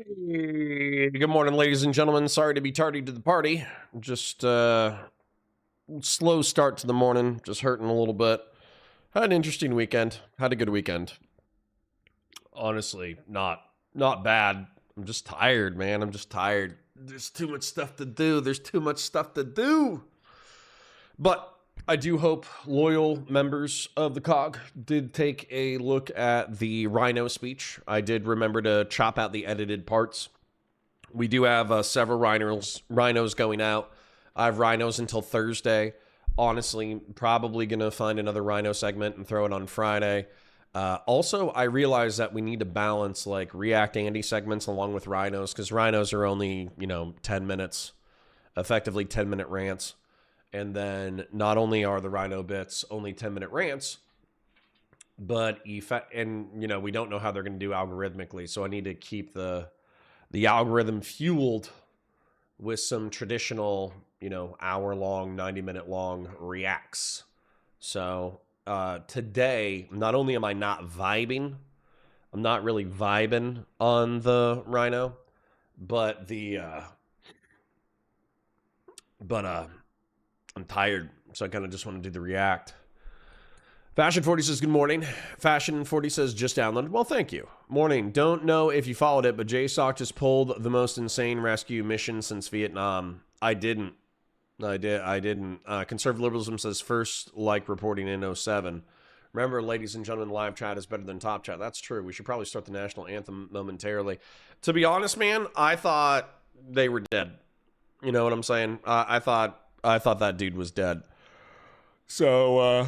Hey, good morning, ladies and gentlemen. Sorry to be tardy to the party. Just slow start to the morning. Just hurting a little bit. Had an interesting weekend. Had a good weekend. Honestly, not bad. I'm just tired, man. I'm just tired. There's too much stuff to do. But I do hope loyal members of the COG did take a look at the Rhino speech. I did remember to chop out the edited parts. We do have several rhinos going out. I have rhinos until Thursday. Honestly, probably going to find another rhino segment and throw it on Friday. Also, I realize that we need to balance like React Andy segments along with rhinos because rhinos are only, 10 minutes, effectively 10-minute rants. And then not only are the rhino bits only 10-minute rants, but we don't know how they're going to do algorithmically. So I need to keep the algorithm fueled with some traditional, hour-long, 90-minute long reacts. So today, not only am I not vibing, I'm not really vibing on the rhino, but I'm tired, so I kind of just want to do the react. Fashion 40 says, good morning. Fashion 40 says, just downloaded. Well, thank you. Morning. Don't know if you followed it, but JSOC just pulled the most insane rescue mission since Vietnam. I didn't. Conservative liberalism says first like reporting in 07. Remember, ladies and gentlemen, live chat is better than top chat. That's true. We should probably start the national anthem momentarily. To be honest, man, I thought they were dead. You know what I'm saying? I thought that dude was dead. So,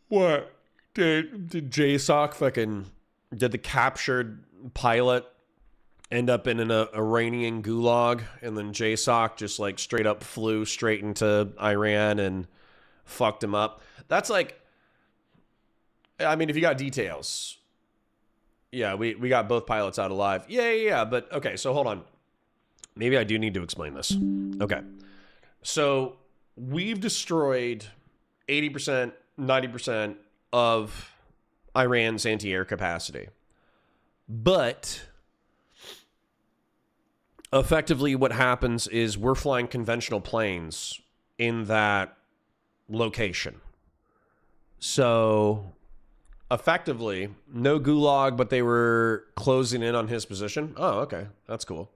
what? Did JSOC fucking... Did the captured pilot end up in an Iranian gulag, and then JSOC just, like, straight up flew straight into Iran and fucked him up? That's like... I mean, if you got details... Yeah, we got both pilots out alive. Yeah, but... Okay, so hold on. Maybe I do need to explain this. Okay. So... We've destroyed 80%, 90% of Iran's anti-air capacity. But effectively what happens is we're flying conventional planes in that location. So effectively, no gulag, but they were closing in on his position. Oh, okay. That's cool.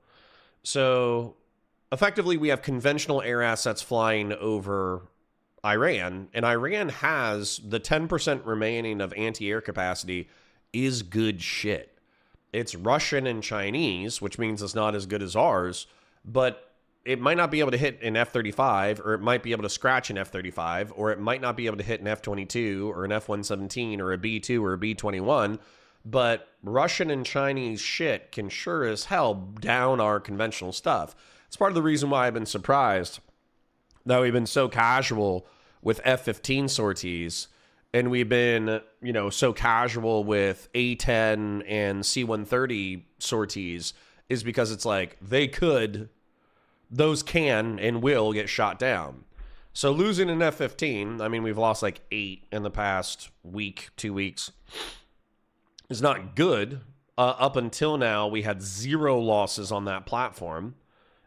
So... effectively, we have conventional air assets flying over Iran, and Iran has the 10% remaining of anti-air capacity is good shit. It's Russian and Chinese, which means it's not as good as ours, but it might not be able to hit an F-35, or it might be able to scratch an F-35, or it might not be able to hit an F-22, or an F-117, or a B-2, or a B-21, but Russian and Chinese shit can sure as hell down our conventional stuff. It's part of the reason why I've been surprised that we've been so casual with F-15 sorties, and we've been, so casual with A-10 and C-130 sorties, is because it's like, those can and will get shot down. So losing an F-15, I mean, we've lost like 8 in the past week, 2 weeks, is not good. Up until now, we had 0 losses on that platform.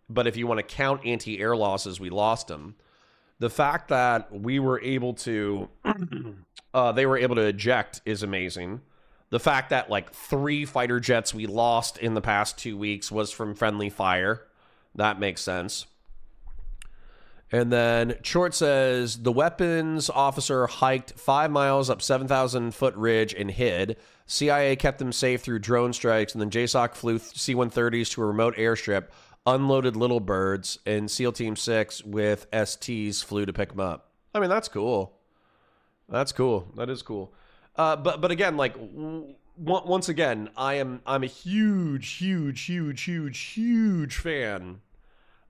But if you want to count anti-air losses, we lost them. The fact that we were able to, they were able to eject is amazing. The fact that like 3 fighter jets we lost in the past 2 weeks was from friendly fire. That makes sense. And then Short says, the weapons officer hiked 5 miles up 7,000-foot ridge and hid. CIA kept them safe through drone strikes, and then JSOC flew C-130s to a remote airstrip, unloaded little birds, and SEAL Team 6 with STs flew to pick them up. I mean, that's cool. That is cool. But again, like, once again, I'm a huge fan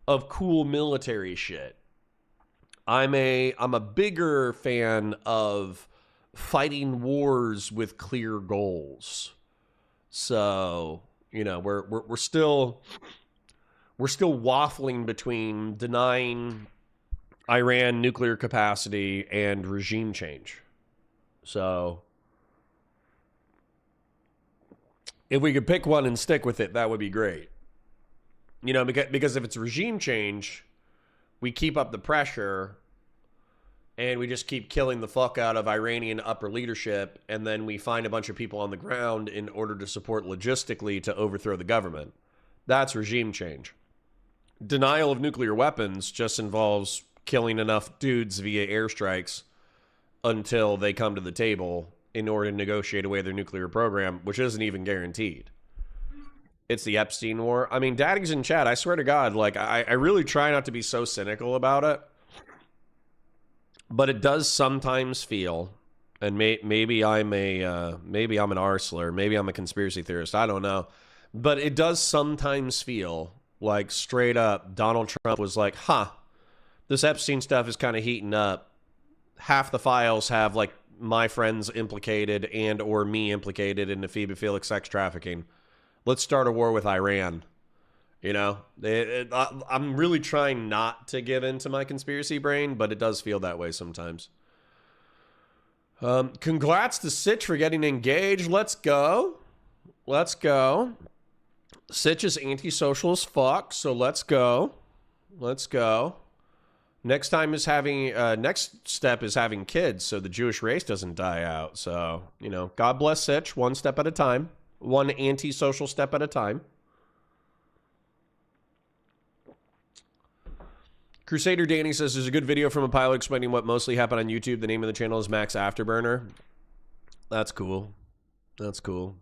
of cool military shit. I'm a bigger fan of fighting wars with clear goals. So, we're still waffling between denying Iran nuclear capacity and regime change. So if we could pick one and stick with it, that would be great. You know, because if it's regime change, we keep up the pressure and we just keep killing the fuck out of Iranian upper leadership, and then we find a bunch of people on the ground in order to support logistically to overthrow the government. That's regime change. Denial of nuclear weapons just involves killing enough dudes via airstrikes until they come to the table in order to negotiate away their nuclear program, which isn't even guaranteed. It's the Epstein war. I mean, Daddy's in chat. I swear to God, like, I really try not to be so cynical about it. But it does sometimes feel, and maybe I'm an arsler, maybe I'm a conspiracy theorist, I don't know. But it does sometimes feel like straight up Donald Trump was like, this Epstein stuff is kind of heating up. Half the files have like my friends implicated and or me implicated in the pedophilic sex trafficking. Let's start a war with Iran. You know, I'm really trying not to give into my conspiracy brain, but it does feel that way sometimes. Congrats to Sitch for getting engaged. Let's go. Let's go. Sitch is antisocial as fuck, so let's go. Let's go. Next time is having, next step is having kids so the Jewish race doesn't die out. So, you know, God bless Sitch, one step at a time. One antisocial step at a time. Crusader Danny says, there's a good video from a pilot explaining what mostly happened on YouTube. The name of the channel is Max Afterburner. That's cool. That's cool.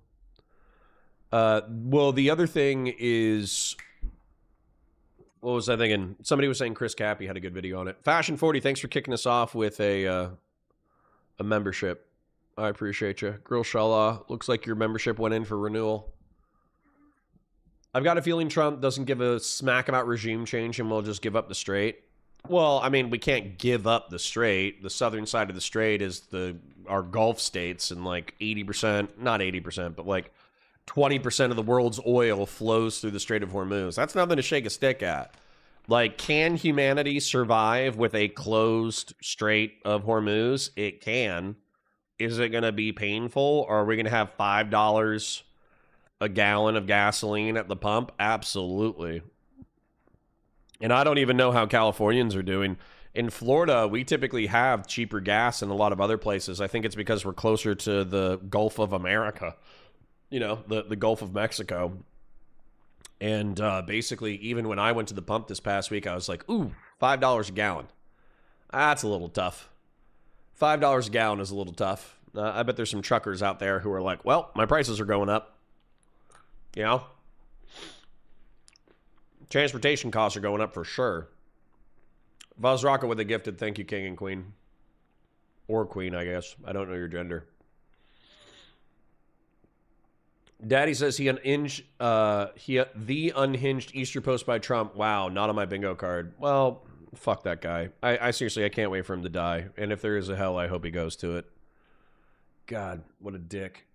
Well, the other thing is, what was I thinking? Somebody was saying Chris Cappy had a good video on it. Fashion 40, thanks for kicking us off with a membership. I appreciate you. Girl Shala, looks like your membership went in for renewal. I've got a feeling Trump doesn't give a smack about regime change and we'll just give up the strait. Well, I mean, we can't give up the strait. The southern side of the strait is our Gulf states, and like 80%, not 80%, but like 20% of the world's oil flows through the Strait of Hormuz. That's nothing to shake a stick at. Like, can humanity survive with a closed Strait of Hormuz? It can. Is it going to be painful? Or are we going to have $5 a gallon of gasoline at the pump? Absolutely. And I don't even know how Californians are doing. In Florida, we typically have cheaper gas than a lot of other places. I think it's because we're closer to the Gulf of America. You know, the Gulf of Mexico. And basically, even when I went to the pump this past week, I was like, ooh, $5 a gallon. That's a little tough. $5 a gallon is a little tough. I bet there's some truckers out there who are like, well, my prices are going up. You know? Transportation costs are going up for sure. Vazraka with a gifted thank you, King and Queen. Or Queen, I guess. I don't know your gender. Daddy says the unhinged Easter post by Trump. Wow, not on my bingo card. Well, fuck that guy. I seriously, I can't wait for him to die. And if there is a hell, I hope he goes to it. God, what a dick.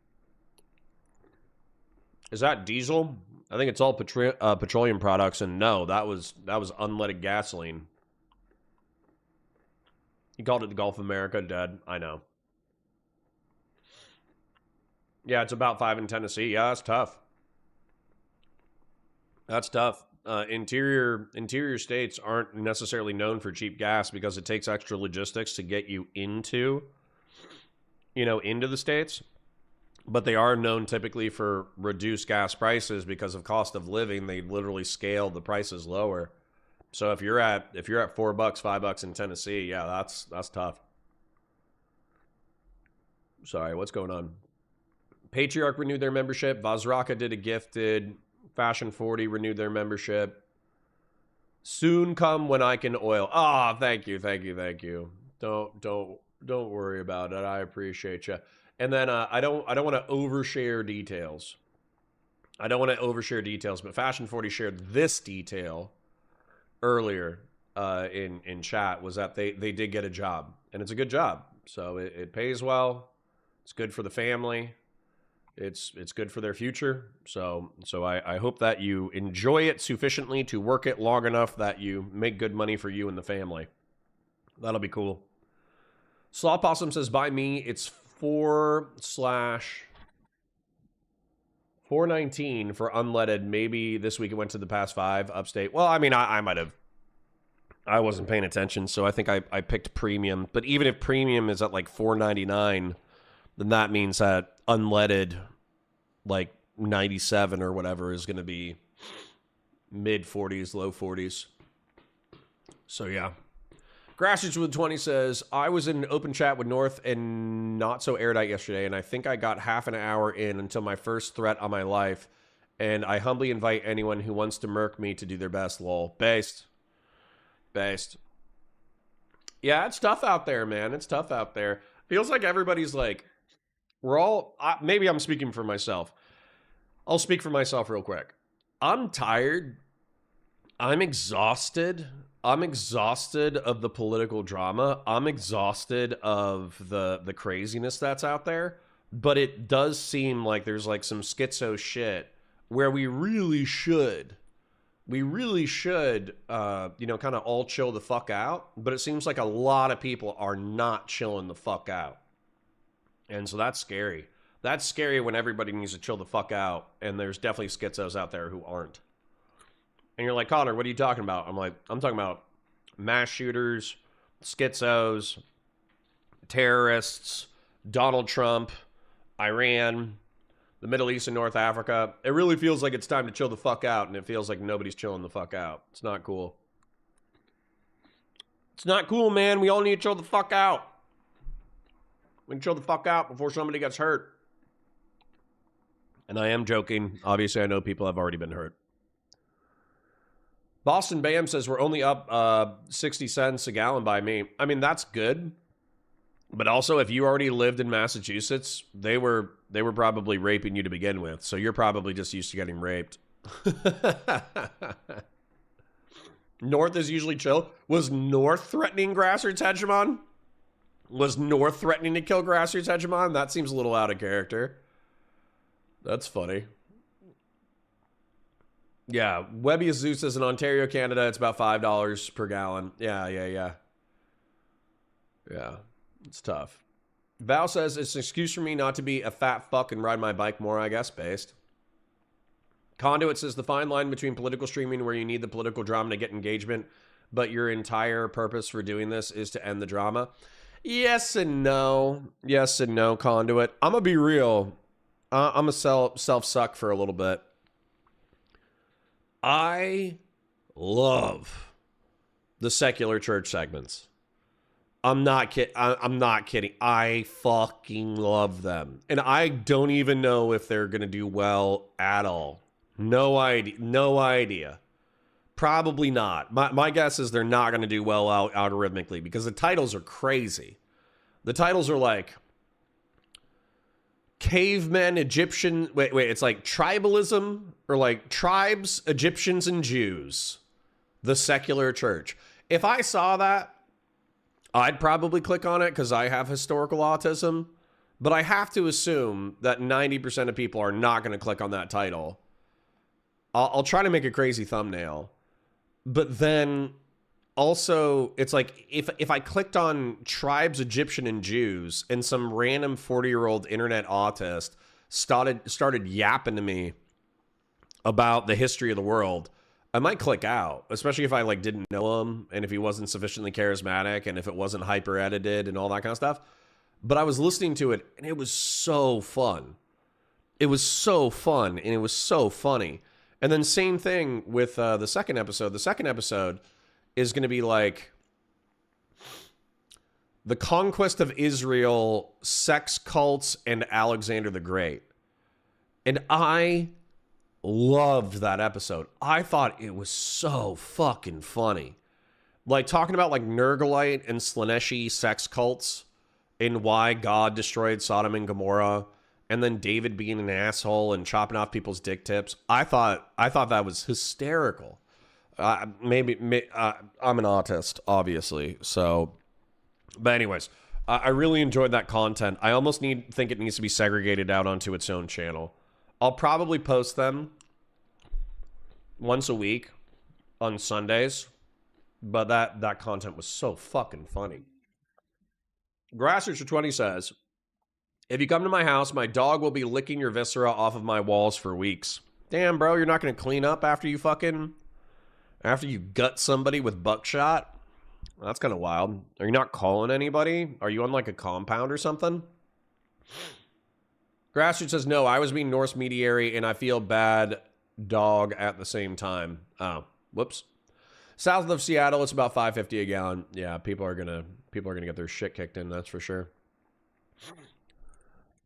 Is that diesel? I think it's all petroleum products. And no, that was unleaded gasoline. He called it the Gulf of America. Dead. I know. Yeah, it's about 5 in Tennessee. Yeah, that's tough. That's tough. Interior states aren't necessarily known for cheap gas because it takes extra logistics to get you into the states. But they are known typically for reduced gas prices because of cost of living. They literally scale the prices lower. So if you're at $4, $5 in Tennessee, yeah, that's tough. Sorry, what's going on? Patriarch renewed their membership. Vazraka did a gifted. Fashion 40 renewed their membership. Soon come when I can oil. Ah, thank you. Don't worry about it. I appreciate you. And then I don't want to overshare details. But Fashion 40 shared this detail earlier in chat, was that they did get a job, and it's a good job. So it pays well. It's good for the family. It's good for their future. So I hope that you enjoy it sufficiently to work it long enough that you make good money for you and the family. That'll be cool. Slaw Possum says, by me, it's 4/4 419 for unleaded. Maybe this week it went to the past 5 upstate. Well, I mean, I might have. I wasn't paying attention, so I think I picked premium. But even if premium is at like 499, then that means that unleaded, like 97 or whatever, is going to be mid 40s, low 40s. So yeah. Grassroots with 20 says, I was in an open chat with North and Not So Erudite yesterday, and I think I got half an hour in until my first threat on my life, and I humbly invite anyone who wants to murk me to do their best, lol. Based. Yeah, it's tough out there, man. It's tough out there. Feels like everybody's like, we're all, maybe I'm speaking for myself. I'll speak for myself real quick. I'm tired. I'm exhausted. I'm exhausted of the political drama. I'm exhausted of the craziness that's out there. But it does seem like there's like some schizo shit where we really should, kind of all chill the fuck out. But it seems like a lot of people are not chilling the fuck out. And so that's scary. That's scary when everybody needs to chill the fuck out. And there's definitely schizos out there who aren't. And you're like, Connor, what are you talking about? I'm talking about mass shooters, schizos, terrorists, Donald Trump, Iran, the Middle East and North Africa. It really feels like it's time to chill the fuck out, and it feels like nobody's chilling the fuck out. It's not cool. It's not cool, man. We all need to chill the fuck out. We can chill the fuck out before somebody gets hurt. And I am joking. Obviously, I know people have already been hurt. Boston Bam says we're only up 60 cents a gallon by me. I mean, that's good. But also, if you already lived in Massachusetts, they were probably raping you to begin with. So you're probably just used to getting raped. North is usually chill. Was North threatening Grassroots Hegemon? Was North threatening to kill Grassroots Hegemon? That seems a little out of character. That's funny. Yeah, Webby Zeus says in Ontario, Canada, it's about $5 per gallon. Yeah. It's tough. Val says it's an excuse for me not to be a fat fuck and ride my bike more, I guess, based. Conduit says the fine line between political streaming where you need the political drama to get engagement, but your entire purpose for doing this is to end the drama. Yes and no. Yes and no, Conduit. I'm going to be real. I'm a self-suck for a little bit. I love the secular church segments. I'm not kidding. I fucking love them. And I don't even know if they're going to do well at all. No idea. Probably not. My guess is they're not going to do well algorithmically because the titles are crazy. The titles are like cavemen, Egyptian. Wait. It's like tribalism or like tribes, Egyptians, and Jews. The secular church. If I saw that, I'd probably click on it because I have historical autism. But I have to assume that 90% of people are not going to click on that title. I'll try to make a crazy thumbnail. But then also, it's like if I clicked on tribes, Egyptian, and Jews, and some random 40-year-old internet autist started yapping to me about the history of the world, I might click out, especially if I like didn't know him and if he wasn't sufficiently charismatic and if it wasn't hyper edited and all that kind of stuff. But I was listening to it and it was so fun. It was so fun and it was so funny. And then same thing with the second episode. The second episode is going to be like the conquest of Israel, sex cults, and Alexander the Great. And I loved that episode. I thought it was so fucking funny. Like talking about like Nergalite and Slaneshi sex cults and why God destroyed Sodom and Gomorrah, and then David being an asshole and chopping off people's dick tips. I thought that was hysterical. Maybe I'm an autist, obviously. So, but anyways, I really enjoyed that content. I almost think it needs to be segregated out onto its own channel. I'll probably post them once a week on Sundays, but that content was so fucking funny. Grassroots for 20 says, If you come to my house, my dog will be licking your viscera off of my walls for weeks. Damn, bro, you're not going to clean up after you gut somebody with buckshot? That's kind of wild. Are you not calling anybody? Are you on like a compound or something? Grassroots says, no, I was being Norse mediary and I feel bad dog at the same time. Oh, whoops. South of Seattle, it's about $5.50 a gallon. Yeah, people are gonna get their shit kicked in, that's for sure.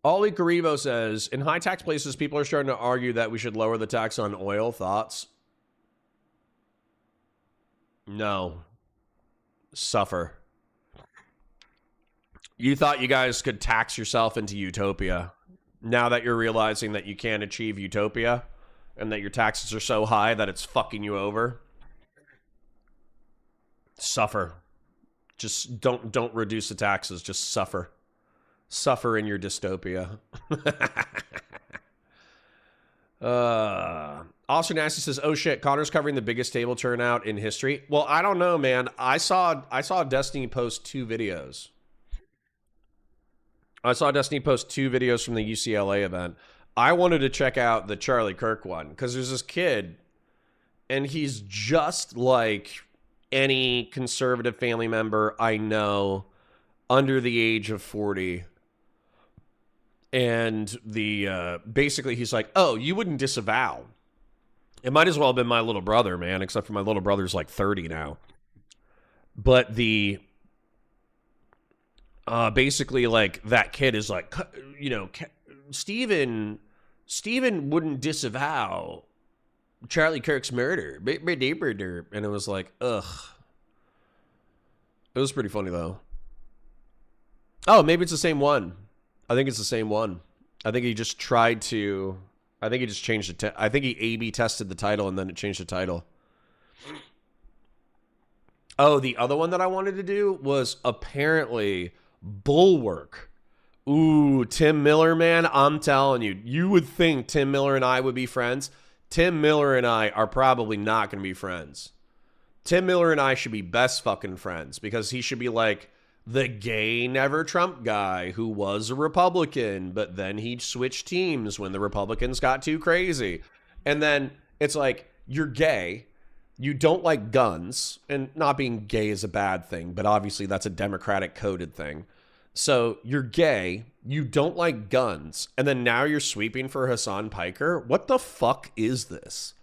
Ollie Carivo says, in high tax places, people are starting to argue that we should lower the tax on oil. Thoughts? No. Suffer. You thought you guys could tax yourself into utopia. Now that you're realizing that you can't achieve utopia and that your taxes are so high that it's fucking you over. Suffer. Just don't reduce the taxes. Just suffer. Suffer in your dystopia. Oscar Nasty says, oh shit, Connor's covering the biggest table turnout in history. Well, I don't know, man. I saw Destiny post 2 videos. I saw Destiny post 2 videos from the UCLA event. I wanted to check out the Charlie Kirk one because there's this kid and he's just like any conservative family member I know under the age of 40. And basically he's like, oh, you wouldn't disavow. It might as well have been my little brother, man, except for my little brother's like 30 now. But basically like that kid is like, you know, Steven wouldn't disavow Charlie Kirk's murder. And it was like, ugh. It was pretty funny though. Oh, maybe it's the same one. I think it's the same one. I think he just changed it. I think he A/B tested the title and then it changed the title. Oh, the other one that I wanted to do was apparently Bulwark. Ooh, Tim Miller, man. I'm telling you, you would think Tim Miller and I would be friends. Tim Miller and I are probably not going to be friends. Tim Miller and I should be best fucking friends because he should be like the gay never Trump guy who was a Republican, but then he switched teams when the Republicans got too crazy. And then it's like, you're gay, you don't like guns, and not being gay is a bad thing, but obviously that's a Democratic coded thing. So you're gay, you don't like guns, and then now you're sweeping for Hassan Piker? What the fuck is this?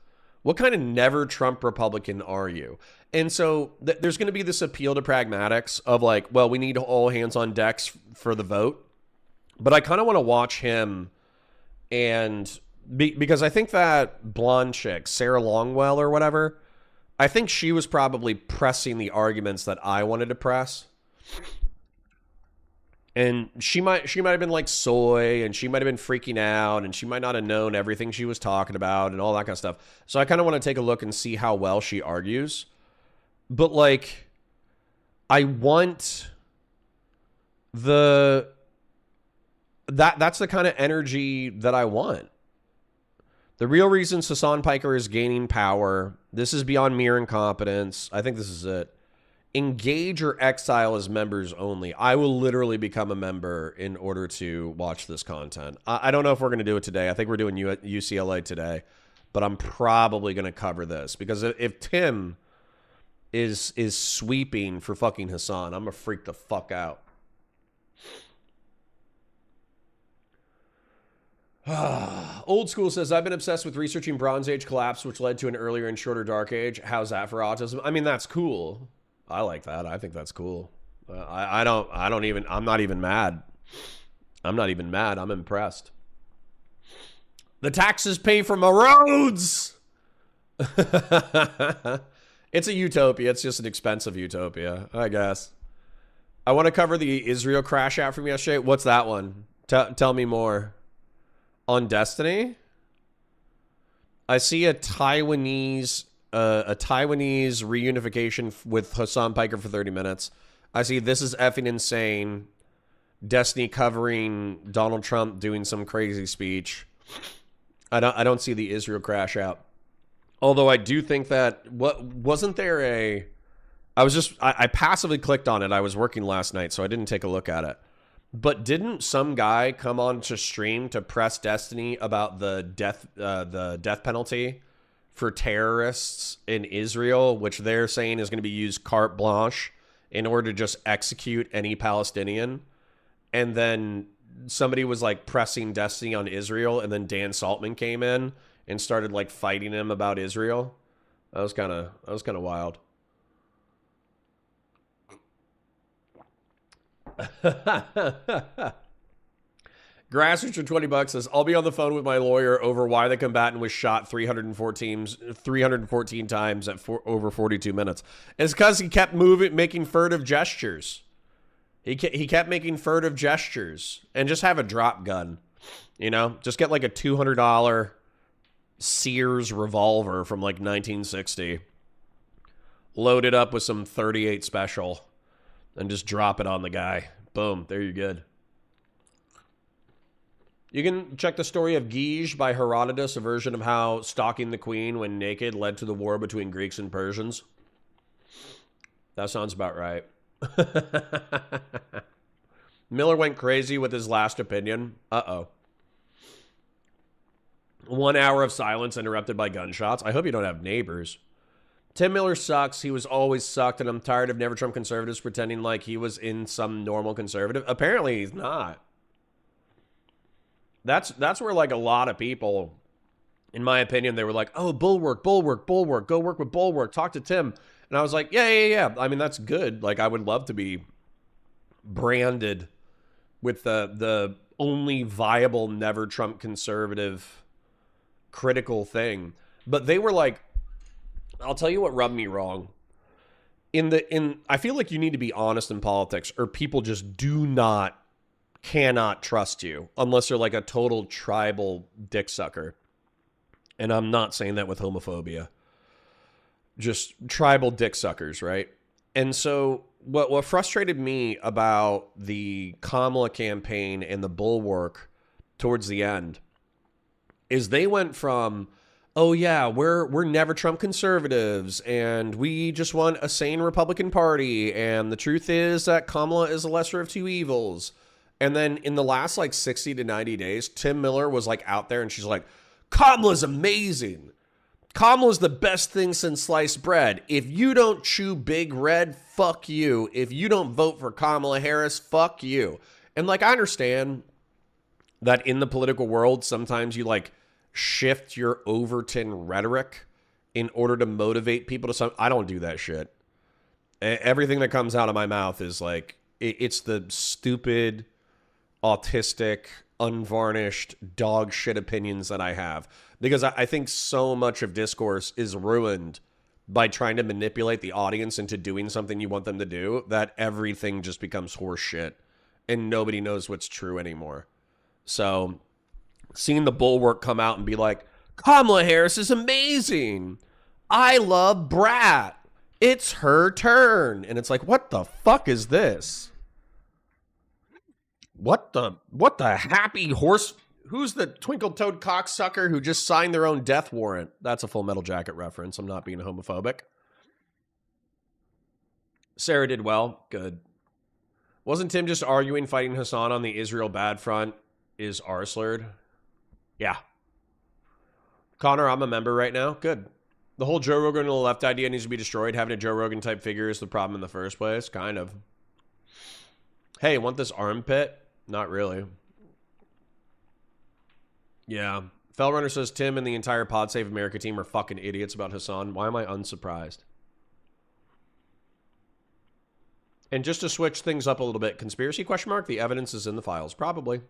What kind of never Trump Republican are you? And so there's going to be this appeal to pragmatics of like, well, we need all hands on decks for the vote. But I kind of want to watch him because I think that blonde chick, Sarah Longwell or whatever, I think she was probably pressing the arguments that I wanted to press. And she might have been like soy, and she might have been freaking out, and she might not have known everything she was talking about and all that kind of stuff. So I kind of want to take a look and see how well she argues. But like, I want that's the kind of energy that I want. The real reason Hassan Piker is gaining power, this is beyond mere incompetence. I think this is it. Engage or exile as members only. I will literally become a member in order to watch this content. I don't know if we're going to do it today. I think we're doing UCLA today, but I'm probably going to cover this because if Tim is sweeping for fucking Hassan, I'm going to freak the fuck out. Old School says, I've been obsessed with researching Bronze Age collapse, which led to an earlier and shorter Dark Age. How's that for autism? I mean, that's cool. I like that. I think that's cool. I'm not even mad. I'm not even mad. I'm impressed. The taxes pay for my roads. It's a utopia. It's just an expensive utopia, I guess. I want to cover the Israel crash out from yesterday. What's that one? Tell me more. On Destiny? I see a Taiwanese reunification with Hassan Piker for 30 minutes. I see This Is Effing Insane. Destiny covering Donald Trump doing some crazy speech. I don't see the Israel crash out. Although I do think that I passively clicked on it. I was working last night, so I didn't take a look at it. But didn't some guy come on to stream to press Destiny about the death penalty for terrorists in Israel, which they're saying is going to be used carte blanche in order to just execute any Palestinian? And then somebody was like pressing Destiny on Israel, and then Dan Saltman came in and started like fighting him about Israel. That was kind of wild. Grassroots for $20 says, I'll be on the phone with my lawyer over why the combatant was shot 314 times at over 42 minutes. It's because he kept making furtive gestures. He kept making furtive gestures. And just have a drop gun. You know? Just get like a $200 Sears revolver from like 1960. Load it up with some 38 special. And just drop it on the guy. Boom. There you're good. You can check the story of Gige by Herodotus, a version of how stalking the queen when naked led to the war between Greeks and Persians. That sounds about right. Miller went crazy with his last opinion. Uh-oh. 1 hour of silence interrupted by gunshots. I hope you don't have neighbors. Tim Miller sucks. He was always sucked, and I'm tired of Never Trump conservatives pretending like he was in some normal conservative. Apparently, he's not. That's where, like, a lot of people, in my opinion, they were like, oh, Bulwark. Go work with Bulwark. Talk to Tim. And I was like, yeah. I mean, that's good. Like, I would love to be branded with the only viable Never Trump conservative critical thing. But they were like, I'll tell you what rubbed me wrong. I feel like you need to be honest in politics, or people just cannot trust you unless you're like a total tribal dick sucker. And I'm not saying that with homophobia. Just tribal dick suckers, right? And so what frustrated me about the Kamala campaign and the Bulwark towards the end is they went from, oh yeah, we're Never Trump conservatives, and we just want a sane Republican Party, and the truth is that Kamala is a lesser of two evils. And then in the last like 60 to 90 days, Tim Miller was like out there and she's like, Kamala's amazing. Kamala's the best thing since sliced bread. If you don't chew Big Red, fuck you. If you don't vote for Kamala Harris, fuck you. And like, I understand that in the political world, sometimes you like shift your Overton rhetoric in order to motivate people to some. I don't do that shit. Everything that comes out of my mouth is like, it's the stupid, autistic, unvarnished, dog shit opinions that I have. Because I think so much of discourse is ruined by trying to manipulate the audience into doing something you want them to do, that everything just becomes horse shit and nobody knows what's true anymore. So seeing the Bulwark come out and be like, Kamala Harris is amazing. I love Brat. It's her turn. And it's like, what the fuck is this? What the happy horse? Who's the twinkle-toed cocksucker who just signed their own death warrant? That's a Full Metal Jacket reference. I'm not being homophobic. Sarah did well. Good. Wasn't Tim just arguing fighting Hassan on the Israel bad front is R-slurred? Yeah. Connor, I'm a member right now. Good. The whole Joe Rogan to the left idea needs to be destroyed. Having a Joe Rogan type figure is the problem in the first place. Kind of. Hey, want this armpit? Not really. Yeah. Fellrunner says Tim and the entire Pod Save America team are fucking idiots about Hassan. Why am I unsurprised? And just to switch things up a little bit, conspiracy question mark, the evidence is in the files. Probably.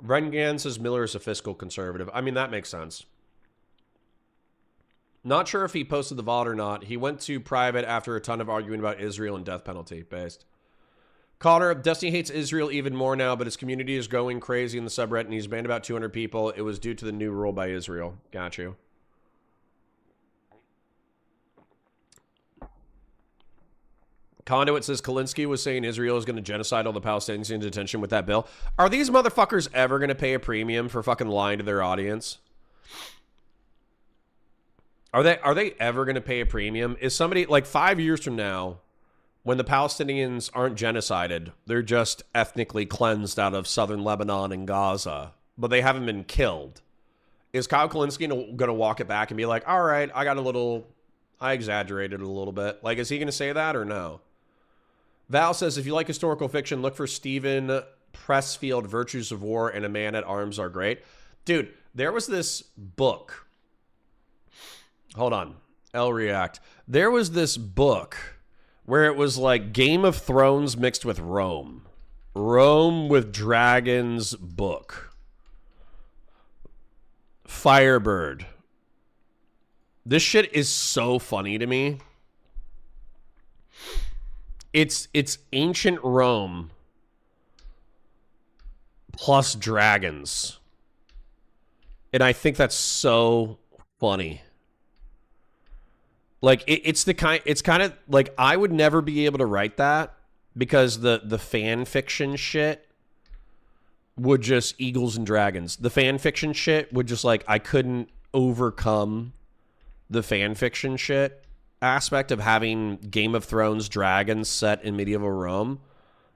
Rengan says Miller is a fiscal conservative. I mean, that makes sense. Not sure if he posted the VOD or not. He went to private after a ton of arguing about Israel and death penalty based. Connor, Destiny hates Israel even more now, but his community is going crazy in the subreddit, and he's banned about 200 people. It was due to the new rule by Israel. Got you. Conduit says Kalinsky was saying Israel is going to genocide all the Palestinians in detention with that bill. Are these motherfuckers ever going to pay a premium for fucking lying to their audience? Are they ever going to pay a premium? Is somebody, like 5 years from now, when the Palestinians aren't genocided, they're just ethnically cleansed out of southern Lebanon and Gaza, but they haven't been killed. Is Kyle Kalinske going to walk it back and be like, all right, I exaggerated a little bit. Like, is he going to say that or no? Val says, if you like historical fiction, look for Stephen Pressfield, Virtues of War and A Man at Arms Are Great. Dude, there was this book. Hold on. I'll react. There was this book where it was like Game of Thrones mixed with Rome. Rome with Dragons book. Firebird. This shit is so funny to me. It's ancient Rome plus dragons. And I think that's so funny. Like it's kind of like I would never be able to write that because the fan fiction shit would just Eagles and Dragons. The fan fiction shit would just like I couldn't overcome the fan fiction shit aspect of having Game of Thrones dragons set in medieval Rome.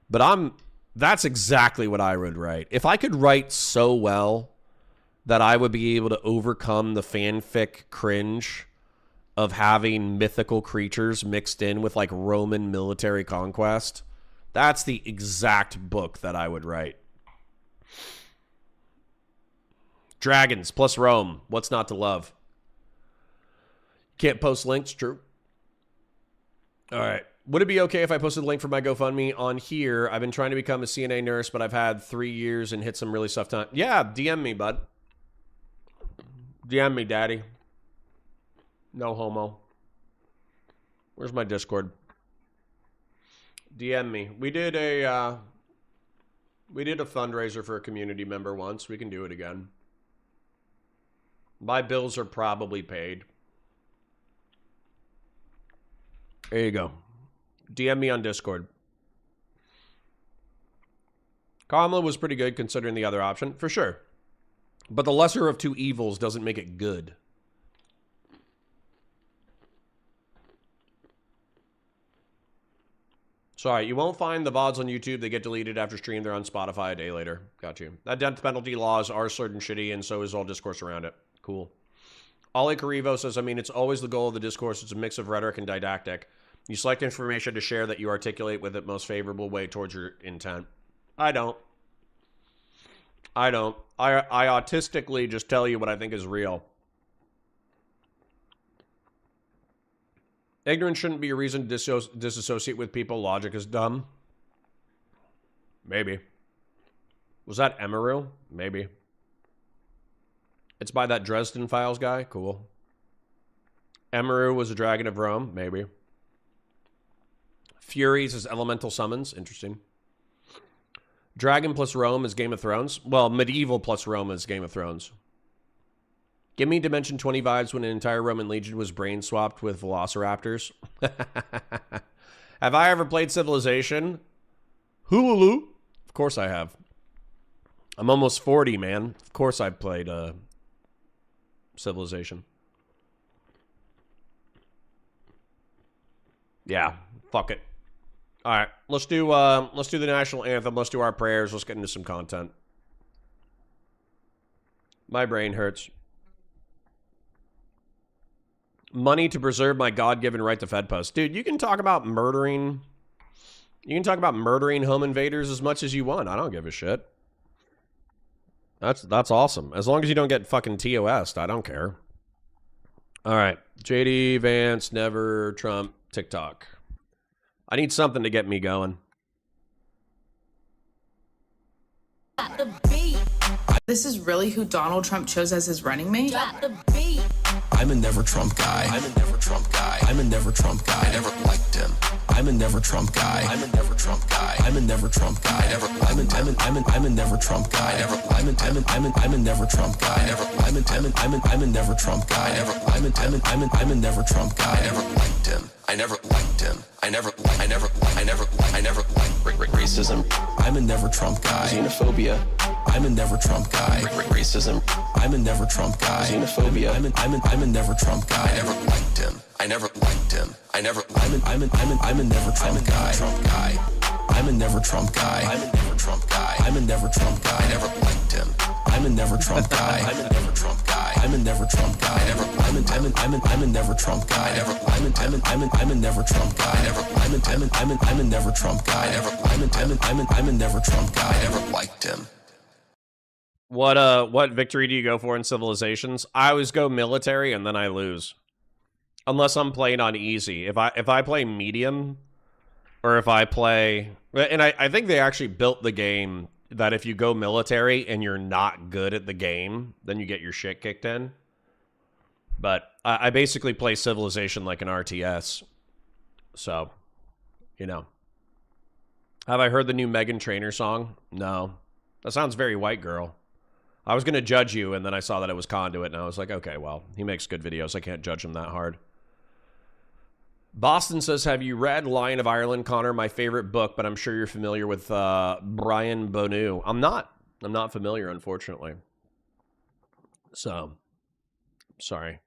But that's exactly what I would write. If I could write so well that I would be able to overcome the fanfic cringe of having mythical creatures mixed in with like Roman military conquest, that's the exact book that I would write. Dragons plus Rome. What's not to love? Can't post links. True. All right. Would it be okay if I posted a link for my GoFundMe on here? I've been trying to become a CNA nurse, but I've had 3 years and hit some really tough time. Yeah, DM me, bud. DM me, daddy. No homo. Where's my Discord? DM me. We did a fundraiser for a community member once. We can do it again. My bills are probably paid. There you go. DM me on Discord. Kamala was pretty good considering the other option, for sure. But the lesser of two evils doesn't make it good. Sorry, you won't find the VODs on YouTube. They get deleted after stream. They're on Spotify a day later. Got you. That death penalty laws are certain shitty, and so is all discourse around it. Cool. Ollie Carivo says, I mean, it's always the goal of the discourse. It's a mix of rhetoric and didactic. You select information to share that you articulate with it most favorable way towards your intent. I don't. I autistically just tell you what I think is real. Ignorance shouldn't be a reason to disassociate with people. Logic is dumb. Maybe. Was that Emeril? Maybe. It's by that Dresden Files guy? Cool. Emeril was a dragon of Rome? Maybe. Furies is elemental summons? Interesting. Dragon plus Rome is Game of Thrones? Well, medieval plus Rome is Game of Thrones. Give me Dimension 20 vibes when an entire Roman legion was brain swapped with velociraptors. Have I ever played Civilization? Hululu? Of course I have. I'm almost 40, man. Of course I played Civilization. Yeah, fuck it. All right, let's do the national anthem. Let's do our prayers. Let's get into some content. My brain hurts. Money to preserve my God-given right to Fed post. Dude, you can talk about murdering. You can talk about murdering home invaders as much as you want. I don't give a shit. That's awesome. As long as you don't get fucking TOS'd, I don't care. All right, JD Vance, never Trump, TikTok. I need something to get me going. This is really who Donald Trump chose as his running mate? I'm a never Trump guy. I'm a never Trump guy. I'm a never Trump guy. I never liked him. I'm a never Trump guy. I'm a never Trump guy. I'm a never Trump guy. I never I'm a never Trump guy. I never I'm a never Trump guy. I never I'm a never Trump guy. I never I'm a never Trump guy. I never liked him. I never liked him. I never liked racism. I'm a never Trump guy. Xenophobia. I'm a never Trump guy. Racism. I'm a never Trump guy. Xenophobia. I'm a never Trump guy. I never liked him. I'm a never Trump guy. I'm a never Trump guy. I'm a never Trump guy. I'm a never Trump guy. I never liked him. I'm a never Trump guy. I'm a never Trump guy. I'm a never Trump guy. I'm a never Trump guy. I'm a never Trump guy. I'm a never Trump guy. I'm a never Trump guy. I never liked him. What victory do you go for in Civilizations? I always go military and then I lose. Unless I'm playing on easy. If I play medium, or if I play, and I think they actually built the game that if you go military and you're not good at the game, then you get your shit kicked in. But I basically play Civilization like an RTS. So, you know. Have I heard the new Meghan Trainor song? No. That sounds very white girl. I was going to judge you, and then I saw that it was Conduit, and I was like, okay, well, he makes good videos. I can't judge him that hard. Boston says, have you read Lion of Ireland, Connor? My favorite book, but I'm sure you're familiar with Brian Bonou. I'm not familiar, unfortunately. So, sorry.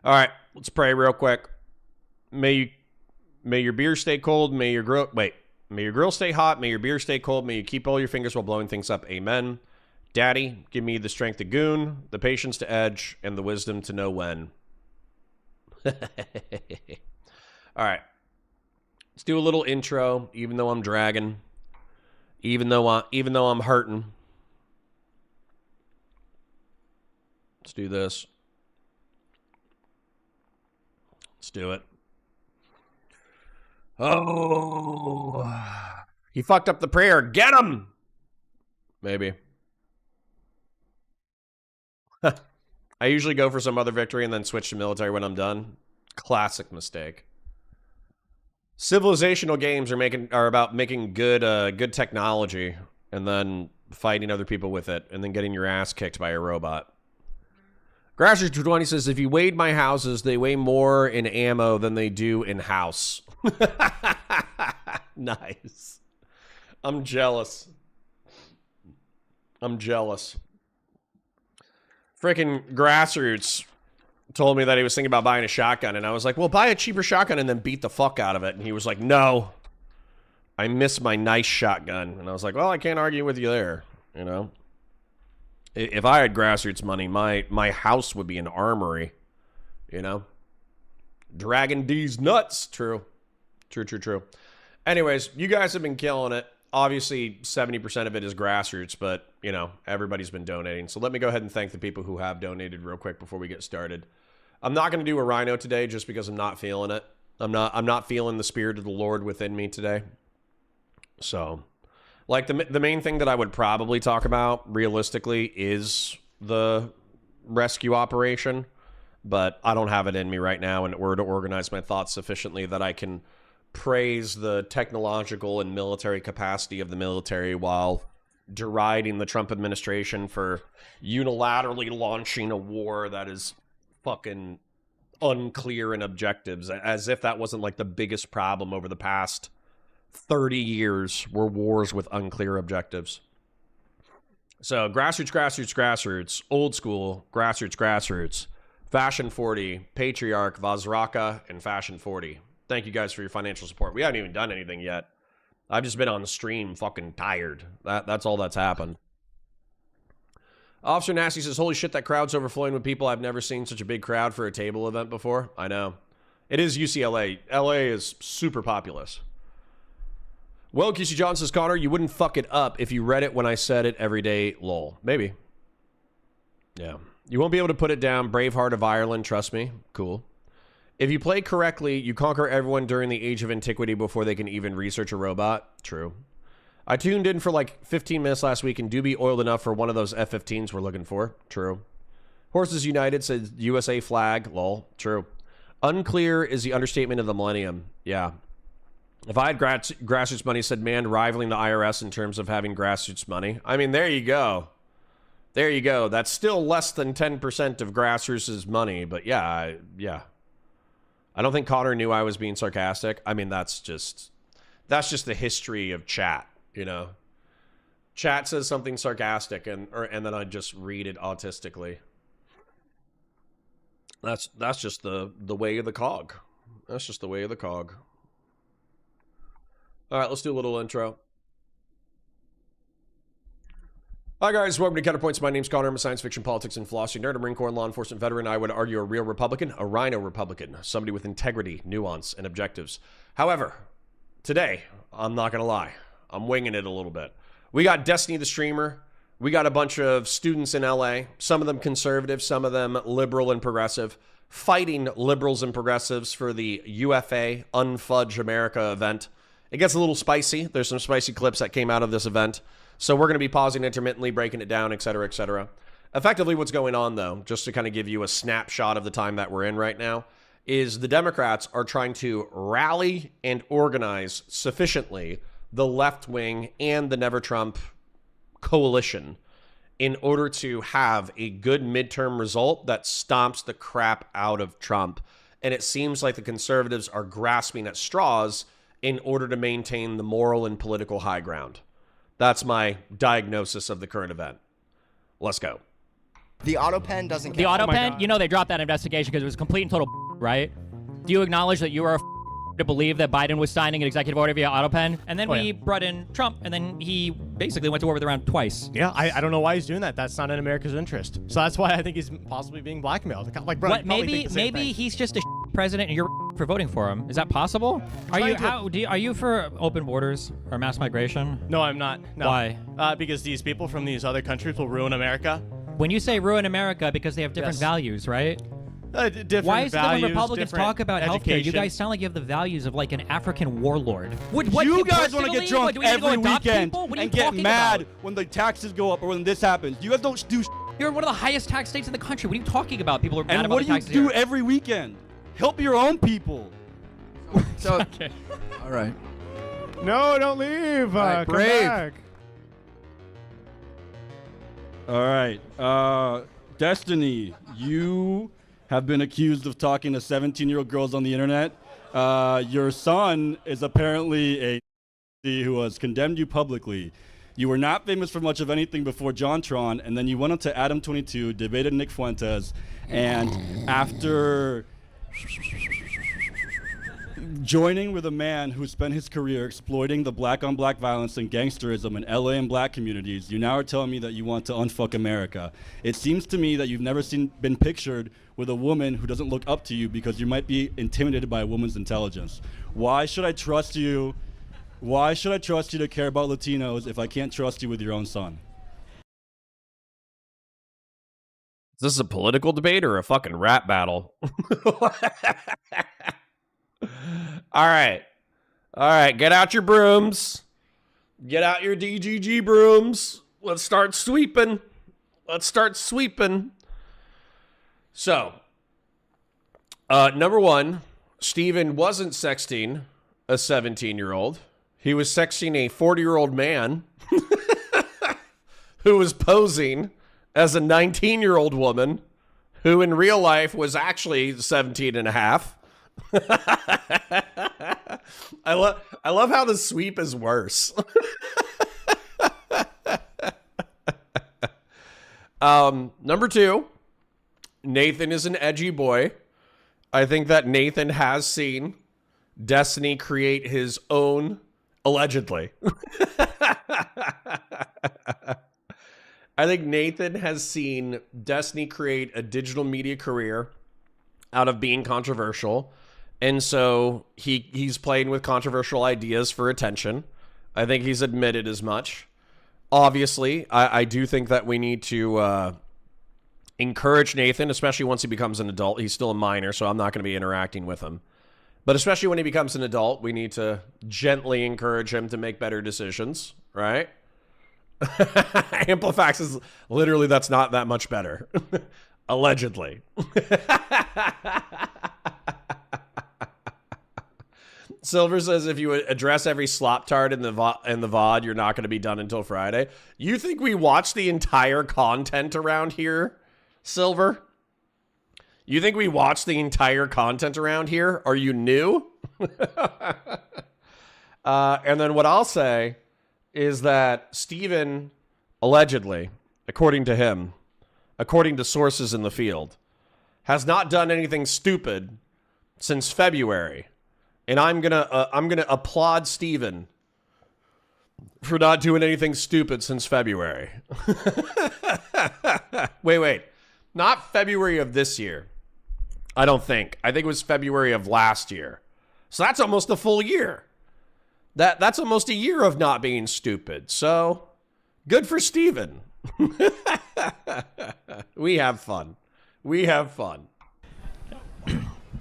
All right, let's pray real quick. May your beer stay cold. May your grill stay hot. May your beer stay cold. May you keep all your fingers while blowing things up. Amen. Daddy, give me the strength to goon, the patience to edge, and the wisdom to know when. All right. Let's do a little intro, even though I'm dragging. Even though I'm hurting. Let's do this. Let's do it. Oh. He fucked up the prayer. Get him! Maybe. I usually go for some other victory and then switch to military when I'm done. Classic mistake. Civilizational games are about making good technology and then fighting other people with it and then getting your ass kicked by a robot. Grassroots220 says, if you weighed my houses, they weigh more in ammo than they do in house. Nice. I'm jealous. Freaking Grassroots told me that he was thinking about buying a shotgun, and I was like, well, buy a cheaper shotgun and then beat the fuck out of it. And he was like, no, I miss my nice shotgun. And I was like, well, I can't argue with you there, you know? If I had Grassroots money, my house would be an armory, you know? Dragon D's nuts. True. Anyways, you guys have been killing it. Obviously, 70% of it is Grassroots, but, you know, everybody's been donating. So let me go ahead and thank the people who have donated real quick before we get started. I'm not going to do a rhino today just because I'm not feeling it. I'm not feeling the spirit of the Lord within me today. So, like, the main thing that I would probably talk about, realistically, is the rescue operation. But I don't have it in me right now in order to organize my thoughts sufficiently that I can praise the technological and military capacity of the military while deriding the Trump administration for unilaterally launching a war that is fucking unclear in objectives, as if that wasn't like the biggest problem over the past 30 years were wars with unclear objectives. So grassroots, old school, grassroots, Fashion 40, Patriarch, Vazraka, and Fashion 40. Thank you guys for your financial support. We haven't even done anything yet. I've just been on the stream fucking tired. That's all that's happened. Officer Nasty says, holy shit, that crowd's overflowing with people. I've never seen such a big crowd for a table event before. I know. It is UCLA. LA is super populous. Well, QC John says, Connor, you wouldn't fuck it up if you read it when I said it every day, lol. Maybe. Yeah. You won't be able to put it down. Braveheart of Ireland, trust me. Cool. If you play correctly, you conquer everyone during the age of antiquity before they can even research a robot. True. I tuned in for like 15 minutes last week and do be oiled enough for one of those F-15s we're looking for. True. Horses United says USA flag. Lol. True. Unclear is the understatement of the millennium. Yeah. If I had grassroots money, said man, rivaling the IRS in terms of having grassroots money. I mean, there you go. There you go. That's still less than 10% of grassroots' money, but yeah. I don't think Connor knew I was being sarcastic. I mean, that's just the history of chat, you know. Chat says something sarcastic, and then I just read it autistically. That's just the way of the cog. That's just the way of the cog. All right, let's do a little intro. Hi guys, welcome to Counterpoints. My name's Connor. I'm a science fiction, politics, and philosophy nerd, a Marine Corps and law enforcement veteran. I would argue a real Republican, a rhino Republican, somebody with integrity, nuance, and objectives. However, today, I'm not going to lie. I'm winging it a little bit. We got Destiny the Streamer. We got a bunch of students in LA, some of them conservative, some of them liberal and progressive, fighting liberals and progressives for the UFA, Unfudge America event. It gets a little spicy. There's some spicy clips that came out of this event. So we're going to be pausing intermittently, breaking it down, et cetera, et cetera. Effectively, what's going on, though, just to kind of give you a snapshot of the time that we're in right now, is the Democrats are trying to rally and organize sufficiently the left wing and the Never Trump coalition in order to have a good midterm result that stomps the crap out of Trump. And it seems like the conservatives are grasping at straws in order to maintain the moral and political high ground. That's my diagnosis of the current event. Let's go. The auto pen doesn't count. The auto pen, you know they dropped that investigation because it was complete and total right? Do you acknowledge that you are to believe that Biden was signing an executive order via auto pen? And then we brought in Trump, and then he basically went to war with Iran twice. Yeah, I don't know why he's doing that. That's not in America's interest. So that's why I think he's possibly being blackmailed. Like, bro, maybe he's just a president, and you're for voting for him. Is that possible? Are you for open borders or mass migration? No, I'm not. No. Why? Because these people from these other countries will ruin America. When you say ruin America, because they have different values, right? Different Why is it that when values, Republicans talk about healthcare, you guys sound like you have the values of like an African warlord? You guys want to get drunk every weekend and get mad about? when the taxes go up or when this happens. You guys don't do. You're in one of the highest tax states in the country. What are you talking about? People are mad And about what the do you taxes do here. every weekend? Help your own people. So, Okay. all right. No, don't leave. Right, come brave. back. All right. Destiny, you have been accused of talking to 17-year-old girls on the internet. Your son is apparently a who has condemned you publicly. You were not famous for much of anything before JonTron, and then you went on to Adam 22, debated Nick Fuentes, and after joining with a man who spent his career exploiting the black-on-black violence and gangsterism in LA and black communities, you now are telling me that you want to unfuck America. It seems to me that you've never been pictured with a woman who doesn't look up to you because you might be intimidated by a woman's intelligence. Why should I trust you? Why should I trust you to care about Latinos if I can't trust you with your own son? Is this a political debate or a fucking rap battle? All right. Get out your brooms. Get out your DGG brooms. Let's start sweeping. So, number one, Steven wasn't sexting a 17-year-old. He was sexting a 40-year-old man who was posing as a 19-year-old woman who in real life was actually 17 and a half. I love how the sweep is worse. Number two, Nathan is an edgy boy. I think that Nathan has seen Destiny create his own, allegedly. I think Nathan has seen Destiny create a digital media career out of being controversial. And so he's playing with controversial ideas for attention. I think he's admitted as much. Obviously, I do think that we need to encourage Nathan, especially once he becomes an adult. He's still a minor, so I'm not going to be interacting with him. But especially when he becomes an adult, we need to gently encourage him to make better decisions, right? Amplifax is literally, that's not that much better. Allegedly. Silver says if you address every slop tart in the VOD, you're not going to be done until Friday. You think we watch the entire content around here, Silver? You think we watch the entire content around here? Are you new? And then what I'll say is that Stephen, allegedly, according to him, according to sources in the field, has not done anything stupid since February. And I'm gonna applaud Stephen for not doing anything stupid since February. Wait. Not February of this year. I don't think. I think it was February of last year. So that's almost a full year. That's almost a year of not being stupid. So good for Stephen. We have fun.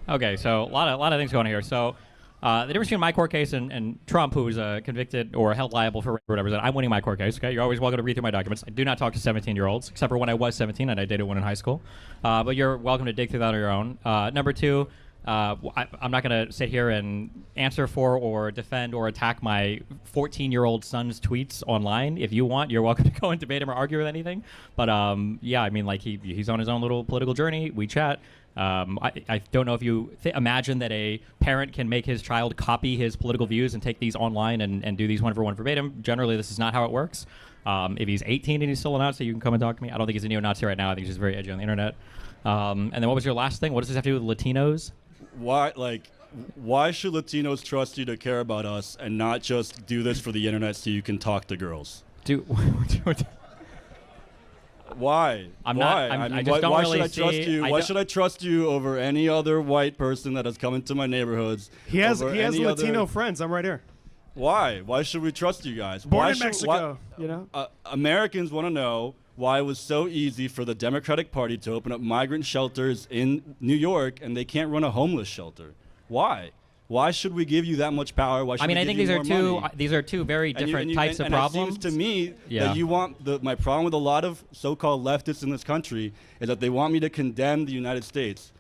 Okay, so a lot of things going on here. So the difference between my court case and Trump, who was convicted or held liable for whatever, is that I'm winning my court case. Okay, you're always welcome to read through my documents. I do not talk to 17-year-olds, except for when I was 17 and I dated one in high school. But you're welcome to dig through that on your own. Number two, I'm not going to sit here and answer for or defend or attack my 14-year-old son's tweets online. If you want, you're welcome to go and debate him or argue with anything. But yeah, I mean, like he's on his own little political journey. We chat. I don't know if you imagine that a parent can make his child copy his political views and take these online and do these one for one verbatim. Generally, this is not how it works. If he's 18 and he's still a Nazi, you can come and talk to me. I don't think he's a neo-Nazi right now. I think he's just very edgy on the internet. And then what was your last thing? What does this have to do with Latinos? Why should Latinos trust you to care about us and not just do this for the internet so you can talk to girls? Why? I just don't really should I trust you? Why should I trust you over any other white person that has come into my neighborhoods? He has Latino friends. I'm right here. Why? Why should we trust you guys? Born in Mexico, you know? Americans want to know why it was so easy for the Democratic Party to open up migrant shelters in New York and they can't run a homeless shelter. Why? Why should we give you that much power? Why should we I give think you these are two very different types of problems. It seems to me that you want my problem with a lot of so-called leftists in this country is that they want me to condemn the United States.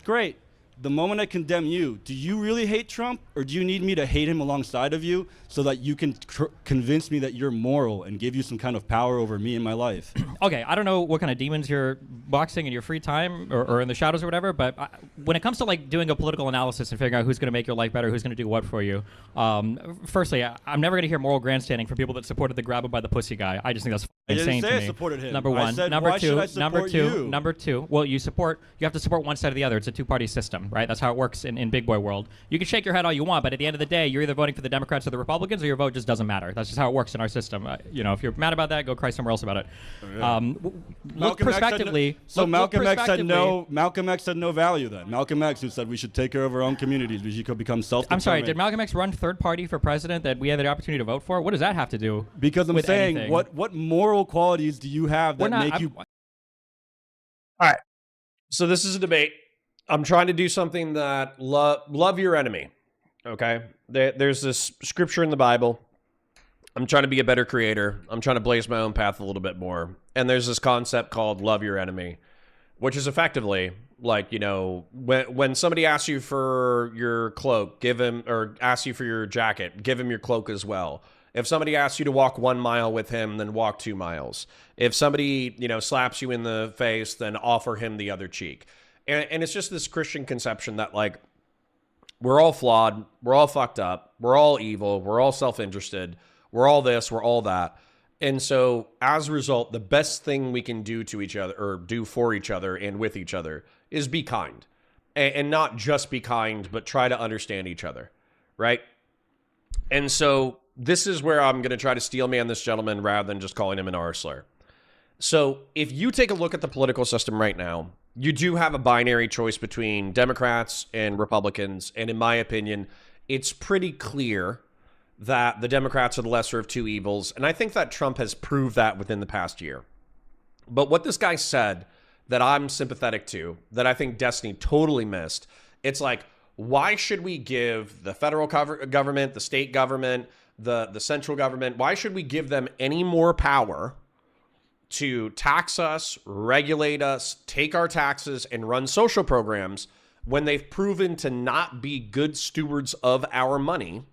Great. The moment I condemn you, do you really hate Trump, or do you need me to hate him alongside of you so that you can convince me that you're moral and give you some kind of power over me in my life? Okay, I don't know what kind of demons you're boxing in your free time or in the shadows or whatever, but when it comes to like doing a political analysis and figuring out who's going to make your life better, who's going to do what for you, firstly, I'm never going to hear moral grandstanding from people that supported the grab him by the pussy guy. I just think that's insane to me. I supported him. Number one. I said, number why two. should I support you? Number two. Well, you have to support one side or the other. It's a two-party system, right? That's how it works in big boy world. You can shake your head all you want, but at the end of the day, you're either voting for the Democrats or the Republicans, or your vote just doesn't matter. That's just how it works in our system. If you're mad about that, go cry somewhere else about it. Look prospectively. Malcolm X said no. Malcolm X said no value. Then Malcolm X, who said we should take care of our own communities, we should become self-determined. I'm sorry. Did Malcolm X run third party for president that we had the opportunity to vote for? What does that have to do? Because I'm with saying, anything? what moral qualities do you have that make you? All right. So this is a debate. I'm trying to do something that love your enemy. Okay. There's this scripture in the Bible. I'm trying to be a better creator. I'm trying to blaze my own path a little bit more. And there's this concept called love your enemy, which is effectively like, when somebody asks you for your cloak, asks you for your jacket, give him your cloak as well. If somebody asks you to walk 1 mile with him, then walk 2 miles. If somebody, slaps you in the face, then offer him the other cheek. And it's just this Christian conception that, like, we're all flawed, we're all fucked up, we're all evil, we're all self-interested, we're all this, we're all that. And so, as a result, the best thing we can do to each other, or do for each other and with each other, is be kind. And not just be kind, but try to understand each other, right? And so, this is where I'm going to try to steel man this gentleman rather than just calling him an R slur. So, if you take a look at the political system right now, you do have a binary choice between Democrats and Republicans. And in my opinion, it's pretty clear that the Democrats are the lesser of two evils. And I think that Trump has proved that within the past year. But what this guy said that I'm sympathetic to, that I think Destiny totally missed, it's like, why should we give the federal government, the state government, the central government, why should we give them any more power to tax us, regulate us, take our taxes, and run social programs when they've proven to not be good stewards of our money?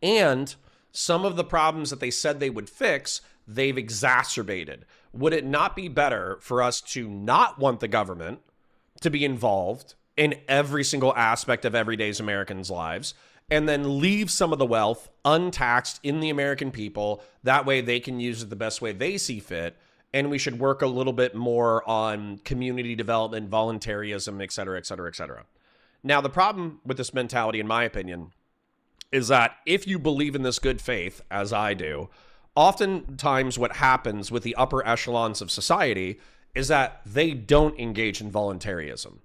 And some of the problems that they said they would fix, they've exacerbated. Would it not be better for us to not want the government to be involved in every single aspect of everyday's Americans' lives and then leave some of the wealth untaxed in the American people. That way they can use it the best way they see fit. And we should work a little bit more on community development, voluntarism, et cetera, et cetera, et cetera. Now, the problem with this mentality, in my opinion, is that if you believe in this good faith, as I do, oftentimes what happens with the upper echelons of society is that they don't engage in voluntarism.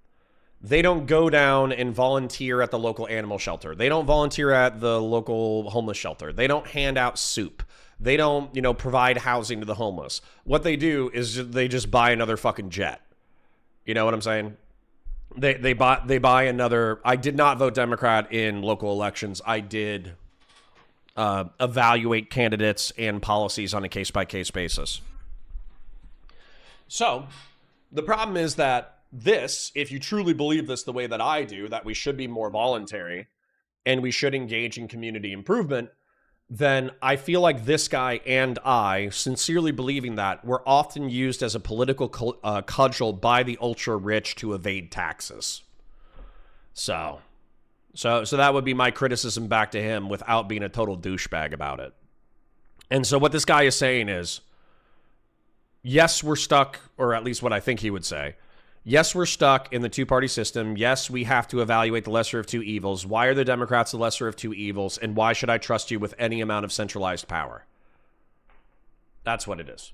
They don't go down and volunteer at the local animal shelter. They don't volunteer at the local homeless shelter. They don't hand out soup. They don't, provide housing to the homeless. What they do is they just buy another fucking jet. You know what I'm saying? They buy another. I did not vote Democrat in local elections. I did evaluate candidates and policies on a case-by-case basis. So the problem is that if you truly believe this the way that I do, that we should be more voluntary and we should engage in community improvement, then I feel like this guy and I, sincerely believing that, we're often used as a political cudgel by the ultra-rich to evade taxes. So that would be my criticism back to him without being a total douchebag about it. And so what this guy is saying is, yes, we're stuck, or at least what I think he would say. Yes, we're stuck in the two-party system. Yes, we have to evaluate the lesser of two evils. Why are the Democrats the lesser of two evils? And why should I trust you with any amount of centralized power? That's what it is.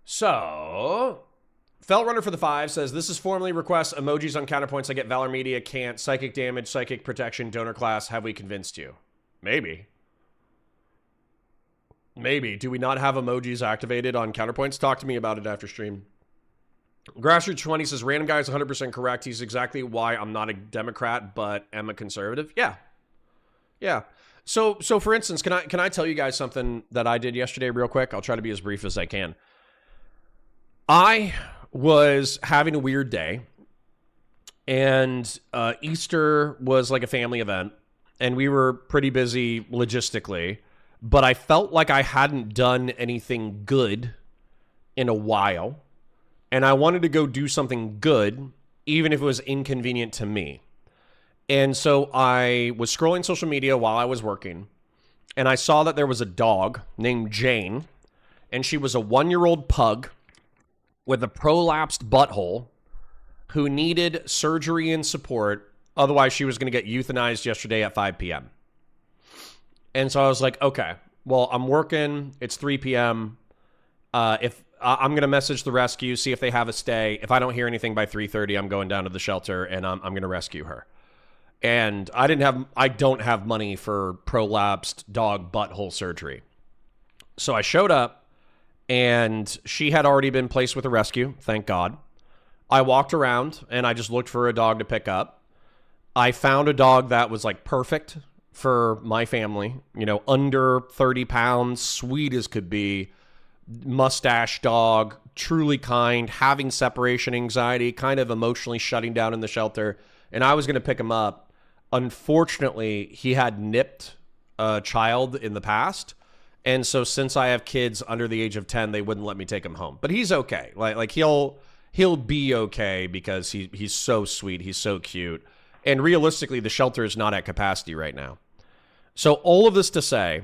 So, Felt Runner for the 5 says, this is formally request emojis on counterpoints. I get Valor Media can't. Psychic damage, psychic protection, donor class. Have we convinced you? Maybe. Maybe. Do we not have emojis activated on counterpoints? Talk to me about it after stream. Grassroots 20 says, random guy is 100% correct. He's exactly why I'm not a Democrat, but am a conservative. Yeah. Yeah. So for instance, can I tell you guys something that I did yesterday real quick? I'll try to be as brief as I can. I was having a weird day, and Easter was like a family event, and we were pretty busy logistically, but I felt like I hadn't done anything good in a while. And I wanted to go do something good, even if it was inconvenient to me. And so I was scrolling social media while I was working, and I saw that there was a dog named Jane, and she was a 1-year-old pug with a prolapsed butthole who needed surgery and support. Otherwise, she was going to get euthanized yesterday at 5 p.m. And so I was like, okay, well, I'm working. It's 3 p.m. I'm going to message the rescue, see if they have a stay. If I don't hear anything by 3:30, I'm going down to the shelter and I'm going to rescue her. And I don't have money for prolapsed dog butthole surgery. So I showed up and she had already been placed with a rescue. Thank God. I walked around and I just looked for a dog to pick up. I found a dog that was like perfect for my family, under 30 pounds, sweet as could be. Mustache dog, truly kind, having separation anxiety, kind of emotionally shutting down in the shelter. And I was going to pick him up. Unfortunately, he had nipped a child in the past. And so since I have kids under the age of 10, they wouldn't let me take him home. But he's okay. Like he'll be okay because he's so sweet. He's so cute. And realistically, the shelter is not at capacity right now. So all of this to say,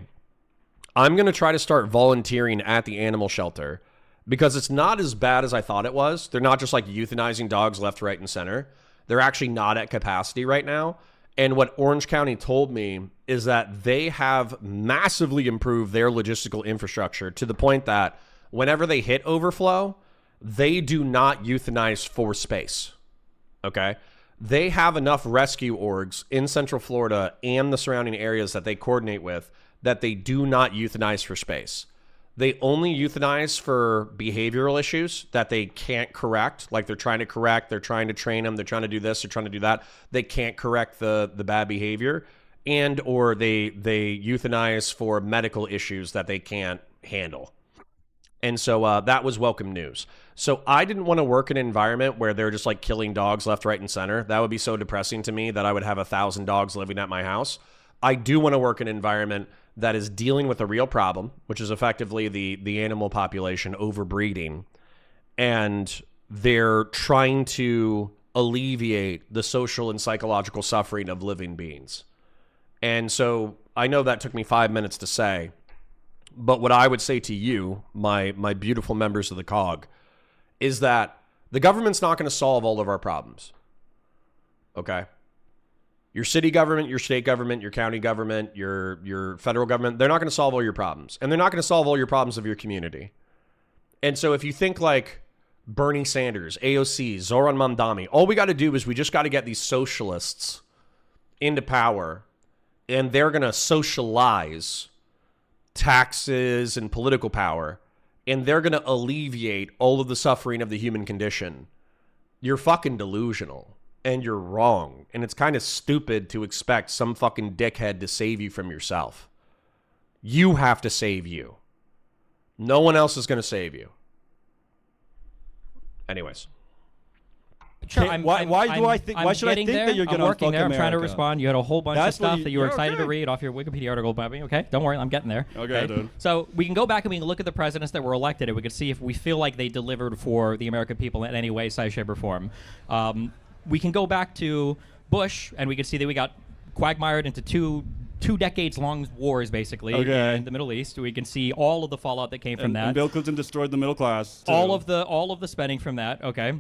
I'm going to try to start volunteering at the animal shelter because it's not as bad as I thought it was. They're not just like euthanizing dogs left, right, and center. They're actually not at capacity right now. And what Orange County told me is that they have massively improved their logistical infrastructure to the point that whenever they hit overflow, they do not euthanize for space. Okay? They have enough rescue orgs in Central Florida and the surrounding areas that they coordinate with that they do not euthanize for space. They only euthanize for behavioral issues that they can't correct. Like they're trying to correct, they're trying to train them, they're trying to do this, they're trying to do that. They can't correct the bad behavior. And or they euthanize for medical issues that they can't handle. And so that was welcome news. So I didn't want to work in an environment where they're just like killing dogs left, right, and center. That would be so depressing to me that I would have 1,000 dogs living at my house. I do want to work in an environment that is dealing with a real problem, which is effectively the animal population overbreeding. And they're trying to alleviate the social and psychological suffering of living beings. And so I know that took me 5 minutes to say, but what I would say to you, my beautiful members of the COG, is that the government's not going to solve all of our problems. Okay? Your city government, your state government, your county government, your federal government, they're not going to solve all your problems. And they're not going to solve all your problems of your community. And so if you think like Bernie Sanders, AOC, Zoran Mandami, all we got to do is we just got to get these socialists into power, and they're going to socialize taxes and political power, and they're going to alleviate all of the suffering of the human condition. You're fucking delusional, and you're wrong. And it's kind of stupid to expect some fucking dickhead to save you from yourself. You have to save you. No one else is going to save you. Anyways. Sure, Why should I think that you're going to working there. I'm trying to America? respond. You had a whole bunch of stuff that you were excited to okay. read off your Wikipedia article about me. Okay, don't worry, I'm getting there. Okay, dude. So we can go back and we can look at the presidents that were elected, and we can see if we feel like they delivered for the American people in any way, size, shape, or form. We can go back to Bush, and we can see that we got quagmired into two decades-long wars, basically, in the Middle East. We can see all of the fallout that came from that. And Bill Clinton destroyed the middle class, too. All of the spending from that. Okay.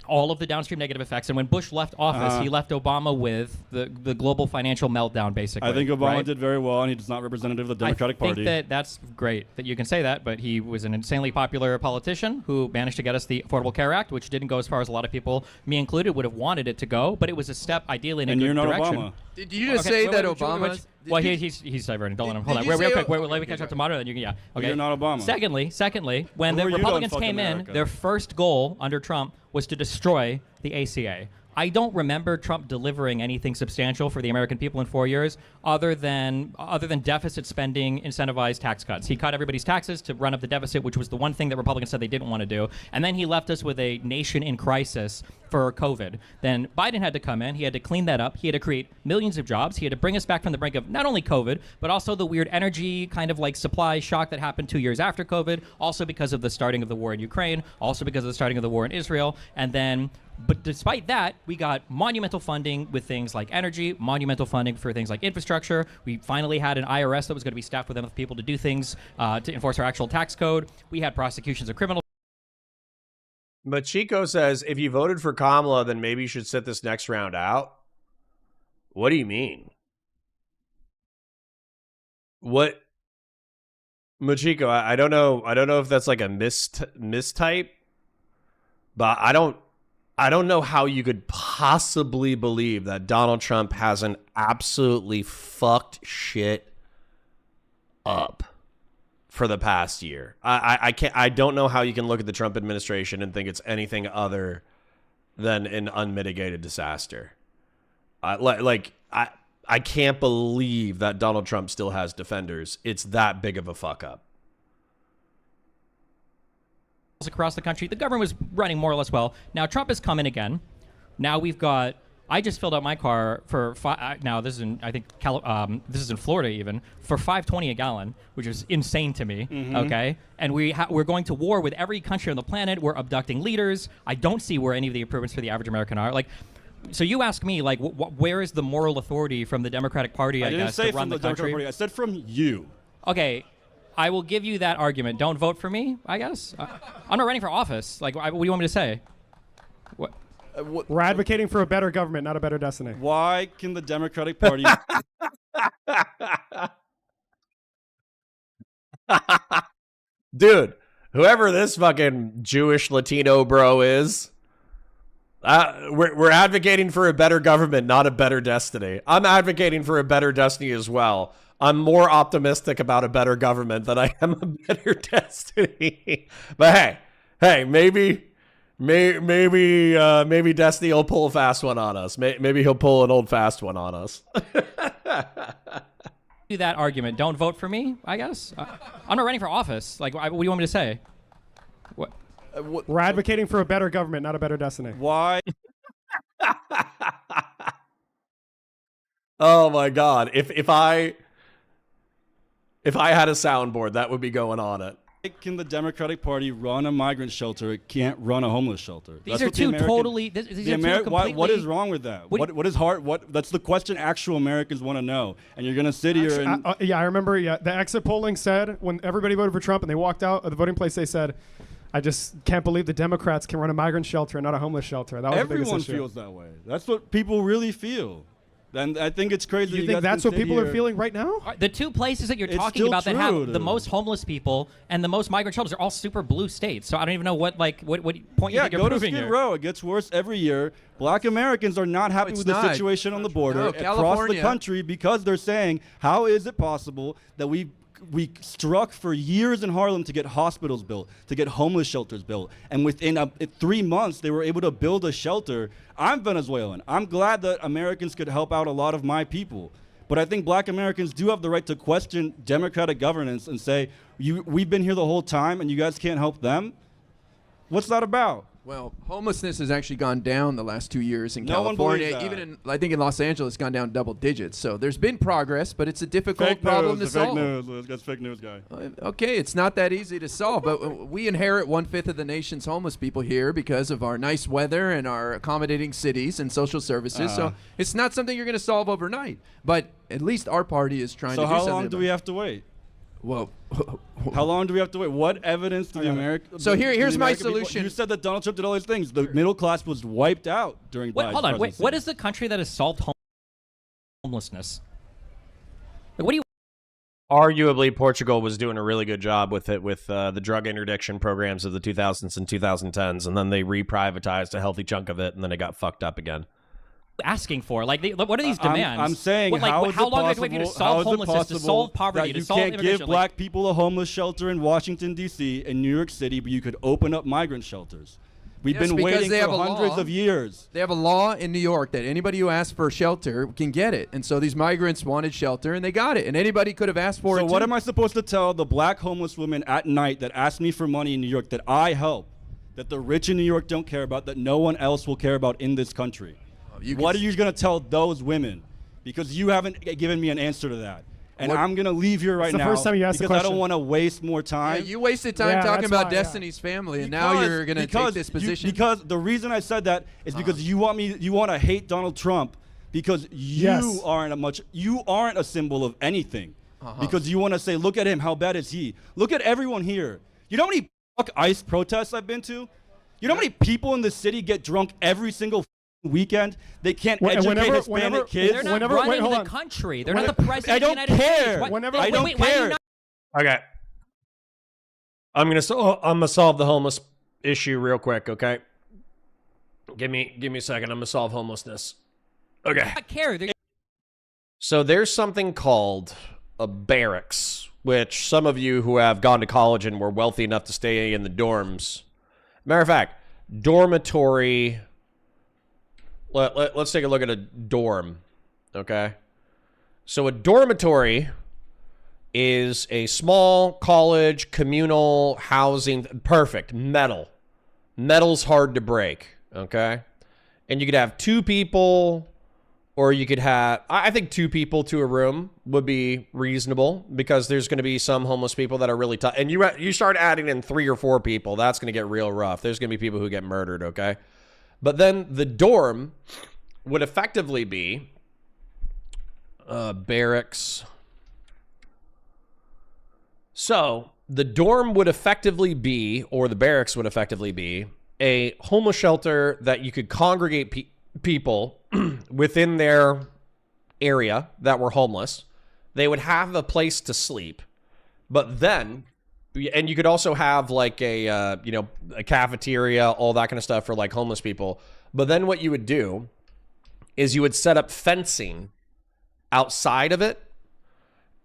All of the downstream negative effects. And when Bush left office, he left Obama with the global financial meltdown, basically. I think Obama right? did very well, and he's not representative of the Democratic Party. I think that's great that you can say that, but he was an insanely popular politician who managed to get us the Affordable Care Act, which didn't go as far as a lot of people, me included, would have wanted it to go, but it was a step, ideally, in a good direction. Obama. Did you just say that Obama? Well, he's diverting. Don't let him. Hold on. Real quick. Wait, let me catch up to Mara, then you can. Yeah. Okay. You're not Obama. Secondly, when Who the are you to Republicans unfuck came America? in, their first goal under Trump was to destroy the ACA. I don't remember Trump delivering anything substantial for the American people in 4 years, other than deficit spending, incentivized tax cuts. He cut everybody's taxes to run up the deficit, which was the one thing that Republicans said they didn't want to do. And then he left us with a nation in crisis for COVID. Then Biden had to come in. He had to clean that up. He had to create millions of jobs. He had to bring us back from the brink of not only COVID, but also the weird energy kind of like supply shock that happened 2 years after COVID, also because of the starting of the war in Ukraine, also because of the starting of the war in Israel. And then, but despite that, we got monumental funding with things like energy, monumental funding for things like infrastructure. We finally had an IRS that was going to be staffed with enough people to do things to enforce our actual tax code. We had prosecutions of criminals. Machiko says, if you voted for Kamala, then maybe you should sit this next round out. What do you mean? What? Machiko, I don't know. I don't know if that's like a mistype, but I don't know how you could possibly believe that Donald Trump hasn't absolutely fucked shit up for the past year. I don't know how you can look at the Trump administration and think it's anything other than an unmitigated disaster. I can't believe that Donald Trump still has defenders. It's that big of a fuck up. Across the country, the government was running more or less well. Now Trump has come in again. Now we've got. I just filled up my car for now. This is in this is in Florida even for $5.20 a gallon, which is insane to me. Okay, and we're going to war with every country on the planet. We're abducting leaders. I don't see where any of the improvements for the average American are. Like, so you ask me, like, where is the moral authority from the Democratic Party? I guess to run the country. Party. I said from you. Okay. I will give you that argument. Don't vote for me, I guess. I'm not running for office. Like, what do you want me to say? What? We're advocating for a better government, not a better destiny. Why can the Democratic Party... Dude, whoever this fucking Jewish Latino bro is, we're advocating for a better government, not a better destiny. I'm advocating for a better destiny as well. I'm more optimistic about a better government than I am a better destiny. But hey, maybe Destiny will pull a fast one on us. Maybe he'll pull an old fast one on us. Do that argument. Don't vote for me, I guess. I'm not running for office. Like, what do you want me to say? What? We're advocating for a better government, not a better destiny. Why? Oh my God! If I had a soundboard, that would be going on it. Can the Democratic Party run a migrant shelter? It can't run a homeless shelter. These are two totally. These are two completely. What is wrong with that? What is hard? That's the question actual Americans want to know. And you're gonna sit here and yeah, I remember. Yeah, the exit polling said when everybody voted for Trump and they walked out of the voting place, they said, "I just can't believe the Democrats can run a migrant shelter and not a homeless shelter." That was everyone the biggest issue. feels that way. That's what people really feel. And I think it's crazy. You think that's what people are feeling right now? The two places that you're talking about that have the most homeless people and the most migrant shelters are all super blue states. So I don't even know what point you think you're proving here. Yeah, go to Skid Row. It gets worse every year. Black Americans are not happy with the situation on the border across the country because they're saying, how is it possible that we struck for years in Harlem to get hospitals built, to get homeless shelters built, and within 3 months they were able to build a shelter. I'm Venezuelan. I'm glad that Americans could help out a lot of my people, but I think Black Americans do have the right to question democratic governance and say, we've been here the whole time and you guys can't help them? What's that about? Well, homelessness has actually gone down the last 2 years in No one California. believes that. Even I think in Los Angeles, it's gone down double digits. So there's been progress, but it's a difficult problem to solve. Fake news. That's fake news guy. Okay, it's not that easy to solve, but we inherit 1/5 of the nation's homeless people here because of our nice weather and our accommodating cities and social services. So it's not something you're going to solve overnight. But at least our party is trying to do something. So how long do we have to wait? Well, how long do we have to wait? What evidence do the American? So here's my American people, solution. you said that Donald Trump did all these things. The middle class was wiped out during Biden's hold on. presidency. What is the country that has solved homelessness? What do you? Arguably, Portugal was doing a really good job with it, with the drug interdiction programs of the 2000s and 2010s, and then they reprivatized a healthy chunk of it, and then it got fucked up again. Asking for what are these demands? I'm saying, how long do you wait for you to solve homelessness, to solve poverty, to solve immigration? You can't give black people a homeless shelter in Washington D.C. and New York City, but you could open up migrant shelters. We've been waiting for hundreds of years. They have a law in New York that anybody who asks for shelter can get it. And so these migrants wanted shelter and they got it. And anybody could have asked for it. So what am I supposed to tell the black homeless women at night that ask me for money in New York that I help, that the rich in New York don't care about, that no one else will care about in this country? What are you going to tell those women? Because you haven't given me an answer to that. And I'm going to leave here right now first time you asked the because I question. don't want to waste more time. Yeah, you wasted time talking about Destiny's Family, and now you're going to take this position. Because the reason I said that is because you want to hate Donald Trump because you aren't a symbol of anything. Because you want to say, look at him, how bad is he? Look at everyone here. You know how many ICE protests I've been to? You know how many people in the city get drunk every single weekend? They can't educate Hispanic kids. They're not running the country. They're not the president of the United States. I don't care. Okay. I'm gonna solve the homeless issue real quick. Okay. Give me a second. I'm gonna solve homelessness. Okay. I don't care. So there's something called a barracks, which some of you who have gone to college and were wealthy enough to stay in the dorms. Matter of fact, dormitory. Let's take a look at a dorm, okay? So a dormitory is a small college communal housing, perfect, metal. Metal's hard to break, okay? And you could have 2 people, or you could have, I think 2 people to a room would be reasonable because there's going to be some homeless people that are really tough. And you start adding in 3 or 4 people, that's going to get real rough. There's going to be people who get murdered, okay? But then the dorm would effectively be barracks. So the dorm would effectively be, or the barracks would effectively be, a homeless shelter that you could congregate people within their area that were homeless. They would have a place to sleep, but then, and you could also have like a cafeteria, all that kind of stuff for like homeless people. But then what you would do is you would set up fencing outside of it,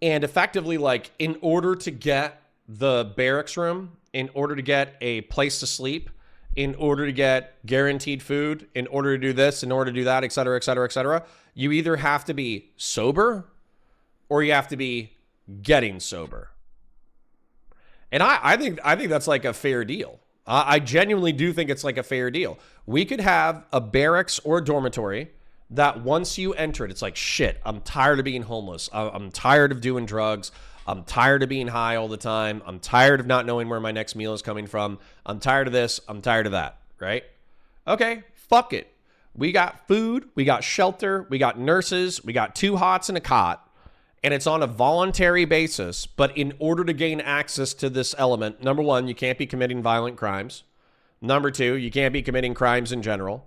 and effectively, like, in order to get the barracks room, in order to get a place to sleep, in order to get guaranteed food, in order to do this, in order to do that, et cetera, et cetera, et cetera, you either have to be sober or you have to be getting sober. And I think that's like a fair deal. I genuinely do think it's like a fair deal. We could have a barracks or a dormitory that once you enter it, it's like, shit, I'm tired of being homeless. I'm tired of doing drugs. I'm tired of being high all the time. I'm tired of not knowing where my next meal is coming from. I'm tired of this. I'm tired of that, right? Okay, fuck it. We got food, we got shelter, we got nurses, we got 2 hots and a cot, and it's on a voluntary basis. But in order to gain access to this element, number 1, you can't be committing violent crimes. Number 2, you can't be committing crimes in general.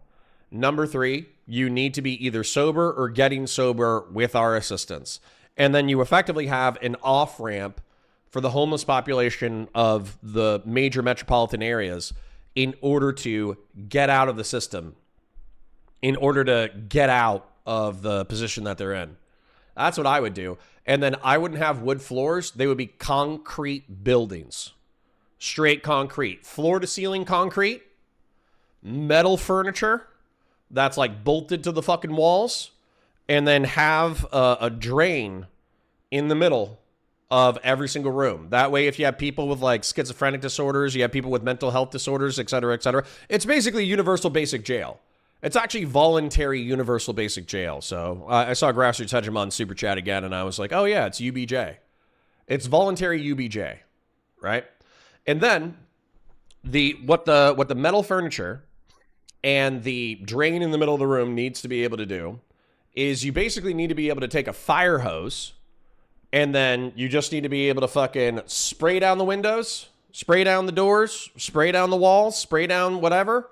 Number 3, you need to be either sober or getting sober with our assistance. And then you effectively have an off-ramp for the homeless population of the major metropolitan areas in order to get out of the system, in order to get out of the position that they're in. That's what I would do. And then I wouldn't have wood floors. They would be concrete buildings. Straight concrete. Floor to ceiling concrete. Metal furniture that's like bolted to the fucking walls. And then have a drain in the middle of every single room. That way, if you have people with like schizophrenic disorders, you have people with mental health disorders, et cetera, it's basically universal basic jail. It's actually voluntary universal basic jail. So I saw Grassroots Hegemon super chat again, and I was like, oh yeah, it's UBJ. It's voluntary UBJ, right? And then what the metal furniture and the drain in the middle of the room needs to be able to do is you basically need to be able to take a fire hose, and then you just need to be able to fucking spray down the windows, spray down the doors, spray down the walls, spray down whatever.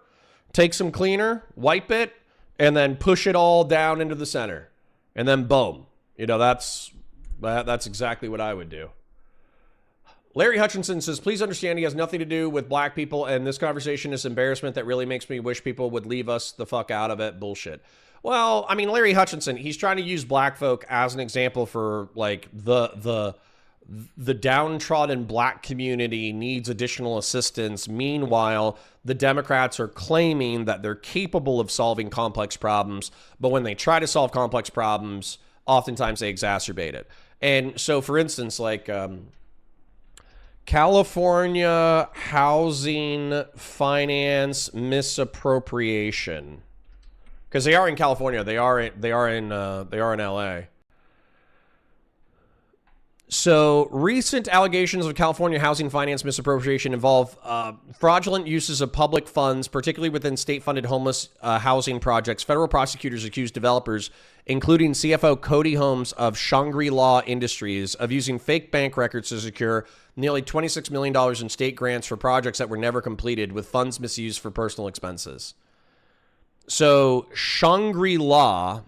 Take some cleaner, wipe it, and then push it all down into the center. And then boom. You know, that's exactly what I would do. Larry Hutchinson says, please understand he has nothing to do with black people, and this conversation is embarrassment that really makes me wish people would leave us the fuck out of it. Bullshit. Well, I mean, Larry Hutchinson, he's trying to use black folk as an example for like the downtrodden black community needs additional assistance. Meanwhile, the Democrats are claiming that they're capable of solving complex problems, but when they try to solve complex problems, oftentimes they exacerbate it. And so, for instance, like California housing finance misappropriation, because they are in California, they are in LA. So, recent allegations of California housing finance misappropriation involve fraudulent uses of public funds, particularly within state-funded homeless housing projects. Federal prosecutors accused developers, including CFO Cody Holmes of Shangri-La Industries, of using fake bank records to secure nearly $26 million in state grants for projects that were never completed, with funds misused for personal expenses. So, Shangri-La...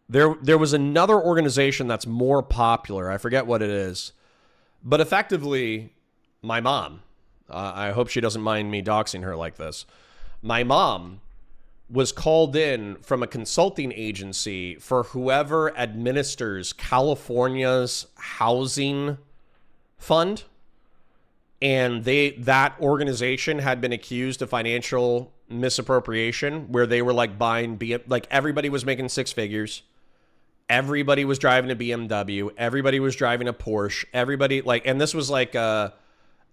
There was another organization that's more popular. I forget what it is. But effectively, my mom, I hope she doesn't mind me doxing her like this. My mom was called in from a consulting agency for whoever administers California's housing fund. And that organization had been accused of financial misappropriation, where they were like buying, like everybody was making 6 figures. Everybody was driving a BMW. Everybody was driving a Porsche. Everybody and this was like a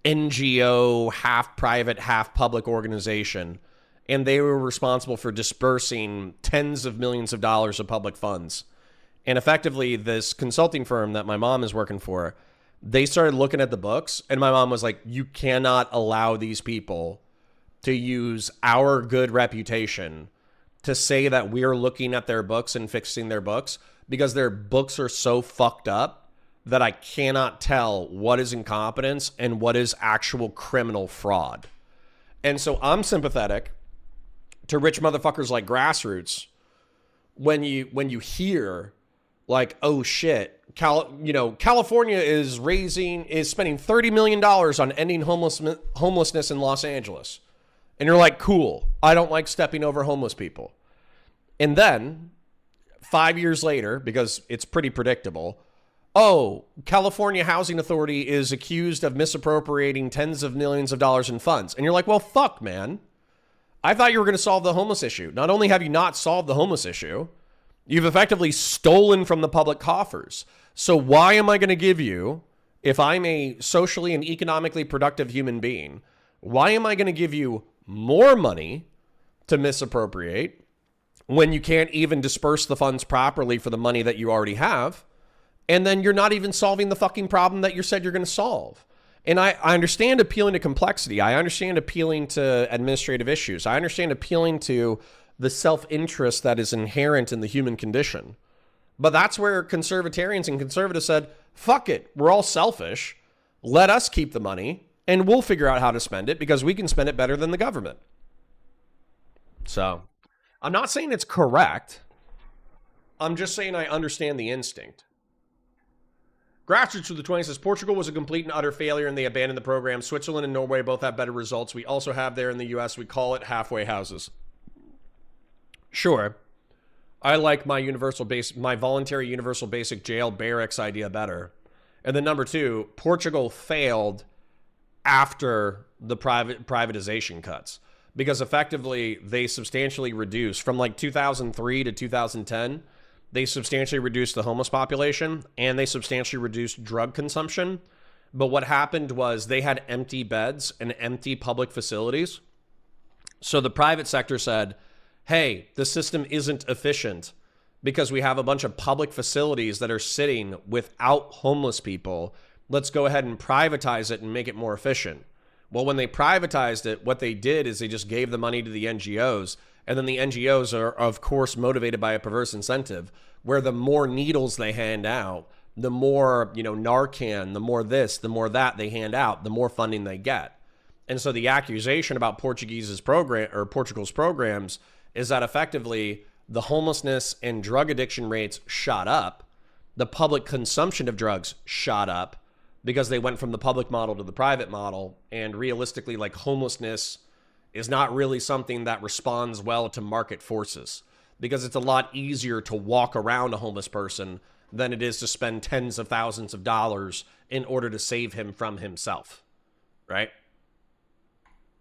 NGO, half private, half public organization. And they were responsible for dispersing tens of millions of dollars of public funds. And effectively, this consulting firm that my mom is working for, they started looking at the books, and my mom was like, you cannot allow these people to use our good reputation to say that we're looking at their books and fixing their books, because their books are so fucked up that I cannot tell what is incompetence and what is actual criminal fraud. And so I'm sympathetic to rich motherfuckers like Grassroots when you hear like, oh shit, California is spending $30 million on ending homelessness in Los Angeles. And you're like, cool, I don't like stepping over homeless people. And then 5 years later, because it's pretty predictable, oh, California Housing Authority is accused of misappropriating tens of millions of dollars in funds. And you're like, well, fuck, man. I thought you were going to solve the homeless issue. Not only have you not solved the homeless issue, you've effectively stolen from the public coffers. So why am I going to give you, if I'm a socially and economically productive human being, why am I going to give you more money to misappropriate when you can't even disperse the funds properly for the money that you already have? and then you're not even solving the fucking problem that you said you're going to solve. And I understand appealing to complexity. I understand appealing to administrative issues. I understand appealing to the self-interest that is inherent in the human condition. But that's where conservatarians and conservatives said, fuck it, we're all selfish. Let us keep the money, and we'll figure out how to spend it because we can spend it better than the government. So, I'm not saying it's correct. I'm just saying I understand the instinct. Grassroots to the 20 says, Portugal was a complete and utter failure and they abandoned the program. Switzerland and Norway both have better results. We also have there in the US, we call it halfway houses. Sure. I like my voluntary universal basic jail barracks idea better. And then number 2, Portugal failed after the privatization cuts because effectively they substantially reduced from like 2003 to 2010. They substantially reduced the homeless population and they substantially reduced drug consumption. But what happened was they had empty beds and empty public facilities. So the private sector said, hey, the system isn't efficient because we have a bunch of public facilities that are sitting without homeless people. Let's go ahead and privatize it and make it more efficient. Well, when they privatized it, what they did is they just gave the money to the NGOs. And then the NGOs are, of course, motivated by a perverse incentive where the more needles they hand out, the more, Narcan, the more this, the more that they hand out, the more funding they get. And so the accusation about Portugal's programs is that effectively the homelessness and drug addiction rates shot up. The public consumption of drugs shot up because they went from the public model to the private model. And realistically, like homelessness is not really something that responds well to market forces because it's a lot easier to walk around a homeless person than it is to spend tens of thousands of dollars in order to save him from himself. Right?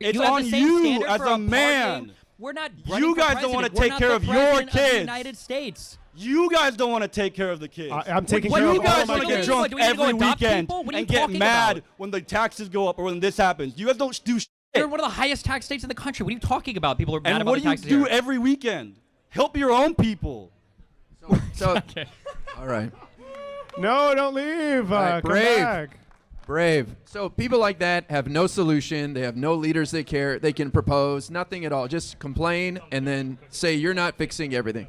It's on you as a man. We're not. You guys don't want to take care of your kids. United States. You guys don't want to take care of the kids. I'm taking care of all You guys my want to get kids. drunk every weekend and get mad when the taxes go up or when this happens. You guys don't do shit. You're one of the highest tax states in the country. What are you talking about? People are mad and about what the taxes do you do here. every weekend? Help your own people. So Okay. all right. No, don't leave. Right, Come brave. back. Brave. So people like that have no solution. They have no leaders they can propose, nothing at all. Just complain and then say you're not fixing everything.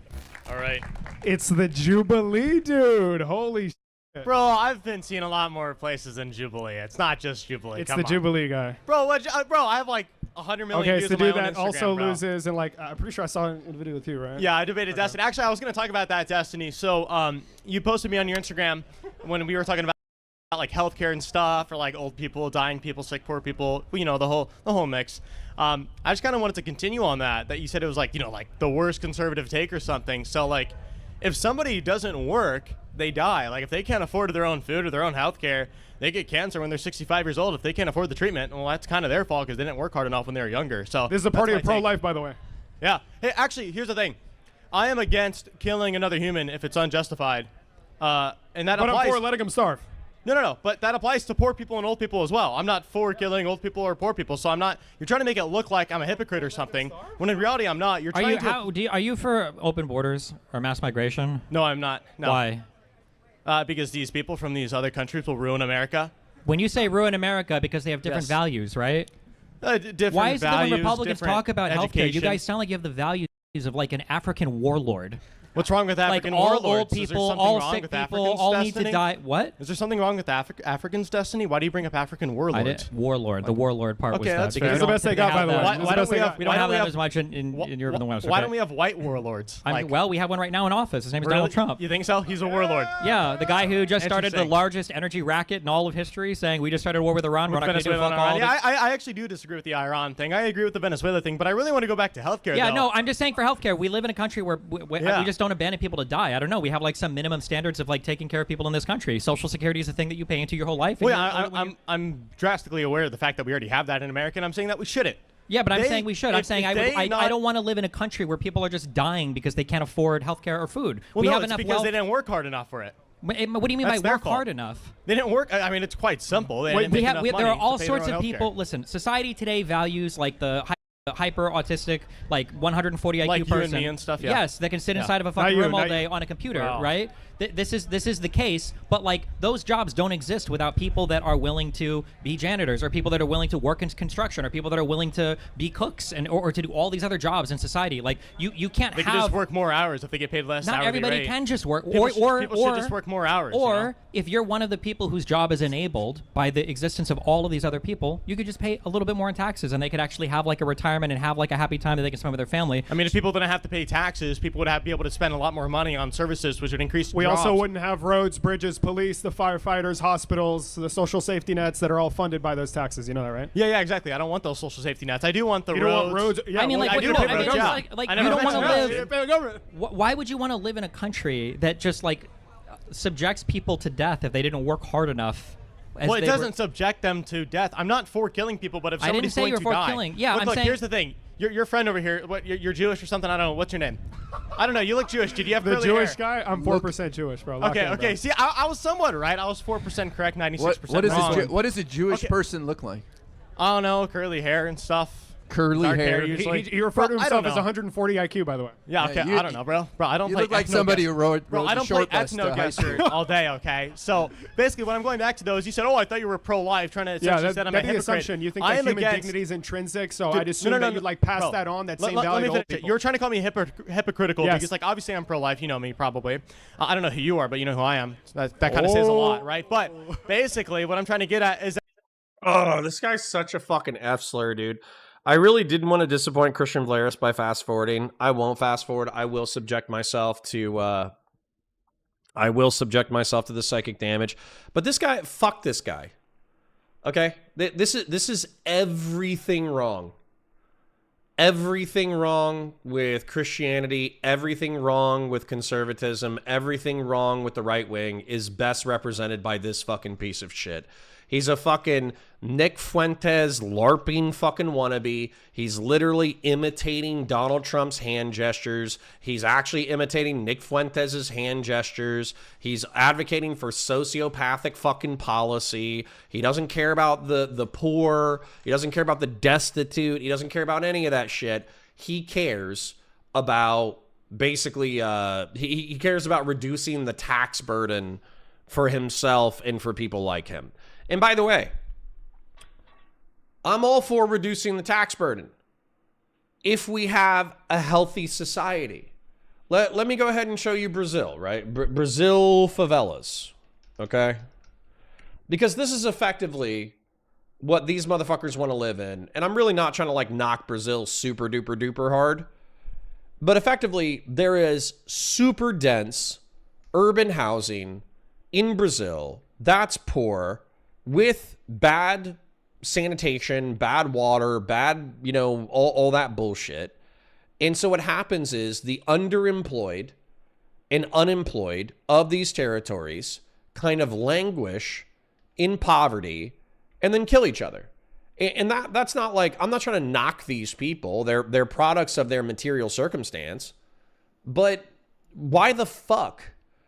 All right. It's the Jubilee, dude. Holy shit. Bro, I've been seeing a lot more places than Jubilee. It's not just Jubilee. It's Come the on. Jubilee guy. Bro, bro, I have like 100 million Okay, views it's the on my dude own that Instagram, also bro. loses and like I'm pretty sure I saw it in the video with you, right? Yeah, I debated Destiny. Actually, I was going to talk about that, Destiny. So you posted me on your Instagram when we were talking about like healthcare and stuff, or like old people, dying people, sick, poor people, the whole mix. I just kind of wanted to continue on that you said it was like, like the worst conservative take or something. So like if somebody doesn't work, they die. Like if they can't afford their own food or their own healthcare, they get cancer when they're 65 years old. If they can't afford the treatment, well, that's kind of their fault because they didn't work hard enough when they were younger. So This is a party of pro-life, by the way. Yeah. Hey, actually, here's the thing. I am against killing another human if it's unjustified. And that But applies. I'm for letting him starve. No. But that applies to poor people and old people as well. I'm not for killing old people or poor people. So I'm not. You're trying to make it look like I'm a hypocrite or something. When in reality, I'm not. You're trying to. Are you for open borders or mass migration? No, I'm not. No. Why? Because these people from these other countries will ruin America. When you say ruin America, because they have different Yes. values, right? Different Why is it that when values, Republicans different talk about healthcare, you education. guys sound like you have the values of like an African warlord? What's wrong with African like all warlords? old Is there people, something all wrong sick with people, Africans' all need to destiny? die. What? Is there something wrong with Africans' destiny? Why do you bring up African warlords? Warlord. The warlord part was Okay, that. that's because fair. we That's the don't best they typically got, by have the way. that. Why don't we have- We don't have that as much in Europe and the West. Why okay? don't we have white warlords? Well, we have one right now in office. His name is Donald Trump. You think so? He's a warlord. Yeah, the guy who just started the Interesting. largest energy racket in all of history, saying we just started a war with Iran. We're not going to do Venezuela fuck and all. Iran. Yeah, I actually do disagree with the Iran thing. I agree with the Venezuela thing, but I really want to go back to healthcare. Yeah, though. no, I'm just saying for healthcare, we live in a country where we just don't abandon people to die. I don't know. We have like some minimum standards of like taking care of people in this country. Social Security is a thing that you pay into your whole life. Well, I'm drastically aware of the fact that we already have that in America, and I'm saying that we shouldn't. Yeah, but I'm They- saying we should. I'm if- saying if I they not- don't want to live in a country where people are just dying because they can't afford healthcare or food. Well, we no, have it's enough because wealth. they didn't work hard enough for it. What do you mean That's by their work fault. hard enough? They didn't work. I mean, it's quite simple. They didn't make enough money there are all to pay sorts their of own people. healthcare. Listen, society today values like the hyper autistic, like 140 IQ Like you person. and me and stuff, yeah. Yes, that can sit inside of a Not fucking you, room all not day you. on a computer, Wow. right? This is the case, but like those jobs don't exist without people that are willing to be janitors, or people that are willing to work in construction, or people that are willing to be cooks, and or to do all these other jobs in society. Like you can't They have. can just work more hours if they get paid less. Not hourly everybody rate. can just work, People should or just work more hours. Or you know? if you're one of the people whose job is enabled by the existence of all of these other people, you could just pay a little bit more in taxes, and they could actually have like a retirement and have like a happy time that they can spend with their family. I mean, if people didn't have to pay taxes, people would be able to spend a lot more money on services, which would increase We jobs. also wouldn't have roads, bridges, police, the firefighters, hospitals, the social safety nets that are all funded by those taxes. You know that, right? Yeah, exactly. I don't want those social safety nets. I do want the You roads. don't want roads. Yeah, I mean, well, like, I what do do you pay want? for I the mean, job. it's like I you never don't want to mentioned live. that. pay the government. Why would you want to live in a country that just like subjects people to death if they didn't work hard enough? Well, it doesn't subject them to death. I'm not for killing people, but if I didn't somebody's say going you're to for die, killing. Yeah, look, I'm look, saying- here's the thing. Your friend over here, what? You're Jewish or something? I don't know. What's your name? I don't know. You look Jewish. Did you have The curly Jewish hair? guy, I'm 4% Jewish, bro. Lock Okay, in, okay. bro. See, I was somewhat right. I was 4% correct, 96% wrong. What does a Jewish Okay. person look like? I don't know, curly hair and stuff. Curly Dark hair. usually. He referred to Bro, I himself don't as know. 140 IQ, by the way. Yeah, okay. you- I don't know, bro. Bro, I don't You play look like ethno somebody guess. who rode Bro, the I don't short play bus to ethno high school. guesser all day, okay? So basically, what I'm going back to though is you said, oh, I thought you were pro-life, trying to essentially Yeah, say I'm a that'd be the hypocrite. assumption. You think I that am human against- dignity is intrinsic, so Dude, I'd assume that you'd like pass bro, that on, that let- same let value me to old finish it. people. You're trying to call me hypocritical Yes. because, like, obviously I'm pro-life. You know me, probably. I don't know who you are, but you know who I am. So that kind of says a lot, right? But basically, what I'm trying to get at is Oh, this guy's such a fucking F slur, dude. I really didn't want to disappoint Christian Vlaris by fast forwarding. I won't fast forward. I will subject myself to the psychic damage. But this guy, fuck this guy. Okay? This is everything wrong. Everything wrong with Christianity, everything wrong with conservatism, everything wrong with the right wing is best represented by this fucking piece of shit. He's a fucking Nick Fuentes LARPing fucking wannabe. He's literally imitating Donald Trump's hand gestures. He's actually imitating Nick Fuentes' hand gestures. He's advocating for sociopathic fucking policy. He doesn't care about the poor. He doesn't care about the destitute. He doesn't care about any of that shit. He cares about basically, he cares about reducing the tax burden for himself and for people like him. And by the way, I'm all for reducing the tax burden if we have a healthy society. Let me go ahead and show you Brazil, right? Brazil favelas, okay? Because this is effectively what these motherfuckers want to live in. And I'm really not trying to like knock Brazil super duper duper hard. But effectively, there is super dense urban housing in Brazil that's poor, with bad sanitation, bad water, bad, you know, all that bullshit. And so what happens is the underemployed and unemployed of these territories kind of languish in poverty and then kill each other. And that's not like, I'm not trying to knock these people. They're products of their material circumstance. But why the fuck?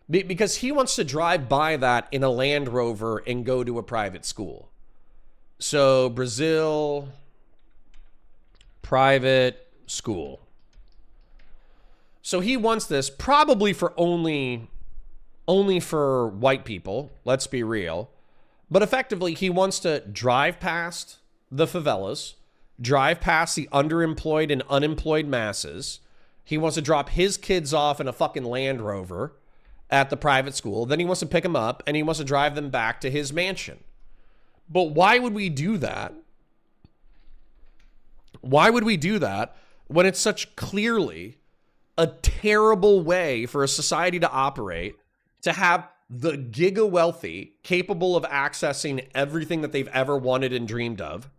Because he wants to drive by that in a Land Rover and go to a private school. So Brazil, private school. So he wants this probably for only for white people. Let's be real. But effectively, he wants to drive past the favelas, drive past the underemployed and unemployed masses. He wants to drop his kids off in a fucking Land Rover at the private school. Then he wants to pick them up and he wants to drive them back to his mansion. But why would we do that? Why would we do that when it's such clearly a terrible way for a society to operate, to have the giga wealthy capable of accessing everything that they've ever wanted and dreamed of,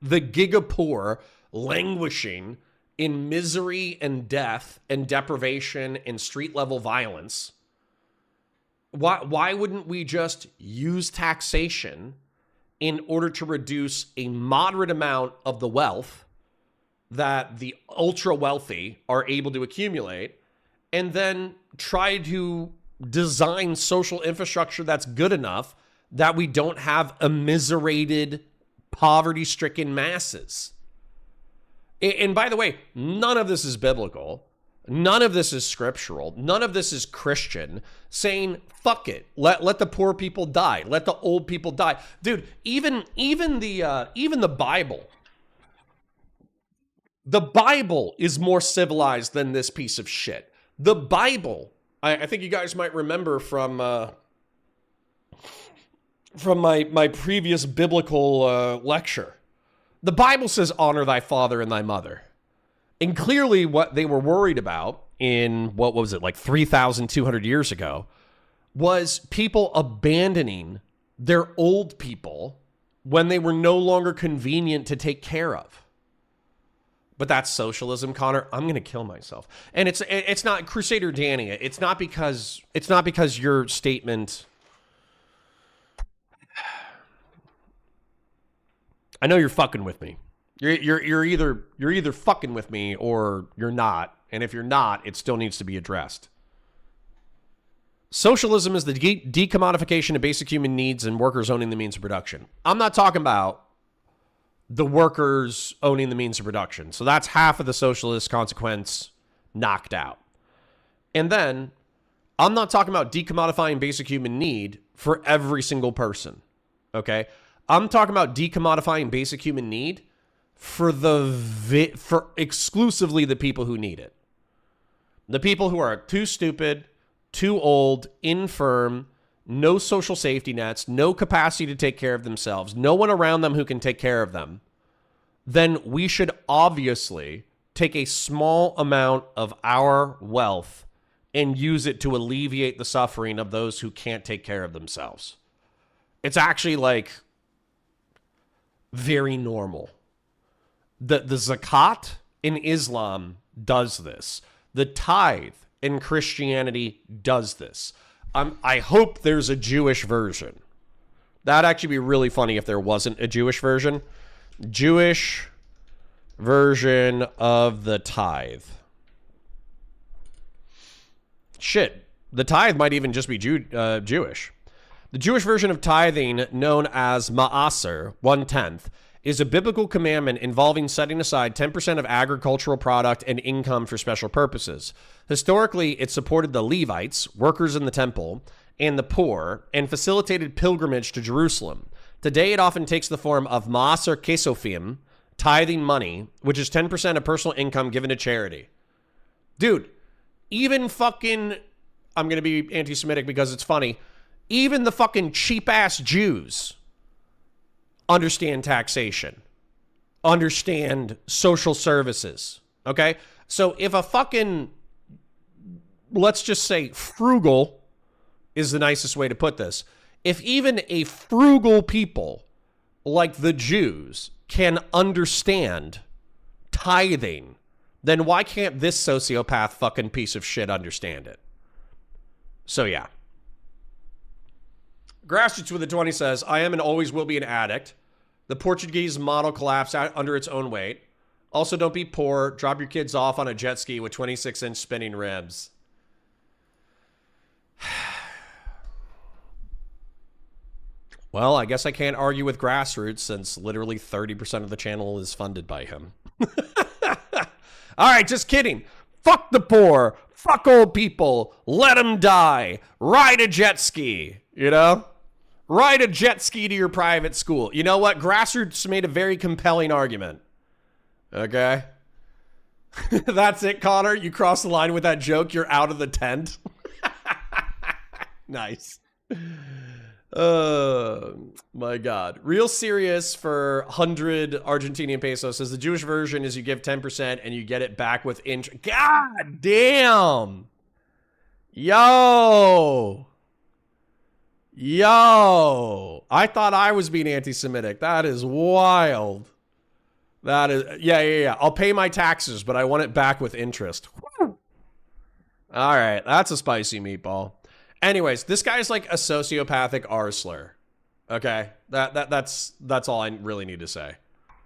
the giga poor languishing in misery and death and deprivation and street level violence? Why wouldn't we just use taxation in order to reduce a moderate amount of the wealth that the ultra wealthy are able to accumulate, and then try to design social infrastructure that's good enough that we don't have immiserated, poverty-stricken masses? And by the way, none of this is biblical. None of this is scriptural. None of this is Christian saying, fuck it. Let the poor people die. Let the old people die. Dude, even the Bible. The Bible is more civilized than this piece of shit. The Bible, I think you guys might remember from my previous biblical lecture. The Bible says, honor thy father and thy mother. And clearly what they were worried about in, what was it, like 3,200 years ago, was people abandoning their old people when they were no longer convenient to take care of. But that's socialism, Connor. I'm going to kill myself. And it's not Crusader Danny. It's not because your statement. I know you're fucking with me. You're either fucking with me or you're not. And if you're not, it still needs to be addressed. Socialism is the decommodification of basic human needs and workers owning the means of production. I'm not talking about the workers owning the means of production. So that's half of the socialist consequence knocked out. And then I'm not talking about decommodifying basic human need for every single person. Okay? I'm talking about decommodifying basic human need for for exclusively the people who need it. The people who are too stupid, too old, infirm, no social safety nets, no capacity to take care of themselves, no one around them who can take care of them. Then we should obviously take a small amount of our wealth and use it to alleviate the suffering of those who can't take care of themselves. It's actually like very normal. The zakat in Islam does this. The tithe in Christianity does this. I hope there's a Jewish version. That'd actually be really funny if there wasn't a Jewish version. Jewish version of the tithe. Shit, the tithe might even just be Jewish. The Jewish version of tithing, known as ma'aser, 1/10, is a biblical commandment involving setting aside 10% of agricultural product and income for special purposes. Historically, it supported the Levites, workers in the temple, and the poor, and facilitated pilgrimage to Jerusalem. Today, it often takes the form of ma'aser kesofim, tithing money, which is 10% of personal income given to charity. Dude, even fucking, I'm going to be anti-Semitic because it's funny, even the fucking cheap-ass Jews understand taxation, understand social services, okay? So if a fucking, let's just say frugal is the nicest way to put this. If even a frugal people like the Jews can understand tithing, then why can't this sociopath fucking piece of shit understand it? So yeah. Grassroots with a 20 says, I am and always will be an addict. The Portuguese model collapsed out under its own weight. Also, don't be poor. Drop your kids off on a jet ski with 26-inch spinning rims. Well, I guess I can't argue with Grassroots since literally 30% of the channel is funded by him. All right, just kidding. Fuck the poor. Fuck old people. Let them die. Ride a jet ski, you know? Ride a jet ski to your private school. You know what? Grassroots made a very compelling argument. Okay? That's it, Connor. You crossed the line with that joke. You're out of the tent. Nice. Oh, my God. Real serious for 100 Argentinian pesos says the Jewish version is you give 10% and you get it back with interest. God damn. Yo. I thought I was being anti-Semitic. That is wild. That is, yeah. I'll pay my taxes, but I want it back with interest. All right, that's a spicy meatball. Anyways, this guy's like a sociopathic arsler. Okay, that's all I really need to say.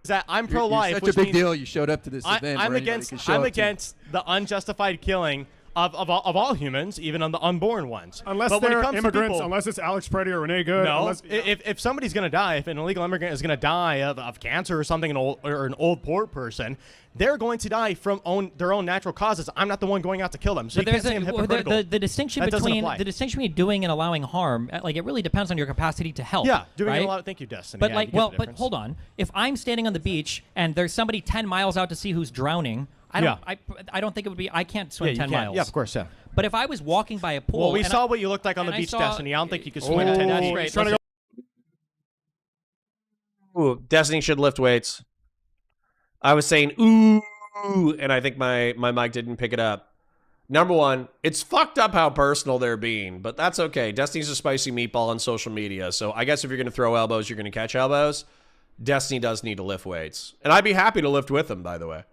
Is that I'm pro-life. You're such a big deal. You showed up to this event. I'm against the unjustified killing of all humans, even on the unborn ones. Unless but when it they're comes to immigrants, people, unless it's Alex Preddy or Renee Good. no, Unless, if somebody's going to die, if an illegal immigrant is going to die of cancer or something, or an old poor person, they're going to die from their own natural causes. I'm not the one going out to kill them. So but you can't say I'm hypocritical. the distinction That doesn't between apply. the distinction between doing and allowing harm, like it really depends on your capacity to help. Yeah, doing right? a lot. Thank you, Destiny. But Yeah, like, you get well, the but difference. hold on. If I'm standing on the beach and there's somebody 10 miles out to sea who's drowning, I don't think it would be. I can't swim Yeah, you 10 can. miles. Yeah, of course, yeah. But if I was walking by a pool, Well, we and saw what you looked like on the and I beach, saw- Destiny. I don't think you could swim at 10 That's feet. great. trying to Ooh, Destiny should lift weights. I was saying ooh, and I think my mic didn't pick it up. Number one, it's fucked up how personal they're being, but that's okay. Destiny's a spicy meatball on social media, so I guess if you're going to throw elbows, you're going to catch elbows. Destiny does need to lift weights, and I'd be happy to lift with him, by the way.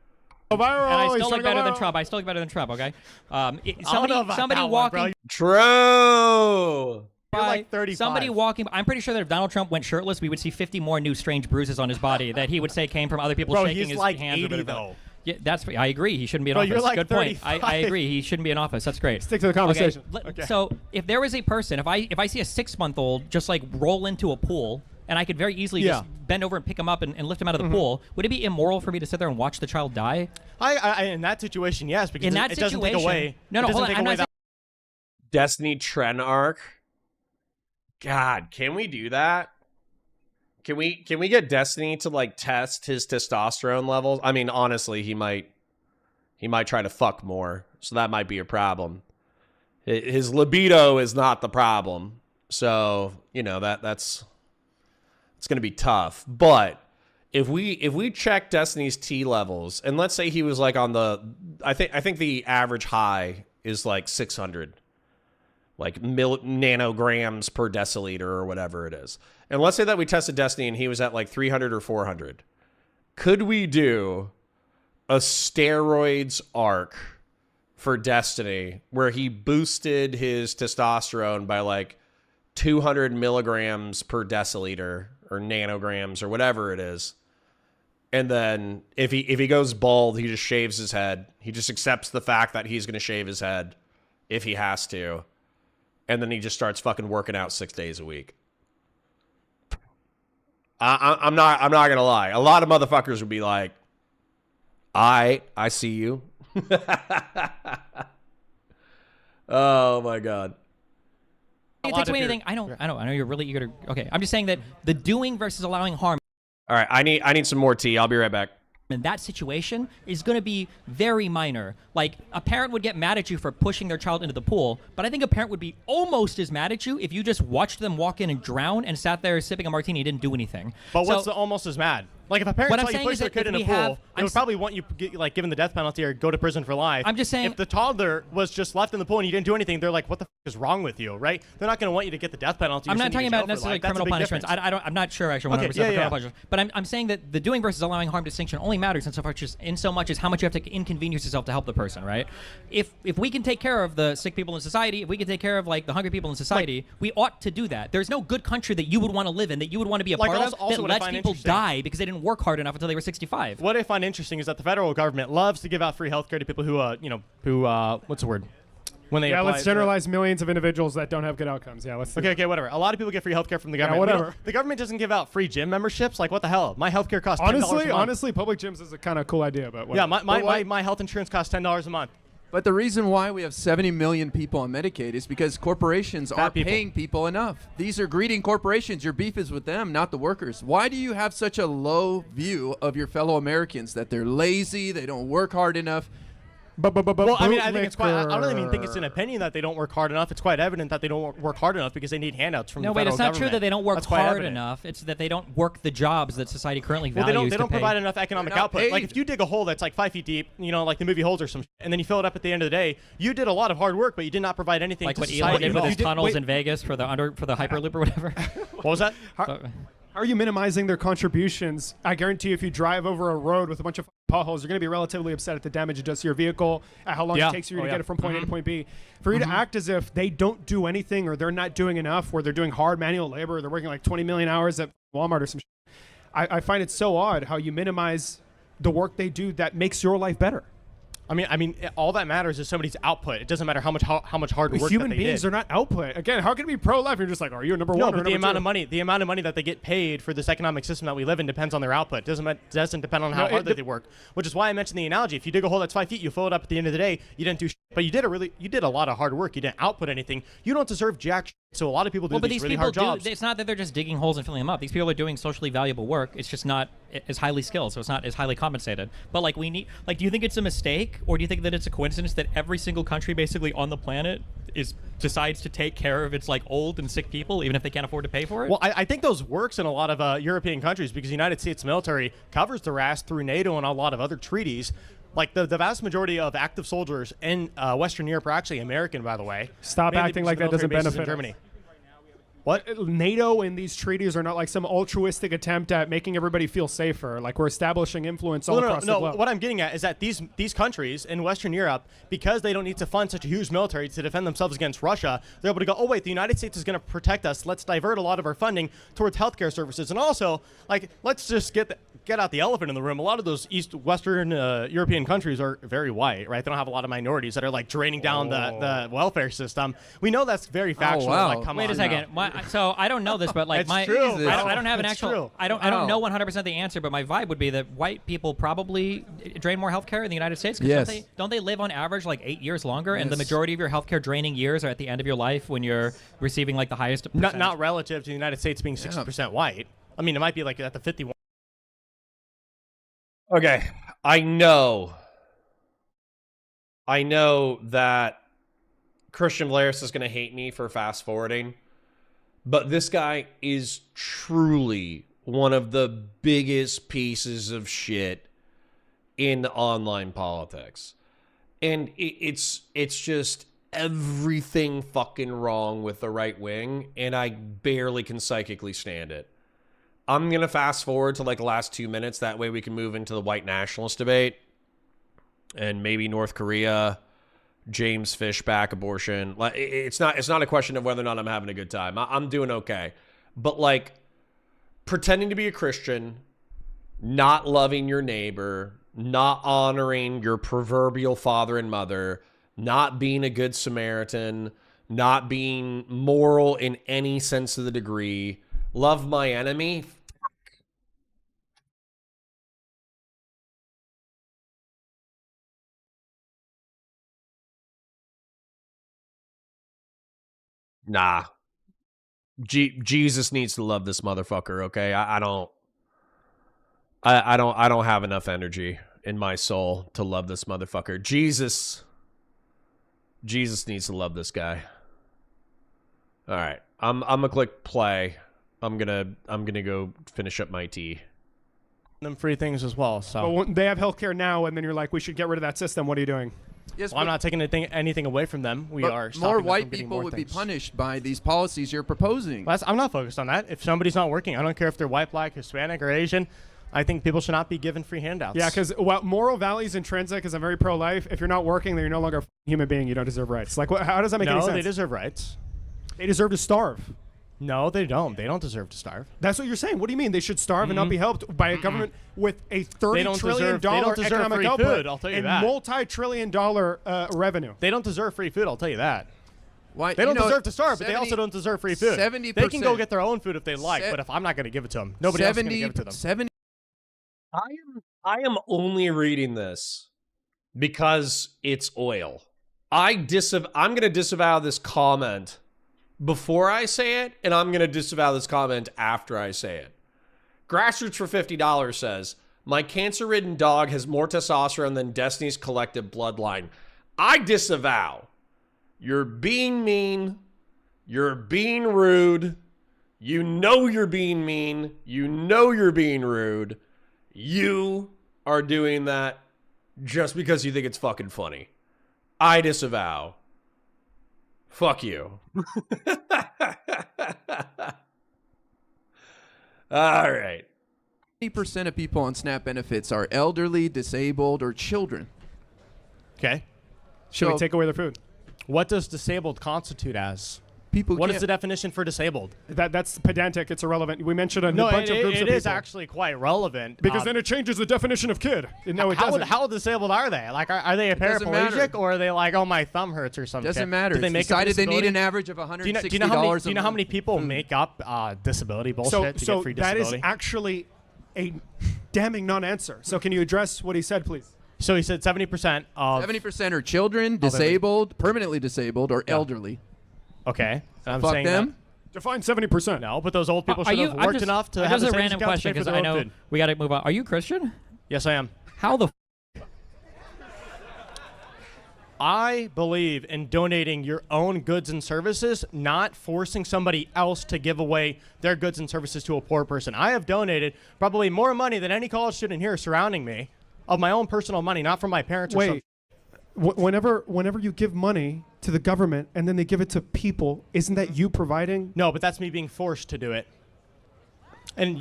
viral. And I He's still trying look to go better than viral. Trump. I still look better than Trump. Okay. know Somebody about that one, walking. bro. True. You're like 35. Somebody walking. I'm pretty sure that if Donald Trump went shirtless, we would see 50 more new strange bruises on his body that he would say came from other people Bro, shaking he's his like hands. 80 or whatever. though. Yeah, I agree. He shouldn't be in Bro, office. you're like Good point. I 35. agree. He shouldn't be in office. That's great. Stick to the conversation. Okay. So if there was a person, if I see a 6-month-old just like roll into a pool, and I could very easily just bend over and pick him up and lift him out of the pool, would it be immoral for me to sit there and watch the child die? I in that situation, yes, because In that it doesn't take situation- away. No, it doesn't hold on, take I'm away not that. Destiny trend arc. God, can we do that? Can we get Destiny to like test his testosterone levels? I mean, honestly, he might try to fuck more, so that might be a problem. His libido is not the problem, so you know that's it's gonna be tough. But if we check Destiny's T levels, and let's say he was like on the, I think the average high is like 600. Like nanograms per deciliter or whatever it is. And let's say that we tested Destiny and he was at like 300 or 400. Could we do a steroids arc for Destiny where he boosted his testosterone by like 200 milligrams per deciliter or nanograms or whatever it is? And then if he goes bald, he just shaves his head. He just accepts the fact that he's going to shave his head if he has to. And then he just starts fucking working out 6 days a week. I'm not gonna lie. A lot of motherfuckers would be like, I see you. Oh my god. It takes away anything. I know you're really eager to. Okay, I'm just saying that the doing versus allowing harm. All right, I need some more tea. I'll be right back. In that situation is going to be very minor. Like, a parent would get mad at you for pushing their child into the pool, but I think a parent would be almost as mad at you if you just watched them walk in and drown and sat there sipping a martini and didn't do anything. But So- what's the almost as mad? Like if a parent What I'm saw you saying push is their that kid if in a we pool, have- they would probably want you like given the death penalty or go to prison for life. I'm just saying- if the toddler was just left in the pool and you didn't do anything, they're like, what the is wrong with you, right? They're not going to want you to get the death penalty. or I'm not send you talking to jail about for necessarily life. That's a criminal big punishments. difference. I'm not sure actually 100% Okay, for yeah, criminal yeah. punishments. But I'm saying that the doing versus allowing harm distinction only matters in so much as how much you have to inconvenience yourself to help the person, right? If we can take care of the sick people in society, if we can take care of like the hungry people in society, we ought to do that. There's no good country that you would want to live in, that you would want to be a Like, part of, also that what I lets find people interesting- die because they didn't work hard enough until they were 65. What I find interesting is that the federal government loves to give out free healthcare to people who, what's the word? When they Yeah, apply let's generalize millions of individuals that don't have good outcomes. Yeah, let's. Okay, whatever. A lot of people get free healthcare from the government. whatever. The government doesn't give out free gym memberships. Like, what the hell? My healthcare costs $10 a month. Honestly, public gyms is a kind of cool idea, but Yeah, whatever. my health insurance costs $10 a month. But the reason why we have 70 million people on Medicaid is because corporations aren't people. paying people enough. These are greedy corporations. Your beef is with them, not the workers. Why do you have such a low view of your fellow Americans, that they're lazy, they don't work hard enough? Well, I mean, I think it's quite. I don't even think it's an opinion that they don't work hard enough. It's quite evident that they don't work hard enough because they need handouts from No, the wait, federal it's not government. true that they don't work That's quite hard evident. enough. It's that they don't work the jobs that society currently Well, values they don't to pay. provide enough economic They're not output. Like paid. if you dig a hole that's like 5 feet deep, like the movie Holes or some, and then you fill it up at the end of the day, you did a lot of hard work, but you did not provide anything Like to what society. Elon did with at his all. tunnels in Vegas for the Hyperloop or whatever. What was that? How are you minimizing their contributions? I guarantee you, if you drive over a road with a bunch of potholes, you're going to be relatively upset at the damage it does to your vehicle, at how long Yeah. it takes you to Oh, get yeah. it from point A to point B. For you to act as if they don't do anything or they're not doing enough, where they're doing hard manual labor, they're working like 20 million hours at Walmart or some shit. I find it so odd how you minimize the work they do that makes your life better. I mean, all that matters is somebody's output. It doesn't matter how much hard work Human that they beings did. are not output. Again, how can it be pro-life? You're just like, are you number one? No, or but the number amount two? of money that they get paid for this economic system that we live in depends on their output. Doesn't depend on how hard they work. Which is why I mentioned the analogy. If you dig a hole that's 5 feet, you fill it up at the end of the day. You didn't do shit, but you did a lot of hard work. You didn't output anything. You don't deserve jack shit. So a lot of people do but these these really people hard jobs. It's not that they're just digging holes and filling them up. These people are doing socially valuable work. It's just not as highly skilled, so it's not as highly compensated. But like do you think it's a mistake, or do you think that it's a coincidence that every single country basically on the planet decides to take care of its like old and sick people, even if they can't afford to pay for it? Well, I think those works in a lot of European countries because the United States military covers their ass through NATO and a lot of other treaties. Like the vast majority of active soldiers in Western Europe are actually American, by the way. Stop Mainly acting because like that doesn't military bases benefit in us. Germany. What? NATO and these treaties are not like some altruistic attempt at making everybody feel safer. Like we're establishing influence all across the globe. What I'm getting at is that these countries in Western Europe, because they don't need to fund such a huge military to defend themselves against Russia, they're able to go, oh wait, the United States is going to protect us. Let's divert a lot of our funding towards healthcare services, and also like let's just get out the elephant in the room. A lot of those Western European countries are very white, right? They don't have a lot of minorities that are like draining down the welfare system. We know that's very factual. wow. Like, come Wait on a second. So I don't know this, but like It's true. I don't have an It's actual. true. I don't know 100% the answer, but my vibe would be that white people probably drain more healthcare in the United States. 'Cause Yes. Don't they live on average like 8 years longer, and the Yes. majority of your healthcare draining years are at the end of your life when you're receiving like the highest. Not relative to the United States being 60% white. I mean, it might be like at the 51. Okay, I know that Christian Vlaris is going to hate me for fast forwarding, but this guy is truly one of the biggest pieces of shit in online politics. And it's just everything fucking wrong with the right wing, and I barely can psychically stand it. I'm going to fast forward to like the last 2 minutes. That way we can move into the white nationalist debate and maybe North Korea, James Fishback, abortion. Like, it's not a question of whether or not I'm having a good time. I'm doing okay. But like pretending to be a Christian, not loving your neighbor, not honoring your proverbial father and mother, not being a good Samaritan, not being moral in any sense of the degree, love my enemy. Nah. Jesus needs to love this motherfucker, okay? I don't have enough energy in my soul to love this motherfucker. Jesus needs to love this guy. All right. I'm gonna click play. I'm gonna go finish up my tea. Them free things as well. So But when they have healthcare now, and then you're like, we should get rid of that system. What are you doing? Yes, well, I'm not taking anything away from them. We but are more stopping them white from getting people more would things. be punished by these policies you're proposing. I'm not focused on that. If somebody's not working, I don't care if they're white, black, Hispanic, or Asian. I think people should not be given free handouts. Yeah, because while moral value is intrinsic, because I'm very pro-life. If you're not working, then you're no longer a human being. You don't deserve rights. Like, how does that make any sense? No, they deserve rights. They deserve to starve. No, they don't. They don't deserve to starve. That's what you're saying. What do you mean? They should starve and not be helped by a government with a $30 trillion economic free output food, I'll tell you and that. multi-trillion-dollar revenue. They don't deserve free food. I'll tell you that. Why, They don't deserve to starve, but they also 70 don't deserve free food. 70%. They can go get their own food if they like, but if I'm not going to give it to them, nobody else is going to give it to them. 70 I am only reading this because it's oil. I'm going to disavow this comment before I say it, and I'm going to disavow this comment after I say it. Grassroots for $50 says, my cancer-ridden dog has more testosterone than Destiny's collective bloodline. I disavow. You're being mean. You're being rude. You know you're being mean. You know you're being rude. You are doing that just because you think it's fucking funny. I disavow. Fuck you. All right. 80% of people on SNAP benefits are elderly, disabled, or children. Okay. Should we take away their food? What does disabled constitute as? People What is can't- the definition for disabled? That's pedantic. It's irrelevant. We mentioned a No, bunch of groups of it people. is actually quite relevant. Because then it changes the definition of kid. No, it how, doesn't. how disabled are they? Like, are they a doesn't matter. paraplegic or are they like, oh, my thumb hurts or something? Doesn't matter. Do they It's make up decided they need disability? an average of Do $160 you know how many a people month. make up disability bullshit to so get free that disability? is actually a damning non-answer. So can you address what he said, please? So he said 70% of 70% are children, disabled, permanently disabled, or elderly. Okay. And I'm Fuck saying them. Define 70%. No, but those old people Are should you? have I'm worked just, enough to this have is the a random account to question pay for because their I own know food. we got to move on. Are you Christian? Yes, I am. How the? I believe in donating your own goods and services, not forcing somebody else to give away their goods and services to a poor person. I have donated probably more money than any college student here surrounding me, of my own personal money, not from my parents or something. Whenever you give money to the government and then they give it to people, isn't that you providing? No, but that's me being forced to do it. And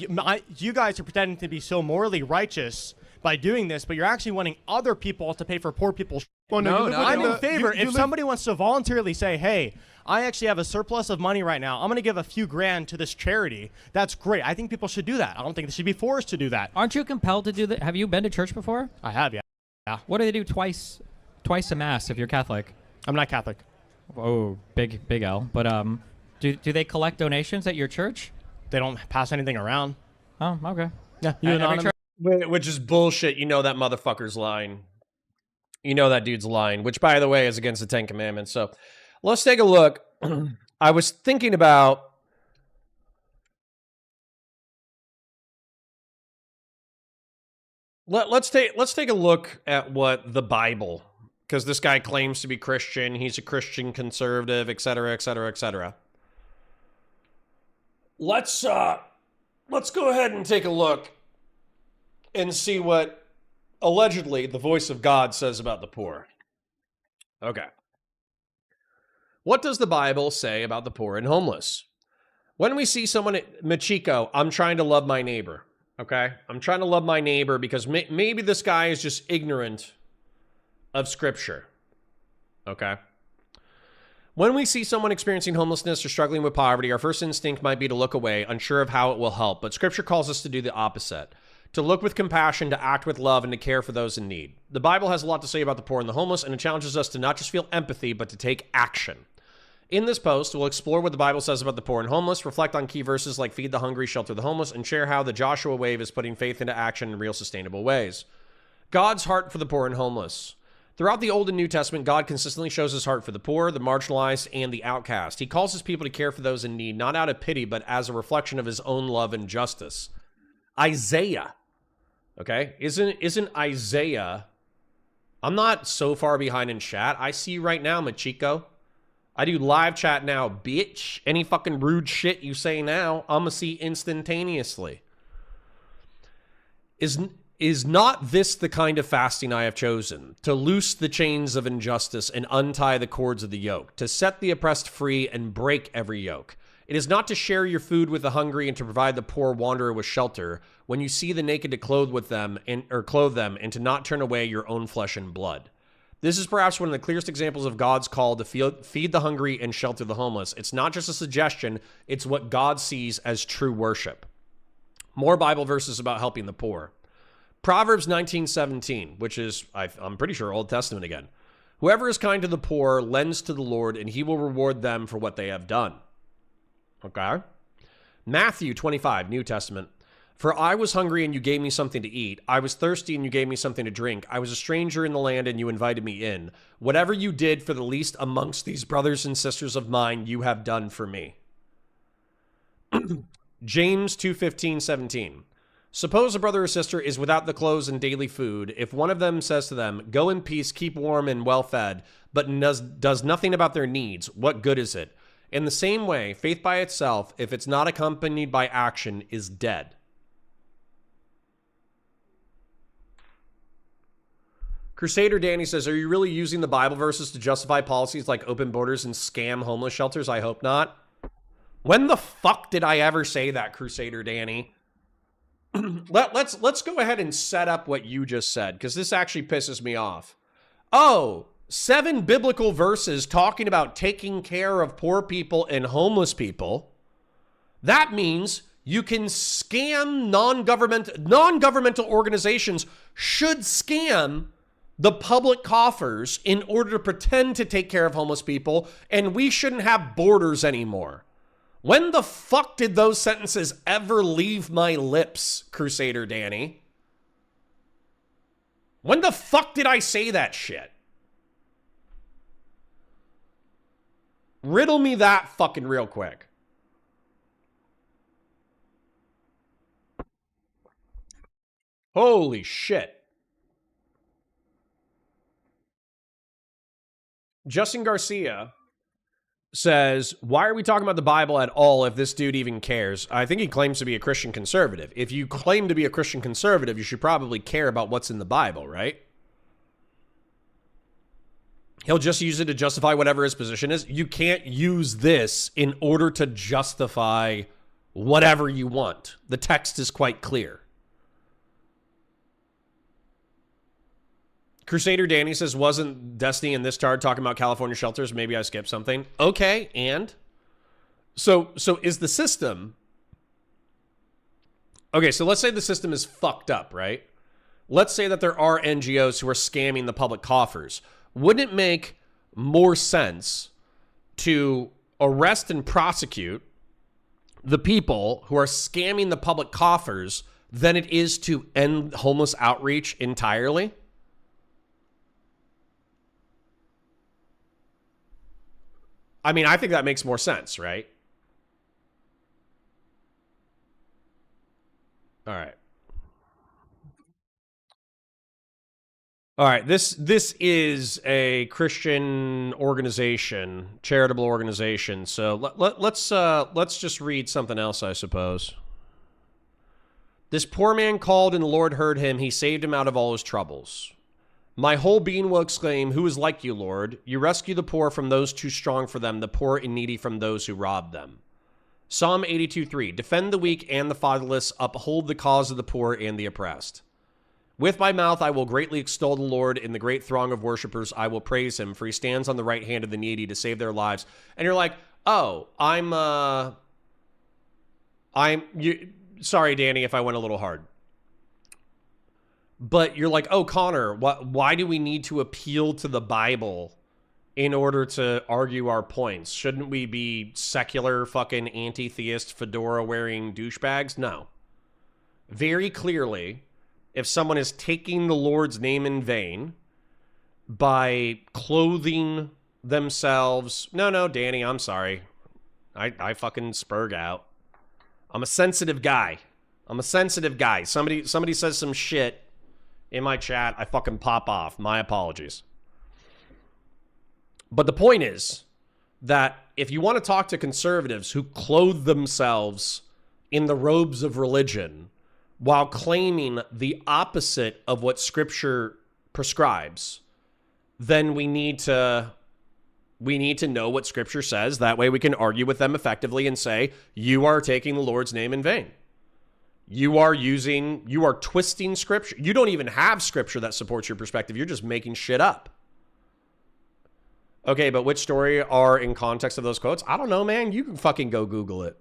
you guys are pretending to be so morally righteous by doing this, but you're actually wanting other people to pay for poor people's Well, No, you live no, within I'm in the- favor. you If live- somebody wants to voluntarily say, hey, I actually have a surplus of money right now, I'm going to give a few grand to this charity, that's great. I think people should do that. I don't think they should be forced to do that. Aren't you compelled to do that? Have you been to church before? I have, yeah. What do they do twice a mass if you're Catholic? I'm not Catholic. Oh, big L. But do they collect donations at your church? They don't pass anything around. Oh, okay. Yeah, At every church- Which is bullshit. You know that motherfucker's lying. You know that dude's lying, which, by the way, is against the Ten Commandments. So let's take a look. I was thinking about... Let's take a look at what the Bible, because this guy claims to be Christian. He's a Christian conservative, etc., etc., etc. Let's go ahead and take a look and see what allegedly the voice of God says about the poor. Okay. What does the Bible say about the poor and homeless? When we see someone, Machiko, I'm trying to love my neighbor. Okay? I'm trying to love my neighbor because maybe this guy is just ignorant of Scripture. Okay? When we see someone experiencing homelessness or struggling with poverty, our first instinct might be to look away, unsure of how it will help. But Scripture calls us to do the opposite. To look with compassion, to act with love, and to care for those in need. The Bible has a lot to say about the poor and the homeless, and it challenges us to not just feel empathy, but to take action. In this post, we'll explore what the Bible says about the poor and homeless, reflect on key verses like feed the hungry, shelter the homeless, and share how the Joshua wave is putting faith into action in real sustainable ways. God's heart for the poor and homeless. Throughout the Old and New Testament, God consistently shows his heart for the poor, the marginalized, and the outcast. He calls his people to care for those in need, not out of pity, but as a reflection of his own love and justice. Isaiah. Okay? Isn't Isaiah... I'm not so far behind in chat. I see you right now, Machiko. I do live chat now, bitch. Any fucking rude shit you say now, I'm gonna see instantaneously. Is not this the kind of fasting I have chosen? To loose the chains of injustice and untie the cords of the yoke, to set the oppressed free and break every yoke. It is not to share your food with the hungry and to provide the poor wanderer with shelter, when you see the naked to clothe them and to not turn away your own flesh and blood. This is perhaps one of the clearest examples of God's call to feed the hungry and shelter the homeless. It's not just a suggestion, it's what God sees as true worship. More Bible verses about helping the poor. Proverbs 19:17, which is, I'm pretty sure, Old Testament again. Whoever is kind to the poor lends to the Lord, and he will reward them for what they have done. Okay? Matthew 25, New Testament. For I was hungry and you gave me something to eat. I was thirsty and you gave me something to drink. I was a stranger in the land and you invited me in. Whatever you did for the least amongst these brothers and sisters of mine, you have done for me. James 2:15-17. Suppose a brother or sister is without the clothes and daily food. If one of them says to them, go in peace, keep warm and well fed, but does nothing about their needs, what good is it? In the same way, faith by itself, if it's not accompanied by action, is dead. Crusader Danny says, are you really using the Bible verses to justify policies like open borders and scam homeless shelters? I hope not. When the fuck did I ever say that, Crusader Danny? Let's go ahead and set up what you just said, because this actually pisses me off. Oh, 7 biblical verses talking about taking care of poor people and homeless people, that means you can scam non-governmental organizations should scam the public coffers in order to pretend to take care of homeless people, and we shouldn't have borders anymore. When the fuck did those sentences ever leave my lips, Crusader Danny? When the fuck did I say that shit? Riddle me that fucking real quick. Holy shit. Justin Garcia says, why are we talking about the Bible at all if this dude even cares? I think he claims to be a Christian conservative. If you claim to be a Christian conservative, you should probably care about what's in the Bible, right? He'll just use it to justify whatever his position is. You can't use this in order to justify whatever you want. The text is quite clear. Crusader Danny says, wasn't Destiny and this tard talking about California shelters? Maybe I skipped something. Okay, and? So is the system... Okay, so let's say the system is fucked up, right? Let's say that there are NGOs who are scamming the public coffers. Wouldn't it make more sense to arrest and prosecute the people who are scamming the public coffers than it is to end homeless outreach entirely? I mean, I think that makes more sense, right? All right. All right, this is a Christian organization, charitable organization. So let's just read something else, I suppose. This poor man called and the Lord heard him. He saved him out of all his troubles. My whole being will exclaim, who is like you, Lord? You rescue the poor from those too strong for them, the poor and needy from those who rob them. Psalm 82:3, defend the weak and the fatherless, uphold the cause of the poor and the oppressed. With my mouth I will greatly extol the Lord. In the great throng of worshipers I will praise him, for he stands on the right hand of the needy to save their lives. And you're like, oh, sorry, Danny, if I went a little hard. But you're like, oh, Connor, why do we need to appeal to the Bible in order to argue our points? Shouldn't we be secular fucking anti-theist fedora-wearing douchebags? No. Very clearly, if someone is taking the Lord's name in vain by clothing themselves... No, Danny, I'm sorry. I fucking spurg out. I'm a sensitive guy. Somebody says some shit in my chat, I fucking pop off. My apologies. But the point is that if you want to talk to conservatives who clothe themselves in the robes of religion while claiming the opposite of what Scripture prescribes, then we need to know what Scripture says. That way we can argue with them effectively and say, you are taking the Lord's name in vain. You are twisting Scripture. You don't even have Scripture that supports your perspective. You're just making shit up. Okay, but which story are in context of those quotes? I don't know, man. You can fucking go Google it.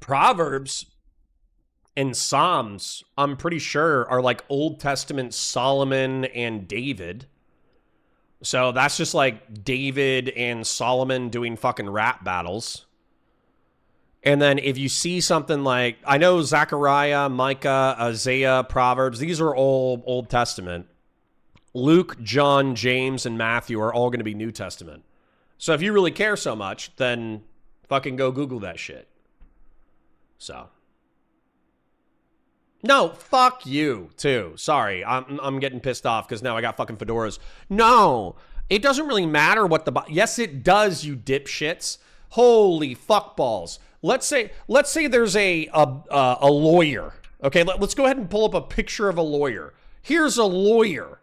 Proverbs and Psalms, I'm pretty sure, are like Old Testament Solomon and David. So that's just like David and Solomon doing fucking rap battles. And then if you see something like, I know Zechariah, Micah, Isaiah, Proverbs, these are all Old Testament. Luke, John, James, and Matthew are all going to be New Testament. So if you really care so much, then fucking go Google that shit. So. No, fuck you, too. Sorry, I'm getting pissed off because now I got fucking fedoras. No, it doesn't really matter what the... Yes, it does, you dipshits. Holy fuckballs. Let's say there's a lawyer. Okay, let's go ahead and pull up a picture of a lawyer. Here's a lawyer.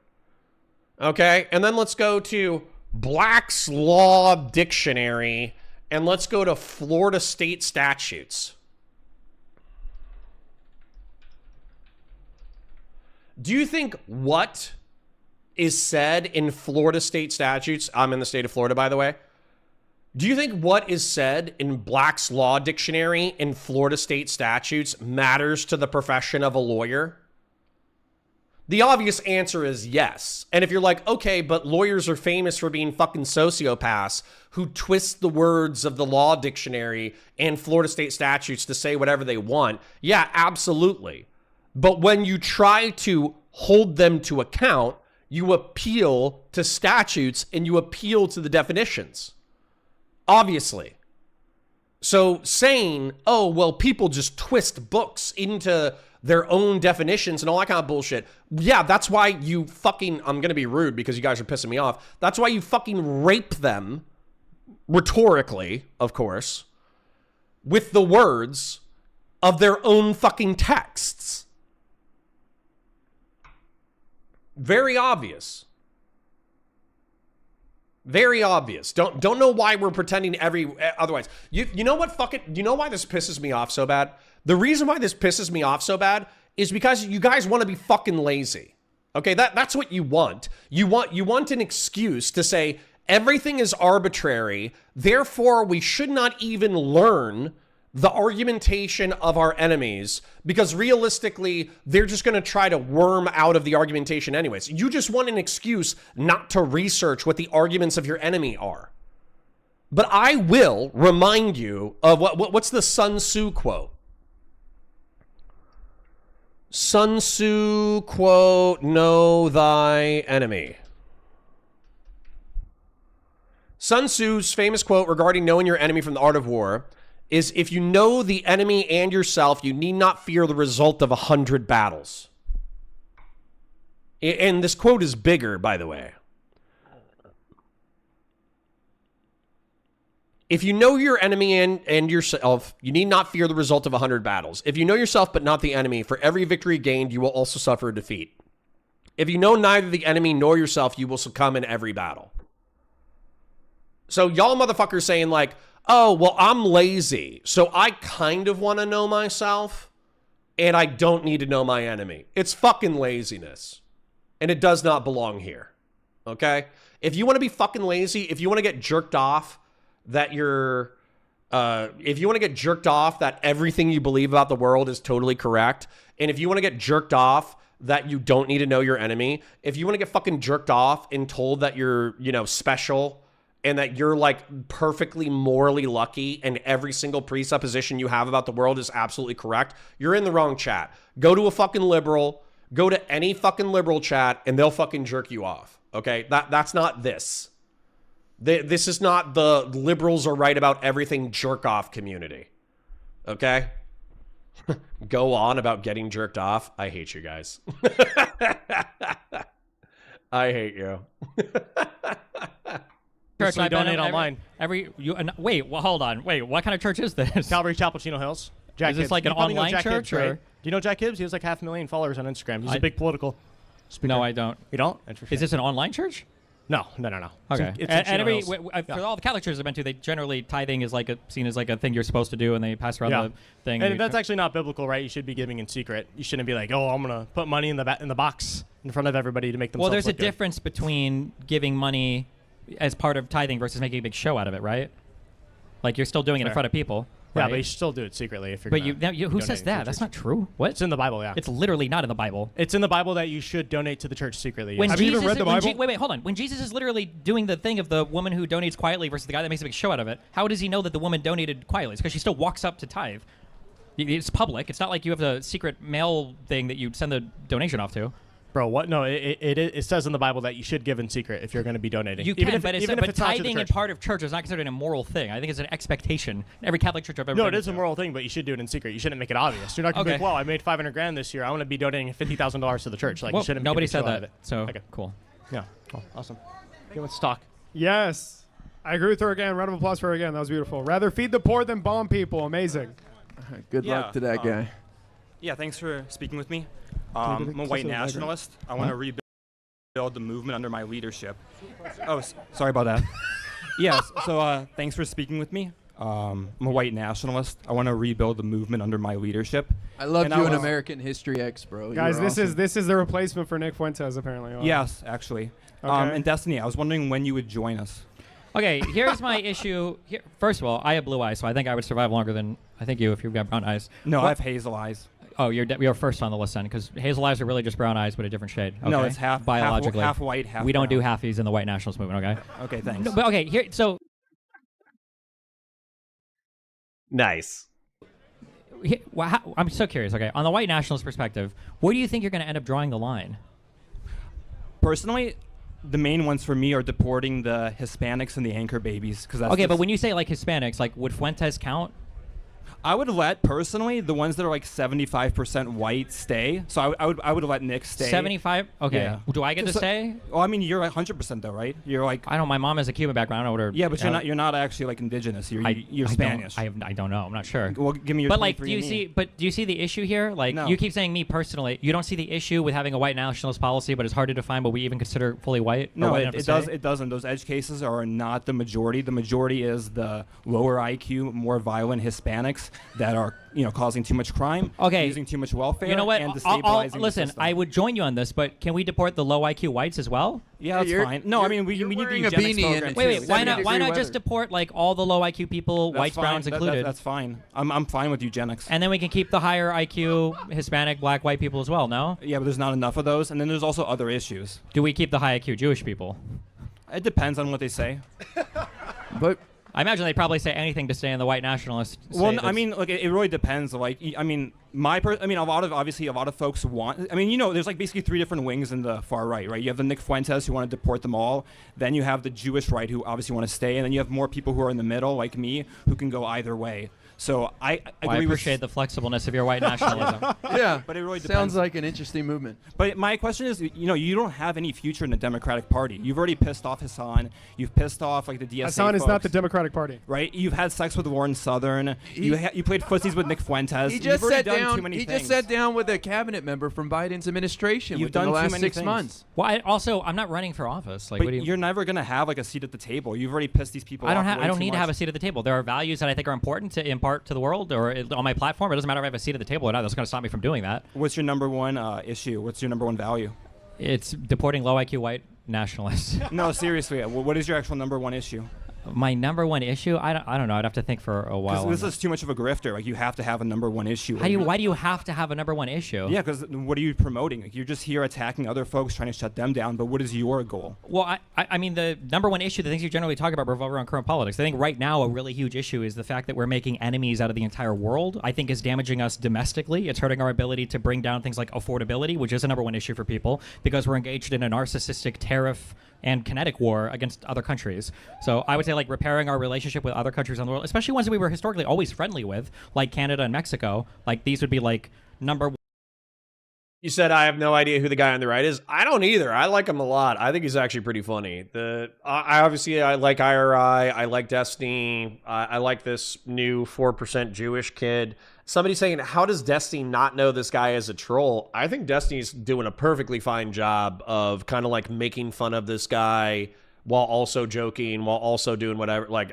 Okay, and then let's go to Black's Law Dictionary and let's go to Florida state statutes. Do you think what is said in Florida state statutes, I'm in the state of Florida, by the way. Do you think what is said in Black's Law Dictionary in Florida state statutes matters to the profession of a lawyer? The obvious answer is yes. And if you're like, okay, but lawyers are famous for being fucking sociopaths who twist the words of the law dictionary and Florida state statutes to say whatever they want, yeah, absolutely. But when you try to hold them to account, you appeal to statutes and you appeal to the definitions. Obviously. So saying, oh, well, people just twist books into their own definitions and all that kind of bullshit. Yeah, that's why you fucking, I'm going to be rude because you guys are pissing me off. That's why you fucking rape them, rhetorically, of course, with the words of their own fucking texts. Very obvious. Very obvious. Don't know why we're pretending otherwise. You know what you know why this pisses me off so bad? The reason why this pisses me off so bad is because you guys want to be fucking lazy. Okay, that's what you want. You want an excuse to say everything is arbitrary, therefore we should not even learn the argumentation of our enemies because realistically, they're just going to try to worm out of the argumentation anyways. You just want an excuse not to research what the arguments of your enemy are. But I will remind you of what's the Sun Tzu quote? Sun Tzu quote, know thy enemy. Sun Tzu's famous quote regarding knowing your enemy from the art of war is, if you know the enemy and yourself, you need not fear the result of 100 battles. And this quote is bigger, by the way. If you know your enemy and yourself, you need not fear the result of 100 battles. If you know yourself but not the enemy, for every victory gained, you will also suffer a defeat. If you know neither the enemy nor yourself, you will succumb in every battle. So y'all motherfuckers saying like, oh, well, I'm lazy, so I kind of want to know myself, and I don't need to know my enemy. It's fucking laziness, and it does not belong here, okay? If you want to be fucking lazy, if you want to get jerked off that if you want to get jerked off that everything you believe about the world is totally correct, and if you want to get jerked off that you don't need to know your enemy, if you want to get fucking jerked off and told that you're, special, and that you're like perfectly morally lucky and every single presupposition you have about the world is absolutely correct, you're in the wrong chat. Go to a fucking liberal, go to any fucking liberal chat, and they'll fucking jerk you off. Okay? That's not this. This is not the liberals are right about everything jerk off community. Okay? Go on about getting jerked off. I hate you guys. I hate you. Church, I donate online. Wait, well, hold on. Wait, what kind of church is this? Calvary Chapel, Chino Hills. Jack is this Hibbs. like an online church? Hibbs, right? Do you know Jack Hibbs? He has like 500,000 followers on Instagram. He's a big political speaker. No, I don't. You don't? Is this an online church? No. Okay. It's for all the Catholic churches I've been to, they generally tithing is like seen as like a thing you're supposed to do, and they pass around the thing. And that's actually not biblical, right? You should be giving in secret. You shouldn't be like, oh, I'm gonna put money in the box in front of everybody to make themselves. Well, there's a look good. difference between giving money as part of tithing versus making a big show out of it, right? Like you're still doing it in front of people. Yeah, right? but you should still do it secretly if you're. But who says that? That's not true. What? It's in the Bible, yeah. It's literally not in the Bible. It's in the Bible that you should donate to the church secretly. Have you even read the Bible? Wait, hold on. When Jesus is literally doing the thing of the woman who donates quietly versus the guy that makes a big show out of it, how does he know that the woman donated quietly? It's because she still walks up to tithe. It's public. It's not like you have the secret mail thing that you send the donation off to. Bro, what? No, it says in the Bible that you should give in secret if you're going to be donating. You can, but tithing and part of church is not considered an immoral thing. I think it's an expectation. Every Catholic church I've ever been to. No, it is a moral thing, but you should do it in secret. You shouldn't make it obvious. You're not going to be like, well, I made $500,000 this year. I want to be donating $50,000 to the church. Like, well, you shouldn't. Nobody said that. Of it. So, okay, cool. Yeah, awesome. Let's talk. Yes. I agree with her again. Round of applause for her again. That was beautiful. Rather feed the poor than bomb people. Amazing. Good luck to that guy. Yeah, thanks for speaking with me. I'm a white nationalist. I want to rebuild the movement under my leadership. Oh, sorry about that. Yes, so thanks for speaking with me. I'm a white nationalist. I want to rebuild the movement under my leadership. I love And you, I an was- American History X, bro. Guys, You're awesome. this is the replacement for Nick Fuentes, apparently. Wow. Yes, actually. Okay. And Destiny, I was wondering when you would join us. Okay, here's my issue. First of all, I have blue eyes, so I think I would survive longer than I think you if you've got brown eyes. No, What- I have hazel eyes. Oh, you're first on the list then, because hazel eyes are really just brown eyes, but a different shade. Okay? No, it's half biologically. half white, half We don't do brown. halfies in the white nationalist movement. Okay. Okay, thanks. No, but okay, here. So Nice. I'm so curious. Okay, on the white nationalist perspective, where do you think you're going to end up drawing the line? Personally, the main ones for me are deporting the Hispanics and the anchor babies. Okay, but when you say like Hispanics, like would Fuentes count? I would let personally the ones that are like 75% white stay. So I would let Nick stay. 75? Okay. Yeah. Do I get to stay? Well, I mean, you're 100% though, right? You're like. I don't. My mom has a Cuban background. I don't know what her. Yeah, but you're not actually like indigenous. You're I Spanish. I don't know. I'm not sure. Well, give me your. But like, do 23andMe. you see? But do you see the issue here? Like, No. you keep saying me personally. You don't see the issue with having a white nationalist policy, but it's hard to define what we even consider fully white. or No, white it, enough to it does. say? It doesn't. Those edge cases are not the majority. The majority is the lower IQ, more violent Hispanics that are, causing too much crime, Okay. using too much welfare, You know what? and destabilizing Listen, the system. I would join you on this, but can we deport the low IQ whites as well? Yeah, that's You're- fine. No, I mean we you're need the wearing a eugenics beanie and program it's Wait, too. why not? 70 Why not degree just weather. deport like all the low IQ people, That's whites, fine. browns included, That's fine. I'm fine with eugenics. and then we can keep the higher IQ Hispanic, black, white people as well? No? Yeah, but there's not enough of those, and then there's also other issues. Do we keep the high IQ Jewish people? It depends on what they say. But I imagine they probably say anything to stay in the white nationalist. Well, state I that's- mean, look, it really depends. Like, I mean, a lot of folks want. I mean, there's like basically three different wings in the far right, right? You have the Nick Fuentes who want to deport them all. Then you have the Jewish right who obviously want to stay, and then you have more people who are in the middle, like me, who can go either way. So I I agree appreciate the flexibleness of your white nationalism. yeah, But it really sounds depends. like an interesting movement. But my question is, you don't have any future in the Democratic Party. You've already pissed off Hassan. You've pissed off like the DSA Hassan is not folks, the Democratic Party. right? You've had sex with Warren Southern. You played footsies with Nick Fuentes. He You've just already sat done down. too many He things. just sat down with a cabinet member from Biden's administration You've within done the too last many 6 things. months. Well, I'm not running for office. Like, But what do you? you're never gonna have like a seat at the table. You've already pissed these people off. I don't way need too to have a much. seat at the table. There are values that I think are important to impart to the world or on my platform. It doesn't matter if I have a seat at the table or not. That's going to stop me from doing that. What's your number one issue? What's your number one value? It's deporting low IQ white nationalists. No, seriously. What is your actual number one issue? My number one issue? I don't know. I'd have to think for a while. Because on this is too much of a grifter. Like you have to have a number one issue. that. Why do you have to have a number one issue? Yeah, because what are you promoting? Like, you're just here attacking other folks, trying to shut them down. But what is your goal? Well, I mean, the number one issue, the things you generally talk about revolve around current politics. I think right now a really huge issue is the fact that we're making enemies out of the entire world. I think is damaging us domestically. It's hurting our ability to bring down things like affordability, which is a number one issue for people because we're engaged in a narcissistic tariff and kinetic war against other countries. So I would say like repairing our relationship with other countries in the world, especially ones that we were historically always friendly with, like Canada and Mexico. Like these would be like number one. You said I have no idea who the guy on the right is. I don't either. I like him a lot. I think he's actually pretty funny. I like IRI. I like Destiny. I like this new 4% Jewish kid. Somebody saying, how does Destiny not know this guy is a troll? I think Destiny's doing a perfectly fine job of kind of like making fun of this guy while also joking, while also doing whatever. Like,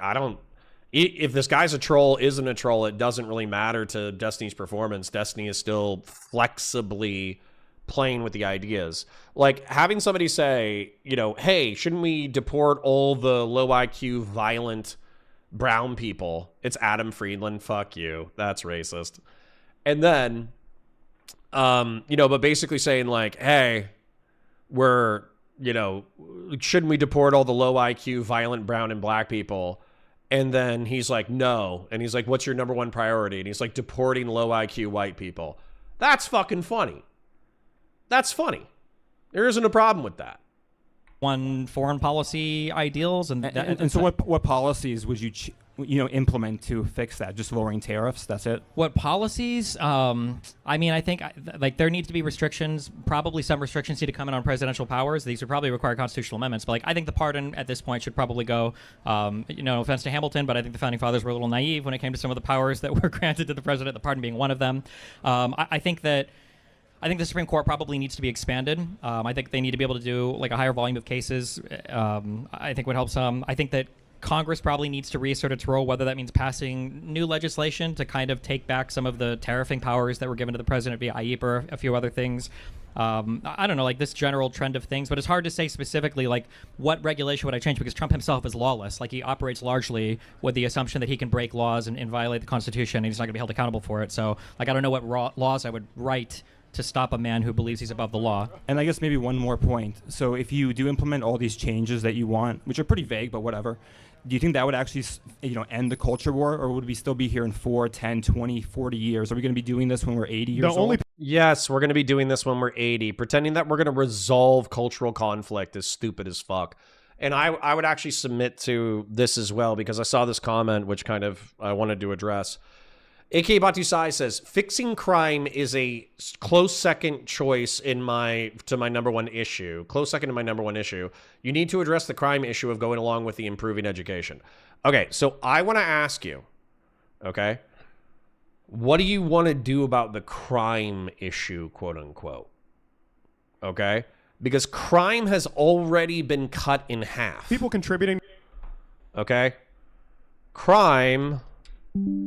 if this guy's a troll, isn't a troll, it doesn't really matter to Destiny's performance. Destiny is still flexibly playing with the ideas. Like having somebody say, hey, shouldn't we deport all the low IQ, violent brown people? It's Adam Friedland. Fuck you. That's racist. And then, but basically saying like, hey, shouldn't we deport all the low IQ, violent brown and black people? And then he's like, no. And he's like, what's your number one priority? And he's like, deporting low IQ white people. That's fucking funny. That's funny. There isn't a problem with that. One foreign policy ideals And so what policies would you implement to fix that? Just lowering tariffs? That's it? What policies? I mean, I think like there needs to be restrictions. Probably some restrictions need to come in on presidential powers. These would probably require constitutional amendments. But like, I think the pardon at this point should probably go. No offense to Hamilton, but I think the founding fathers were a little naive when it came to some of the powers that were granted to the president. The pardon being one of them. I think the Supreme Court probably needs to be expanded. I think they need to be able to do like a higher volume of cases. I think would help some. I think that Congress probably needs to reassert its role, whether that means passing new legislation to kind of take back some of the tariffing powers that were given to the president via IEEPA or a few other things. I don't know, like this general trend of things, but it's hard to say specifically like what regulation would I change, because Trump himself is lawless. Like he operates largely with the assumption that he can break laws and violate the Constitution, and he's not going to be held accountable for it. So like I don't know what laws I would write to stop a man who believes he's above the law. And I guess maybe one more point. So if you do implement all these changes that you want, which are pretty vague, but whatever, do you think that would actually, end the culture war, or would we still be here in 4, 10, 20, 40 years? Are we going to be doing this when we're 80 years old? Yes, we're going to be doing this when we're 80. Pretending that we're going to resolve cultural conflict is stupid as fuck. And I would actually submit to this as well, because I saw this comment, which kind of I wanted to address. A.K. Batusai says, fixing crime is a close second choice to my number one issue. Close second to my number one issue. You need to address the crime issue of going along with the improving education. Okay, so I want to ask you, okay, what do you want to do about the crime issue, quote unquote? Okay? Because crime has already been cut in half. People contributing. Okay? Crime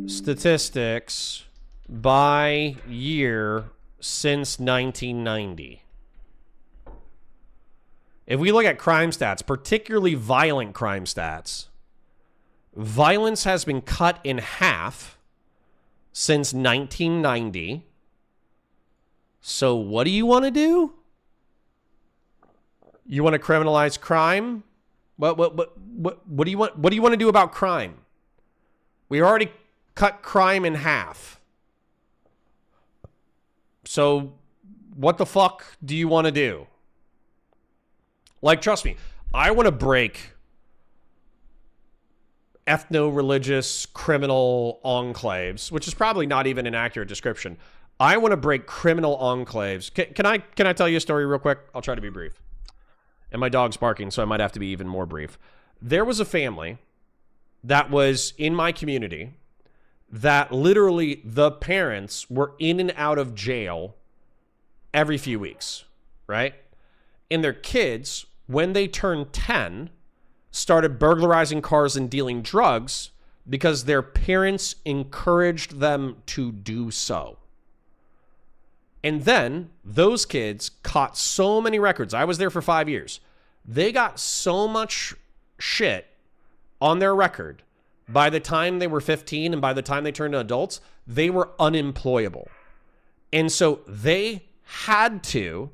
statistics by year since 1990. If we look at crime stats, particularly violent crime stats, violence has been cut in half since 1990. So what do you want to do? You want to criminalize crime? What do you want? What do you want to do about crime? We already cut crime in half. So what the fuck do you want to do? Like, trust me, I want to break ethno-religious criminal enclaves, which is probably not even an accurate description. I want to break criminal enclaves. Can I tell you a story real quick? I'll try to be brief. And my dog's barking, so I might have to be even more brief. There was a family that was in my community that literally the parents were in and out of jail every few weeks, right? And their kids, when they turned 10, started burglarizing cars and dealing drugs because their parents encouraged them to do so. And then those kids caught so many records. I was there for 5 years. They got so much shit on their record. By the time they were 15 and by the time they turned adults, they were unemployable. And so they had to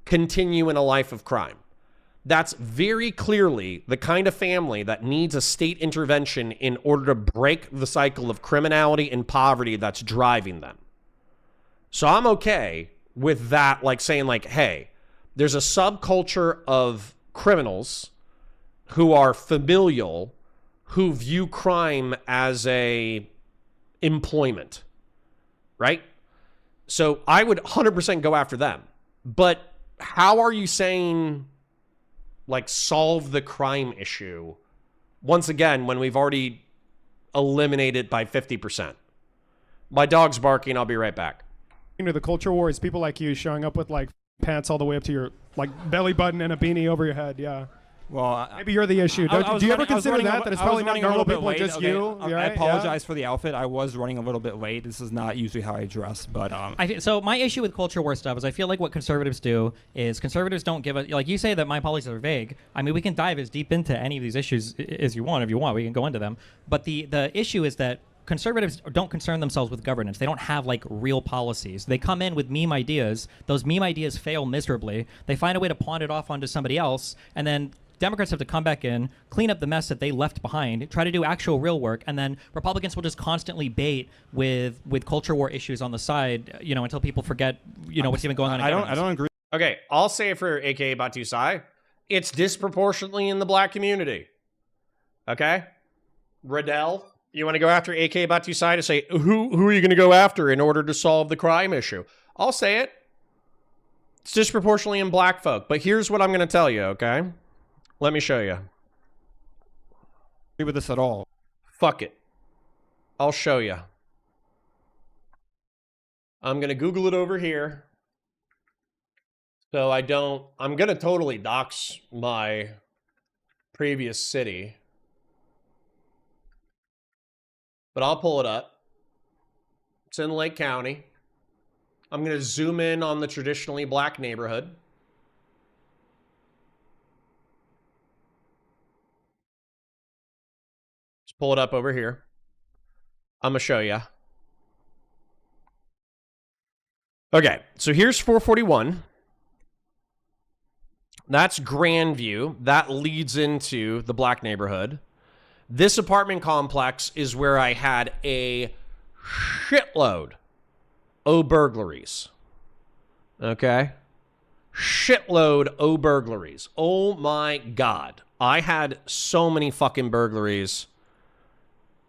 continue in a life of crime. That's very clearly the kind of family that needs a state intervention in order to break the cycle of criminality and poverty that's driving them. So I'm okay with that, like saying like, hey, there's a subculture of criminals who are familial, who view crime as a employment, right? So I would 100% go after them. But how are you saying, like, solve the crime issue once again when we've already eliminated by 50%? My dog's barking. I'll be right back. The culture war is people like you showing up with like pants all the way up to your like belly button and a beanie over your head. Yeah. Well, maybe you're the issue. Do you ever consider that it's probably not normal people, late. just okay. you? I apologize for the outfit. I was running a little bit late. This is not usually how I dress, but so my issue with culture war stuff is I feel like what conservatives do is conservatives don't give a, like you say that my policies are vague. I mean, we can dive as deep into any of these issues as you want. If you want, we can go into them. But the issue is that conservatives don't concern themselves with governance. They don't have like real policies. They come in with meme ideas. Those meme ideas fail miserably. They find a way to pawn it off onto somebody else, and then Democrats have to come back in, clean up the mess that they left behind, try to do actual real work, and then Republicans will just constantly bait with culture war issues on the side, until people forget, what's even going on. I don't agree. Okay, I'll say it for AKA Batusai. It's disproportionately in the black community. Okay? Riddell, you want to go after AKA Batusai to say, who are you going to go after in order to solve the crime issue? I'll say it. It's disproportionately in black folk. But here's what I'm going to tell you, okay? Let me show you. Agree with this at all? Fuck it. I'll show you. I'm going to Google it over here. So I'm going to totally dox my previous city. but I'll pull it up. It's in Lake County. I'm going to zoom in on the traditionally black neighborhood. Let's pull it up over here. I'm going to show you. Okay, so here's 441. That's Grandview. That leads into the black neighborhood. This apartment complex is where I had a shitload of burglaries. Okay? Shitload of burglaries. Oh my God. I had so many fucking burglaries.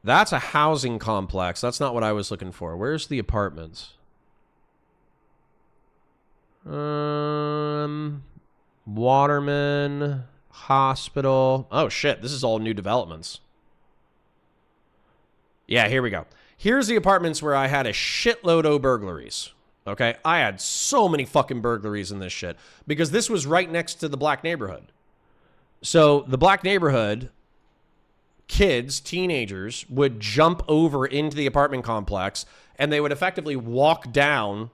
That's a housing complex. That's not what I was looking for. Where's the apartments? Waterman, hospital. Oh shit, this is all new developments. Yeah, here we go. Here's the apartments where I had a shitload of burglaries. Okay, I had so many fucking burglaries in this shit because this was right next to the black neighborhood. So the black neighborhood, kids, teenagers would jump over into the apartment complex and they would effectively walk down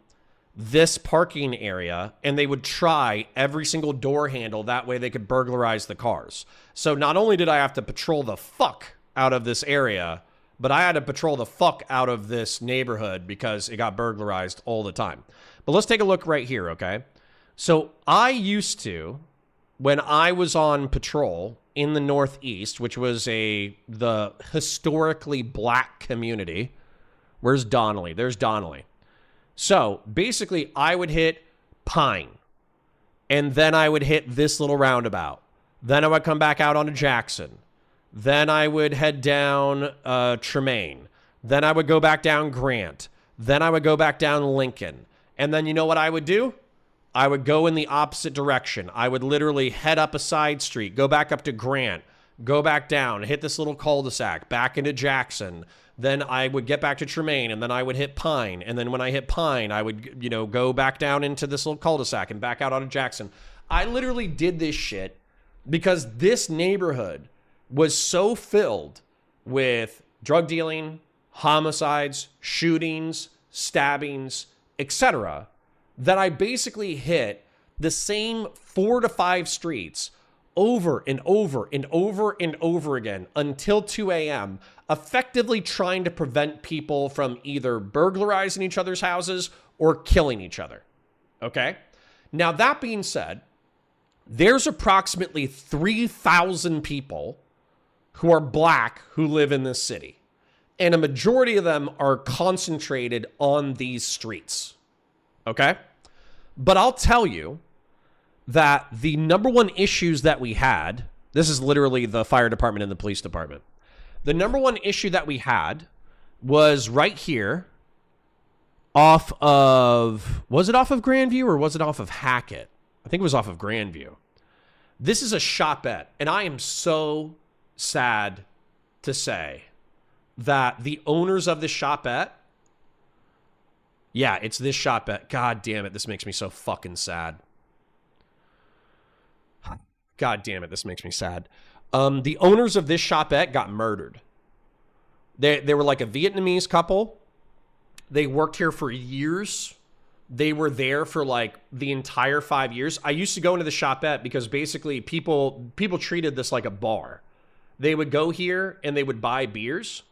this parking area and they would try every single door handle. That way they could burglarize the cars. So not only did I have to patrol the fuck out of this area, but I had to patrol the fuck out of this neighborhood because it got burglarized all the time. But let's take a look right here, okay? So I used to, when I was on patrol in the Northeast, which was the historically black community. Where's Donnelly? There's Donnelly. So basically I would hit Pine and then I would hit this little roundabout. Then I would come back out onto Jackson. Then I would head down Tremaine. Then I would go back down Grant. Then I would go back down Lincoln. And then you know what I would do? I would go in the opposite direction. I would literally head up a side street, go back up to Grant, go back down, hit this little cul-de-sac, back into Jackson. Then I would get back to Tremaine, and then I would hit Pine. And then when I hit Pine, I would, go back down into this little cul-de-sac and back out onto Jackson. I literally did this shit because this neighborhood was so filled with drug dealing, homicides, shootings, stabbings, etc., that I basically hit the same 4 to 5 streets over and over and over and over again until 2 a.m., effectively trying to prevent people from either burglarizing each other's houses or killing each other. Okay? Now, that being said, there's approximately 3,000 people who are black who live in this city. And a majority of them are concentrated on these streets. Okay? But I'll tell you that the number one issues that we had, this is literally the fire department and the police department. The number one issue that we had was right here off of, was it off of Grandview or was it off of Hackett? I think it was off of Grandview. This is a shopette, and I am so sad to say that the owners of this shopette, yeah, it's this shopette. God damn it, this makes me so fucking sad. God damn it, this makes me sad. The owners of this shopette got murdered. They were like a Vietnamese couple. They worked here for years. They were there for like the entire 5 years. I used to go into the shopette because basically people treated this like a bar. They would go here and they would buy beers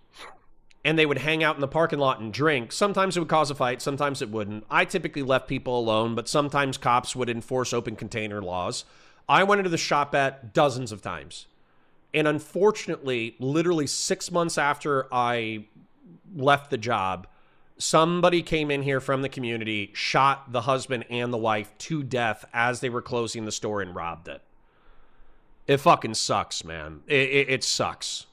and they would hang out in the parking lot and drink. Sometimes it would cause a fight. Sometimes it wouldn't. I typically left people alone, but sometimes cops would enforce open container laws. I went into the shopette dozens of times. And unfortunately, literally 6 months after I left the job, somebody came in here from the community, shot the husband and the wife to death as they were closing the store and robbed it. It fucking sucks, man. It sucks.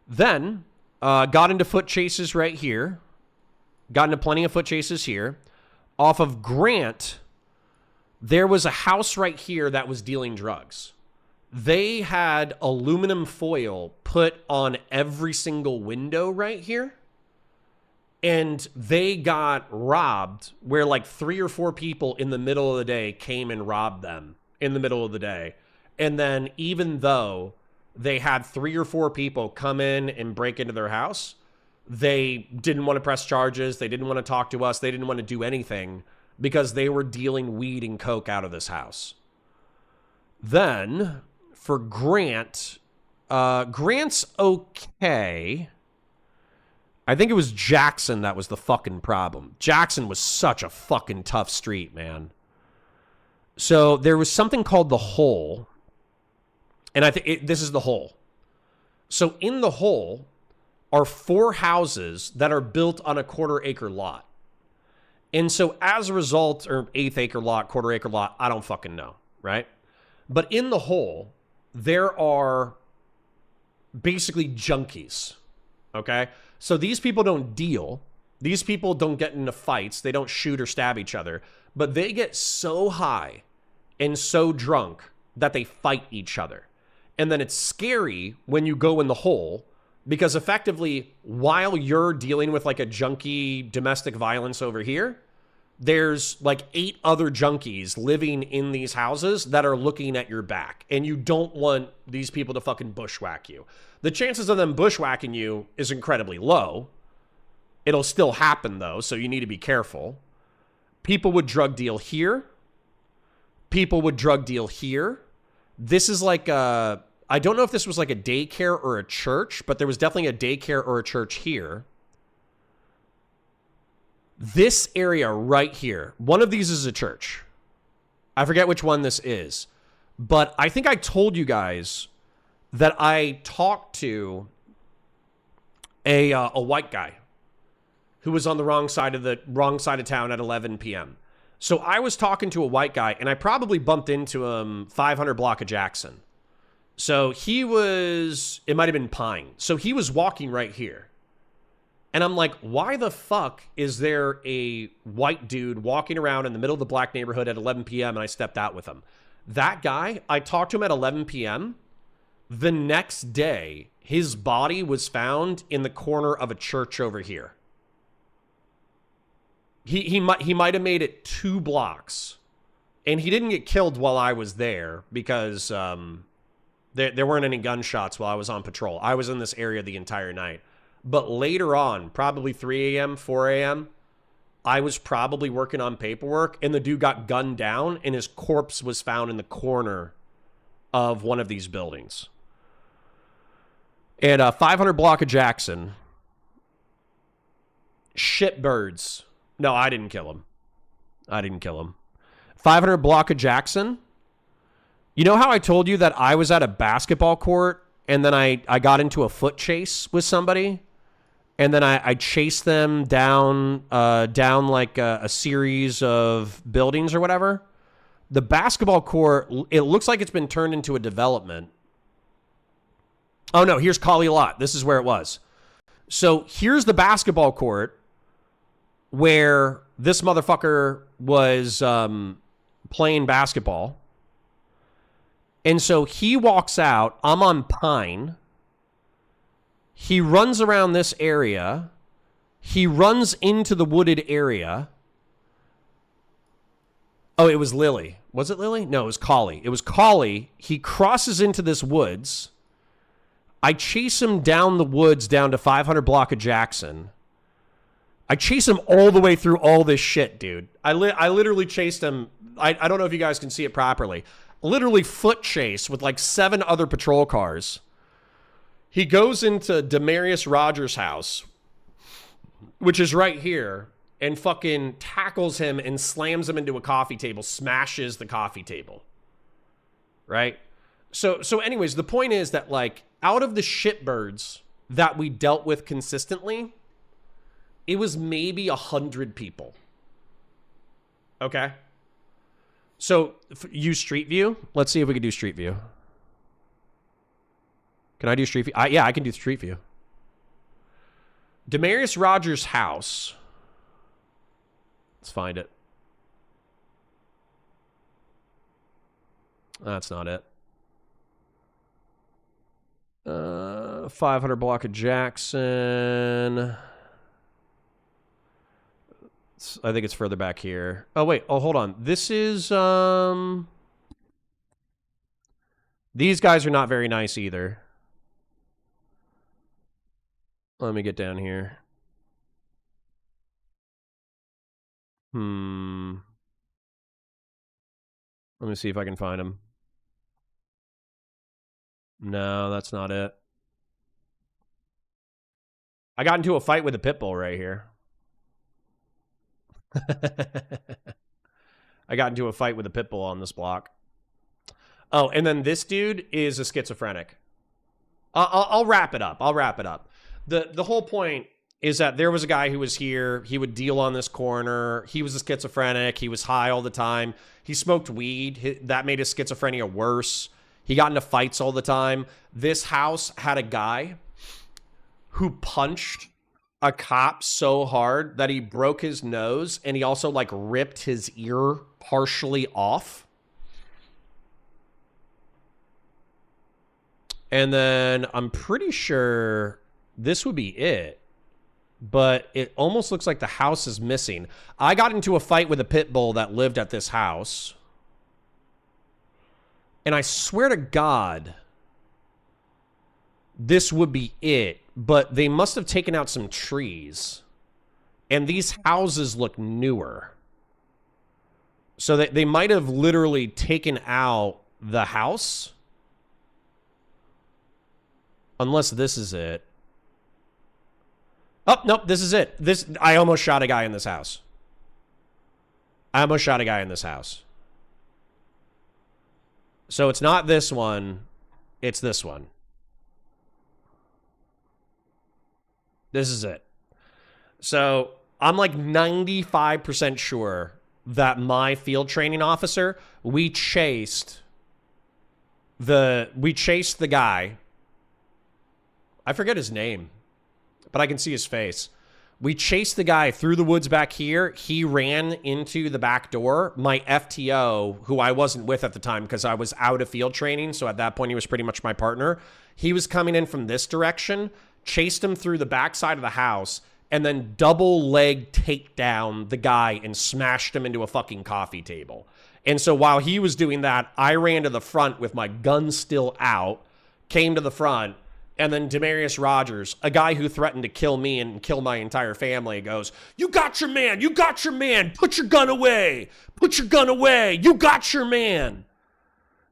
Then, got into foot chases right here. Got into plenty of foot chases here. Off of Grant, there was a house right here that was dealing drugs. They had aluminum foil put on every single window right here. And they got robbed where like 3 or 4 people in the middle of the day came and robbed them in the middle of the day. And then even though they had 3 or 4 people come in and break into their house, They didn't want to press charges. They didn't want to talk to us. They didn't want to do anything because they were dealing weed and coke out of this house. Then for Grant, Grant's okay. I think it was Jackson that was the fucking problem. Jackson was such a fucking tough street, man. So there was something called the Hole. And I think this is the Hole. So in the Hole are 4 houses that are built on a 1/4 acre lot. And so as a result, or 1/8 acre lot, 1/4 acre lot, I don't fucking know, right? But in the Hole, there are basically junkies, okay? So these people don't deal. These people don't get into fights. They don't shoot or stab each other. But they get so high and so drunk that they fight each other. And then it's scary when you go in the Hole because effectively, while you're dealing with like a junkie domestic violence over here, there's like 8 other junkies living in these houses that are looking at your back. And you don't want these people to fucking bushwhack you. The chances of them bushwhacking you is incredibly low. It'll still happen though, so you need to be careful. People would drug deal here. People would drug deal here. This is like a, I don't know if this was like a daycare or a church, but there was definitely a daycare or a church here. This area right here, one of these is a church. I forget which one this is, but I think I told you guys that I talked to a white guy who was on the wrong side of town at 11 p.m. So I was talking to a white guy, and I probably bumped into him 500 block of Jackson. So he was, it might have been Pine. So he was walking right here. And I'm like, why the fuck is there a white dude walking around in the middle of the black neighborhood at 11 p.m. and I stepped out with him? That guy, I talked to him at 11 p.m. The next day, his body was found in the corner of a church over here. He might have made it 2 blocks. And he didn't get killed while I was there because there weren't any gunshots while I was on patrol. I was in this area the entire night. But later on, probably 3 a.m., 4 a.m., I was probably working on paperwork, and the dude got gunned down, and his corpse was found in the corner of one of these buildings. And 500 block of Jackson. Shitbirds. No, I didn't kill him. 500 block of Jackson. You know how I told you that I was at a basketball court, and then I got into a foot chase with somebody? And then I chased them down like a series of buildings or whatever. The basketball court, it looks like it's been turned into a development. Oh no, here's Collie Lot. This is where it was. So here's the basketball court where this motherfucker was playing basketball. And so he walks out. I'm on Pine. He runs around this area. He runs into the wooded area. Oh, it was Lily. Was it Lily? No, it was Collie. It was Collie. He crosses into this woods. I chase him down the woods down to 500 block of Jackson. I chase him all the way through all this shit, dude. I literally chased him. I don't know if you guys can see it properly. Literally foot chase with like 7 other patrol cars. He goes into Demarius Rogers' house, which is right here, and fucking tackles him and slams him into a coffee table, smashes the coffee table. Right? So anyways, the point is that like out of the shitbirds that we dealt with consistently, it was maybe 100 people. Okay? So use Street View. Let's see if we can do Street View. Can I do Street View? Yeah, I can do Street View. Demarius Rogers' house. Let's find it. That's not it. 500 block of Jackson. I think it's further back here. Oh, wait. Oh, hold on. This is, these guys are not very nice either. Let me get down here. Let me see if I can find him. No, that's not it. I got into a fight with a pit bull right here. I got into a fight with a pit bull on this block. Oh, and then this dude is a schizophrenic. I'll wrap it up. The whole point is that there was a guy who was here. He would deal on this corner. He was a schizophrenic. He was high all the time. He smoked weed. That made his schizophrenia worse. He got into fights all the time. This house had a guy who punched a cop so hard that he broke his nose, and he also like ripped his ear partially off. And then I'm pretty sure this would be it, but it almost looks like the house is missing. I got into a fight with a pit bull that lived at this house. And I swear to God, this would be it, but they must have taken out some trees. And these houses look newer. So they might have literally taken out the house. Unless this is it. Oh, nope, this is it. I almost shot a guy in this house. So it's not this one. It's this one. This is it. So I'm like 95% sure that my field training officer, we chased the guy. I forget his name, but I can see his face. We chased the guy through the woods back here. He ran into the back door. My FTO, who I wasn't with at the time because I was out of field training, so at that point he was pretty much my partner. He was coming in from this direction, chased him through the back side of the house, and then double leg takedown the guy and smashed him into a fucking coffee table. And so while he was doing that, I ran to the front with my gun still out, came to the front, and then Demarius Rogers, a guy who threatened to kill me and kill my entire family, goes, "You got your man. You got your man. Put your gun away. Put your gun away. You got your man."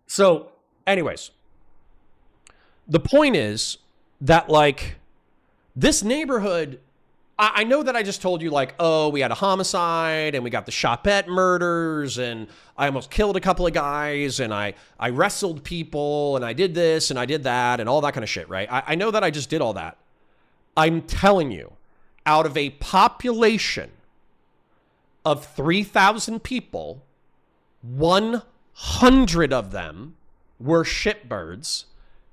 So, anyways, the point is that, like, this neighborhood, I know that I just told you, like, oh, we had a homicide and we got the Chapette murders and I almost killed a couple of guys and I wrestled people and I did this and I did that and all that kind of shit, right? I know that I just did all that. I'm telling you, out of a population of 3,000 people, 100 of them were shitbirds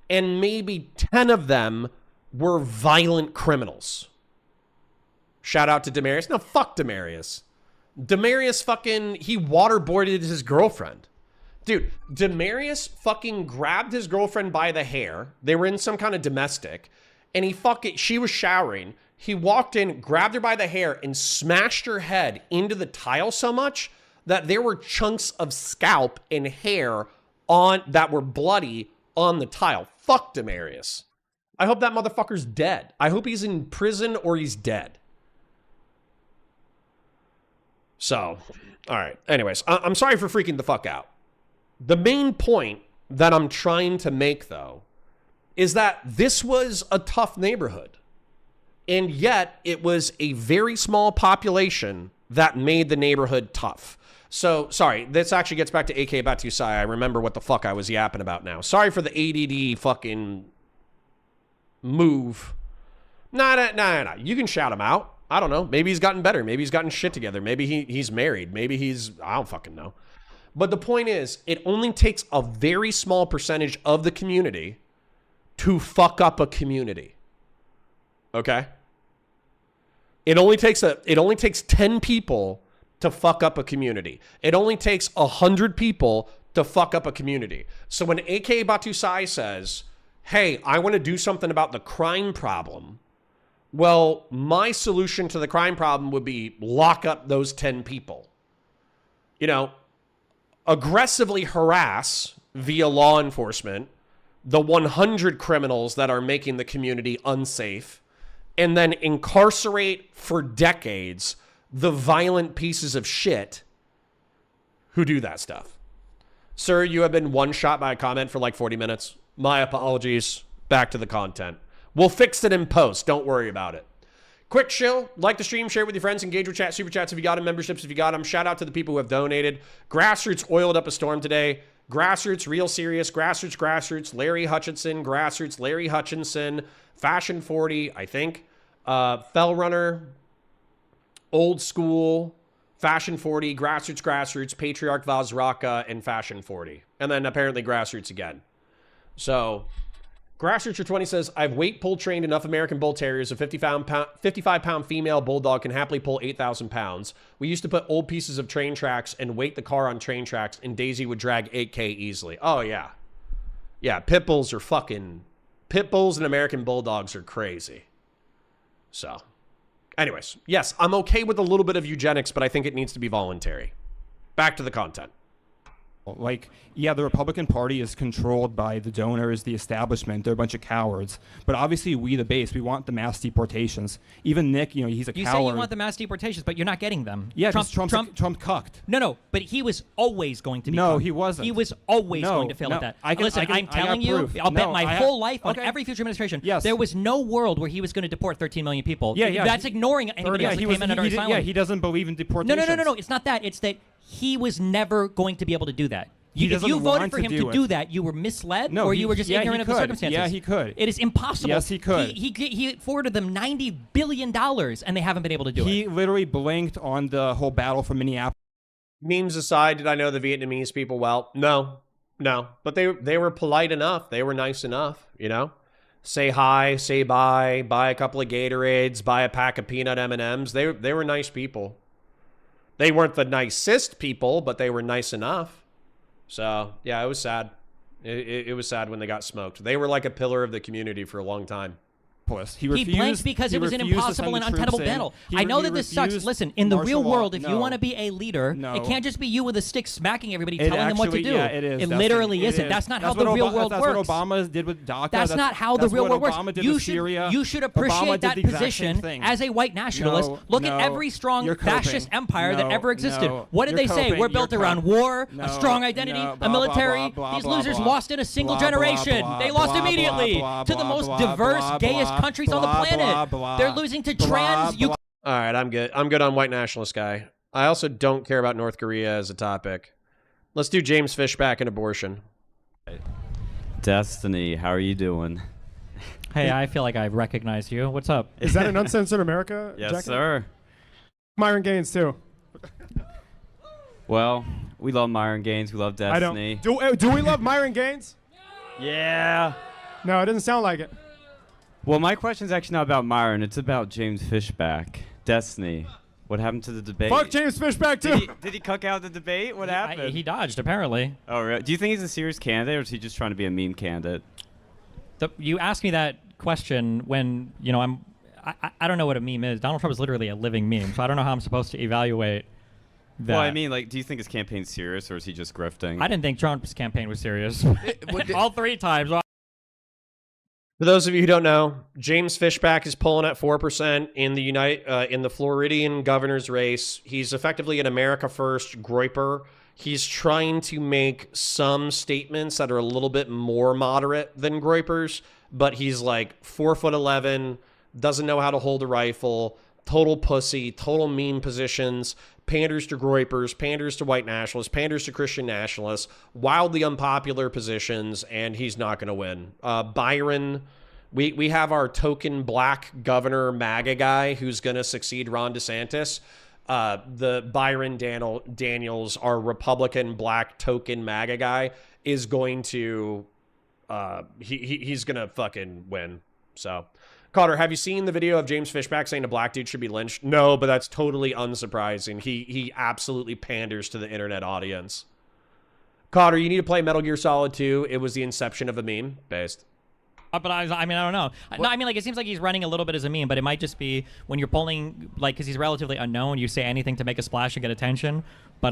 and maybe 10 of them were violent criminals. Shout out to Demarius. No, fuck Demarius. Demarius fucking, he waterboarded his girlfriend. Dude, Demarius fucking grabbed his girlfriend by the hair. They were in some kind of domestic. And she was showering. He walked in, grabbed her by the hair, and smashed her head into the tile so much that there were chunks of scalp and hair that were bloody on the tile. Fuck Demarius. I hope that motherfucker's dead. I hope he's in prison or he's dead. So, all right. Anyways, I'm sorry for freaking the fuck out. The main point that I'm trying to make, though, is that this was a tough neighborhood. And yet, it was a very small population that made the neighborhood tough. So, sorry, this actually gets back to AK Batusai. I remember what the fuck I was yapping about now. Sorry for the ADD fucking move. Nah. You can shout him out. I don't know. Maybe he's gotten better. Maybe he's gotten shit together. Maybe he's married. Maybe I don't fucking know. But the point is, it only takes a very small percentage of the community to fuck up a community. Okay? It only takes 10 people to fuck up a community. It only takes 100 people to fuck up a community. So when AK Batusai says, "Hey, I want to do something about the crime problem," well, my solution to the crime problem would be lock up those 10 people. You know, aggressively harass via law enforcement the 100 criminals that are making the community unsafe, and then incarcerate for decades the violent pieces of shit who do that stuff. Sir, you have been one shot by a comment for like 40 minutes. My apologies. Back to the content. We'll fix it in post. Don't worry about it. Quick chill. Like the stream, share it with your friends, engage with chat, super chats if you got them, memberships if you got them. Shout out to the people who have donated. Grassroots oiled up a storm today. Grassroots, real serious. Grassroots, Larry Hutchinson, Fashion 40, I think. Fell Runner, Old School, Fashion 40, Grassroots, Patriarch Vazraka, and Fashion 40. And then apparently Grassroots again. So, Grassroots 20 says, I've weight pull trained enough American Bull Terriers. A 55-pound female bulldog can happily pull 8,000 pounds. We used to put old pieces of train tracks and weight the car on train tracks, and Daisy would drag 8K easily. Oh, yeah. Yeah, pit bulls and American Bulldogs are crazy. So, anyways, yes, I'm okay with a little bit of eugenics, but I think it needs to be voluntary. Back to the content. Like, yeah, the Republican Party is controlled by the donors, the establishment. They're a bunch of cowards. But obviously, we, the base, we want the mass deportations. Even Nick, you know, he's a coward. You say you want the mass deportations, but you're not getting them. Yeah, Trump cucked. No, but he was always going to be. No, cucked. he wasn't. He was always going to fail at that. Listen, I'm telling you, I'll bet my whole life on every future administration. Yes. There was no world where he was going to deport 13 million people. Yeah. That's ignoring anybody else that came in under asylum. Yeah, he doesn't believe in deportations. No. It's not that. It's that he was never going to be able to do that. If you voted for him to do that, you were misled, or you were just ignorant of the circumstances. Yeah, he could. It is impossible. Yes, he could. He forwarded them $90 billion, and they haven't been able to do it. He literally blinked on the whole battle for Minneapolis. Memes aside, did I know the Vietnamese people well? No. But they were polite enough. They were nice enough, you know? Say hi, say bye, buy a couple of Gatorades, buy a pack of peanut M&Ms. They were nice people. They weren't the nicest people, but they were nice enough. So, yeah, it was sad. It was sad when they got smoked. They were like a pillar of the community for a long time. He blanked because it was an impossible and untenable battle. I know that this sucks. Listen, in the real world, if you want to be a leader, it can't just be you with a stick smacking everybody, telling them what to do. Yeah, it is. It literally isn't. That's not how the real world works. That's what Obama did with DACA. That's not how the real world works. You should appreciate that position as a white nationalist. Look at every strong fascist empire that ever existed. What did they say? We're built around war, a strong identity, a military. These losers lost in a single generation. They lost immediately to the most diverse, gayest countries on the planet. They're losing to trans. All right, I'm good. I'm good on white nationalist guy. I also don't care about North Korea as a topic. Let's do James Fishback and abortion. Destiny, how are you doing? Hey, I feel like I've recognized you. What's up? Is that an Uncensored America Yes, jacket? sir. Myron Gaines, too. Well, we love Myron Gaines. We love Destiny. Do we love Myron Gaines? Yeah. No, it doesn't sound like it. Well, my question's actually not about Myron. It's about James Fishback. Destiny. What happened to the debate? Fuck James Fishback, too. Did he cuck out the debate? What happened? He dodged, apparently. Oh, really? Do you think he's a serious candidate, or is he just trying to be a meme candidate? You asked me that question when, you know, I don't know what a meme is. Donald Trump is literally a living meme, so I don't know how I'm supposed to evaluate that. Well, I mean, like, do you think his campaign's serious, or is he just grifting? I didn't think Trump's campaign was serious. All three times. For those of you who don't know, James Fishback is polling at 4% in the Floridian governor's race. He's effectively an America First groiper. He's trying to make some statements that are a little bit more moderate than groipers, but he's like 4'11", doesn't know how to hold a rifle, total pussy, total mean positions, panders to groipers, panders to white nationalists, panders to Christian nationalists, wildly unpopular positions, and he's not going to win. Byron, we have our token black governor MAGA guy who's going to succeed Ron DeSantis. The Byron Daniels, our Republican black token MAGA guy, is going to he's going to fucking win. So, Cotter, have you seen the video of James Fishback saying a black dude should be lynched? No, but that's totally unsurprising. He absolutely panders to the internet audience. Cotter, you need to play Metal Gear Solid 2. It was the inception of a meme. Based. But I mean, I don't know. No, I mean, like, it seems like he's running a little bit as a meme, but it might just be when you're polling, like, because he's relatively unknown, you say anything to make a splash and get attention. But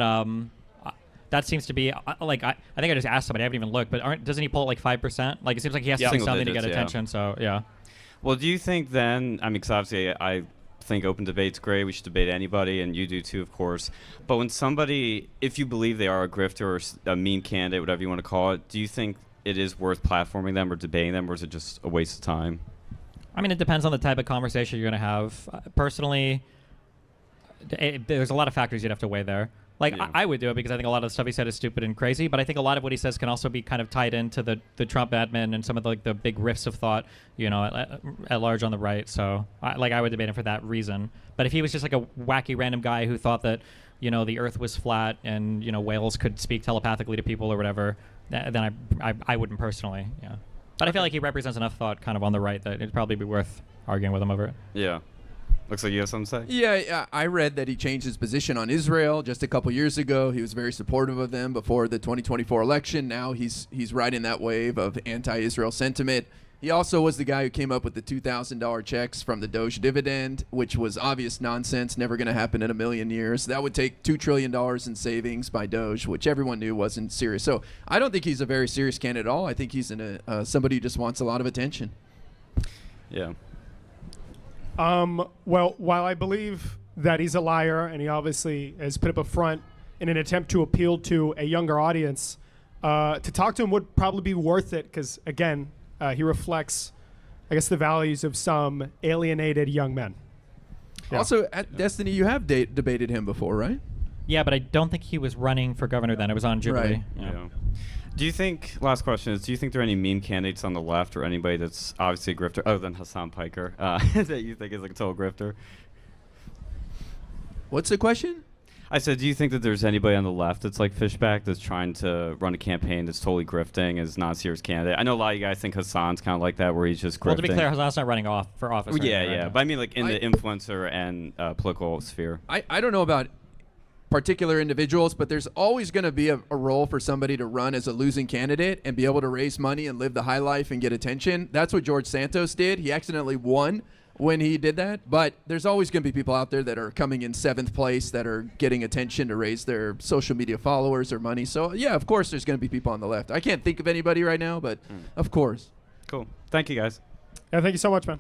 that seems to be, like, I think I just asked somebody, I haven't even looked, but doesn't he poll at, like, 5%? Like, it seems like he has to say something to get attention, so, yeah. Well, do you think then, I mean, because obviously I think open debate's great, we should debate anybody, and you do too, of course. But when somebody, if you believe they are a grifter or a meme candidate, whatever you want to call it, do you think it is worth platforming them or debating them, or is it just a waste of time? I mean, it depends on the type of conversation you're going to have. Personally, there's a lot of factors you'd have to weigh there. Like, Yeah. I would do it because I think a lot of the stuff he said is stupid and crazy, but I think a lot of what he says can also be kind of tied into the Trump admin and some of the big rifts of thought, you know, at large on the right. So, I would debate him for that reason. But if he was just like a wacky random guy who thought that, you know, the Earth was flat and, you know, whales could speak telepathically to people or whatever, then I wouldn't personally, yeah. But I feel like he represents enough thought kind of on the right that it'd probably be worth arguing with him over it. Yeah. Looks like you have something to say? Yeah, I read that he changed his position on Israel just a couple years ago. He was very supportive of them before the 2024 election. Now he's riding that wave of anti-Israel sentiment. He also was the guy who came up with the $2,000 checks from the Doge dividend, which was obvious nonsense, never going to happen in a million years. That would take $2 trillion in savings by Doge, which everyone knew wasn't serious. So I don't think he's a very serious candidate at all. I think he's somebody who just wants a lot of attention. Yeah. Well, while I believe that he's a liar and he obviously has put up a front in an attempt to appeal to a younger audience, to talk to him would probably be worth it because, again, he reflects, I guess, the values of some alienated young men. Yeah. Also, at Destiny, you have debated him before, right? Yeah, but I don't think he was running for governor then. It was on Jubilee. Right. Yeah. Do you think, last question is, do you think there are any meme candidates on the left or anybody that's obviously a grifter, other than Hassan Piker, that you think is like a total grifter? What's the question? I said, do you think that there's anybody on the left that's like Fishback that's trying to run a campaign that's totally grifting, is not a serious candidate? I know a lot of you guys think Hassan's kind of like that, where he's just grifting. Well, to be clear, Hassan's not running for office. Yeah, right yeah. now. But I mean, like in the influencer and political sphere. I don't know about particular individuals, but there's always going to be a role for somebody to run as a losing candidate and be able to raise money and live the high life and get attention. That's what George Santos did. He accidentally won when he did that, but there's always going to be people out there that are coming in 7th place that are getting attention to raise their social media followers or money. So yeah, of course there's going to be people on the left. I can't think of anybody right now, but of course. Cool. Thank you, guys. Yeah, thank you so much, man.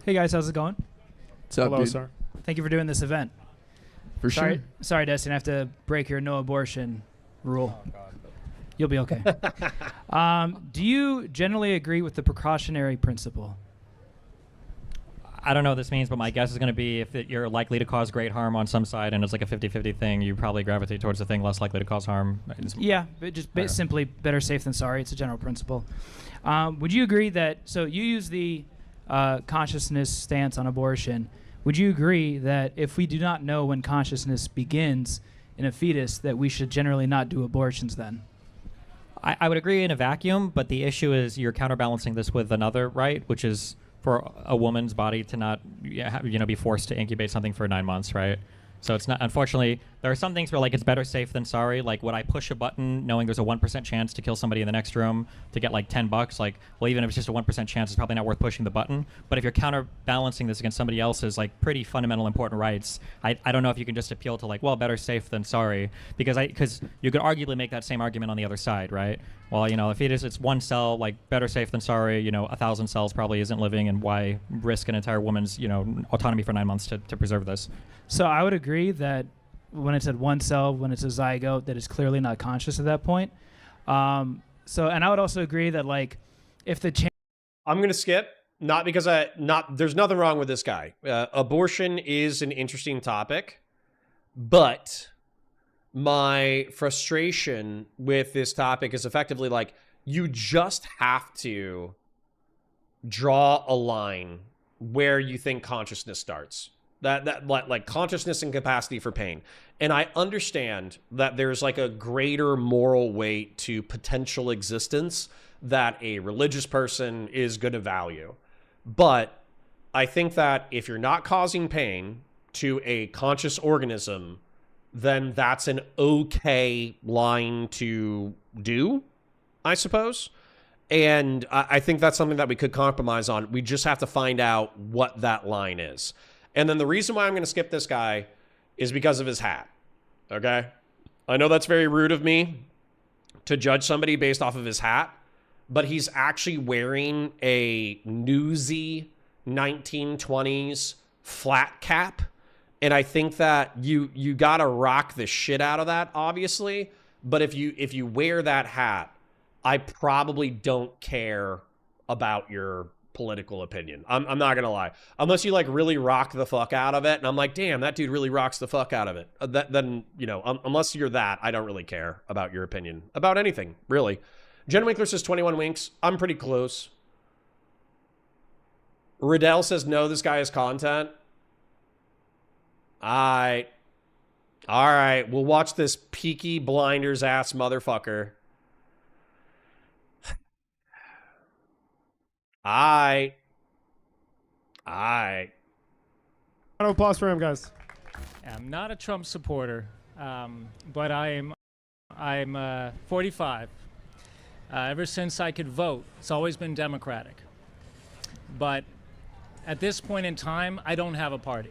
Hey guys, how's it going? What's up, Hello, dude? sir. Thank you for doing this event. For sure. Sorry, Dustin, I have to break your no abortion rule. Oh, God. You'll be okay. Do you generally agree with the precautionary principle? I don't know what this means, but my guess is going to be if you're likely to cause great harm on some side and it's like a 50-50 thing, you probably gravitate towards the thing less likely to cause harm. Yeah, but just simply better safe than sorry. It's a general principle. Would you agree that, so you use the consciousness stance on abortion. Would you agree that if we do not know when consciousness begins in a fetus, that we should generally not do abortions then? I would agree in a vacuum, but the issue is you're counterbalancing this with another right, which is for a woman's body to not be forced to incubate something for 9 months, right? So it's not, unfortunately, there are some things where like it's better safe than sorry. Like, would I push a button knowing there's a 1% chance to kill somebody in the next room to get like $10? Like, well, even if it's just a 1% chance, it's probably not worth pushing the button. But if you're counterbalancing this against somebody else's like pretty fundamental important rights, I don't know if you can just appeal to like, well, better safe than sorry, because you could arguably make that same argument on the other side, right? Well, if it's one cell, like better safe than sorry, 1,000 cells probably isn't living, and why risk an entire woman's, autonomy for 9 months to preserve this? So I would agree that when it's at one cell, when it's a zygote, that is clearly not conscious at that point. And I would also agree that like if the I'm going to skip, not because there's nothing wrong with this guy. Abortion is an interesting topic, but my frustration with this topic is effectively like, you just have to draw a line where you think consciousness starts. That like consciousness and capacity for pain. And I understand that there's like a greater moral weight to potential existence that a religious person is going to value. But I think that if you're not causing pain to a conscious organism, then that's an okay line to do, I suppose. And I think that's something that we could compromise on. We just have to find out what that line is. And then the reason why I'm going to skip this guy is because of his hat. Okay? I know that's very rude of me, to judge somebody based off of his hat, but he's actually wearing a newsy 1920s flat cap. And I think that you gotta rock the shit out of that, obviously. But if you wear that hat, I probably don't care about your political opinion. I'm not gonna lie, unless you like really rock the fuck out of it, and I'm like, damn, that dude really rocks the fuck out of it. Then you know, unless you're that, I don't really care about your opinion about anything, really. Jen Winkler says 21 winks. I'm pretty close. Riddell says no, this guy has content. All right, we'll watch this Peaky Blinders ass motherfucker. Round of applause for him, guys. I'm not a Trump supporter, but I'm 45. Ever since I could vote, it's always been Democratic. But at this point in time, I don't have a party.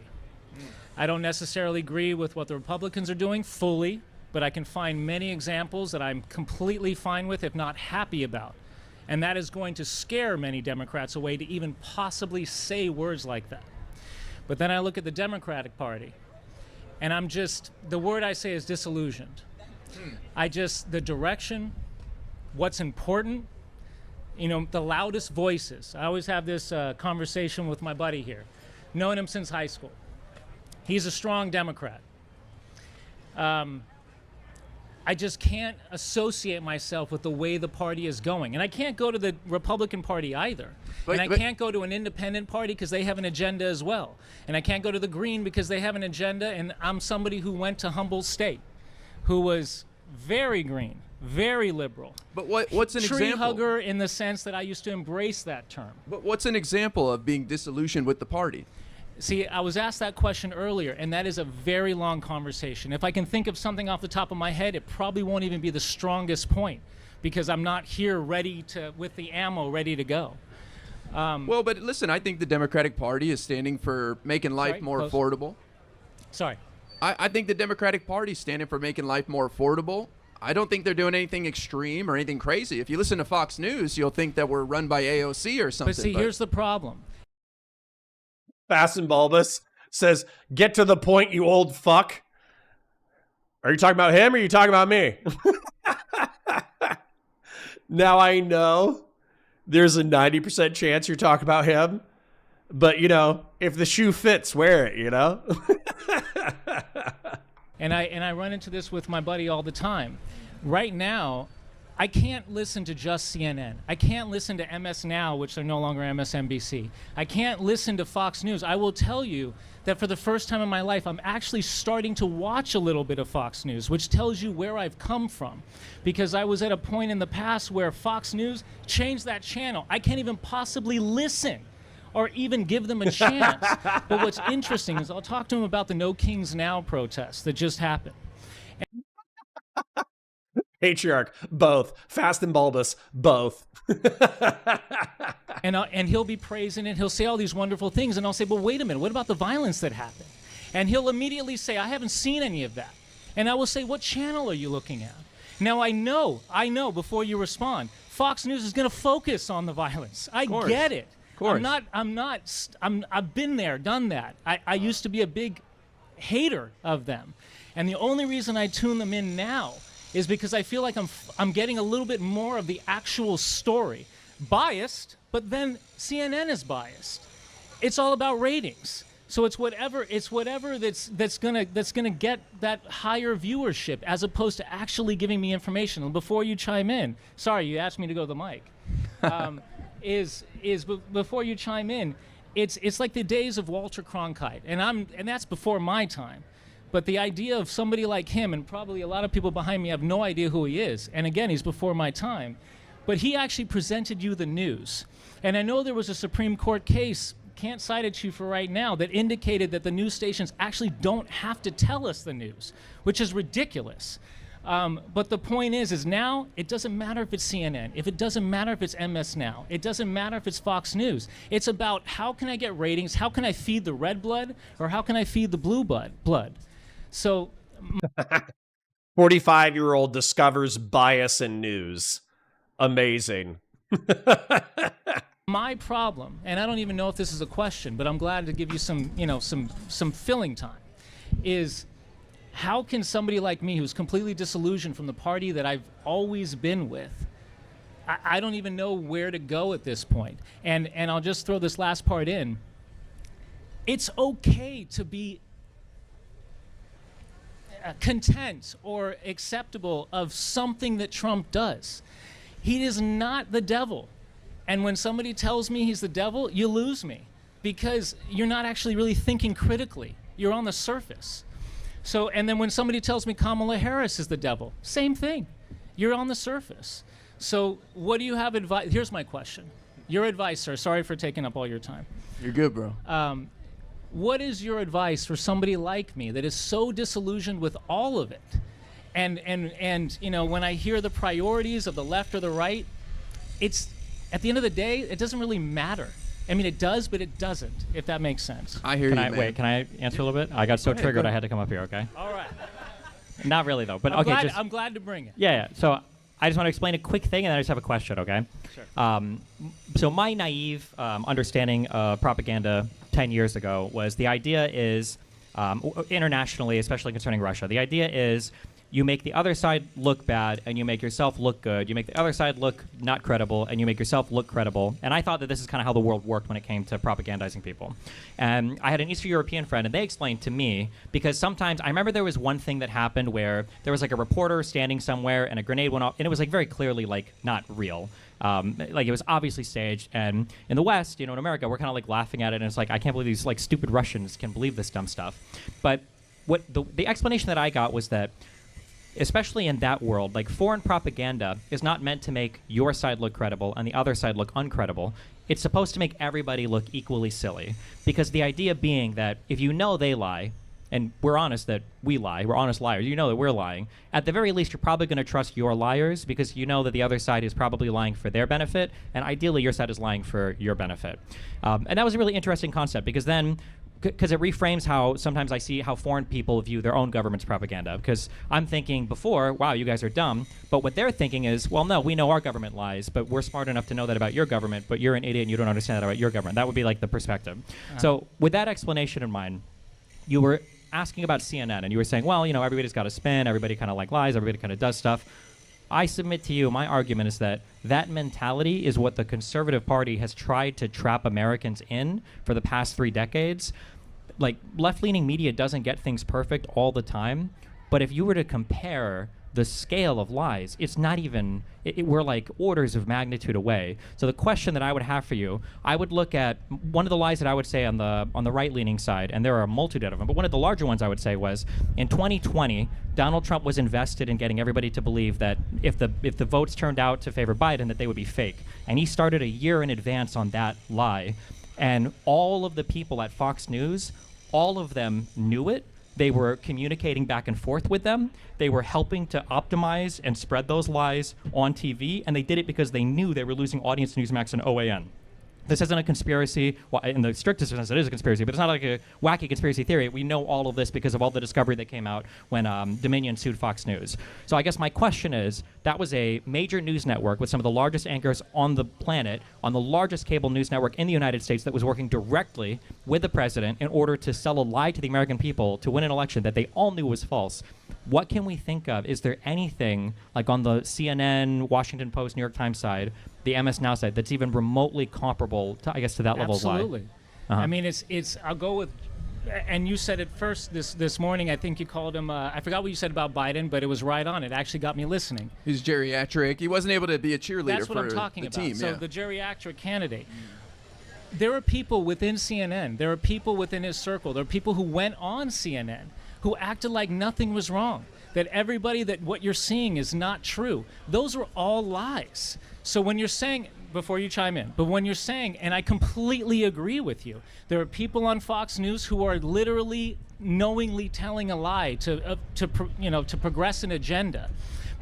I don't necessarily agree with what the Republicans are doing fully, but I can find many examples that I'm completely fine with, if not happy about. And that is going to scare many Democrats away to even possibly say words like that. But then I look at the Democratic Party, and the word I say is disillusioned. The direction, what's important, you know, the loudest voices. I always have this conversation with my buddy here, known him since high school. He's a strong Democrat. I just can't associate myself with the way the party is going. And I can't go to the Republican Party either. And I can't go to an independent party because they have an agenda as well. And I can't go to the Green because they have an agenda. And I'm somebody who went to Humboldt State, who was very green, very liberal. But what's an Tree example? hugger in the sense that I used to embrace that term. But what's an example of being disillusioned with the party? See, I was asked that question earlier, and that is a very long conversation. If I can think of something off the top of my head, it probably won't even be the strongest point, because I'm not here with the ammo ready to go. Well, but listen, I think the Democratic Party is standing for making life more affordable. Sorry. I think the Democratic Party is standing for making life more affordable. I don't think they're doing anything extreme or anything crazy. If you listen to Fox News, you'll think that we're run by AOC or something. But see, here's the problem. Fast and Bulbous says, get to the point, you old fuck. Are you talking about him or are you talking about me? Now I know there's a 90% chance you're talking about him, but you know, if the shoe fits, wear it, you know? And I run into this with my buddy all the time. Right now, I can't listen to just CNN. I can't listen to MS Now, which they're no longer MSNBC. I can't listen to Fox News. I will tell you that for the first time in my life, I'm actually starting to watch a little bit of Fox News, which tells you where I've come from. Because I was at a point in the past where Fox News changed that channel. I can't even possibly listen or even give them a chance. But what's interesting is I'll talk to him about the No Kings Now protest that just happened. Patriarch, both. Fast and Bulbous, both. And he'll be praising it. He'll say all these wonderful things. And I'll say, well, wait a minute. What about the violence that happened? And he'll immediately say, I haven't seen any of that. And I will say, what channel are you looking at? Now, I know, before you respond, Fox News is going to focus on the violence. I get it. Of course. I've been there, done that. I used to be a big hater of them. And the only reason I tune them in now is because I feel like I'm getting a little bit more of the actual story. Biased, but then CNN is biased. It's all about ratings. So it's whatever that's gonna get that higher viewership, as opposed to actually giving me information. And before you chime in, sorry, you asked me to go to the mic. Before you chime in, it's like the days of Walter Cronkite, and that's before my time. But the idea of somebody like him, and probably a lot of people behind me have no idea who he is, and again, he's before my time, but he actually presented you the news. And I know there was a Supreme Court case, can't cite it to you for right now, that indicated that the news stations actually don't have to tell us the news, which is ridiculous. But the point is now it doesn't matter if it's CNN, if it doesn't matter if it's MS Now, it doesn't matter if it's Fox News. It's about how can I get ratings, how can I feed the red blood, or how can I feed the blue blood? So 45-year-old discovers bias in news. Amazing. My problem, and I don't even know if this is a question, but I'm glad to give you some, some filling time, is how can somebody like me who's completely disillusioned from the party that I've always been with, I don't even know where to go at this point. And I'll just throw this last part in. It's okay to be content or acceptable of something that Trump does. He is not the devil. And when somebody tells me he's the devil, you lose me, because you're not actually really thinking critically. You're on the surface. So, and then when somebody tells me Kamala Harris is the devil, same thing. You're on the surface. So what do you have advice? Here's my question. Your advice, sir. Sorry for taking up all your time. You're good, bro. What is your advice for somebody like me that is so disillusioned with all of it? And when I hear the priorities of the left or the right, it's, at the end of the day, it doesn't really matter. I mean, it does, but it doesn't, if that makes sense. I hear you, man. Wait, can I answer a little bit? I got so triggered I had to come up here, okay? All right. Not really, though, but I'm glad to bring it. Yeah. So I just want to explain a quick thing, and then I just have a question, okay? Sure. So my naive understanding of propaganda 10 years ago was the idea is, internationally, especially concerning Russia, the idea is you make the other side look bad and you make yourself look good. You make the other side look not credible and you make yourself look credible. And I thought that this is kind of how the world worked when it came to propagandizing people. And I had an Eastern European friend, and they explained to me, because sometimes I remember there was one thing that happened where there was like a reporter standing somewhere and a grenade went off, and it was like very clearly like not real. Like it was obviously staged, and in the West, in America, we're kind of like laughing at it, and it's like, I can't believe these like stupid Russians can believe this dumb stuff. But what the explanation that I got was that, especially in that world, like foreign propaganda is not meant to make your side look credible and the other side look uncredible. It's supposed to make everybody look equally silly, because the idea being that if you know they lie, and we're honest that we lie, we're honest liars, you know that we're lying, at the very least you're probably going to trust your liars, because you know that the other side is probably lying for their benefit, and ideally your side is lying for your benefit. And that was a really interesting concept, because then because it reframes how sometimes I see how foreign people view their own government's propaganda. Because I'm thinking before, wow, you guys are dumb. But what they're thinking is, well, no, we know our government lies, but we're smart enough to know that about your government, but you're an idiot and you don't understand that about your government. That would be like the perspective. So with that explanation in mind, you were asking about CNN, and you were saying, well, everybody's got a spin, everybody kind of like lies, everybody kind of does stuff. I submit to you, my argument is that that mentality is what the Conservative Party has tried to trap Americans in for the past 3 decades. Like, left-leaning media doesn't get things perfect all the time, but if you were to compare the scale of lies, it's not even, we're like orders of magnitude away. So the question that I would have for you, I would look at one of the lies that I would say on the right-leaning side, and there are a multitude of them, but one of the larger ones I would say was, in 2020, Donald Trump was invested in getting everybody to believe that if the votes turned out to favor Biden, that they would be fake. And he started a year in advance on that lie. And all of the people at Fox News, all of them knew it. They were communicating back and forth with them. They were helping to optimize and spread those lies on TV, and they did it because they knew they were losing audience to Newsmax and OAN. This isn't a conspiracy. Well, in the strictest sense, it is a conspiracy, but it's not like a wacky conspiracy theory. We know all of this because of all the discovery that came out when Dominion sued Fox News. So I guess my question is, that was a major news network with some of the largest anchors on the planet, on the largest cable news network in the United States, that was working directly with the president in order to sell a lie to the American people to win an election that they all knew was false. What can we think of? Is there anything, like on the CNN, Washington Post, New York Times side, the MS Now side, that's even remotely comparable to, I guess, to that level of lie? Absolutely. I mean, it's. I'll go with, and you said it first this morning. I think you called him. I forgot what you said about Biden, but it was right on. It actually got me listening. He's geriatric. He wasn't able to be a cheerleader That's what for I'm talking the about. team. So Yeah. the geriatric candidate. There are people within CNN. There are people within his circle. There are people who went on CNN who acted like nothing was wrong. That everybody, that what you're seeing is not true. Those were all lies. So when you're saying, before you chime in, but when you're saying, and I completely agree with you, there are people on Fox News who are literally knowingly telling a lie to progress an agenda.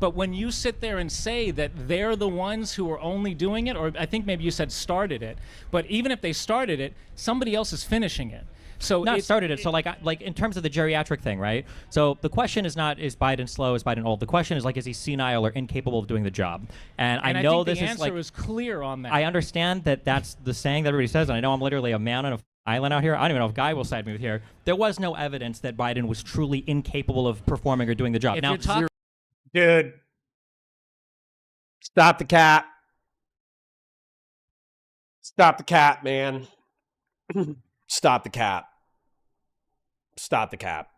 But when you sit there and say that they're the ones who are only doing it, or I think maybe you said started it, but even if they started it, somebody else is finishing it. So not it started it. So like in terms of the geriatric thing, right? So the question is not is Biden slow, is Biden old? The question is like is he senile or incapable of doing the job? And I know think this the is like answer was clear on that. I understand that that's the saying that everybody says, and I know I'm literally a man on an island out here. I don't even know if Guy will side me with here. There was no evidence that Biden was truly incapable of performing or doing the job. If Now, you're talking Dude, stop the cat. Stop the cat, man. Stop the cat. Stop the cat.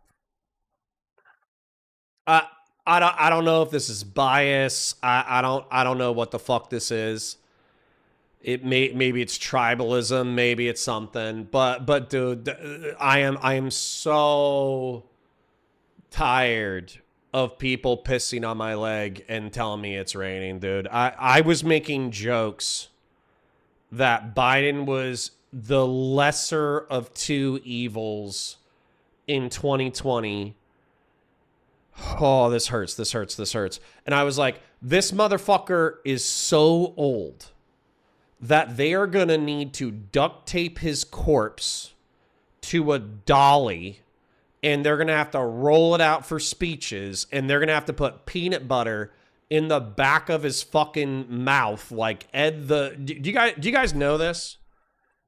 I don't know if this is bias. I don't know what the fuck this is. Maybe it's tribalism, maybe it's something. But dude, I am so tired of people pissing on my leg and telling me it's raining, dude. I was making jokes that Biden was the lesser of two evils in 2020. Oh, this hurts. And I was like, this motherfucker is so old that they are going to need to duct tape his corpse to a dolly, and they're going to have to roll it out for speeches, and they're going to have to put peanut butter in the back of his fucking mouth like Ed the... Do you guys know this?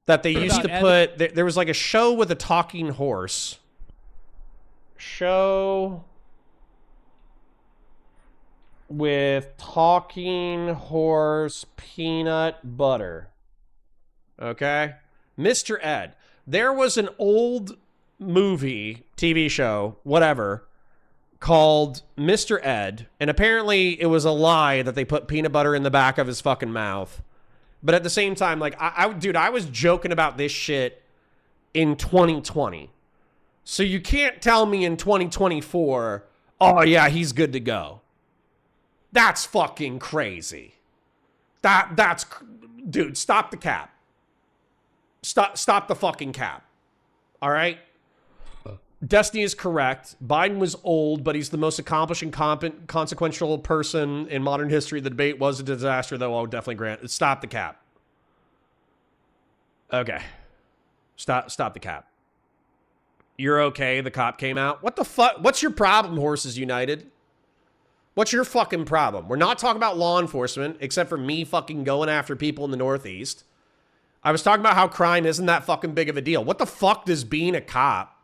That they used to put... There was like a show with a talking horse. Show with talking horse peanut butter. Okay? Mr. Ed. There was an old movie, TV show, whatever, called Mr. Ed, and apparently it was a lie that they put peanut butter in the back of his fucking mouth. But at the same time, like, dude, I was joking about this shit in 2020. So you can't tell me in 2024, oh yeah, he's good to go. That's fucking crazy. That's, dude, stop the cap. Stop the fucking cap. All right? Destiny is correct. Biden was old, but he's the most accomplished and consequential person in modern history. The debate was a disaster, though. I would definitely grant. Stop the cap. Okay. Stop the cap. You're okay. The cop came out. What the fuck? What's your problem, Horses United? What's your fucking problem? We're not talking about law enforcement, except for me fucking going after people in the Northeast. I was talking about how crime isn't that fucking big of a deal. What the fuck does being a cop...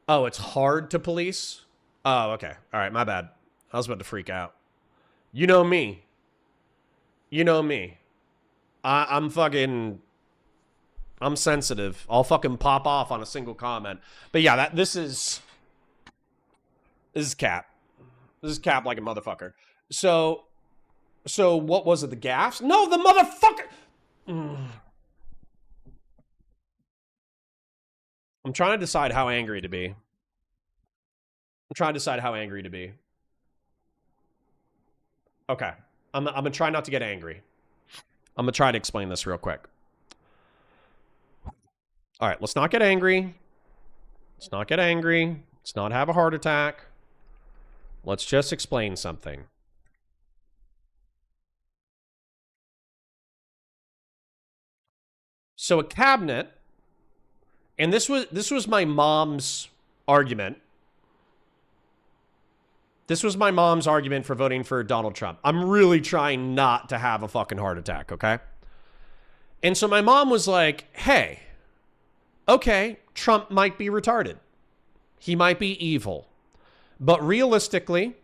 Oh, it's hard to police? Oh, okay. All right, my bad. I was about to freak out. You know me. You know me. I'm sensitive. I'll fucking pop off on a single comment. But yeah, this is cap. This is cap like a motherfucker. So what was it? The gaffes? No, the motherfucker. I'm trying to decide how angry to be. Okay. I'm going to try not to get angry. I'm going to try to explain this real quick. All right, let's not get angry. Let's not have a heart attack. Let's just explain something. So a cabinet, and this was my mom's argument. This was my mom's argument for voting for Donald Trump. I'm really trying not to have a fucking heart attack, okay? And so my mom was like, hey, okay, Trump might be retarded. He might be evil. But realistically,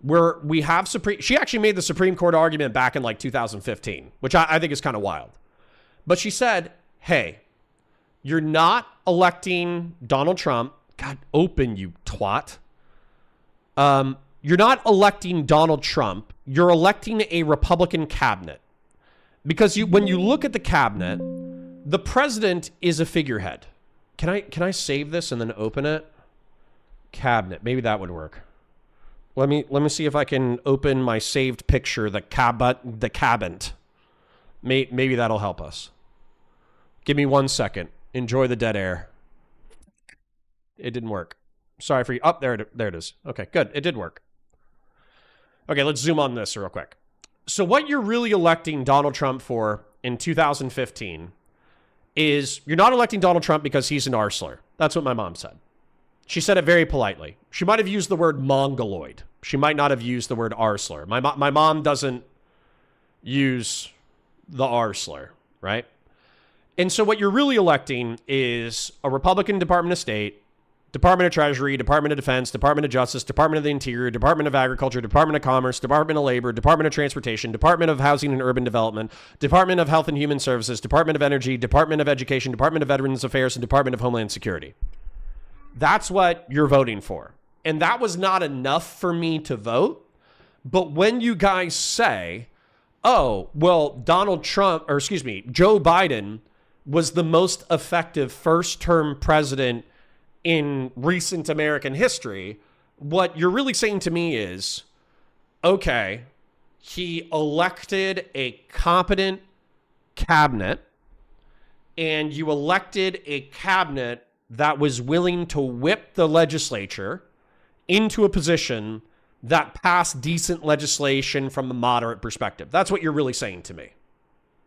we have she actually made the Supreme Court argument back in like 2015, which I think is kind of wild. But she said, hey, you're not electing Donald Trump. God, open, you twat. You're not electing Donald Trump. You're electing a Republican cabinet. Because when you look at the cabinet, the president is a figurehead. Can I save this and then open it? Cabinet. Maybe that would work. Let me see if I can open my saved picture, the cabinet. Maybe that'll help us. Give me 1 second. Enjoy the dead air. It didn't work. Sorry for you. Oh, there it is. Okay, good. It did work. Okay, let's zoom on this real quick. So what you're really electing Donald Trump for in 2015 is you're not electing Donald Trump because he's an arsler. That's what my mom said. She said it very politely. She might have used the word mongoloid. She might not have used the word arsler. My mom doesn't use the arsler, right? And so what you're really electing is a Republican Department of State, Department of Treasury, Department of Defense, Department of Justice, Department of the Interior, Department of Agriculture, Department of Commerce, Department of Labor, Department of Transportation, Department of Housing and Urban Development, Department of Health and Human Services, Department of Energy, Department of Education, Department of Veterans Affairs, and Department of Homeland Security. That's what you're voting for. And that was not enough for me to vote. But when you guys say, oh, well, Joe Biden was the most effective first-term president in recent American history, what you're really saying to me is, okay, he elected a competent cabinet, and you elected a cabinet that was willing to whip the legislature into a position that passed decent legislation from a moderate perspective. That's what you're really saying to me.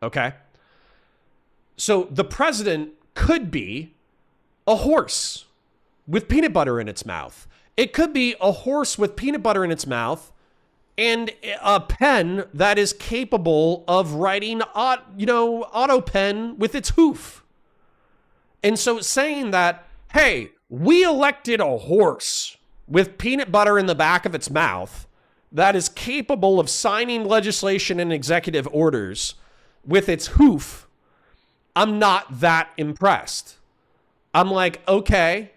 Okay? So the president could be a horse with peanut butter in its mouth. It could be a horse with peanut butter in its mouth and a pen that is capable of writing, auto pen with its hoof. And so saying that, hey, we elected a horse with peanut butter in the back of its mouth that is capable of signing legislation and executive orders with its hoof, I'm not that impressed. I'm like, okay,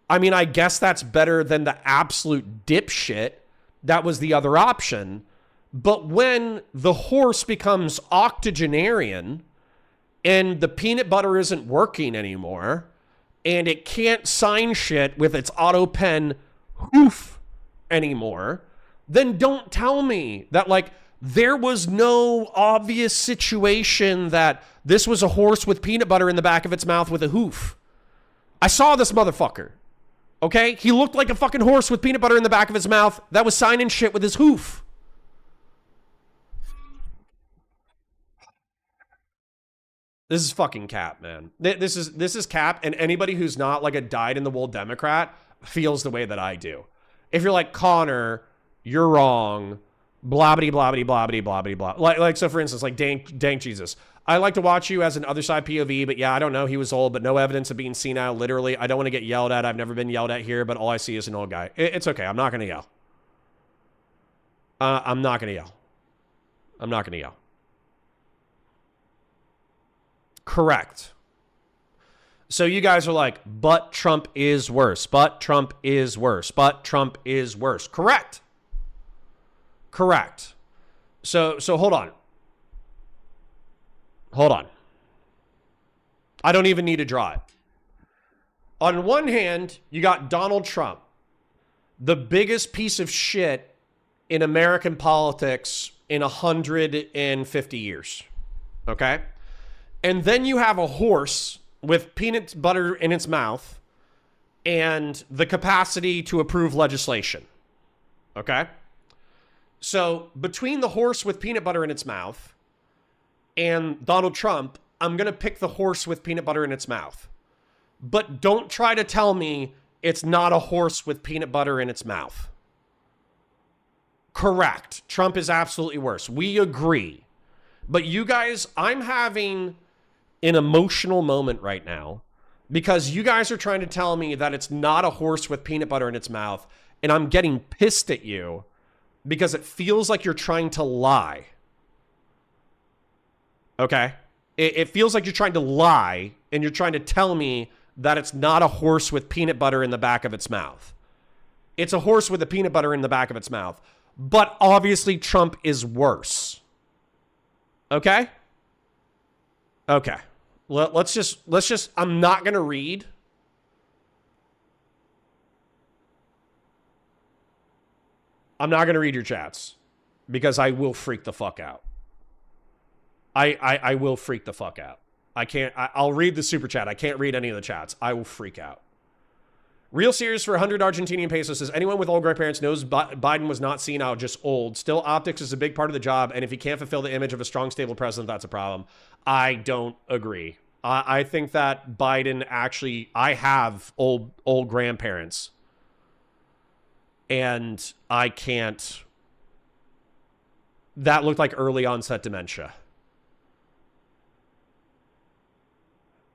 I mean, I guess that's better than the absolute dipshit that was the other option. But when the horse becomes octogenarian and the peanut butter isn't working anymore and it can't sign shit with its auto pen hoof anymore, then don't tell me that, like, there was no obvious situation that this was a horse with peanut butter in the back of its mouth with a hoof. I saw this motherfucker. Okay? He looked like a fucking horse with peanut butter in the back of his mouth that was signing shit with his hoof. This is fucking cap, man. This is cap, and anybody who's not like a dyed-in-the-wool Democrat feels the way that I do. If you're like, Connor, you're wrong, blah-bitty, blah-bitty, blah-bitty, blah-bitty, blah. Like, so for instance, like, dang Jesus. I like to watch you as an other side POV, but yeah, I don't know. He was old, but no evidence of being senile. Literally, I don't want to get yelled at. I've never been yelled at here, but all I see is an old guy. It's okay. I'm not going to yell. I'm not going to yell. I'm not going to yell. Correct. So you guys are like, but Trump is worse. But Trump is worse. But Trump is worse. Correct. Correct. So hold on. Hold on. I don't even need to draw it. On one hand, you got Donald Trump, the biggest piece of shit in American politics in 150 years. Okay? And then you have a horse with peanut butter in its mouth and the capacity to approve legislation. Okay? So between the horse with peanut butter in its mouth and Donald Trump, I'm going to pick the horse with peanut butter in its mouth. But don't try to tell me it's not a horse with peanut butter in its mouth. Correct. Trump is absolutely worse. We agree. But you guys, I'm having an emotional moment right now because you guys are trying to tell me that it's not a horse with peanut butter in its mouth, and I'm getting pissed at you because it feels like you're trying to lie. Okay? It feels like you're trying to lie, and you're trying to tell me that it's not a horse with peanut butter in the back of its mouth. It's a horse with a peanut butter in the back of its mouth. But obviously Trump is worse. Okay? Okay. Let's just, I'm not going to read. I'm not going to read your chats because I will freak the fuck out. I will freak the fuck out. I'll read the super chat. I can't read any of the chats. I will freak out. Real serious for 100 Argentinian pesos says, anyone with old grandparents knows Biden was not senile, just old. Still, optics is a big part of the job, and if he can't fulfill the image of a strong, stable president, that's a problem. I don't agree. I think that Biden actually, I have old grandparents, and I can't, that looked like early onset dementia.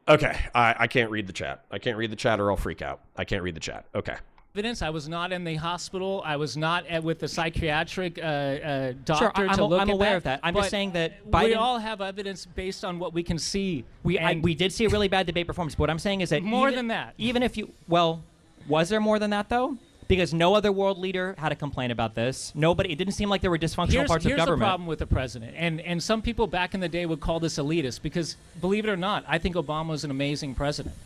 Okay, I can't read the chat. I can't read the chat or I'll freak out. I can't read the chat. Okay. Evidence. I was not in the hospital. I was not with the psychiatric doctor Sure, to look at I'm aware that. of that. I'm just saying that we Biden. all have evidence based on what we can see. We did see a really bad debate performance. But what I'm saying is that More than that. Even if you, well, was there more than that though? Because no other world leader had a complaint about this. Nobody. It didn't seem like there were dysfunctional parts of government. Here's the problem with the president, and some people back in the day would call this elitist because, believe it or not, I think Obama was an amazing president.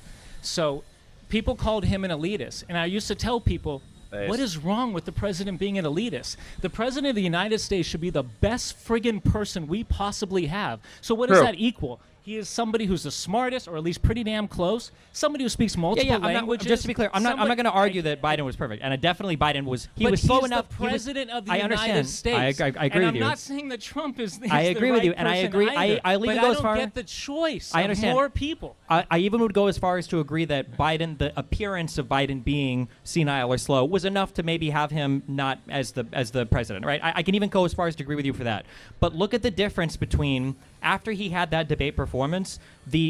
So people called him an elitist, and I used to tell people, what is wrong with the president being an elitist? The president of the United States should be the best friggin' person we possibly have. So what does that equal? He is somebody who's the smartest, or at least pretty damn close. Somebody who speaks multiple languages. Just to be clear, I'm not going to argue that Biden was perfect, and definitely Biden was. He was slow enough. But he's the president of the United States. I agree and with you. I'm not saying that Trump is. I agree with you, and I agree. Either, I even but go I as far. don't get the choice. I understand. Of more people. I even would go as far as to agree that Biden, the appearance of Biden being senile or slow, was enough to maybe have him not as the president, right? I can even go as far as to agree with you for that. But look at the difference between after he had that debate performance,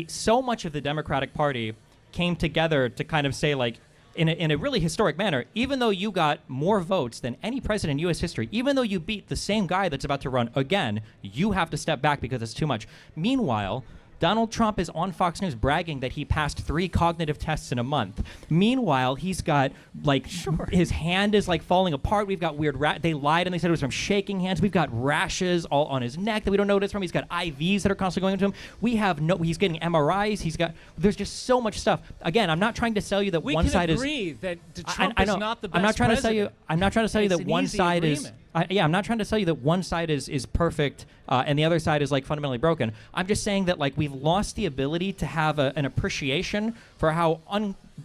so much of the Democratic Party came together to kind of say, like, in a really historic manner, even though you got more votes than any president in U.S. history, even though you beat the same guy that's about to run again, you have to step back because it's too much. Meanwhile, Donald Trump is on Fox News bragging that he passed 3 cognitive tests in a month. Meanwhile, he's got, like, his hand is, like, falling apart. We've got weird they lied and they said it was from shaking hands. We've got rashes all on his neck that we don't know what it's from. He's got IVs that are constantly going into him. He's getting MRIs. There's just so much stuff. Again, I'm not trying to sell you that one side is. We can agree that Trump I is know. not the best I'm not trying president. I'm not trying to tell you It's that an one easy side is. agreement. I'm not trying to tell you that one side is perfect and the other side is, like, fundamentally broken. I'm just saying that, like, we've lost the ability to have an appreciation for how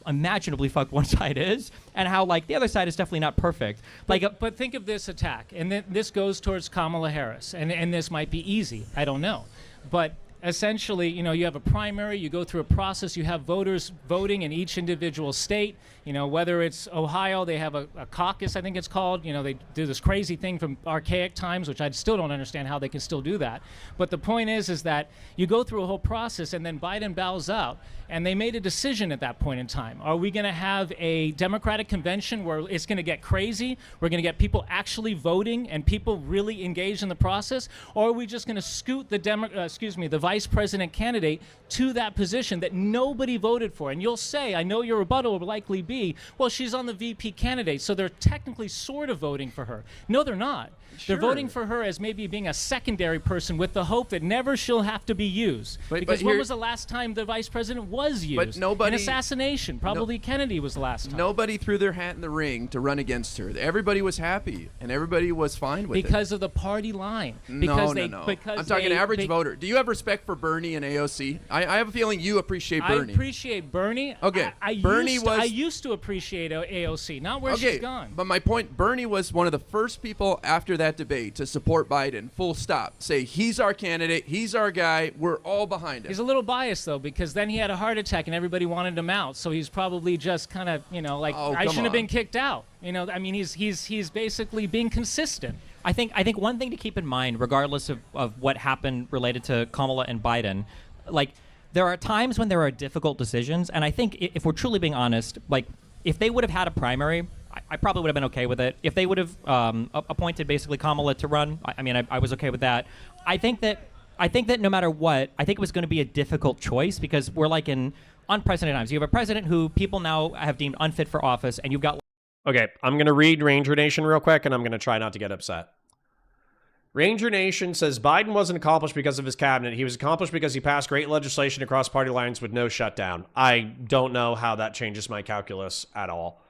unimaginably fucked one side is and how, like, the other side is definitely not perfect. But think of this attack, and this goes towards Kamala Harris, and this might be easy. I don't know, but essentially, you have a primary, you go through a process, you have voters voting in each individual state. Whether it's Ohio, they have a caucus, I think it's called. They do this crazy thing from archaic times, which I still don't understand how they can still do that. But the point is that you go through a whole process, and then Biden bows out. And they made a decision at that point in time. Are we going to have a Democratic convention where it's going to get crazy? We're going to get people actually voting and people really engaged in the process? Or are we just going to scoot the vice president candidate to that position that nobody voted for? And you'll say, I know your rebuttal will likely be, well, she's on the VP candidate, so they're technically sort of voting for her. No, they're not. Sure. They're voting for her as maybe being a secondary person with the hope that never she'll have to be used. But because here- when was the last time the vice president was used? But nobody- An assassination. Probably Kennedy was the last time. Nobody threw their hat in the ring to run against her. Everybody was happy, and everybody was fine with it. Because of the party line. No. Because I'm talking average voter. Do you have respect for Bernie and AOC? I have a feeling you appreciate Bernie. I appreciate Bernie. Okay, I used to appreciate AOC, not where she's gone. But my point, Bernie was one of the first people after that debate to support Biden, full stop. Say, he's our candidate, he's our guy, we're all behind him. He's a little biased, though, because then he had a heart attack and everybody wanted him out. So he's probably just kind of, I shouldn't have been kicked out. He's basically being consistent. I think one thing to keep in mind, regardless of what happened related to Kamala and Biden, like, there are times when there are difficult decisions, and I think if we're truly being honest, like, if they would have had a primary, I probably would have been okay with it. If they would have appointed basically Kamala to run, I was okay with that. I think that no matter what, I think it was going to be a difficult choice because we're like in unprecedented times. You have a president who people now have deemed unfit for office, and you've got. Okay, I'm going to read Ranger Nation real quick, and I'm going to try not to get upset. Ranger Nation says Biden wasn't accomplished because of his cabinet. He was accomplished because he passed great legislation across party lines with no shutdown. I don't know how that changes my calculus at all.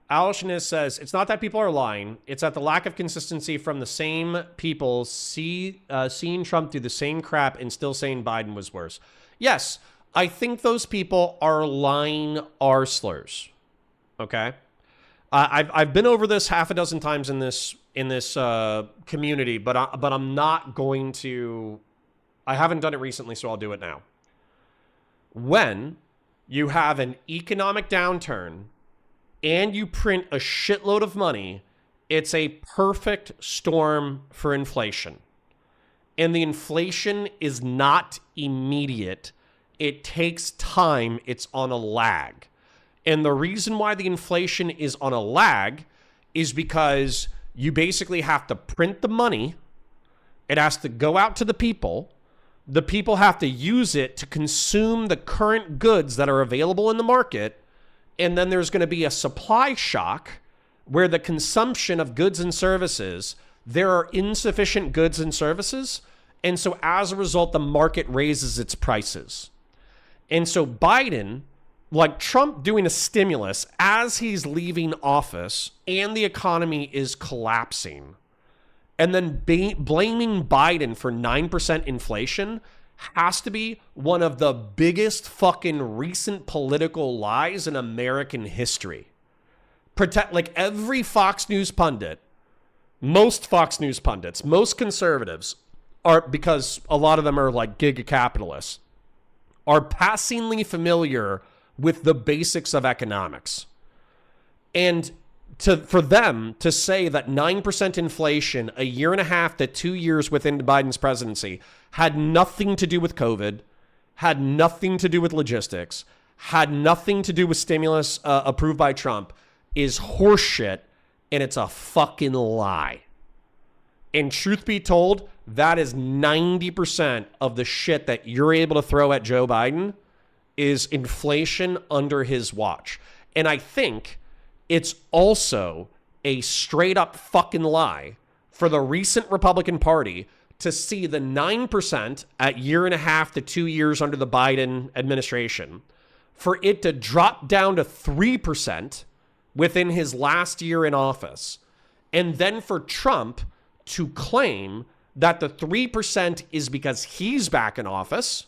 Alishness says, it's not that people are lying. It's that the lack of consistency from the same people seeing Trump do the same crap and still saying Biden was worse. Yes, I think those people are lying arslers. Okay? I've been over this half a dozen times in this community, but I'm not going to. I haven't done it recently, so I'll do it now. when you have an economic downturn and you print a shitload of money, it's a perfect storm for inflation. And the inflation is not immediate. It takes time. It's on a lag. And the reason why the inflation is on a lag is because you basically have to print the money. It has to go out to the people. The people have to use it to consume the current goods that are available in the market. And then there's going to be a supply shock where the consumption of goods and services, there are insufficient goods and services. And so as a result, the market raises its prices. And so Biden, like Trump doing a stimulus as he's leaving office and the economy is collapsing, and then blaming Biden for 9% inflation has to be one of the biggest fucking recent political lies in American history. Like every Fox News pundit, most Fox News pundits, most conservatives are, because a lot of them are like giga capitalists, are passingly familiar with the basics of economics. And for them to say that 9% inflation a year and a half to 2 years within Biden's presidency had nothing to do with COVID, had nothing to do with logistics, had nothing to do with stimulus approved by Trump is horseshit, and it's a fucking lie. And truth be told, that is 90% of the shit that you're able to throw at Joe Biden is inflation under his watch. And I think it's also a straight up fucking lie for the recent Republican Party to see the 9% at year and a half to 2 years under the Biden administration, for it to drop down to 3% within his last year in office, and then for Trump to claim that the 3% is because he's back in office,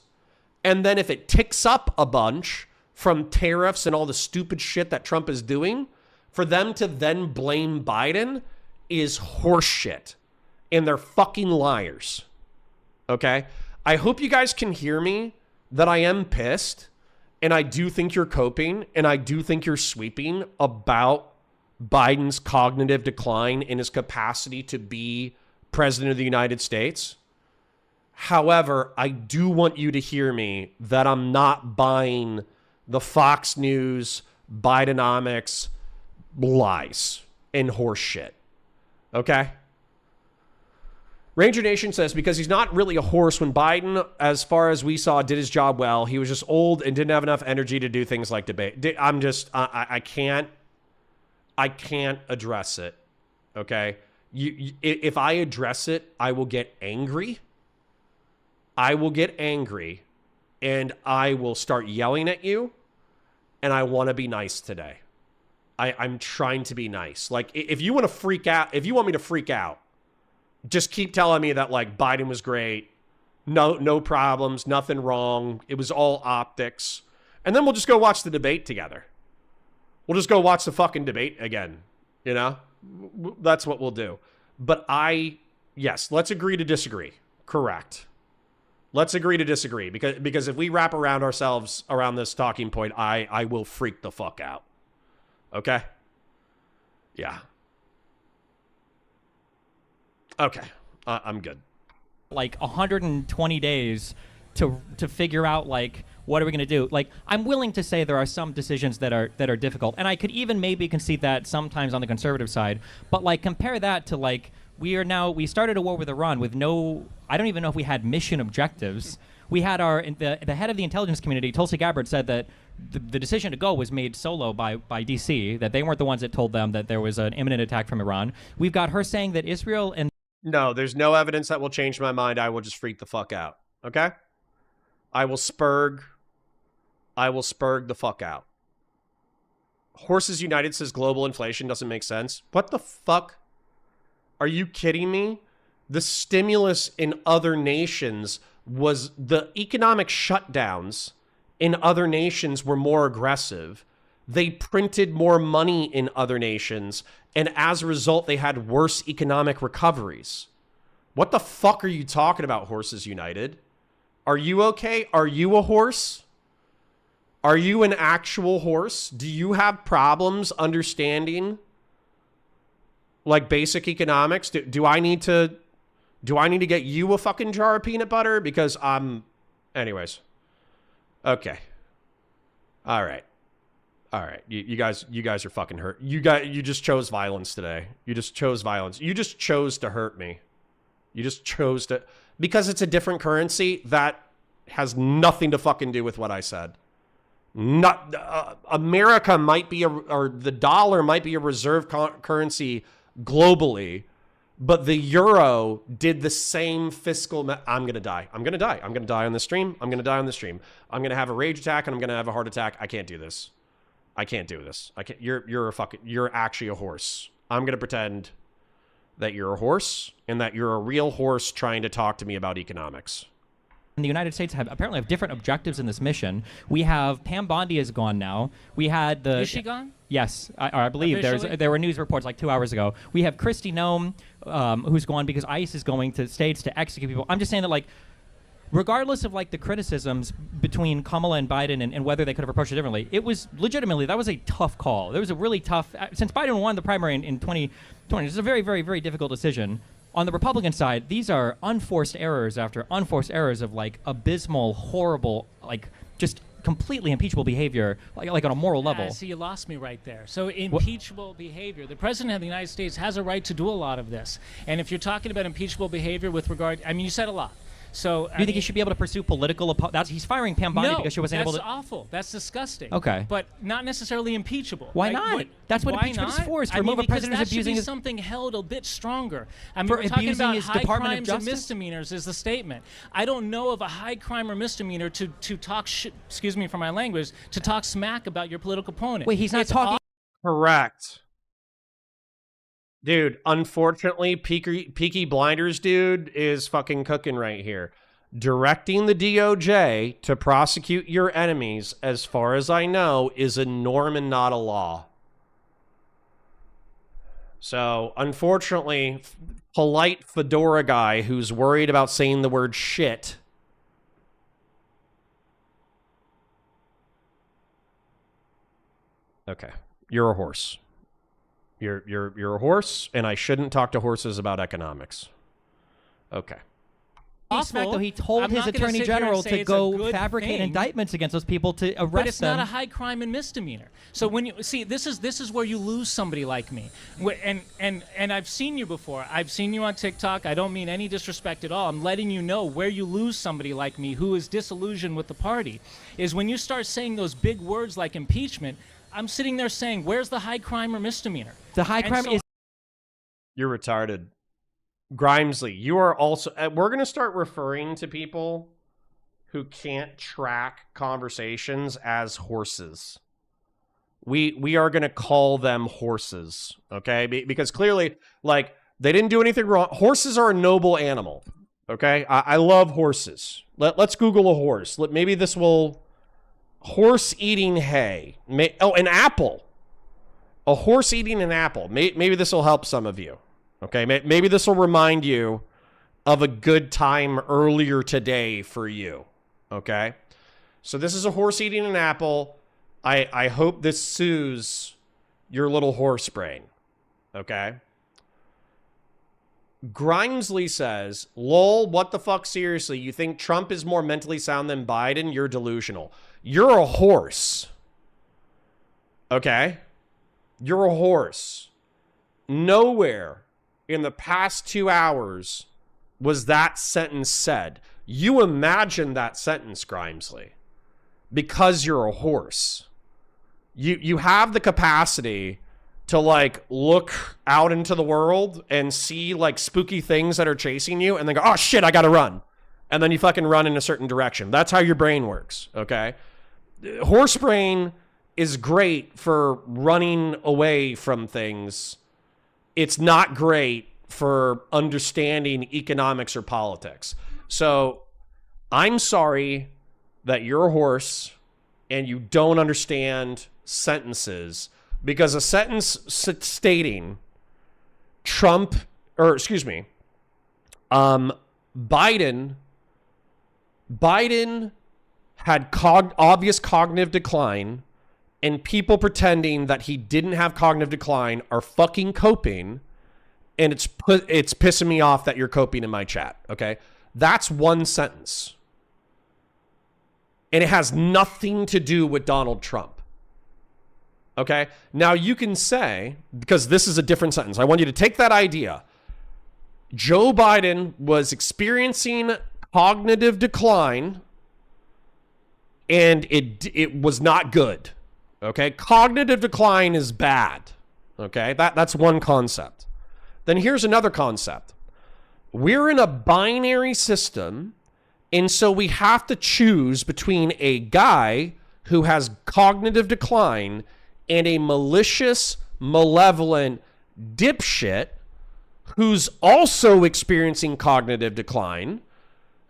and then if it ticks up a bunch from tariffs and all the stupid shit that Trump is doing, for them to then blame Biden is horseshit. And they're fucking liars. Okay? I hope you guys can hear me that I am pissed, and I do think you're coping, and I do think you're sweeping about Biden's cognitive decline in his capacity to be president of the United States. However, I do want you to hear me that I'm not buying the Fox News, Bidenomics lies and horseshit. Okay? Ranger Nation says, because he's not really a horse, when Biden, as far as we saw, did his job well, he was just old and didn't have enough energy to do things like debate. I'm just, I can't address it. Okay? If I address it, I will get angry. I will get angry and I will start yelling at you. And I want to be nice today. I'm trying to be nice. Like, if you want to freak out, if you want me to freak out, just keep telling me that, like, Biden was great. No problems, nothing wrong. It was all optics. And then we'll just go watch the debate together. We'll just go watch the fucking debate again. You know? That's what we'll do. But yes, let's agree to disagree. Correct. Let's agree to disagree. Because if we wrap around ourselves around this talking point, I will freak the fuck out. Okay? Yeah. Okay. I'm good. Like 120 days to figure out, like, what are we going to do? Like, I'm willing to say there are some decisions that are difficult, and I could even maybe concede that sometimes on the conservative side. But, like, compare that to, like, we started a war with Iran with no, I don't even know if we had mission objectives. We had the head of the intelligence community, Tulsi Gabbard, said that the decision to go was made solo by DC, that they weren't the ones that told them that there was an imminent attack from Iran. We've got her saying that Israel and... No, there's no evidence that will change my mind. I will just freak the fuck out. Okay? I will spurg the fuck out. Horses United says global inflation doesn't make sense. What the fuck? Are you kidding me? The stimulus in other nations was, the economic shutdowns in other nations were more aggressive. They printed more money in other nations, and as a result, they had worse economic recoveries. What the fuck are you talking about, Horses United? Are you okay? Are you a horse? Are you an actual horse? Do you have problems understanding like basic economics? Do I need to get you a fucking jar of peanut butter? Because anyways. Okay. All right. You guys are fucking hurt. You just chose violence today. You just chose violence. You just chose to hurt me. You just chose to, because it's a different currency that has nothing to fucking do with what I said. Not America might be or the dollar might be a reserve currency globally, but the euro did the same fiscal. I'm gonna die. I'm gonna die on the stream. I'm gonna die on the stream. I'm gonna have a rage attack and I'm gonna have a heart attack. I can't do this. I can't do this. I can't. You're actually a horse. I'm gonna pretend that you're a horse and that you're a real horse trying to talk to me about economics. And the United States apparently have different objectives in this mission. We have Pam Bondi is gone now. We had the. Is she gone? Yes, I believe there were news reports like 2 hours ago. We have Kristi Noem, who's gone because ICE is going to states to execute people. I'm just saying that, like, regardless of like the criticisms between Kamala and Biden and whether they could have approached it differently, it was legitimately, that was a tough call. There was a really tough, since Biden won the primary in 2020, it's a very, very, very difficult decision. On the Republican side, these are unforced errors after unforced errors of like abysmal, horrible, like just completely impeachable behavior, like on a moral level. See, you lost me right there. So impeachable behavior. The President of the United States has a right to do a lot of this. And if you're talking about impeachable behavior with regard, I mean, you said a lot. So do you think he should be able to pursue political? He's firing Pam Bondi because she wasn't able to. That's awful. That's disgusting. Okay, but not necessarily impeachable. Why not? That's what impeachment is for. Is to remove a president who's abusing his. Something held a bit stronger. I mean, for we're talking about his high Department crimes of Justice? and misdemeanors is the statement. I don't know of a high crime or misdemeanor to talk shit. Excuse me for my language. To talk smack about your political opponent. Wait, he's not talking. Correct. Dude, unfortunately, Peaky Blinders dude is fucking cooking right here. Directing the DOJ to prosecute your enemies, as far as I know, is a norm and not a law. So, unfortunately, polite fedora guy who's worried about saying the word shit. Okay, you're a horse. You're a horse, and I shouldn't talk to horses about economics. Okay. Though he told his attorney general to go fabricate indictments against those people to arrest them. But it's not a high crime and misdemeanor. So when you see, this is where you lose somebody like me. And I've seen you before. I've seen you on TikTok. I don't mean any disrespect at all. I'm letting you know where you lose somebody like me who is disillusioned with the party is when you start saying those big words like impeachment. I'm sitting there saying, where's the high crime or misdemeanor? The high crime is. You're retarded. Grimesley, you are also. We're going to start referring to people who can't track conversations as horses. We are going to call them horses, okay? Because clearly, like, they didn't do anything wrong. Horses are a noble animal, okay? I love horses. Let's Google a horse. Maybe this will. Horse eating hay. An apple. A horse eating an apple. Maybe this will help some of you. Okay, maybe this will remind you of a good time earlier today for you. Okay, so this is a horse eating an apple. I hope this soothes your little horse brain. Okay. Grimesley says, lol, what the fuck, seriously? You think Trump is more mentally sound than Biden? You're delusional. You're a horse. Okay? You're a horse. Nowhere in the past 2 hours was that sentence said. You imagine that sentence, Grimesley, because you're a horse. You have the capacity to, like, look out into the world and see, like, spooky things that are chasing you and then go, oh shit, I gotta run. And then you fucking run in a certain direction. That's how your brain works, okay? Horse brain is great for running away from things. It's not great for understanding economics or politics. So I'm sorry that you're a horse and you don't understand sentences, because a sentence stating Biden had obvious cognitive decline, and people pretending that he didn't have cognitive decline are fucking coping, and it's pissing me off that you're coping in my chat, okay? That's one sentence. And it has nothing to do with Donald Trump. Okay? Now you can say, because this is a different sentence, I want you to take that idea. Joe Biden was experiencing cognitive decline, and it was not good. Okay? Cognitive decline is bad. Okay? That's one concept. Then here's another concept. We're in a binary system, and so we have to choose between a guy who has cognitive decline and a malicious, malevolent dipshit who's also experiencing cognitive decline,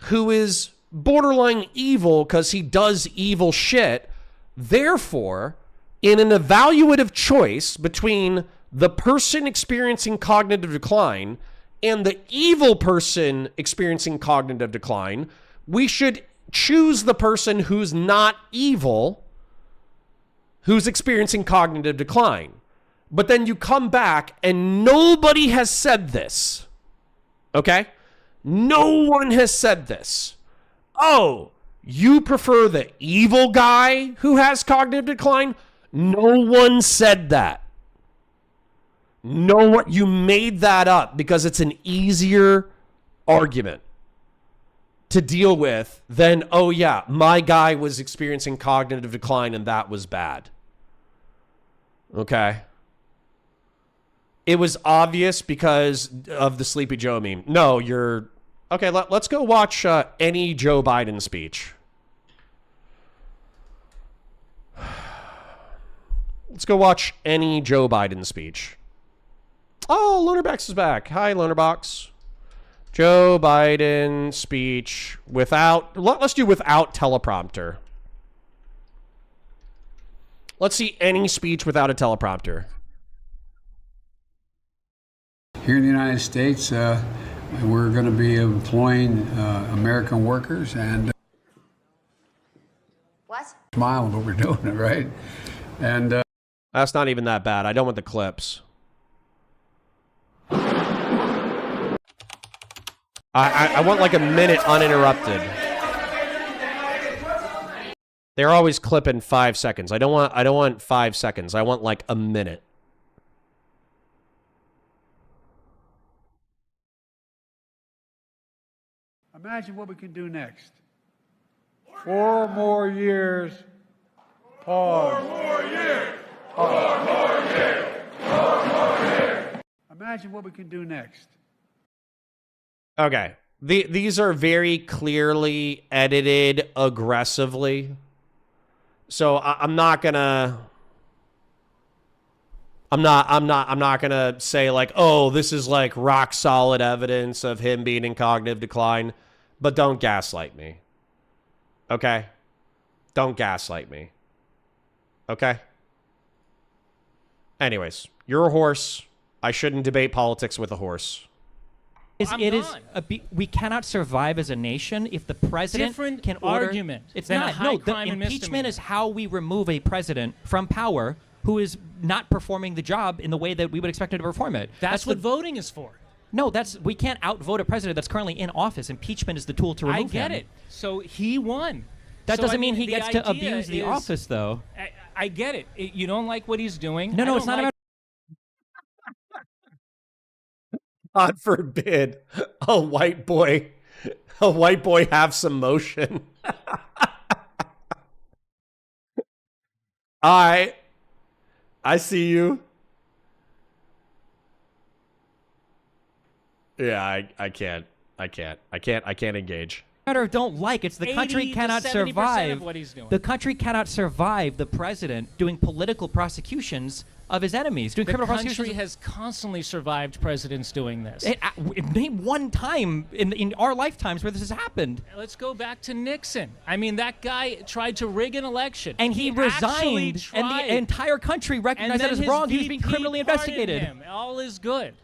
who is borderline evil because he does evil shit. Therefore, in an evaluative choice between the person experiencing cognitive decline and the evil person experiencing cognitive decline, we should choose the person who's not evil, who's experiencing cognitive decline. But then you come back and nobody has said this. Okay? No one has said this. Oh, you prefer the evil guy who has cognitive decline? No one said that. No one, you made that up because it's an easier argument to deal with than, oh yeah, my guy was experiencing cognitive decline and that was bad. Okay. It was obvious because of the Sleepy Joe meme. No, you're... Okay, let's go watch any Joe Biden speech. Let's go watch any Joe Biden speech. Oh, Lonerbox is back. Hi, Lonerbox. Joe Biden speech without... Let's do without teleprompter. Let's see any speech without a teleprompter. Here in the United States, we're going to be employing American workers and... What? Smiling, but we're doing it, right? And... That's not even that bad. I don't want the clips. I want like a minute uninterrupted. They're always clipping 5 seconds. I don't want 5 seconds. I want like a minute. Imagine what we can do next. 4 more years. Pause. 4 more years. Pause. 4 more years. 4 more years. Imagine what we can do next. Okay. These are very clearly edited aggressively. So I'm not gonna say like, oh, this is like rock solid evidence of him being in cognitive decline, but don't gaslight me. Okay? Don't gaslight me. Okay? Anyways, you're a horse. I shouldn't debate politics with a horse. We cannot survive as a nation if the president Different can order... argument It's than not. a high No, the crime and impeachment misdemeanor. is how we remove a president from power who is not performing the job in the way that we would expect him to perform it. That's what voting is for. No, we can't outvote a president that's currently in office. Impeachment is the tool to remove him. I get it. So he won. That So, doesn't I mean he the gets to idea abuse the is- office, though. I get it. You don't like what he's doing. No, I it's don't not like- about... God forbid a white boy have some motion. I see you. Yeah, I can't engage. Matter of don't like. It's the country 80 to cannot 70% survive. of what he's doing. The country cannot survive the president doing political prosecutions of his enemies, doing The criminal country prosecutions. has constantly survived presidents doing this. Name one time in our lifetimes where this has happened. Let's go back to Nixon. I mean, that guy tried to rig an election. And he actually resigned, and tried. the entire country recognized And that then as his wrong. He was being VP criminally pardoned investigated. him. All is good.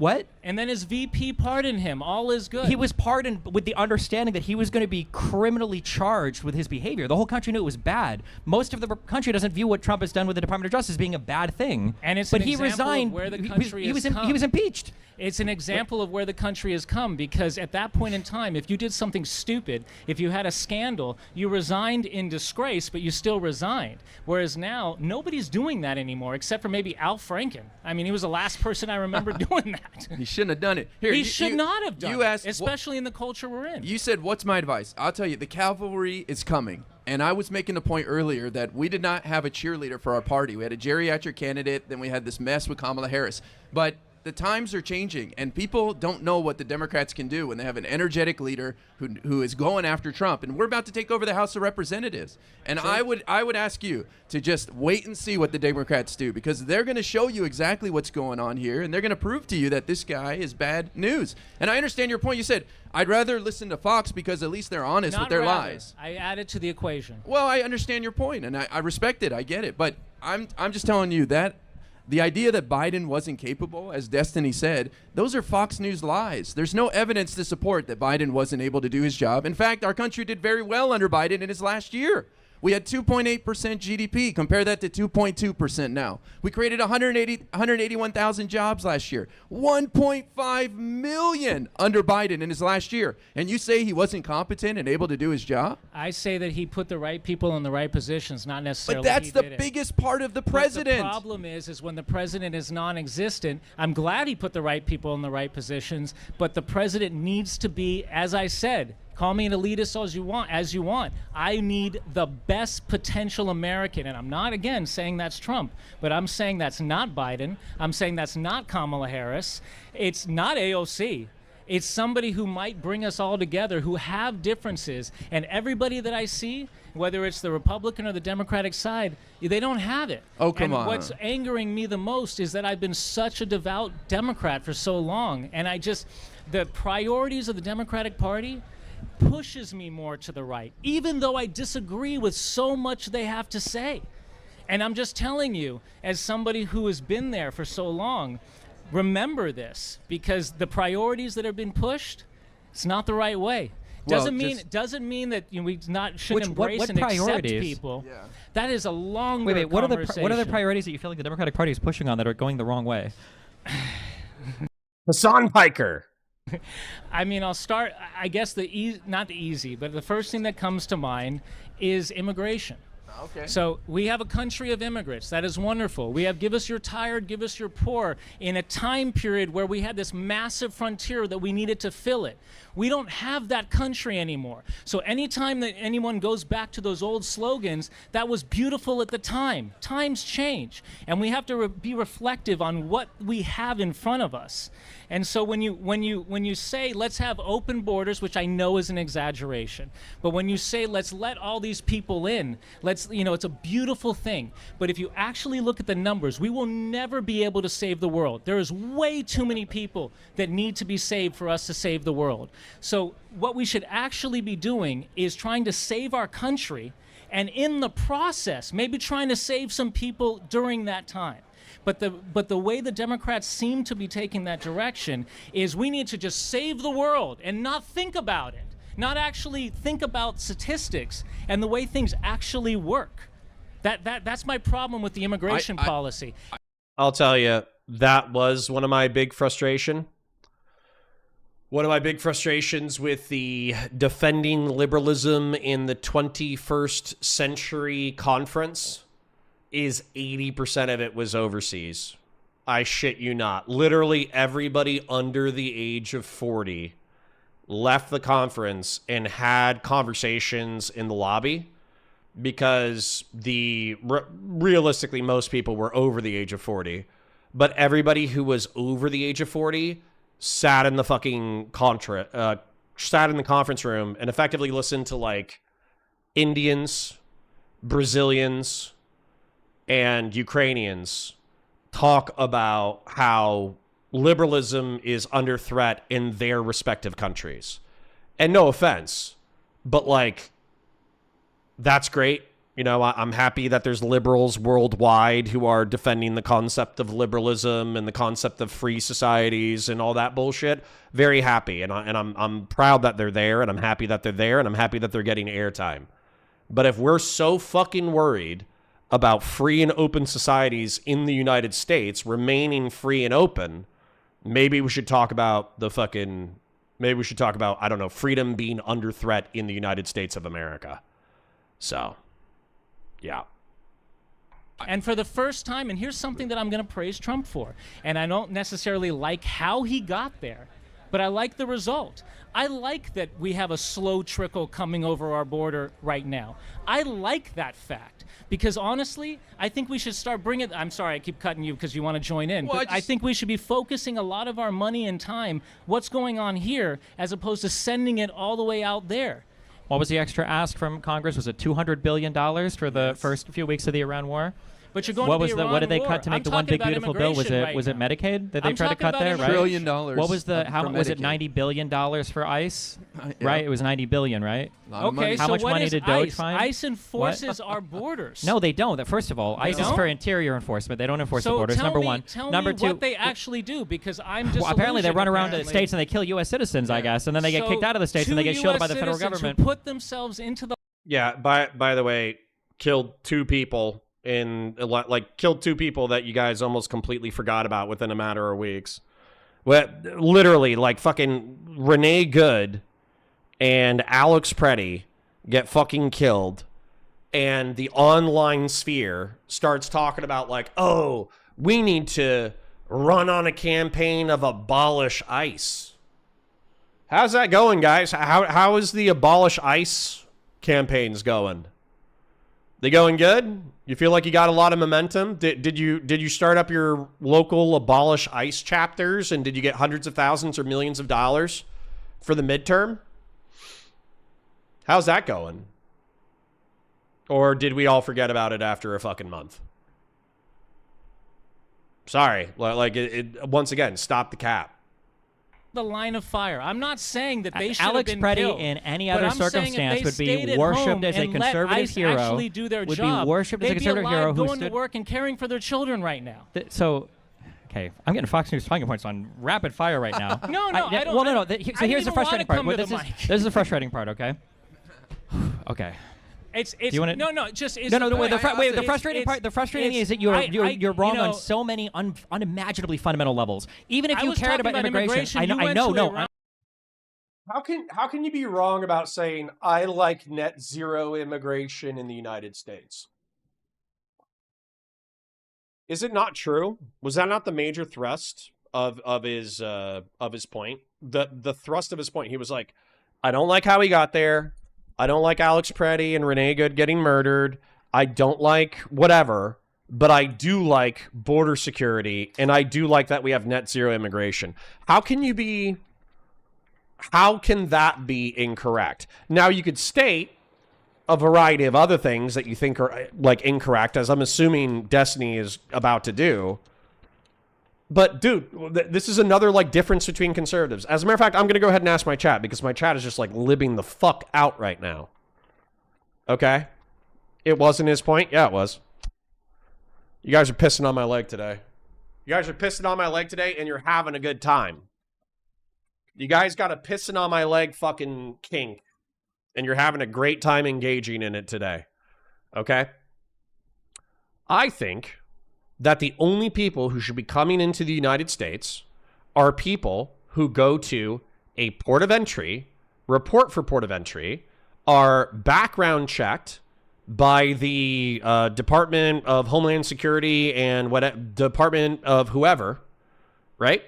What? And then his VP pardoned him. All is good. He was pardoned with the understanding that he was going to be criminally charged with his behavior. The whole country knew it was bad. Most of the country doesn't view what Trump has done with the Department of Justice as being a bad thing. And it's but an he example resigned. of where the country has come. He was impeached. It's an example of where the country has come, because at that point in time, if you did something stupid, if you had a scandal, you resigned in disgrace, but you still resigned. Whereas now, nobody's doing that anymore, except for maybe Al Franken. I mean, he was the last person I remember doing that. He shouldn't have done it. Here, He should not have done you it, asked, especially in the culture we're in. You said, what's my advice? I'll tell you, the cavalry is coming. And I was making the point earlier that we did not have a cheerleader for our party. We had a geriatric candidate, then we had this mess with Kamala Harris. But the times are changing, and people don't know what the Democrats can do when they have an energetic leader who is going after Trump. And we're about to take over the House of Representatives. And I would ask you to just wait and see what the Democrats do, because they're going to show you exactly what's going on here, and they're going to prove to you that this guy is bad news. And I understand your point. You said, I'd rather listen to Fox because at least they're honest with their lies. I added to the equation. Well, I understand your point, and I respect it. I get it. But I'm just telling you that the idea that Biden wasn't capable, as Destiny said, those are Fox News lies. There's no evidence to support that Biden wasn't able to do his job. In fact, our country did very well under Biden in his last year. We had 2.8% GDP. Compare that to 2.2% now. We created 181,000 jobs last year. 1.5 million under Biden in his last year. And you say he wasn't competent and able to do his job? I say that he put the right people in the right positions, not necessarily. But that's the biggest part of the president. But the problem is when the president is non-existent. I'm glad he put the right people in the right positions, but the president needs to be, as I said, call me an elitist as you want. I need the best potential American. And I'm not, again, saying that's Trump, but I'm saying that's not Biden. I'm saying that's not Kamala Harris. It's not AOC. It's somebody who might bring us all together, who have differences. And everybody that I see, whether it's the Republican or the Democratic side, they don't have it. Oh, come on. And what's angering me the most is that I've been such a devout Democrat for so long. And the priorities of the Democratic Party pushes me more to the right, even though I disagree with so much they have to say. And I'm just telling you, as somebody who has been there for so long, remember this, because the priorities that have been pushed, it's not the right way. Doesn't mean that we shouldn't embrace and accept people. Yeah. That is a longer Wait, what are the priorities that you feel like the Democratic Party is pushing on that are going the wrong way? Hassan Piker. I mean, I'll start, I guess not the easy, but the first thing that comes to mind is immigration. Okay. So we have a country of immigrants. That is wonderful. We have give us your tired, give us your poor, in a time period where we had this massive frontier that we needed to fill it. We don't have that country anymore. So anytime that anyone goes back to those old slogans, that was beautiful at the time. Times change, and we have to be reflective on what we have in front of us. And so when you say let's have open borders, which I know is an exaggeration, but when you say let's let all these people in, it's a beautiful thing. But if you actually look at the numbers, we will never be able to save the world. There is way too many people that need to be saved for us to save the world. So what we should actually be doing is trying to save our country, and in the process, maybe trying to save some people during that time. But the way the Democrats seem to be taking that direction is we need to just save the world and not think about it, not actually think about statistics and the way things actually work. That's my problem with the immigration policy. I'll tell you, that was one of my big frustration. One of my big frustrations with the Defending Liberalism in the 21st Century conference is 80% of it was overseas. I shit you not. Literally everybody under the age of 40 left the conference and had conversations in the lobby because realistically most people were over the age of 40. But everybody who was over the age of 40 sat in the fucking sat in the conference room and effectively listened to like Indians, Brazilians, and Ukrainians talk about how liberalism is under threat in their respective countries. And no offense, but like, that's great. You know, I'm happy that there's liberals worldwide who are defending the concept of liberalism and the concept of free societies and all that bullshit. Very happy, and I'm proud that they're there, and I'm happy that they're there, and I'm happy that they're getting airtime. But if we're so fucking worried about free and open societies in the United States remaining free and open, maybe we should talk about maybe we should talk about, I don't know, freedom being under threat in the United States of America. So, yeah. And for the first time, and here's something that I'm going to praise Trump for, and I don't necessarily like how he got there, but I like the result. I like that we have a slow trickle coming over our border right now. I like that fact because honestly, I think we should start bringing. I'm sorry, I keep cutting you because you want to join in. Well, but I think we should be focusing a lot of our money and time what's going on here as opposed to sending it all the way out there. What was the extra ask from Congress? Was it $200 billion for the first few weeks of the Iran war? But you're going what to was the the Iran what did they war. cut to make I'm the one talking big about beautiful bill? Was immigration it right was it now. Medicaid? Did they I'm try to talking cut there? about Right? $1 trillion. What was the how from was it Medicaid. $90 billion for ICE? Yeah. Right, it was $90 billion, right? Lot of money. Okay, How so much what money is did Doge ICE? find? ICE enforces our borders. No, they don't. First of all, ICE is don't? for interior enforcement. They don't enforce the So borders. tell Number me, one. tell Number me two. what they actually do because I'm just Well, apparently they run around to the states and they kill U.S. citizens, I guess, and then they get kicked out of the states and they get shielded by the federal government. Who put themselves into the Yeah, by the way, killed two people killed two people that you guys almost completely forgot about within a matter of weeks. Well, literally, like fucking Renee Good and Alex Preddy get fucking killed, and the online sphere starts talking about like, oh, we need to run on a campaign of abolish ICE. How's that going, guys? How is the abolish ICE campaigns going? They going good? You feel like you got a lot of momentum? Did you start up your local abolish ICE chapters and did you get hundreds of thousands or millions of dollars for the midterm? How's that going? Or did we all forget about it after a fucking month? Sorry, like once again, stop the cap. line of fire. I'm not saying that they should Alex have been Preddy killed, in any but other I'm saying if circumstance they would be stayed at worshipped home as a and let conservative ICE hero, actually do their would job, be worshipped as a they'd be conservative alive, hero who going stood. to work and caring for their children right now. So, okay, I'm getting Fox News talking points on rapid fire right now. No, I don't. Well, no. I So here's the frustrating part. This This is the frustrating part. Okay. Okay. It's Do you wanna, no, just no. The frustrating part. The frustrating thing is that you're wrong on so many unimaginably fundamental levels. Even if you cared about immigration, I know. How can you be wrong about saying I like net zero immigration in the United States? Is it not true? Was that not the major thrust of his point? The thrust of his point. He was like, I don't like how he got there. I don't like Alex Preddy and Renee Good getting murdered. I don't like whatever, but I do like border security, and I do like that we have net zero immigration. How can that be incorrect? Now, you could state a variety of other things that you think are like incorrect, as I'm assuming Destiny is about to do. But dude, this is another like difference between conservatives. As a matter of fact, I'm going to go ahead and ask my chat because my chat is just like libbing the fuck out right now. Okay? It wasn't his point? Yeah, it was. You guys are pissing on my leg today. You guys are pissing on my leg today and you're having a good time. You guys got a pissing on my leg fucking kink and you're having a great time engaging in it today. Okay? I think that the only people who should be coming into the United States are people who go to a port of entry, report for port of entry, are background checked by the Department of Homeland Security and what Department of whoever, right?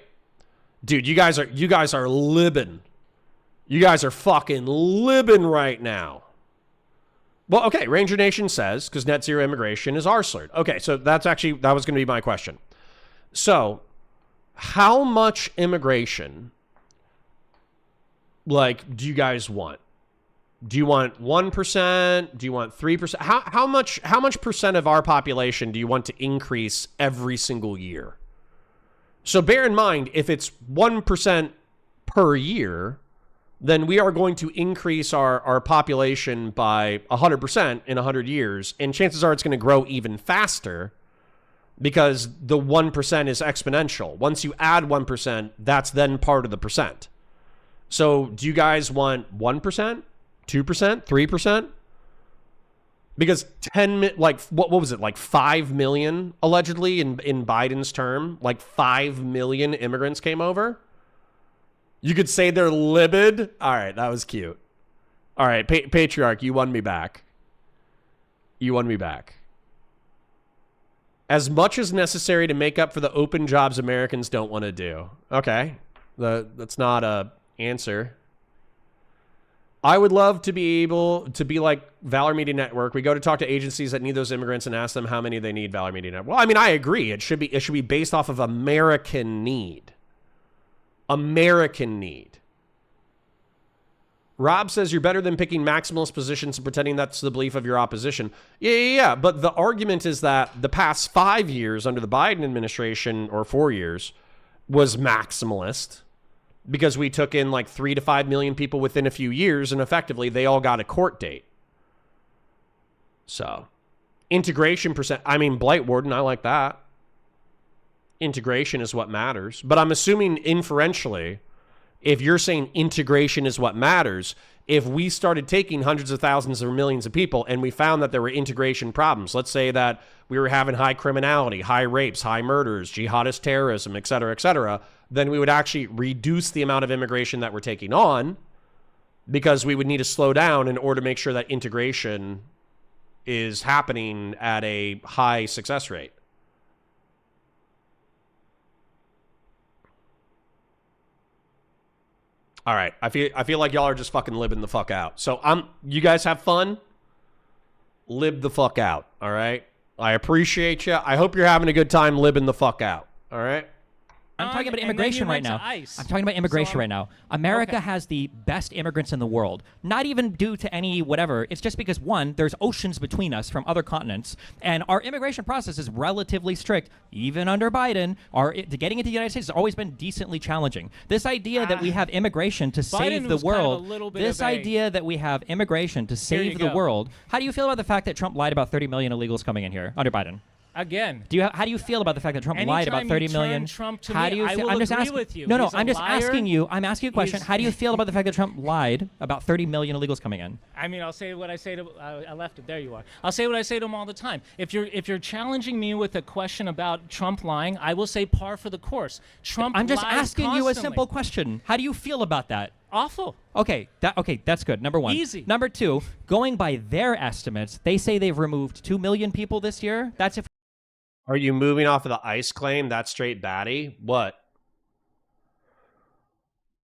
Dude, you guys are libbing. You guys are fucking libbing right now. Well, okay, Ranger Nation says, because net zero immigration is R-slurred. Okay, so that was going to be my question. So, how much immigration, like, do you guys want? Do you want 1%? Do you want 3%? How much percent of our population do you want to increase every single year? So bear in mind, if it's 1% per year, then we are going to increase our population by 100% in 100 years. And chances are it's going to grow even faster because the 1% is exponential. Once you add 1%, that's then part of the percent. So do you guys want 1%, 2%, 3%? Because what was it, like 5 million allegedly in Biden's term? Like 5 million immigrants came over? You could say they're livid. All right, that was cute. All right, Patriarch, you won me back. You won me back. As much as necessary to make up for the open jobs Americans don't want to do. Okay, that's not a answer. I would love to be able to be like Valor Media Network. We go to talk to agencies that need those immigrants and ask them how many they need. Valor Media Network. Well, I mean, I agree. It should be based off of American need. American need. Rob says you're better than picking maximalist positions and pretending that's the belief of your opposition. Yeah. But the argument is that the past 5 years under the Biden administration, or 4 years, was maximalist because we took in like 3 to 5 million people within a few years, and effectively they all got a court date. So, integration percent. I mean, blight warden, I like that. Integration is what matters. But I'm assuming inferentially, if you're saying integration is what matters, if we started taking hundreds of thousands or millions of people and we found that there were integration problems, let's say that we were having high criminality, high rapes, high murders, jihadist terrorism, et cetera, then we would actually reduce the amount of immigration that we're taking on because we would need to slow down in order to make sure that integration is happening at a high success rate. All right, I feel like y'all are just fucking libbing the fuck out. So you guys have fun. Lib the fuck out. All right. I appreciate you. I hope you're having a good time libbing the fuck out. All right. I'm talking about immigration right now. I'm talking about immigration right now. America has the best immigrants in the world. Not even due to any whatever. It's just because, one, there's oceans between us from other continents, and our immigration process is relatively strict. Even under Biden, getting into the United States has always been decently challenging. This idea that we have immigration to save the world, this idea that we have immigration to save the world, how do you feel about the fact that Trump lied about 30 million illegals coming in here under Biden? Again, how do you feel about the fact that Trump lied about 30 million? Trump to how me, do you feel? I will I'm just agree asking, with you. No, He's a I'm just liar. asking you. I'm asking you a question. How do you feel about the fact that Trump lied about 30 million illegals coming in? I mean, I'll say what I say to. I left it. There you are. I'll say what I say to him all the time. If you're challenging me with a question about Trump lying, I will say par for the course. Trump. I'm just lies asking constantly. you a simple question. How do you feel about that? Awful. Okay, that's good. Number one. Easy. Number two, going by their estimates, they say they've removed 2 million people this year. That's if. Are you moving off of the ICE claim? That's straight batty. What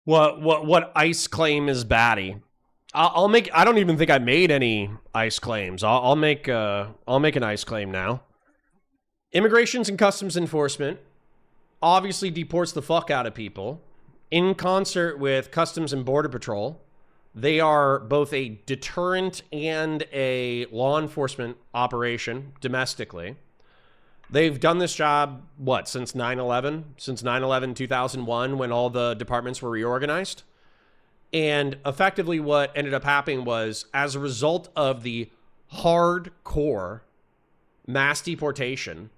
ICE claim is batty? I'll make. I don't even think I made any ICE claims. I'll make an ICE claim now. Immigrations and Customs Enforcement obviously deports the fuck out of people in concert with Customs and Border Patrol. They are both a deterrent and a law enforcement operation domestically. They've done this job, since 9/11? Since 9/11, 2001, when all the departments were reorganized. And effectively what ended up happening was, as a result of the hardcore mass deportation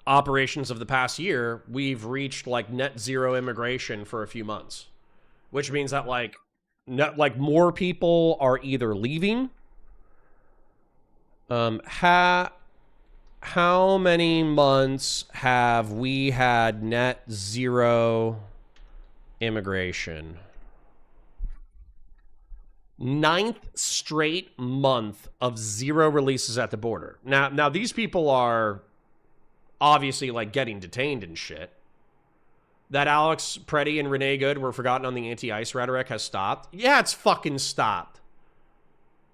operations of the past year, we've reached like net zero immigration for a few months. Which means that more people are either leaving. How many months have we had net zero immigration? 9th straight month of zero releases at the border. Now these people are obviously like getting detained and shit. That Alex Preddy and Renee Good were forgotten on the anti-ICE rhetoric has stopped. Yeah, it's fucking stopped.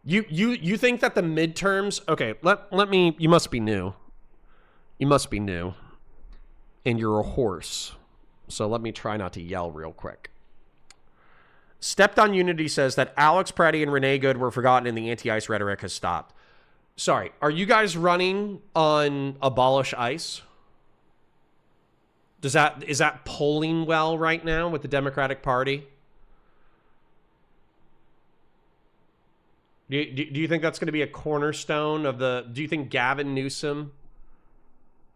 You think that the midterms... Okay, let me... You must be new. You must be new. And you're a horse. So let me try not to yell real quick. Stepped on Unity says that Alex Preddy and Renee Good were forgotten and the anti-ICE rhetoric has stopped. Sorry, are you guys running on abolish ICE? Is that polling well right now with the Democratic Party? Do you think that's going to be a cornerstone of the... Do you think Gavin Newsom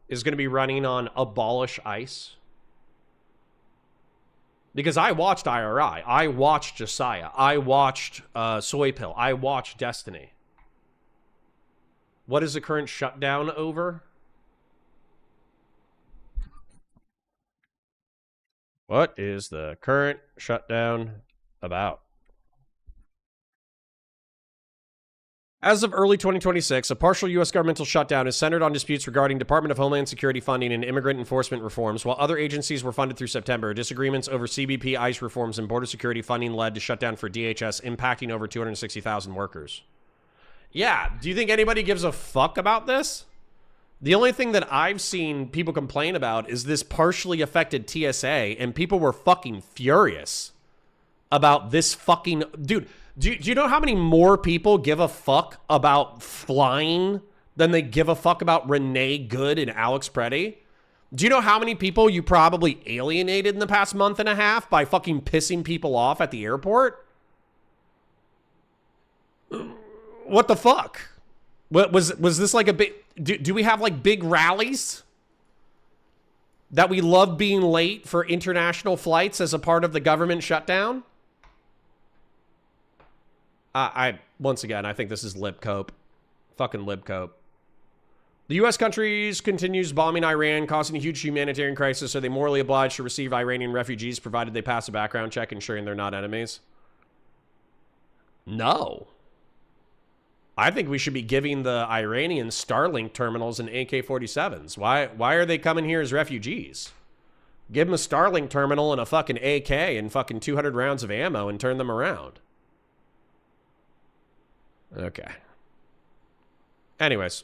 is going to be running on abolish ICE? Because I watched IRI. I watched Josiah. I watched Soy Pill. I watched Destiny. What is the current shutdown over? What is the current shutdown about? As of early 2026, a partial U.S. governmental shutdown is centered on disputes regarding Department of Homeland Security funding and immigrant enforcement reforms. While other agencies were funded through September, disagreements over CBP, ICE reforms, and border security funding led to shutdown for DHS, impacting over 260,000 workers. Yeah, do you think anybody gives a fuck about this? The only thing that I've seen people complain about is this partially affected TSA, and people were fucking furious about this fucking... Dude... Do you know how many more people give a fuck about flying than they give a fuck about Renee Good and Alex Preddy? Do you know how many people you probably alienated in the past month and a half by fucking pissing people off at the airport? What the fuck? What was this like a big... Do we have like big rallies? That we love being late for international flights as a part of the government shutdown? Once again, I think this is lip cope. Fucking lip cope. The U.S. countries continues bombing Iran, causing a huge humanitarian crisis. Are they morally obliged to receive Iranian refugees provided they pass a background check ensuring they're not enemies? No. I think we should be giving the Iranian Starlink terminals and AK-47s. Why are they coming here as refugees? Give them a Starlink terminal and a fucking AK and fucking 200 rounds of ammo and turn them around. Okay. Anyways.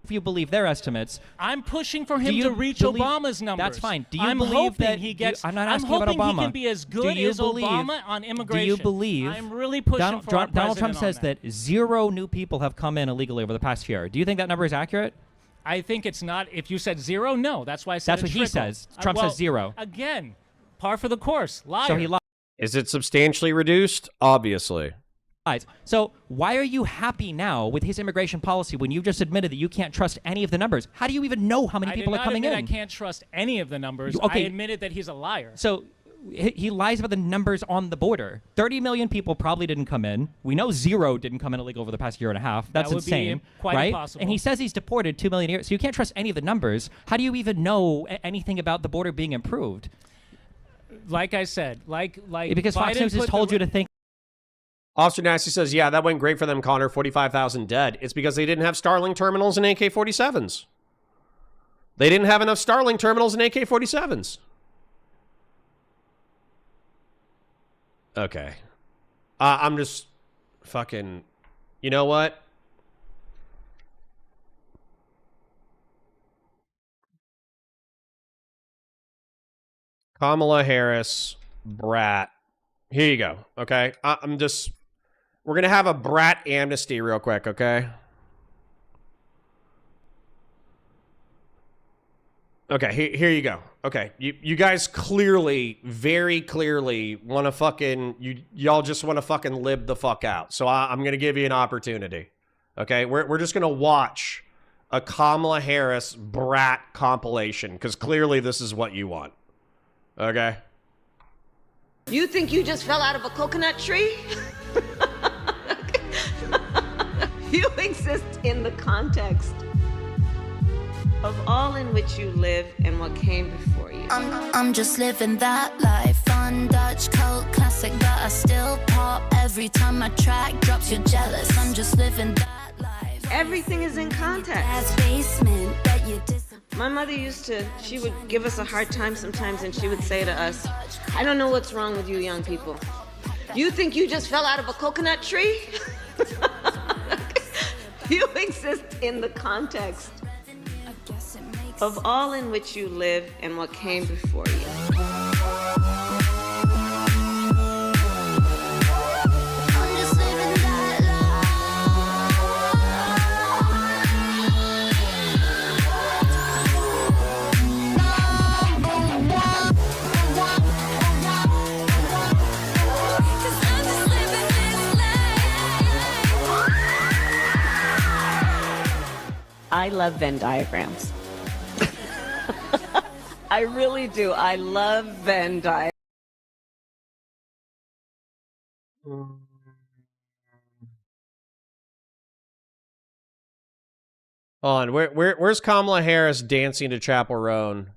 If you believe their estimates, I'm pushing for him to reach Obama's numbers. That's fine. Do you I'm believe hoping that he gets? I'm not I'm asking about hoping Obama. he can be as good as Obama on immigration. Do you believe? I'm really pushing for our Donald Trump president says on that 0 new people have come in illegally over the past year. Do you think that number is accurate? I think it's not. If you said 0, no. That's why I said that's what he says. Trump well, says 0. Again, par for the course. Liar. So he lied. Is it substantially reduced? Obviously. So why are you happy now with his immigration policy when you just admitted that you can't trust any of the numbers? How do you even know how many people are coming in? I can't trust any of the numbers. Okay. I admitted that he's a liar. So he lies about the numbers on the border. 30 million people probably didn't come in. We know 0 didn't come in illegal over the past year and a half. That's that would insane, be quite right? impossible. And he says he's deported 2 million a year. So you can't trust any of the numbers. How do you even know anything about the border being improved? Like I said, because Fox News has told you to think. Officer Nasty says, yeah, that went great for them, Connor. 45,000 dead. It's because they didn't have Starlink terminals and AK-47s. They didn't have enough Starlink terminals and AK-47s. Okay. I'm just fucking... You know what? Kamala Harris, brat. Here you go, okay? I'm just... We're going to have a brat amnesty real quick, okay? Okay, here you go. Okay, you guys clearly, very clearly want to fucking... Y'all just want to fucking lib the fuck out. So I'm going to give you an opportunity, okay? We're just going to watch a Kamala Harris brat compilation, because clearly this is what you want, okay? You think you just fell out of a coconut tree? You exist in the context of all in which you live and what came before you. I'm just living that life. Fun Dutch cult classic that I still pop every time my track drops. You're jealous. I'm just living that life. Everything is in context. Basement that you My mother she would give us a hard time sometimes, and she would say to us, I don't know what's wrong with you young people. You think you just fell out of a coconut tree? You exist in the context of all in which you live and what came before you. I love Venn diagrams. I really do. I love Venn diagrams. On where's Kamala Harris dancing to Chapel Roan?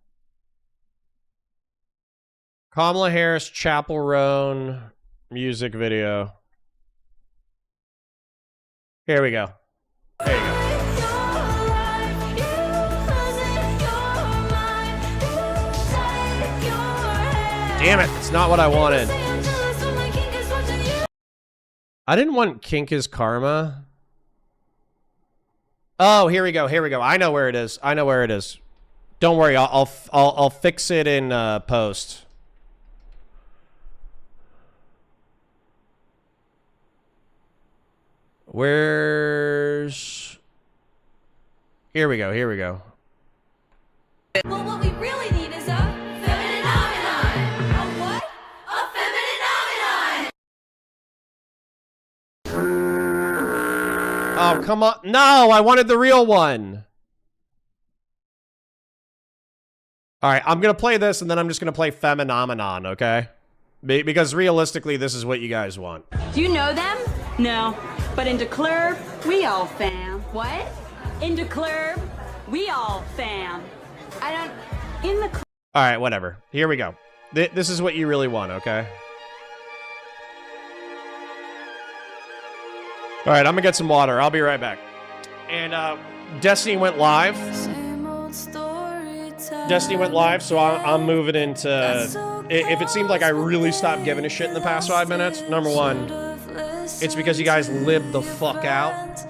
Kamala Harris Chapel Roan music video. Here we go. There you go. Damn it, it's not what I wanted. I didn't want Kink is Karma. Oh, here we go. Here we go. I know where it is. I know where it is. Don't worry. I'll fix it in post. Where's... Here we go. Here we go. Well, what we really need is a feminine nomenon. A what? A feminine nomenon. Oh, come on. No, I wanted the real one. All right, I'm going to play this, and then I'm just going to play Feminomenon, okay? Because realistically, this is what you guys want. Do you know them? No. But in the club, we all fam. What? In the club, we all fam. I don't... In the club... All right, whatever. Here we go. This is what you really want, okay? All right, I'm going to get some water. I'll be right back. And Destiny went live. Destiny went live, so I'm moving into... If it seemed like I really stopped giving a shit in the past 5 minutes, number one, it's because you guys lived the fuck out.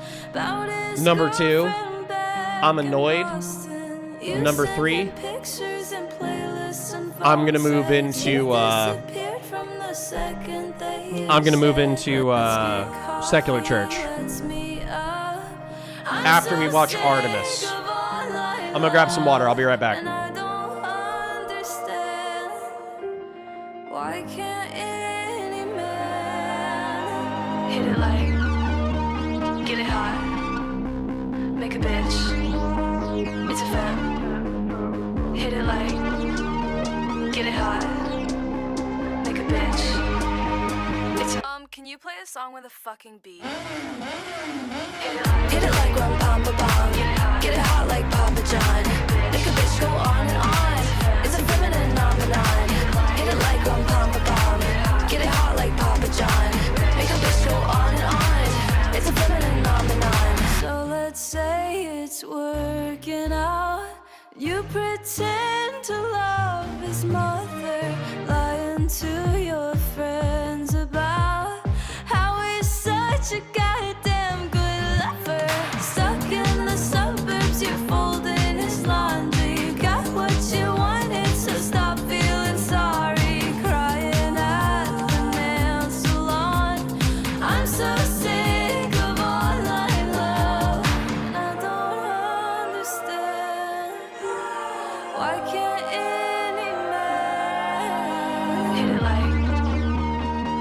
Number two, I'm annoyed. Number three, I'm gonna move into secular church after we watch Artemis. I'm gonna grab some water. I'll be right back. Why can't any man hit it like, get it hot, make a bitch, it's a femme. Hit it like, get it hot, make a bitch, it's a can you play a song with a fucking beat? Hit it like rum pam pa pam, get it hot like Papa John, make a bitch go on and on, it's a feminine nomenon. Hit it like rum pam pa pam, get it hot like Papa John, make a bitch go on and on, it's a feminine nomenon. So let's say it's working out, you pretend to love his mother, lying to your friends about how he's such a goddamn good lover. Stuck in the suburbs, you're folding his laundry, you got what you wanted, so stop feeling sorry, crying at the nail salon. I'm so sick of online love, and I don't understand why can't any man hit it like,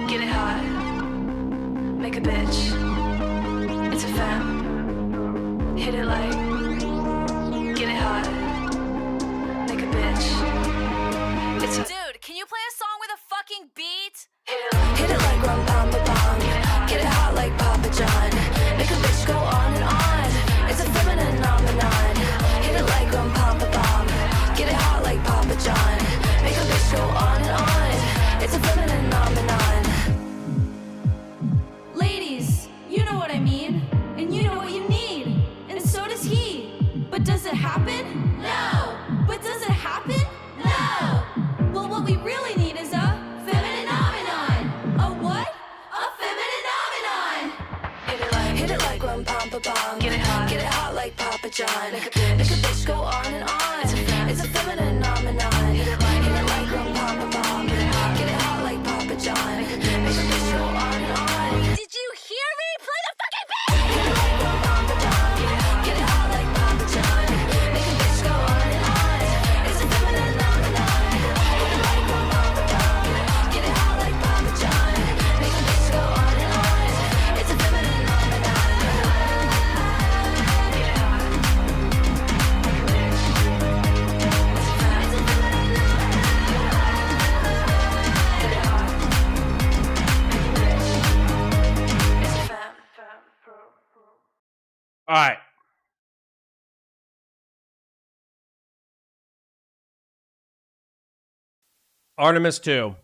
get it hot, make a bitch, it's a femme. Hit it like, get it hot, make a bitch, it's a dude, can you play a song with a fucking beat? Hit it like rum pam pa pam, get it hot like Papa John, make a bitch go on and on, it's a feminine nomenon. Hit it like rum pam pa pam, get it hot like Papa John, make a bitch go on and on, it's a feminine nomenon. Ladies, you know what I mean, and you know what you need, and so does he. But does it happen? No. But does it happen? No. Well, what we really need is a feminine nomenon. A what? A feminine nomenon. Hit it like rum pam pa pam, get it hot like Papa John, make a bitch go on and on, it's a feminine nomenon. Hit it like rum pam pa pam, get it hot like Papa John, make a bitch go on and on. Did you hear me? Play the fucking beat! Hit it like rum pam pa pam, get it hot like Papa John, make a bitch go on and on, it's a feminine nomenon. Hit it like rum pam pa pam, get it hot like Papa John, make a bitch go on and on, it's a feminine nomenon. All right. Artemis 2.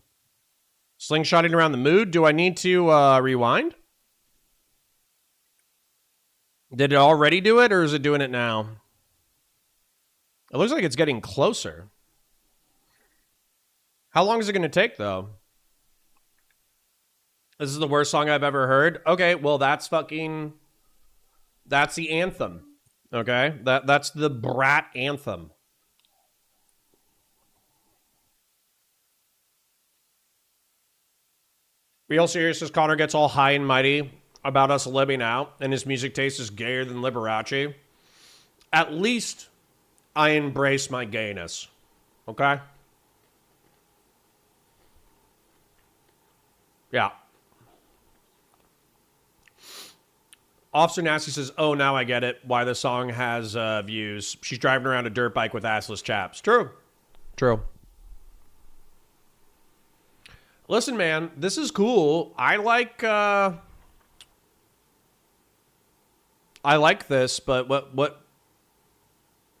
Slingshotting around the mood. Do I need to rewind? Did it already do it, or is it doing it now? It looks like it's getting closer. How long is it going to take, though? This is the worst song I've ever heard. Okay, well, that's the anthem. Okay? That's the brat anthem. Real serious as Connor gets all high and mighty about us living out, and his music taste is gayer than Liberace. At least I embrace my gayness. Okay? Yeah. Officer Nasty says, oh, now I get it. Why the song has views. She's driving around a dirt bike with assless chaps. True. True. Listen, man, this is cool. I like this, but what?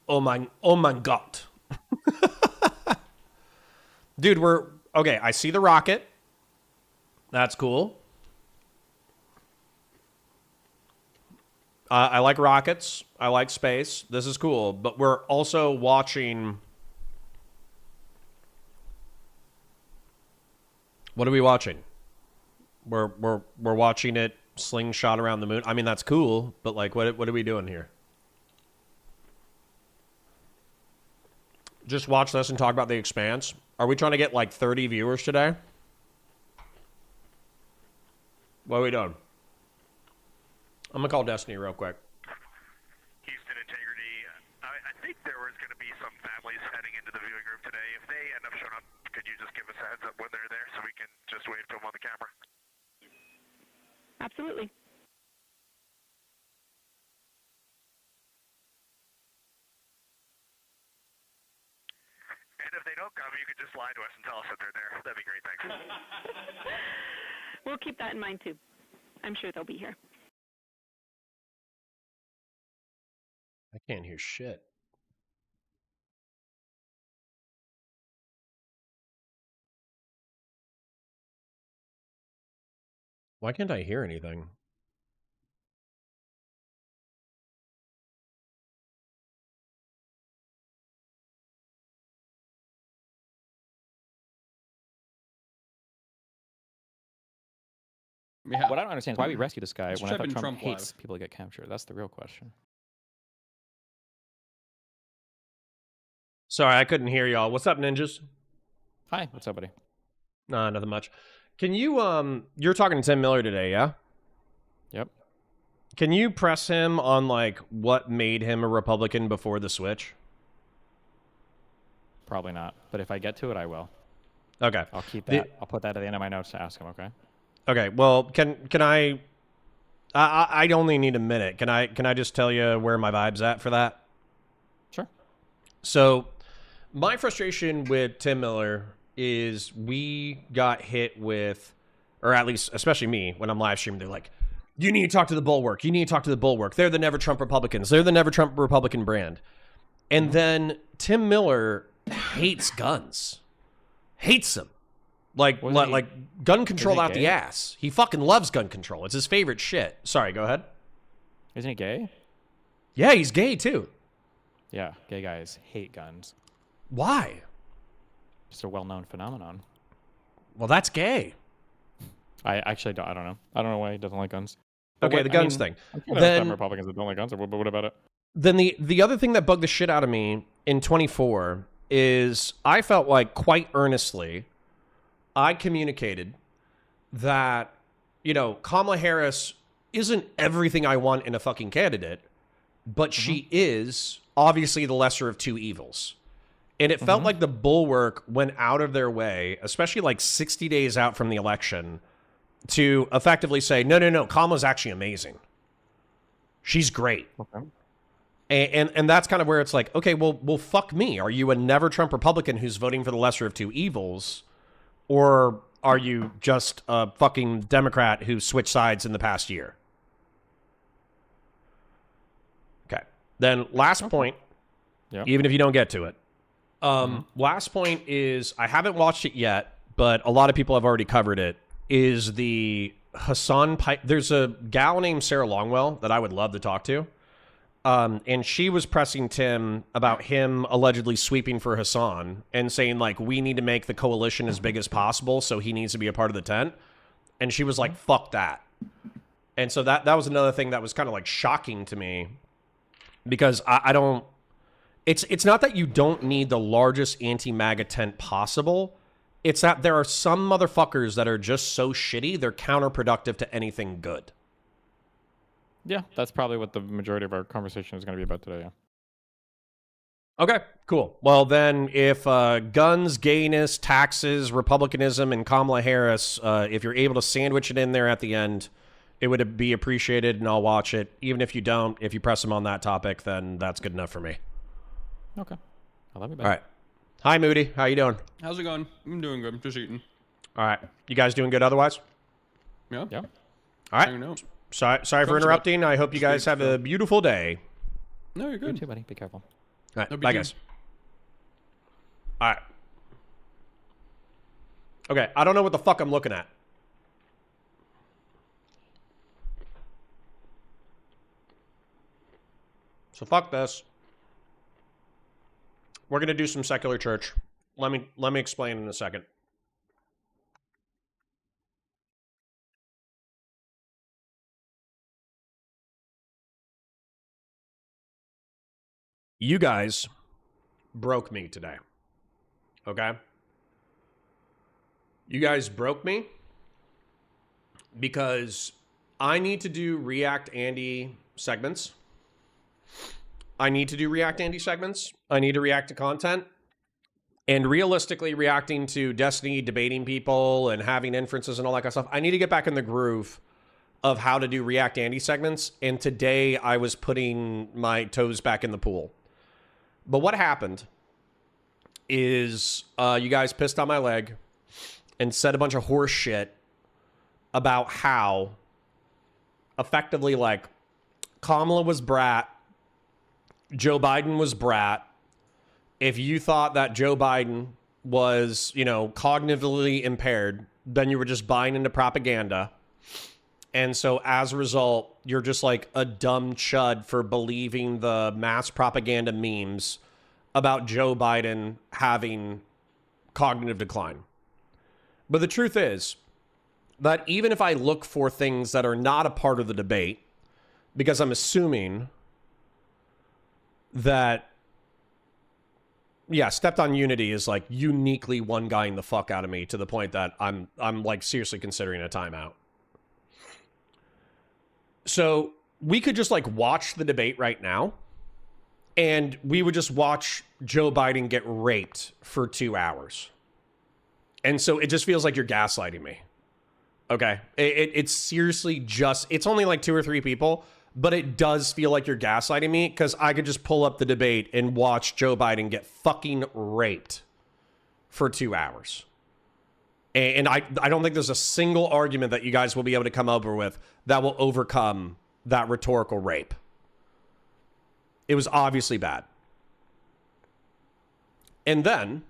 Oh my God. Dude, okay. I see the rocket. That's cool. I like rockets. I like space. This is cool, but we're also watching. What are we watching? We're watching it slingshot around the moon. I mean, that's cool, but like, what are we doing here? Just watch this and talk about The Expanse. Are we trying to get like 30 viewers today? What are we doing? I'm gonna call Destiny real quick. Houston Integrity. I think there was going to be some families heading into the viewing room today. If they end up showing up, could you just give us a heads up when they're there so we can just wave to them on the camera? Absolutely. And if they don't come, you could just lie to us and tell us that they're there. That'd be great. Thanks. We'll keep that in mind too. I'm sure they'll be here. I can't hear shit. Why can't I hear anything? Yeah. What I don't understand is why we rescue this guy Let's when I type thought in Trump Trump hates live. people that get captured. That's the real question. Sorry, I couldn't hear y'all. What's up, ninjas? Hi, what's up, buddy? Nah, nothing much. Can you, you're talking to Tim Miller today, yeah? Yep. Can you press him on, like, what made him a Republican before the switch? Probably not. But if I get to it, I will. Okay. I'll keep that. I'll put that at the end of my notes to ask him, okay? Okay, well, can I only need a minute. Can I just tell you where my vibe's at for that? Sure. So, my frustration with Tim Miller is we got hit with, or at least, especially me, when I'm live streaming, they're like, you need to talk to the Bulwark. You need to talk to the Bulwark. They're the Never Trump Republicans. They're the Never Trump Republican brand. And then Tim Miller hates guns. Hates them. Like gun control out gay? the ass. He fucking loves gun control. It's his favorite shit. Sorry, go ahead. Isn't he gay? Yeah, he's gay too. Yeah, gay guys hate guns. Why? Just a well-known phenomenon. Well, that's gay. I actually don't. I don't know. I don't know why he doesn't like guns. But Okay, the guns thing. I'm sure there's Then- some Republicans that don't like guns. But what about it? Then the other thing that bugged the shit out of me in 24 is I felt like quite earnestly I communicated that, you know, Kamala Harris isn't everything I want in a fucking candidate, but she is obviously the lesser of two evils. And it felt like the Bulwark went out of their way, especially like 60 days out from the election, to effectively say, no, Kamala's actually amazing. She's great. Okay. And that's kind of where it's like, okay, well, fuck me. Are you a never Trump Republican who's voting for the lesser of two evils? Or are you just a fucking Democrat who switched sides in the past year? Then last point, even if you don't get to it. Last point is, I haven't watched it yet, but a lot of people have already covered it, is the Hassan Pipe. There's a gal named Sarah Longwell that I would love to talk to. And she was pressing Tim about him allegedly sweeping for Hassan and saying, like, we need to make the coalition as big as possible, so he needs to be a part of the tent. And she was like, fuck that. And so that was another thing that was kind of like shocking to me, because I don't, it's not that you don't need the largest anti-MAGA tent possible. It's that there are some motherfuckers that are just so shitty, they're counterproductive to anything good. Yeah, that's probably what the majority of our conversation is going to be about today, yeah. Okay, cool. Well, then, if guns, gayness, taxes, republicanism, and Kamala Harris, if you're able to sandwich it in there at the end, it would be appreciated, and I'll watch it. Even if you don't, if you press them on that topic, then that's good enough for me. Okay. I love you, babe. All right. Hi, Moody. How you doing? How's it going? I'm doing good. Just eating. All right. You guys doing good otherwise? Yeah. Yeah. All right. Sorry for interrupting. I hope you guys have a beautiful day. No, you're good. You too, buddy. Be careful. All right. No, Bye, guys. All right. Okay. I don't know what the fuck I'm looking at. So fuck this. We're going to do some secular church. Let me explain in a second. You guys broke me today. Okay? You guys broke me because I need to do React Andy segments. I need to do React Andy segments. I need to react to content. And realistically, reacting to Destiny, debating people, and having inferences and all that kind of stuff, I need to get back in the groove of how to do React Andy segments. And today I was putting my toes back in the pool. But what happened is you guys pissed on my leg and said a bunch of horse shit about how effectively, like, Kamala was brat, Joe Biden was brat. If you thought that Joe Biden was, you know, cognitively impaired, then you were just buying into propaganda. And so as a result, you're just like a dumb chud for believing the mass propaganda memes about Joe Biden having cognitive decline. But the truth is that even if I look for things that are not a part of the debate, because I'm assuming that, yeah, Stepped on Unity is like uniquely one guying the fuck out of me to the point that I'm like seriously considering a timeout. So we could just like watch the debate right now, and we would just watch Joe Biden get raped for 2 hours. And so it just feels like you're gaslighting me. Okay. It's seriously just, it's only like 2 or 3 people, but it does feel like you're gaslighting me because I could just pull up the debate and watch Joe Biden get fucking raped for 2 hours. And I don't think there's a single argument that you guys will be able to come up with that will overcome that rhetorical rape. It was obviously bad. And then,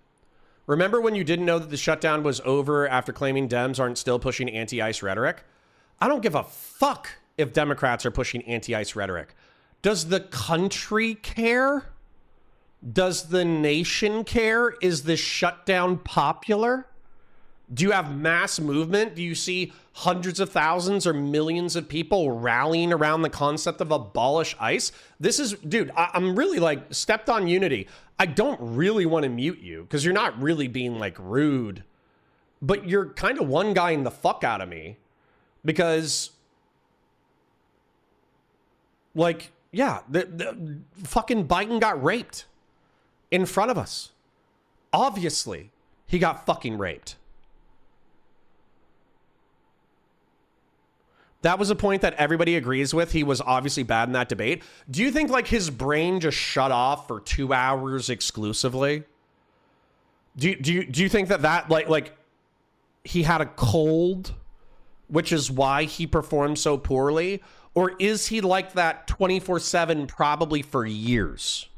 remember when you didn't know that the shutdown was over after claiming Dems aren't still pushing anti-ICE rhetoric? I don't give a fuck if Democrats are pushing anti-ICE rhetoric. Does the country care? Does the nation care? Is this shutdown popular? Do you have mass movement? Do you see hundreds of thousands or millions of people rallying around the concept of abolish ICE? This is, dude, I'm really like Stepped on Unity. I don't really want to mute you because you're not really being like rude, but you're kind of one guying the fuck out of me because, like, yeah, the fucking Biden got raped in front of us. Obviously, he got fucking raped. That was a point that everybody agrees with. He was obviously bad in that debate. Do you think like his brain just shut off for 2 hours exclusively? Do you think that like he had a cold which is why he performed so poorly? Or is he like that 24/7 probably for years?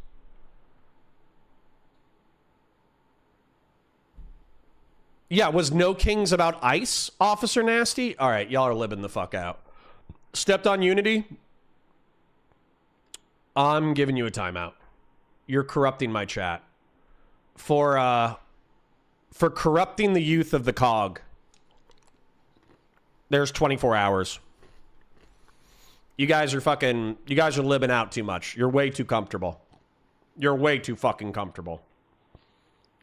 Yeah, was No Kings about ice, Officer Nasty? All right, y'all are living the fuck out. Stepped on Unity? I'm giving you a timeout. You're corrupting my chat. For corrupting the youth of the cog. There's 24 hours. You guys are living out too much. You're way too comfortable. You're way too fucking comfortable.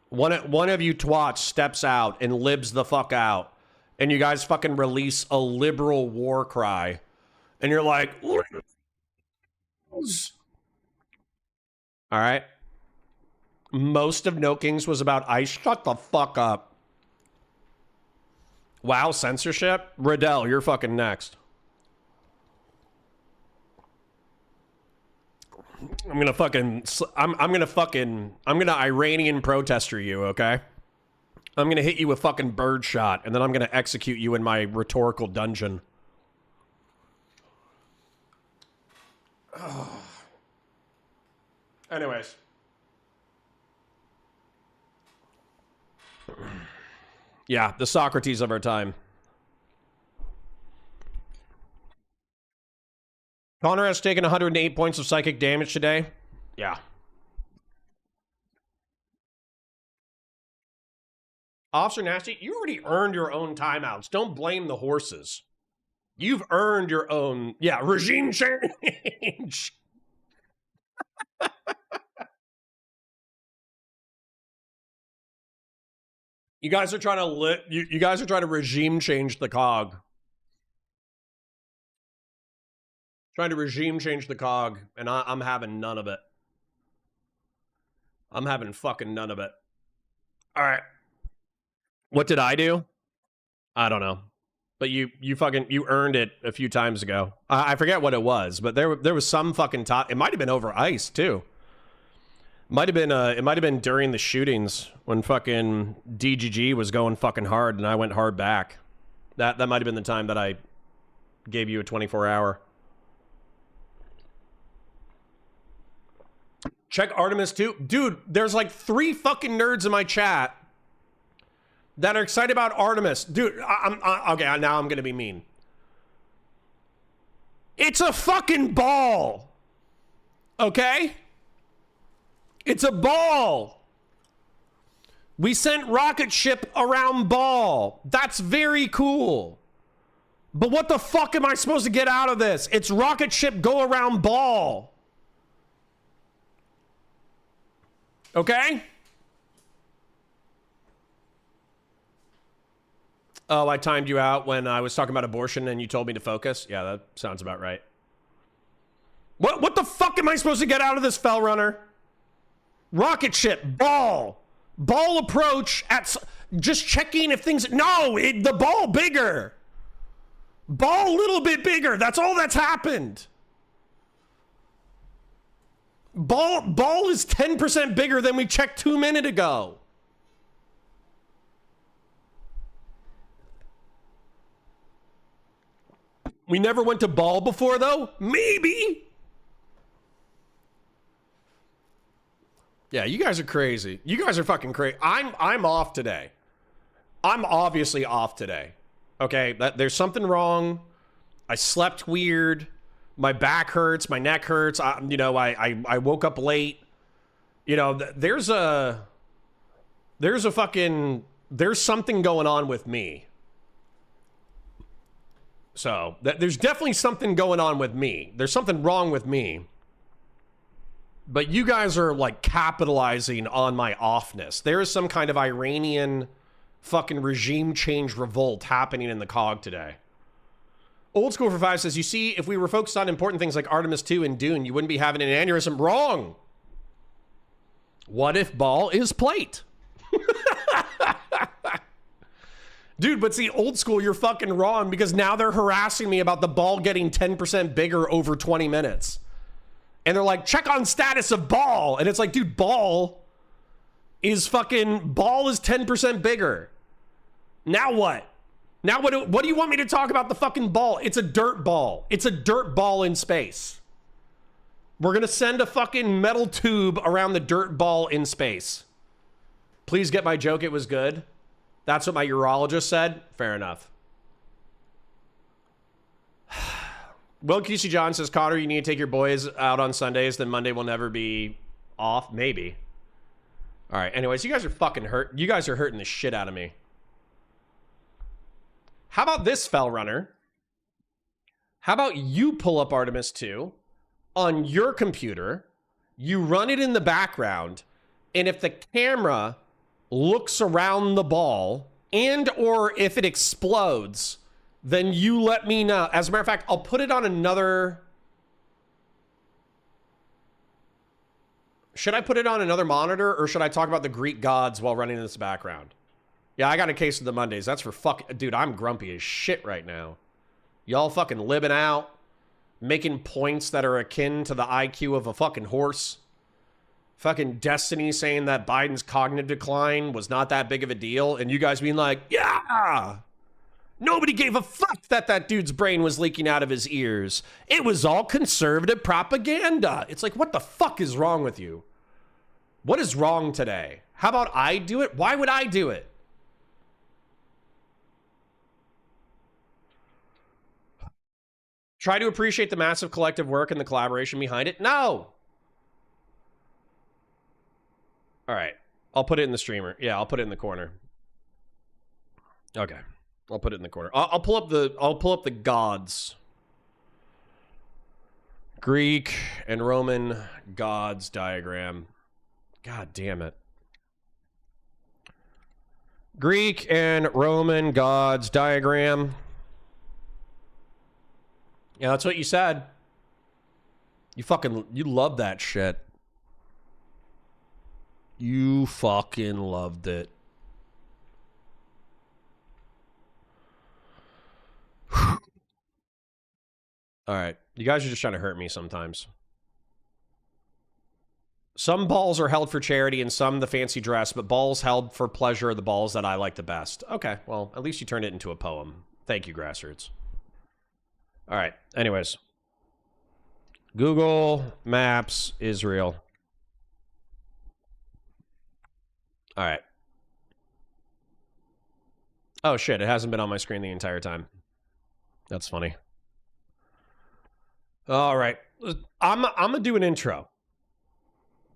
One of you twats steps out and libs the fuck out, and you guys fucking release a liberal war cry, and you're like, all right. Most of No Kings was about ice. Shut the fuck up. Wow, censorship. Riddell, you're fucking next. I'm gonna Iranian protester you, okay? I'm gonna hit you with fucking birdshot, and then I'm gonna execute you in my rhetorical dungeon. Oh. Anyways. Yeah, the Socrates of our time. Connor has taken 108 points of psychic damage today. Yeah. Officer Nasty, you already earned your own timeouts. Don't blame the horses. You've earned your own, yeah, regime change. You guys are trying to you guys are trying to regime change the cog. Trying to regime change the cog, and I'm having none of it. I'm having fucking none of it. All right. What did I do? I don't know. But you earned it a few times ago. I forget what it was, but there was some fucking top. It might have been over ice too. It might have been during the shootings when fucking DGG was going fucking hard and I went hard back. That might have been the time that I gave you a 24-hour. Check Artemis 2. Dude, there's like 3 fucking nerds in my chat that are excited about Artemis. Dude, okay, now I'm going to be mean. It's a fucking ball. Okay? It's a ball. We sent rocket ship around ball. That's very cool. But what the fuck am I supposed to get out of this? It's rocket ship go around ball. Okay? Oh, I timed you out when I was talking about abortion and you told me to focus? Yeah, that sounds about right. What the fuck am I supposed to get out of this, Fell Runner? Rocket ship, ball. Ball approach at... Just checking if things... No, the ball bigger. Ball a little bit bigger. That's all that's happened. Ball is 10% bigger than we checked 2 minutes ago. We never went to ball before, though? Maybe. Yeah, you guys are crazy. You guys are fucking crazy. I'm off today. I'm obviously off today. Okay, there's something wrong. I slept weird. My back hurts. My neck hurts. I woke up late. You know, there's something going on with me. So there's definitely something going on with me. There's something wrong with me. But you guys are like capitalizing on my offness. There is some kind of Iranian fucking regime change revolt happening in the cog today. Old School for 5 says, you see, if we were focused on important things like Artemis 2 and Dune, you wouldn't be having an aneurysm. Wrong. What if ball is plate? Dude, but see, Old School, you're fucking wrong because now they're harassing me about the ball getting 10% bigger over 20 minutes. And they're like, check on status of ball. And it's like, dude, ball is 10% bigger. Now what? Now, what do you want me to talk about the fucking ball? It's a dirt ball. It's a dirt ball in space. We're going to send a fucking metal tube around the dirt ball in space. Please get my joke. It was good. That's what my urologist said. Fair enough. Will QC John says, Connor, you need to take your boys out on Sundays. Then Monday will never be off. Maybe. All right. Anyways, you guys are fucking hurt. You guys are hurting the shit out of me. How about this, Fell Runner? How about you pull up Artemis 2 on your computer, you run it in the background, and if the camera looks around the ball and or if it explodes, then you let me know. As a matter of fact, I'll put it on another... Should I put it on another monitor, or should I talk about the Greek gods while running in this background? Yeah, I got a case of the Mondays. That's for fuck... Dude, I'm grumpy as shit right now. Y'all fucking living out, making points that are akin to the IQ of a fucking horse. Fucking Destiny saying that Biden's cognitive decline was not that big of a deal, and you guys being like, yeah! Nobody gave a fuck that that dude's brain was leaking out of his ears. It was all conservative propaganda. It's like, what the fuck is wrong with you? What is wrong today? How about I do it? Why would I do it? Try to appreciate the massive collective work and the collaboration behind it? No! All right. I'll put it in the streamer. Yeah, I'll put it in the corner. Okay. I'll put it in the corner. I'll pull up the gods. Greek and Roman gods diagram. God damn it. Greek and Roman gods diagram. Yeah, that's what you said. You love that shit. You fucking loved it. All right. You guys are just trying to hurt me sometimes. Some balls are held for charity and some the fancy dress, but balls held for pleasure are the balls that I like the best. Okay, well, at least you turned it into a poem. Thank you, Grassroots. All right, anyways. Google Maps, Israel. All right. Oh, shit, it hasn't been on my screen the entire time. That's funny. All right. I'm going to do an intro.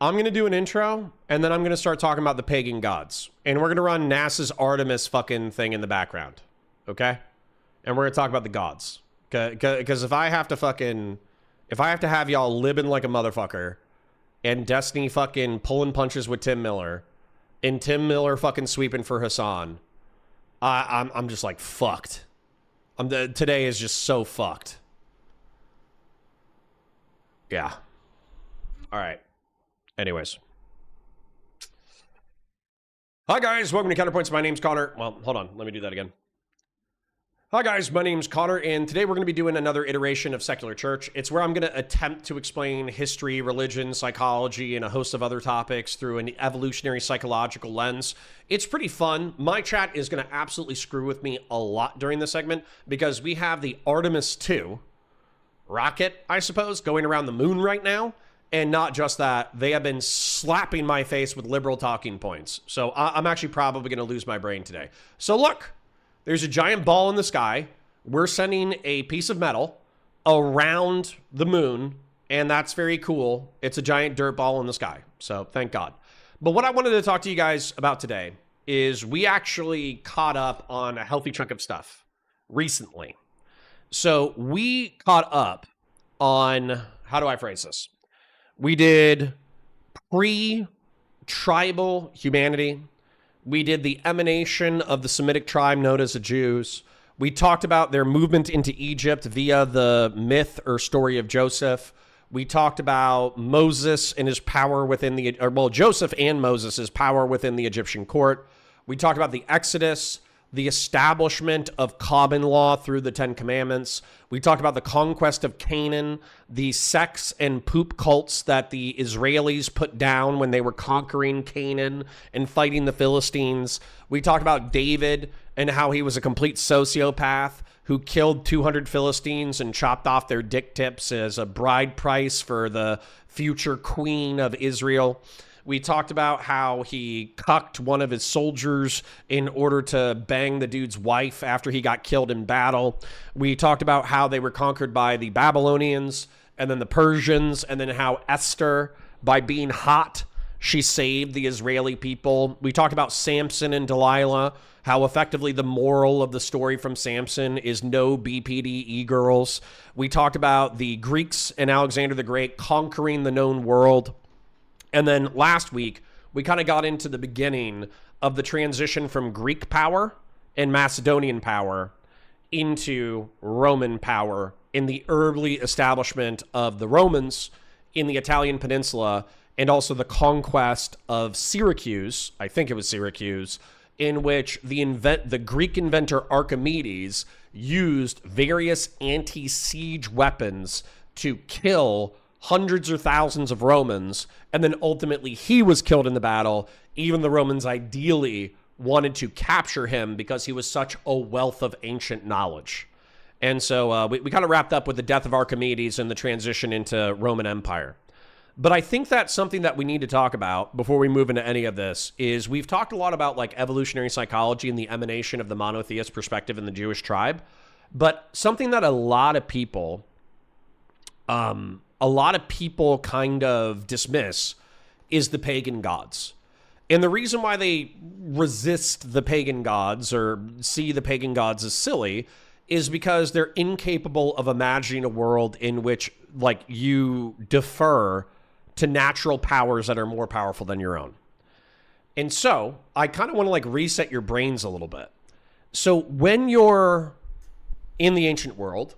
I'm going to do an intro, and then I'm going to start talking about the pagan gods. And we're going to run NASA's Artemis fucking thing in the background. Okay? And we're going to talk about the gods. Because if I have to have y'all living like a motherfucker, and Destiny fucking pulling punches with Tim Miller, and Tim Miller fucking sweeping for Hassan, I'm just like fucked. Today is just so fucked. Yeah. All right. Anyways. Hi, guys. Welcome to Counterpoints. My name's Connor. Well, hold on. Let me do that again. Hi, guys. My name's Connor, and today we're going to be doing another iteration of Secular Church. It's where I'm going to attempt to explain history, religion, psychology, and a host of other topics through an evolutionary psychological lens. It's pretty fun. My chat is going to absolutely screw with me a lot during this segment because we have the Artemis 2 rocket, I suppose, going around the moon right now. And not just that, they have been slapping my face with liberal talking points. So I'm actually probably going to lose my brain today. So look, there's a giant ball in the sky. We're sending a piece of metal around the moon, and that's very cool. It's a giant dirt ball in the sky. So thank God. But what I wanted to talk to you guys about today is we actually caught up on a healthy chunk of stuff recently. So we caught up on, how do I phrase this? We did pre-tribal humanity. We did the emanation of the Semitic tribe known as the Jews. We talked about their movement into Egypt via the myth or story of Joseph. We talked about Moses and his power within Joseph and Moses' power within the Egyptian court. We talked about the Exodus, the establishment of common law through the Ten Commandments. We talked about the conquest of Canaan, the sex and poop cults that the Israelis put down when they were conquering Canaan and fighting the Philistines. We talked about David and how he was a complete sociopath who killed 200 Philistines and chopped off their dick tips as a bride price for the future queen of Israel. We talked about how he cucked one of his soldiers in order to bang the dude's wife after he got killed in battle. We talked about how they were conquered by the Babylonians and then the Persians, and then how Esther, by being hot, she saved the Israeli people. We talked about Samson and Delilah, how effectively the moral of the story from Samson is no BPD e-girls. We talked about the Greeks and Alexander the Great conquering the known world. And then last week, we kind of got into the beginning of the transition from Greek power and Macedonian power into Roman power in the early establishment of the Romans in the Italian peninsula, and also the conquest of Syracuse, I think it was Syracuse, in which the Greek inventor Archimedes used various anti-siege weapons to kill hundreds or thousands of Romans, and then ultimately he was killed in the battle. Even the Romans ideally wanted to capture him because he was such a wealth of ancient knowledge. And so we kind of wrapped up with the death of Archimedes and the transition into Roman Empire. But I think that's something that we need to talk about before we move into any of this, is we've talked a lot about like evolutionary psychology and the emanation of the monotheist perspective in the Jewish tribe. But something that a lot of people kind of dismiss is the pagan gods. And the reason why they resist the pagan gods or see the pagan gods as silly is because they're incapable of imagining a world in which like you defer to natural powers that are more powerful than your own. And so I kind of want to like reset your brains a little bit. So when you're in the ancient world,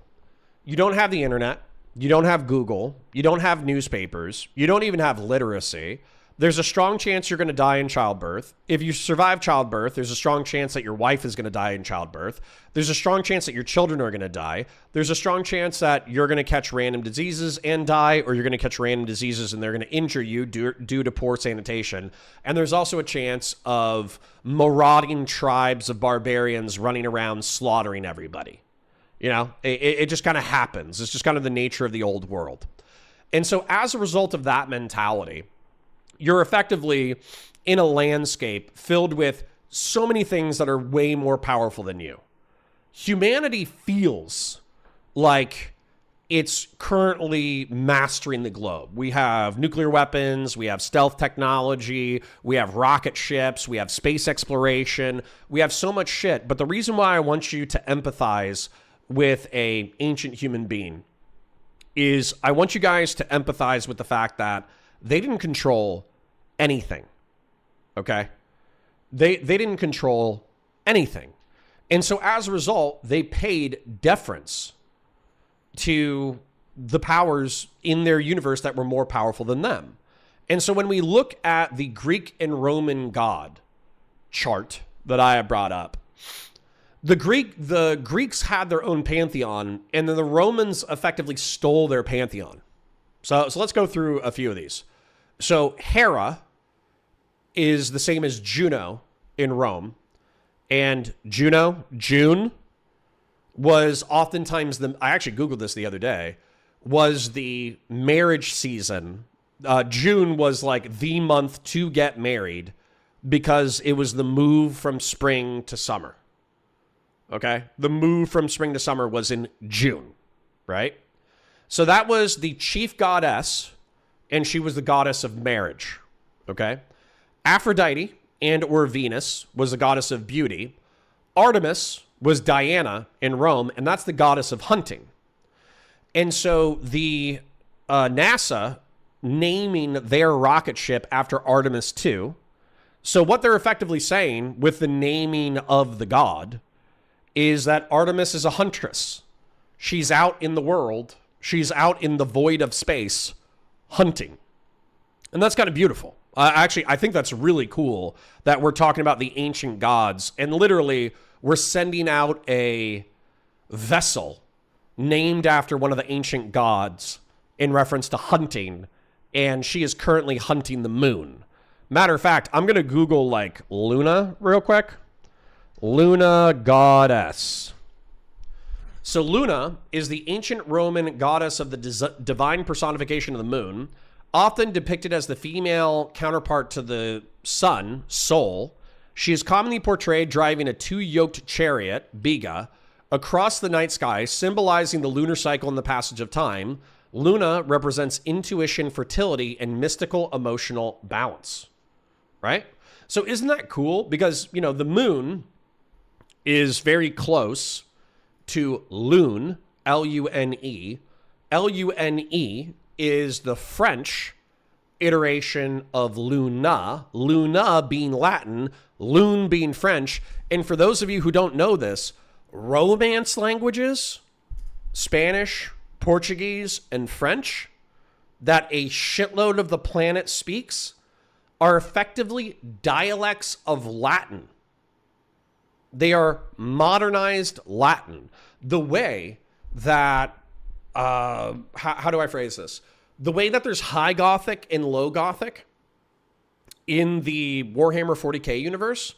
you don't have the internet, you don't have Google, you don't have newspapers, you don't even have literacy. There's a strong chance you're going to die in childbirth. If you survive childbirth, there's a strong chance that your wife is going to die in childbirth. There's a strong chance that your children are going to die. There's a strong chance that you're going to catch random diseases and die, or you're going to catch random diseases and they're going to injure you due to poor sanitation. And there's also a chance of marauding tribes of barbarians running around slaughtering everybody. You know, it just kind of happens. It's just kind of the nature of the old world. And so as a result of that mentality, you're effectively in a landscape filled with so many things that are way more powerful than you. Humanity feels like it's currently mastering the globe. We have nuclear weapons, we have stealth technology, we have rocket ships, we have space exploration, we have so much shit. But the reason why I want you to empathize with an ancient human being is I want you guys to empathize with the fact that they didn't control anything, okay? They didn't control anything. And so as a result, they paid deference to the powers in their universe that were more powerful than them. And so when we look at the Greek and Roman god chart that I have brought up, the Greeks had their own pantheon, and then the Romans effectively stole their pantheon. So let's go through a few of these. So Hera is the same as Juno in Rome. And June, was oftentimes I actually Googled this the other day, was the marriage season. June was like the month to get married because it was the move from spring to summer. Okay? The move from spring to summer was in June, right? So that was the chief goddess, and she was the goddess of marriage, okay? Aphrodite and or Venus was the goddess of beauty. Artemis was Diana in Rome, and that's the goddess of hunting. And so the NASA naming their rocket ship after Artemis II. So what they're effectively saying with the naming of the god is that Artemis is a huntress. She's out in the world. She's out in the void of space hunting. And that's kind of beautiful. Actually, I think that's really cool that we're talking about the ancient gods, and literally we're sending out a vessel named after one of the ancient gods in reference to hunting, and she is currently hunting the moon. Matter of fact, I'm going to Google like Luna real quick. Luna goddess. So Luna is the ancient Roman goddess of the divine personification of the moon, often depicted as the female counterpart to the sun, Sol. She is commonly portrayed driving a two-yoked chariot, Biga, across the night sky, symbolizing the lunar cycle and the passage of time. Luna represents intuition, fertility, and mystical emotional balance, right? So isn't that cool? Because, you know, the moon is very close to lune, L-U-N-E. L-U-N-E is the French iteration of luna, luna being Latin, lune being French. And for those of you who don't know this, Romance languages, Spanish, Portuguese, and French, that a shitload of the planet speaks, are effectively dialects of Latin. They are modernized Latin. The way that, how do I phrase this? The way that there's High Gothic and Low Gothic in the Warhammer 40k universe,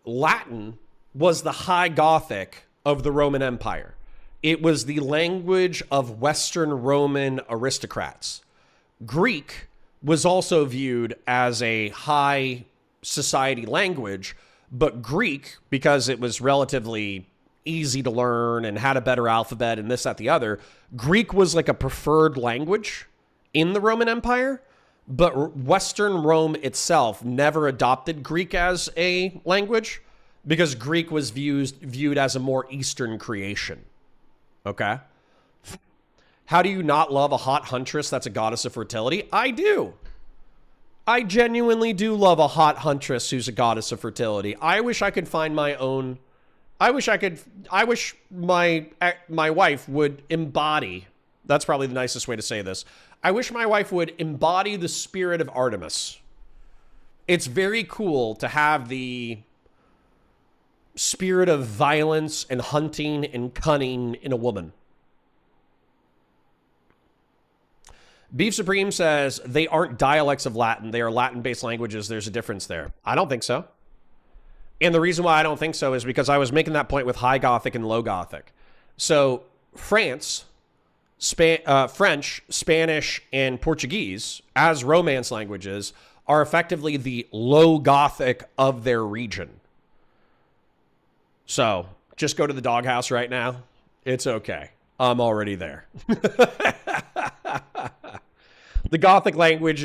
Latin was the High Gothic of the Roman Empire. It was the language of Western Roman aristocrats. Greek was also viewed as a high society language, but Greek, because it was relatively easy to learn and had a better alphabet and this, that, the other, Greek was like a preferred language in the Roman Empire, but Western Rome itself never adopted Greek as a language because Greek was viewed as a more Eastern creation. Okay? How do you not love a hot huntress that's a goddess of fertility? I do. I genuinely do love a hot huntress who's a goddess of fertility. I wish I could find my own. I wish my wife would embody. That's probably the nicest way to say this. I wish my wife would embody the spirit of Artemis. It's very cool to have the spirit of violence and hunting and cunning in a woman. Beef Supreme says they aren't dialects of Latin. They are Latin-based languages. There's a difference there. I don't think so. And the reason why I don't think so is because I was making that point with High Gothic and Low Gothic. So France, French, Spanish, and Portuguese, as Romance languages, are effectively the Low Gothic of their region. So just go to the doghouse right now. It's okay. I'm already there. The Gothic language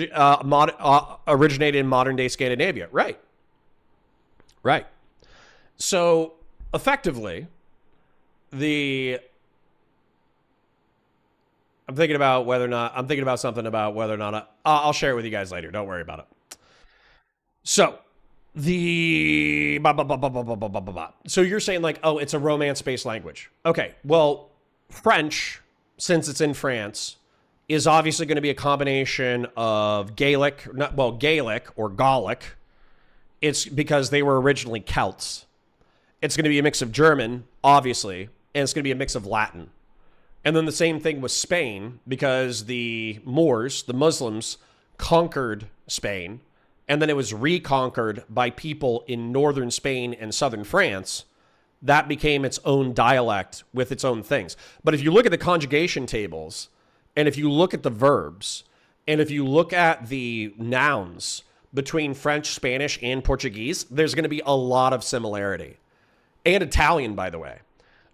originated in modern-day Scandinavia. Right. Right. So, effectively, I'm thinking about something about whether or not I'll share it with you guys later. Don't worry about it. So, so you're saying like, oh, it's a Romance-based language. Okay, well, French, since it's in France, is obviously going to be a combination of Gaelic or Gallic. It's because they were originally Celts. It's going to be a mix of German, obviously, and it's going to be a mix of Latin. And then the same thing with Spain, because the Moors, the Muslims, conquered Spain, and then it was reconquered by people in northern Spain and southern France. That became its own dialect with its own things. But if you look at the conjugation tables, and if you look at the verbs, and if you look at the nouns between French, Spanish, and Portuguese, there's going to be a lot of similarity. And Italian, by the way.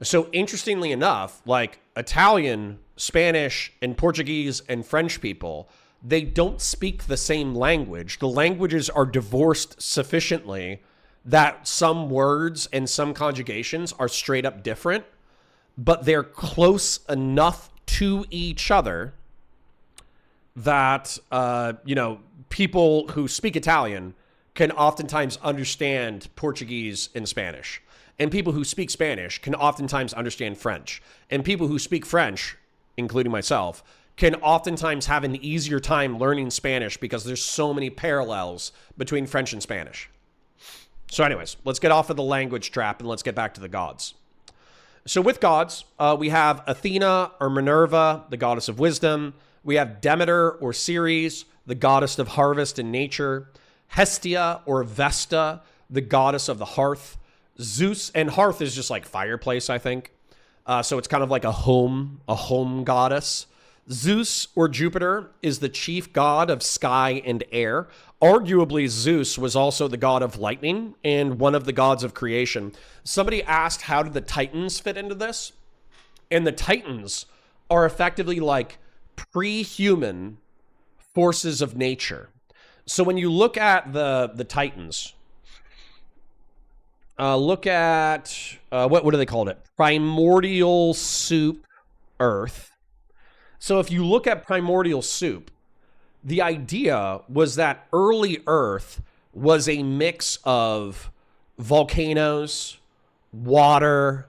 So interestingly enough, like Italian, Spanish, and Portuguese and French people, they don't speak the same language. The languages are divorced sufficiently that some words and some conjugations are straight up different, but they're close enough to each other that, people who speak Italian can oftentimes understand Portuguese and Spanish. And people who speak Spanish can oftentimes understand French. And people who speak French, including myself, can oftentimes have an easier time learning Spanish because there's so many parallels between French and Spanish. So anyways, let's get off of the language trap and let's get back to the gods. So with gods, we have Athena or Minerva, the goddess of wisdom. We have Demeter or Ceres, the goddess of harvest and nature. Hestia or Vesta, the goddess of the hearth. Zeus, and hearth is just like fireplace, I think. So it's kind of like a home goddess. Zeus or Jupiter is the chief god of sky and air. Arguably, Zeus was also the god of lightning and one of the gods of creation. Somebody asked, how did the Titans fit into this? And the Titans are effectively like pre-human forces of nature. So when you look at the Titans, look at, what do they call it? Primordial soup Earth. So if you look at primordial soup, the idea was that early Earth was a mix of volcanoes, water,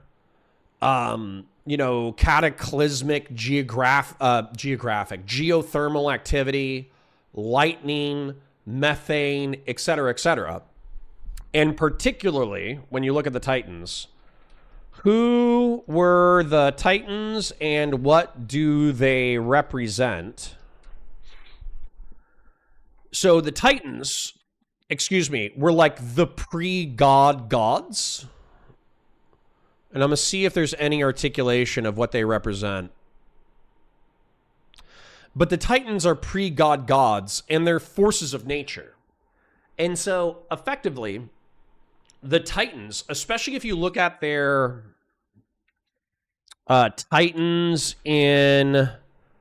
cataclysmic geothermal activity, lightning, methane, etc., etc. And particularly, when you look at the Titans, who were the Titans and what do they represent? So the Titans, were like the pre-god gods. And I'm going to see if there's any articulation of what they represent. But the Titans are pre-god gods and they're forces of nature. And so effectively, the Titans, especially if you look at their Titans in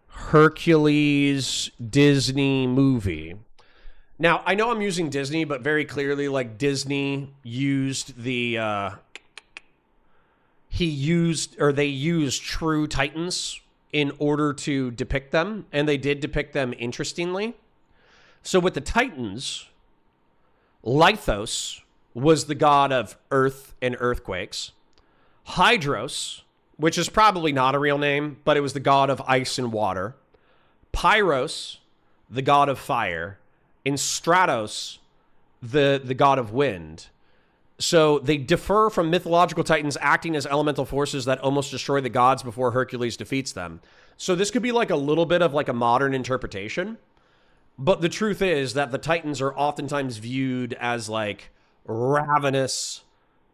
Hercules Disney movie. Now, I know I'm using Disney, but very clearly, like, Disney used they used true Titans in order to depict them, and they did depict them interestingly. So with the Titans, Lithos was the god of earth and earthquakes. Hydros, which is probably not a real name, but it was the god of ice and water. Pyros, the god of fire. And Stratos, the god of wind. So they differ from mythological titans acting as elemental forces that almost destroy the gods before Hercules defeats them. So this could be like a little bit of like a modern interpretation. But the truth is that the titans are oftentimes viewed as like ravenous,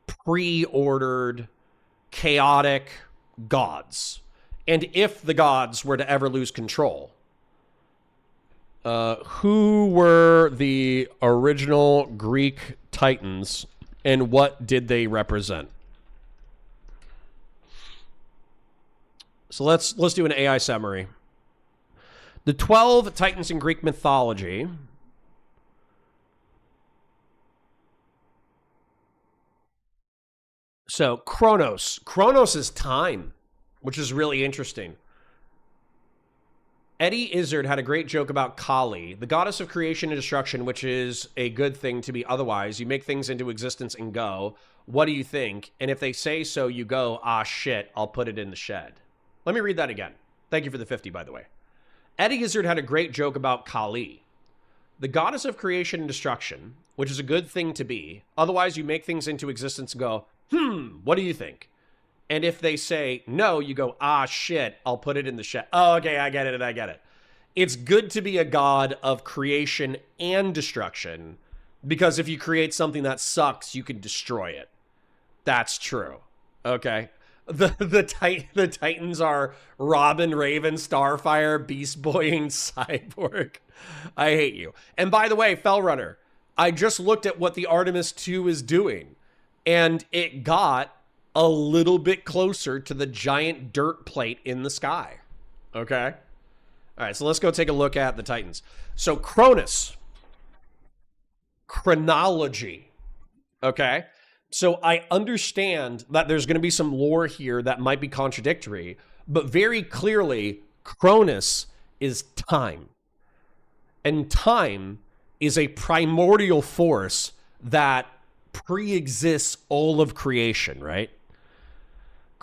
pre-ordered, chaotic gods. And if the gods were to ever lose control, who were the original Greek titans and what did they represent? So let's do an AI summary. The 12 titans in Greek mythology. So Kronos. Kronos is time, which is really interesting. Eddie Izzard had a great joke about Kali, the goddess of creation and destruction, which is a good thing to be otherwise. You make things into existence and go, what do you think? And if they say so, you go, ah, shit, I'll put it in the shed. Let me read that again. Thank you for the 50, by the way. Eddie Izzard had a great joke about Kali, the goddess of creation and destruction, which is a good thing to be. Otherwise, you make things into existence and go, what do you think? And if they say no, you go, ah, shit, I'll put it in the shed. Oh, okay, I get it. It's good to be a god of creation and destruction, because if you create something that sucks, you can destroy it. That's true. Okay. The Titans are Robin, Raven, Starfire, Beast Boy, and Cyborg. I hate you. And by the way, Fellrunner, I just looked at what the Artemis 2 is doing, and it got a little bit closer to the giant dirt plate in the sky. Okay? All right, so let's go take a look at the Titans. So Cronus. Chronology. Okay? So I understand that there's going to be some lore here that might be contradictory, but very clearly, Cronus is time. And time is a primordial force that pre-exists all of creation, right?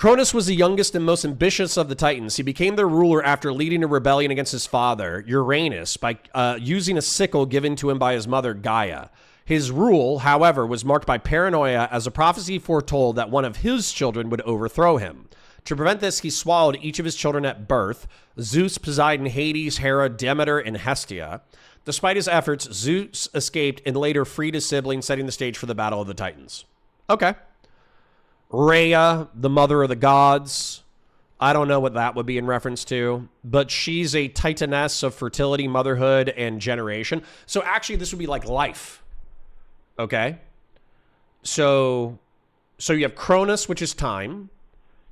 Cronus was the youngest and most ambitious of the Titans. He became their ruler after leading a rebellion against his father, Uranus, by using a sickle given to him by his mother, Gaia. His rule, however, was marked by paranoia, as a prophecy foretold that one of his children would overthrow him. To prevent this, he swallowed each of his children at birth: Zeus, Poseidon, Hades, Hera, Demeter, and Hestia. Despite his efforts, Zeus escaped and later freed his siblings, setting the stage for the Battle of the Titans. Okay. Rhea, the mother of the gods. I don't know what that would be in reference to, but she's a titaness of fertility, motherhood, and generation. So actually, this would be like life. Okay? So you have Cronus, which is time.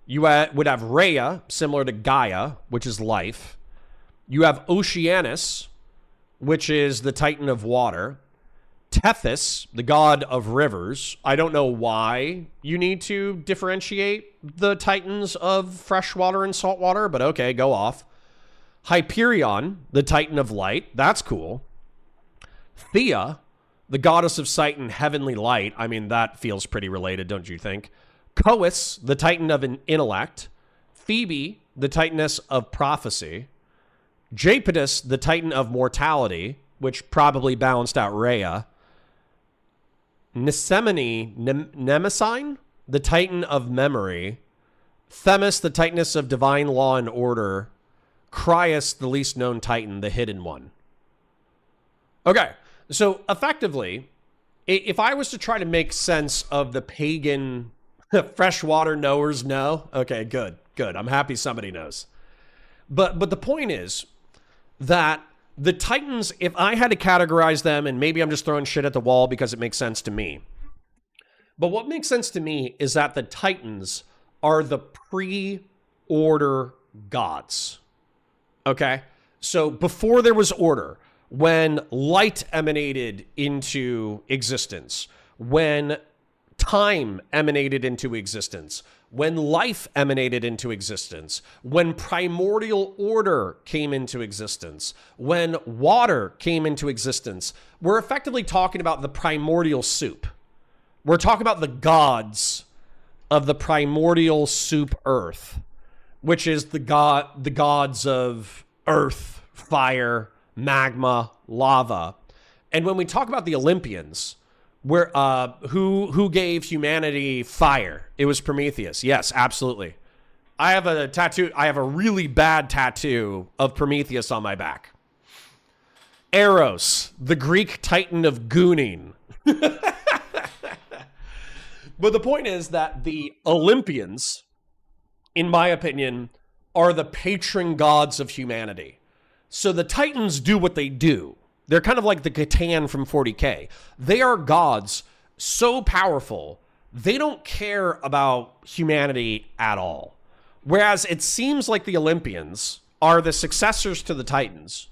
You would have Rhea, similar to Gaia, which is life. You have Oceanus, which is the titan of water. Tethys, the god of rivers. I don't know why you need to differentiate the titans of fresh water and salt water, but okay, go off. Hyperion, the titan of light. That's cool. Thea, the goddess of sight and heavenly light. I mean, that feels pretty related, don't you think? Cous, the titan of an intellect. Phoebe, the titaness of prophecy. Japetus, the titan of mortality, which probably balanced out Rhea. Nemesine, the titan of memory. Themis, the titaness of divine law and order. Crius, the least known titan, the hidden one. Okay, so effectively, if I was to try to make sense of the pagan freshwater knowers know, okay, good. I'm happy somebody knows. But the point is that the Titans, if I had to categorize them, and maybe I'm just throwing shit at the wall because it makes sense to me, but what makes sense to me is that the Titans are the pre-order gods. Okay? So before there was order, when light emanated into existence, when time emanated into existence, when life emanated into existence, when primordial order came into existence, when water came into existence, we're effectively talking about the primordial soup. We're talking about the gods of the primordial soup earth, which is the gods of earth, fire, magma, lava. And when we talk about the Olympians, where who gave humanity fire? It was Prometheus. Yes, absolutely. I have a tattoo. I have a really bad tattoo of Prometheus on my back. Eros, the Greek titan of gooning. But the point is that the Olympians, in my opinion, are the patron gods of humanity. So the Titans do what they do. They're kind of like the Catan from 40K. They are gods so powerful, they don't care about humanity at all. Whereas it seems like the Olympians are the successors to the Titans,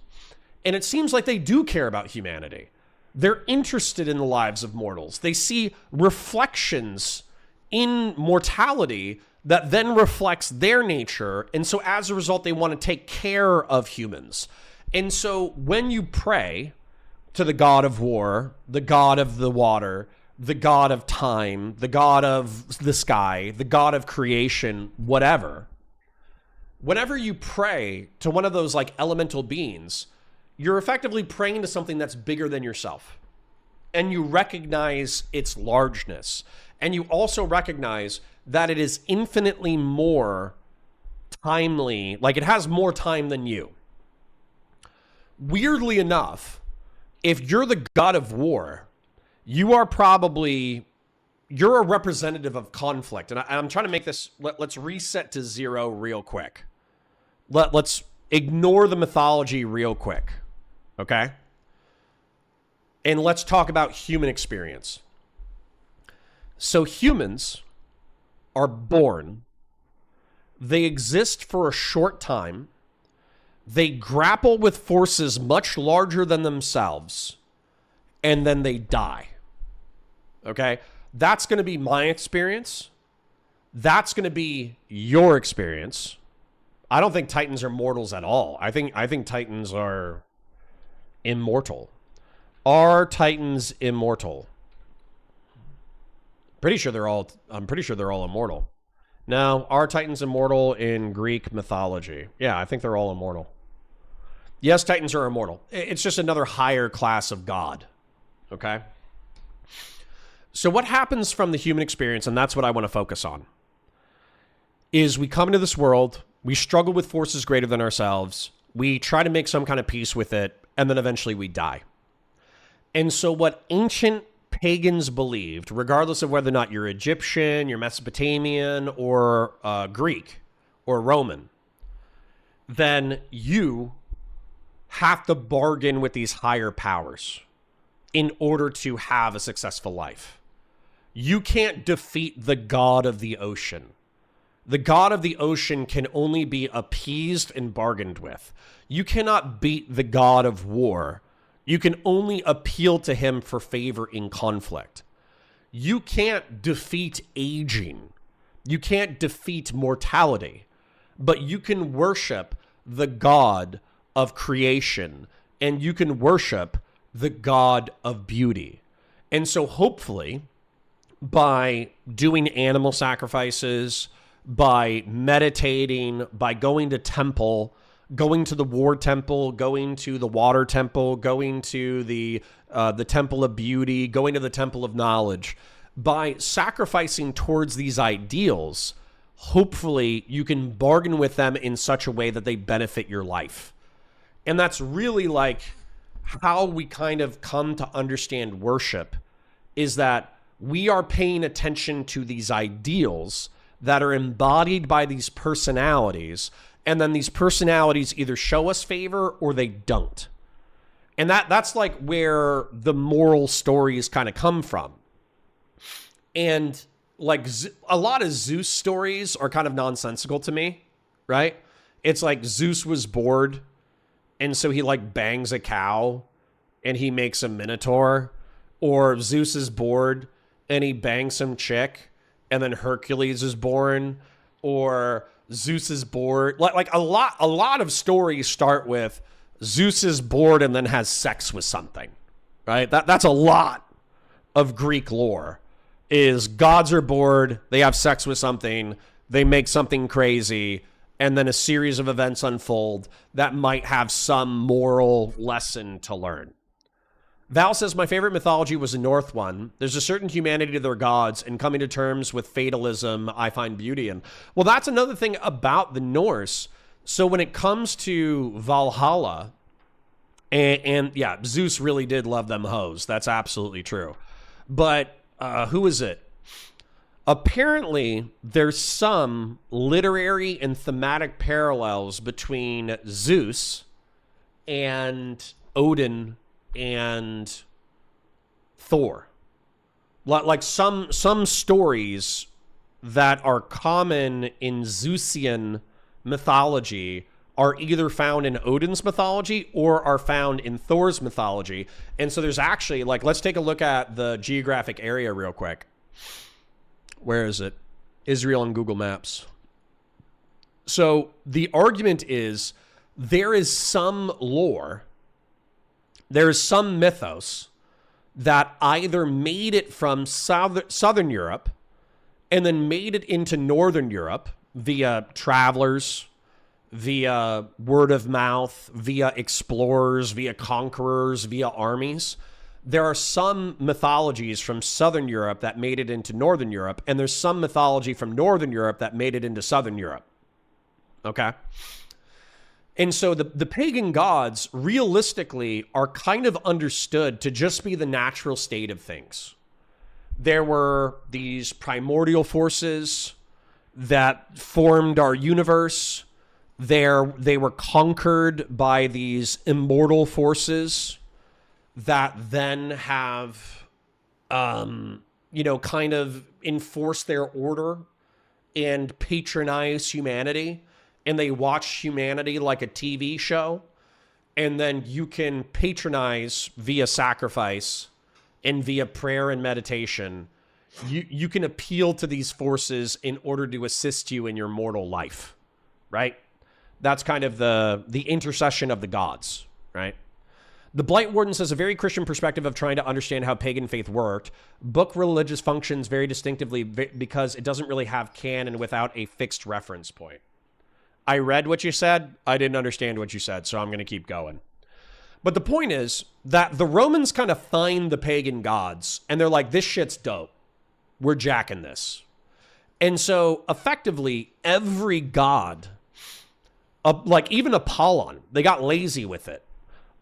and it seems like they do care about humanity. They're interested in the lives of mortals. They see reflections in mortality that then reflects their nature, and so as a result, they want to take care of humans. And so when you pray to the god of war, the god of the water, the god of time, the god of the sky, the god of creation, whatever, whenever you pray to one of those like elemental beings, you're effectively praying to something that's bigger than yourself. And you recognize its largeness. And you also recognize that it is infinitely more timely, like it has more time than you. Weirdly enough, if you're the god of war, you're a representative of conflict. And I'm trying to make this, let's reset to zero real quick. Let's ignore the mythology real quick, okay? And let's talk about human experience. So humans are born, they exist for a short time, they grapple with forces much larger than themselves, and then they die. Okay? That's going to be my experience. That's going to be your experience. I don't think Titans are mortals at all. I think Titans are immortal. Are Titans immortal? I'm pretty sure they're all immortal. No, are Titans immortal in Greek mythology? Yeah, I think they're all immortal. Yes, Titans are immortal. It's just another higher class of God. Okay? So what happens from the human experience, and that's what I want to focus on, is we come into this world, we struggle with forces greater than ourselves, we try to make some kind of peace with it, and then eventually we die. And so what ancient pagans believed, regardless of whether or not you're Egyptian, you're Mesopotamian, or Greek, or Roman, then you have to bargain with these higher powers in order to have a successful life. You can't defeat the god of the ocean. The god of the ocean can only be appeased and bargained with. You cannot beat the god of war. You can only appeal to him for favor in conflict. You can't defeat aging. You can't defeat mortality. But you can worship the god of creation, and you can worship the god of beauty. And so hopefully, by doing animal sacrifices, by meditating, by going to temple, going to the war temple, going to the water temple, going to the temple of beauty, going to the temple of knowledge, by sacrificing towards these ideals, hopefully you can bargain with them in such a way that they benefit your life. And that's really like how we kind of come to understand worship, is that we are paying attention to these ideals that are embodied by these personalities, and then these personalities either show us favor or they don't. And that's like where the moral stories kind of come from. And like a lot of Zeus stories are kind of nonsensical to me, right? It's like Zeus was bored, and so he like bangs a cow and he makes a minotaur. Or Zeus is bored and he bangs some chick and then Hercules is born. Or Zeus is bored. Like a lot of stories start with Zeus is bored and then has sex with something, right? That's a lot of Greek lore, is gods are bored, they have sex with something, they make something crazy, and then a series of events unfold that might have some moral lesson to learn. Val says, my favorite mythology was a North one. There's a certain humanity to their gods, and coming to terms with fatalism, I find beauty in. Well, that's another thing about the Norse. So when it comes to Valhalla, and yeah, Zeus really did love them hoes. That's absolutely true. But who is it? Apparently, there's some literary and thematic parallels between Zeus and Odin and Thor. Like some stories that are common in Zeusian mythology are either found in Odin's mythology or are found in Thor's mythology. And so there's actually, like, let's take a look at the geographic area real quick. Where is it? Israel on Google Maps. So the argument is there is some lore, there is some mythos that either made it from Southern Europe and then made it into Northern Europe via travelers, via word of mouth, via explorers, via conquerors, via armies. There are some mythologies from Southern Europe that made it into Northern Europe, and there's some mythology from Northern Europe that made it into Southern Europe. Okay? And so the pagan gods realistically are kind of understood to just be the natural state of things. There were these primordial forces that formed our universe. They were conquered by these immortal forces that then have, kind of enforced their order and patronize humanity. And they watch humanity like a TV show. And then you can patronize via sacrifice and via prayer and meditation. You can appeal to these forces in order to assist you in your mortal life, right? That's kind of the intercession of the gods, right? The Blight Warden says a very Christian perspective of trying to understand how pagan faith worked. Book religious functions very distinctively because it doesn't really have canon without a fixed reference point. I read what you said. I didn't understand what you said, so I'm going to keep going. But the point is that the Romans kind of find the pagan gods, and they're like, this shit's dope. We're jacking this. And so, effectively, every god, like even Apollon, they got lazy with it.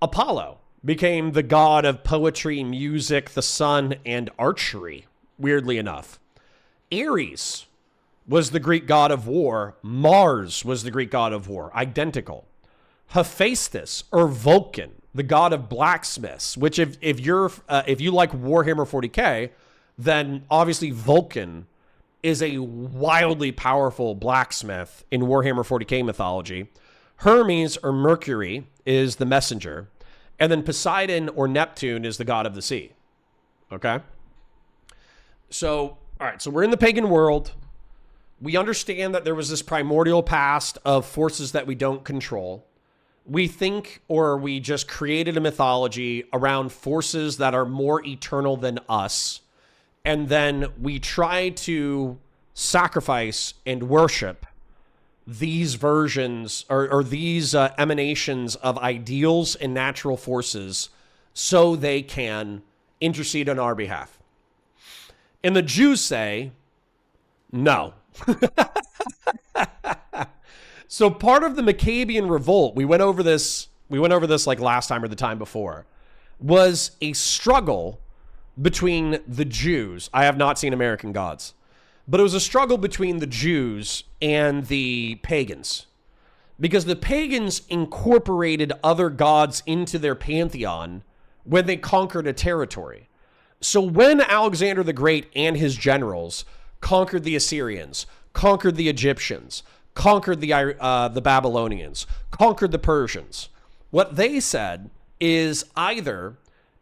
Apollo became the god of poetry, music, the sun, and archery, weirdly enough. Ares was the Greek god of war. Mars was the Greek god of war. Identical. Hephaestus, or Vulcan, the god of blacksmiths, which if you like Warhammer 40K, then obviously Vulcan is a wildly powerful blacksmith in Warhammer 40K mythology. Hermes, or Mercury, is the messenger. And then Poseidon, or Neptune, is the god of the sea. Okay? So, all right, so we're in the pagan world. We understand that there was this primordial past of forces that we don't control. We think, or we just created a mythology around forces that are more eternal than us. And then we try to sacrifice and worship these versions or these emanations of ideals and natural forces so they can intercede on our behalf. And the Jews say, no. So part of the Maccabean revolt, we went over this like last time or the time before, was a struggle between the Jews. I have not seen American Gods, but it was a struggle between the Jews and the pagans, because the pagans incorporated other gods into their pantheon when they conquered a territory. So when Alexander the Great and his generals conquered the Assyrians, conquered the Egyptians, conquered the Babylonians, conquered the Persians, what they said is either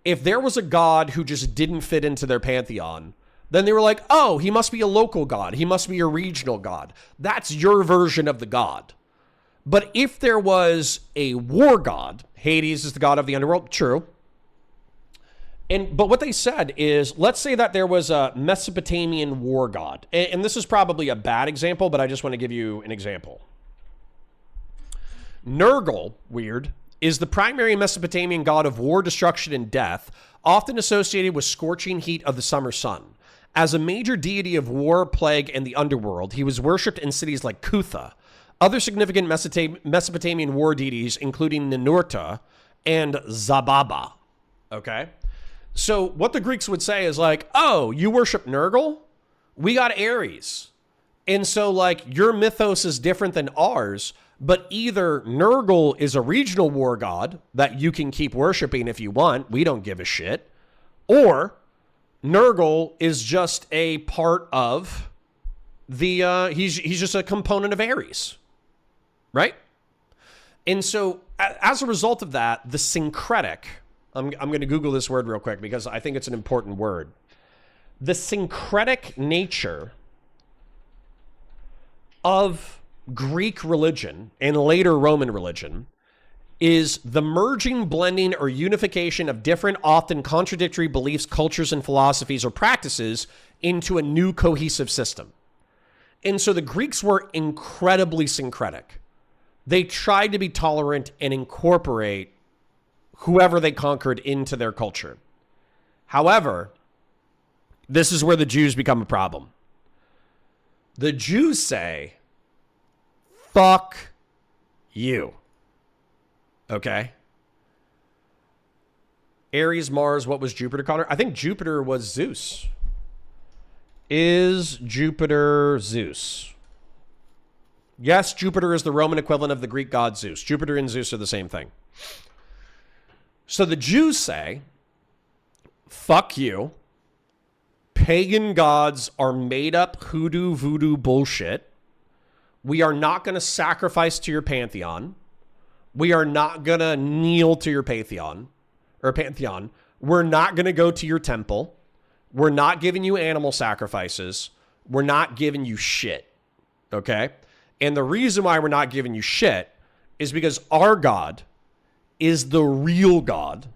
if there was a god who just didn't fit into their pantheon, then they were like, oh, he must be a local god. He must be a regional god. That's your version of the god. But if there was a war god, Hades is the god of the underworld, true. But what they said is, let's say that there was a Mesopotamian war god. And this is probably a bad example, but I just want to give you an example. Nergal, weird, is the primary Mesopotamian god of war, destruction, and death, often associated with scorching heat of the summer sun. As a major deity of war, plague, and the underworld, he was worshipped in cities like Kutha. Other significant Mesopotamian war deities, including Ninurta and Zababa. Okay? So what the Greeks would say is like, oh, you worship Nergal? We got Ares. And so like your mythos is different than ours, but either Nergal is a regional war god that you can keep worshiping if you want, we don't give a shit, or Nergal is just a part of the, he's just a component of Ares, right? And so as a result of that, the syncretic, I'm going to Google this word real quick because I think it's an important word. The syncretic nature of Greek religion and later Roman religion is the merging, blending, or unification of different, often contradictory beliefs, cultures, and philosophies or practices into a new cohesive system. And so the Greeks were incredibly syncretic. They tried to be tolerant and incorporate whoever they conquered into their culture. However, this is where the Jews become a problem. The Jews say, fuck you. Okay? Ares, Mars, what was Jupiter, Connor? I think Jupiter was Zeus. Is Jupiter Zeus? Yes, Jupiter is the Roman equivalent of the Greek god Zeus. Jupiter and Zeus are the same thing. So the Jews say, fuck you. Pagan gods are made up hoodoo voodoo bullshit. We are not going to sacrifice to your pantheon. We are not going to kneel to your pantheon. We're not going to go to your temple. We're not giving you animal sacrifices. We're not giving you shit. Okay? And the reason why we're not giving you shit is because our God is the real God.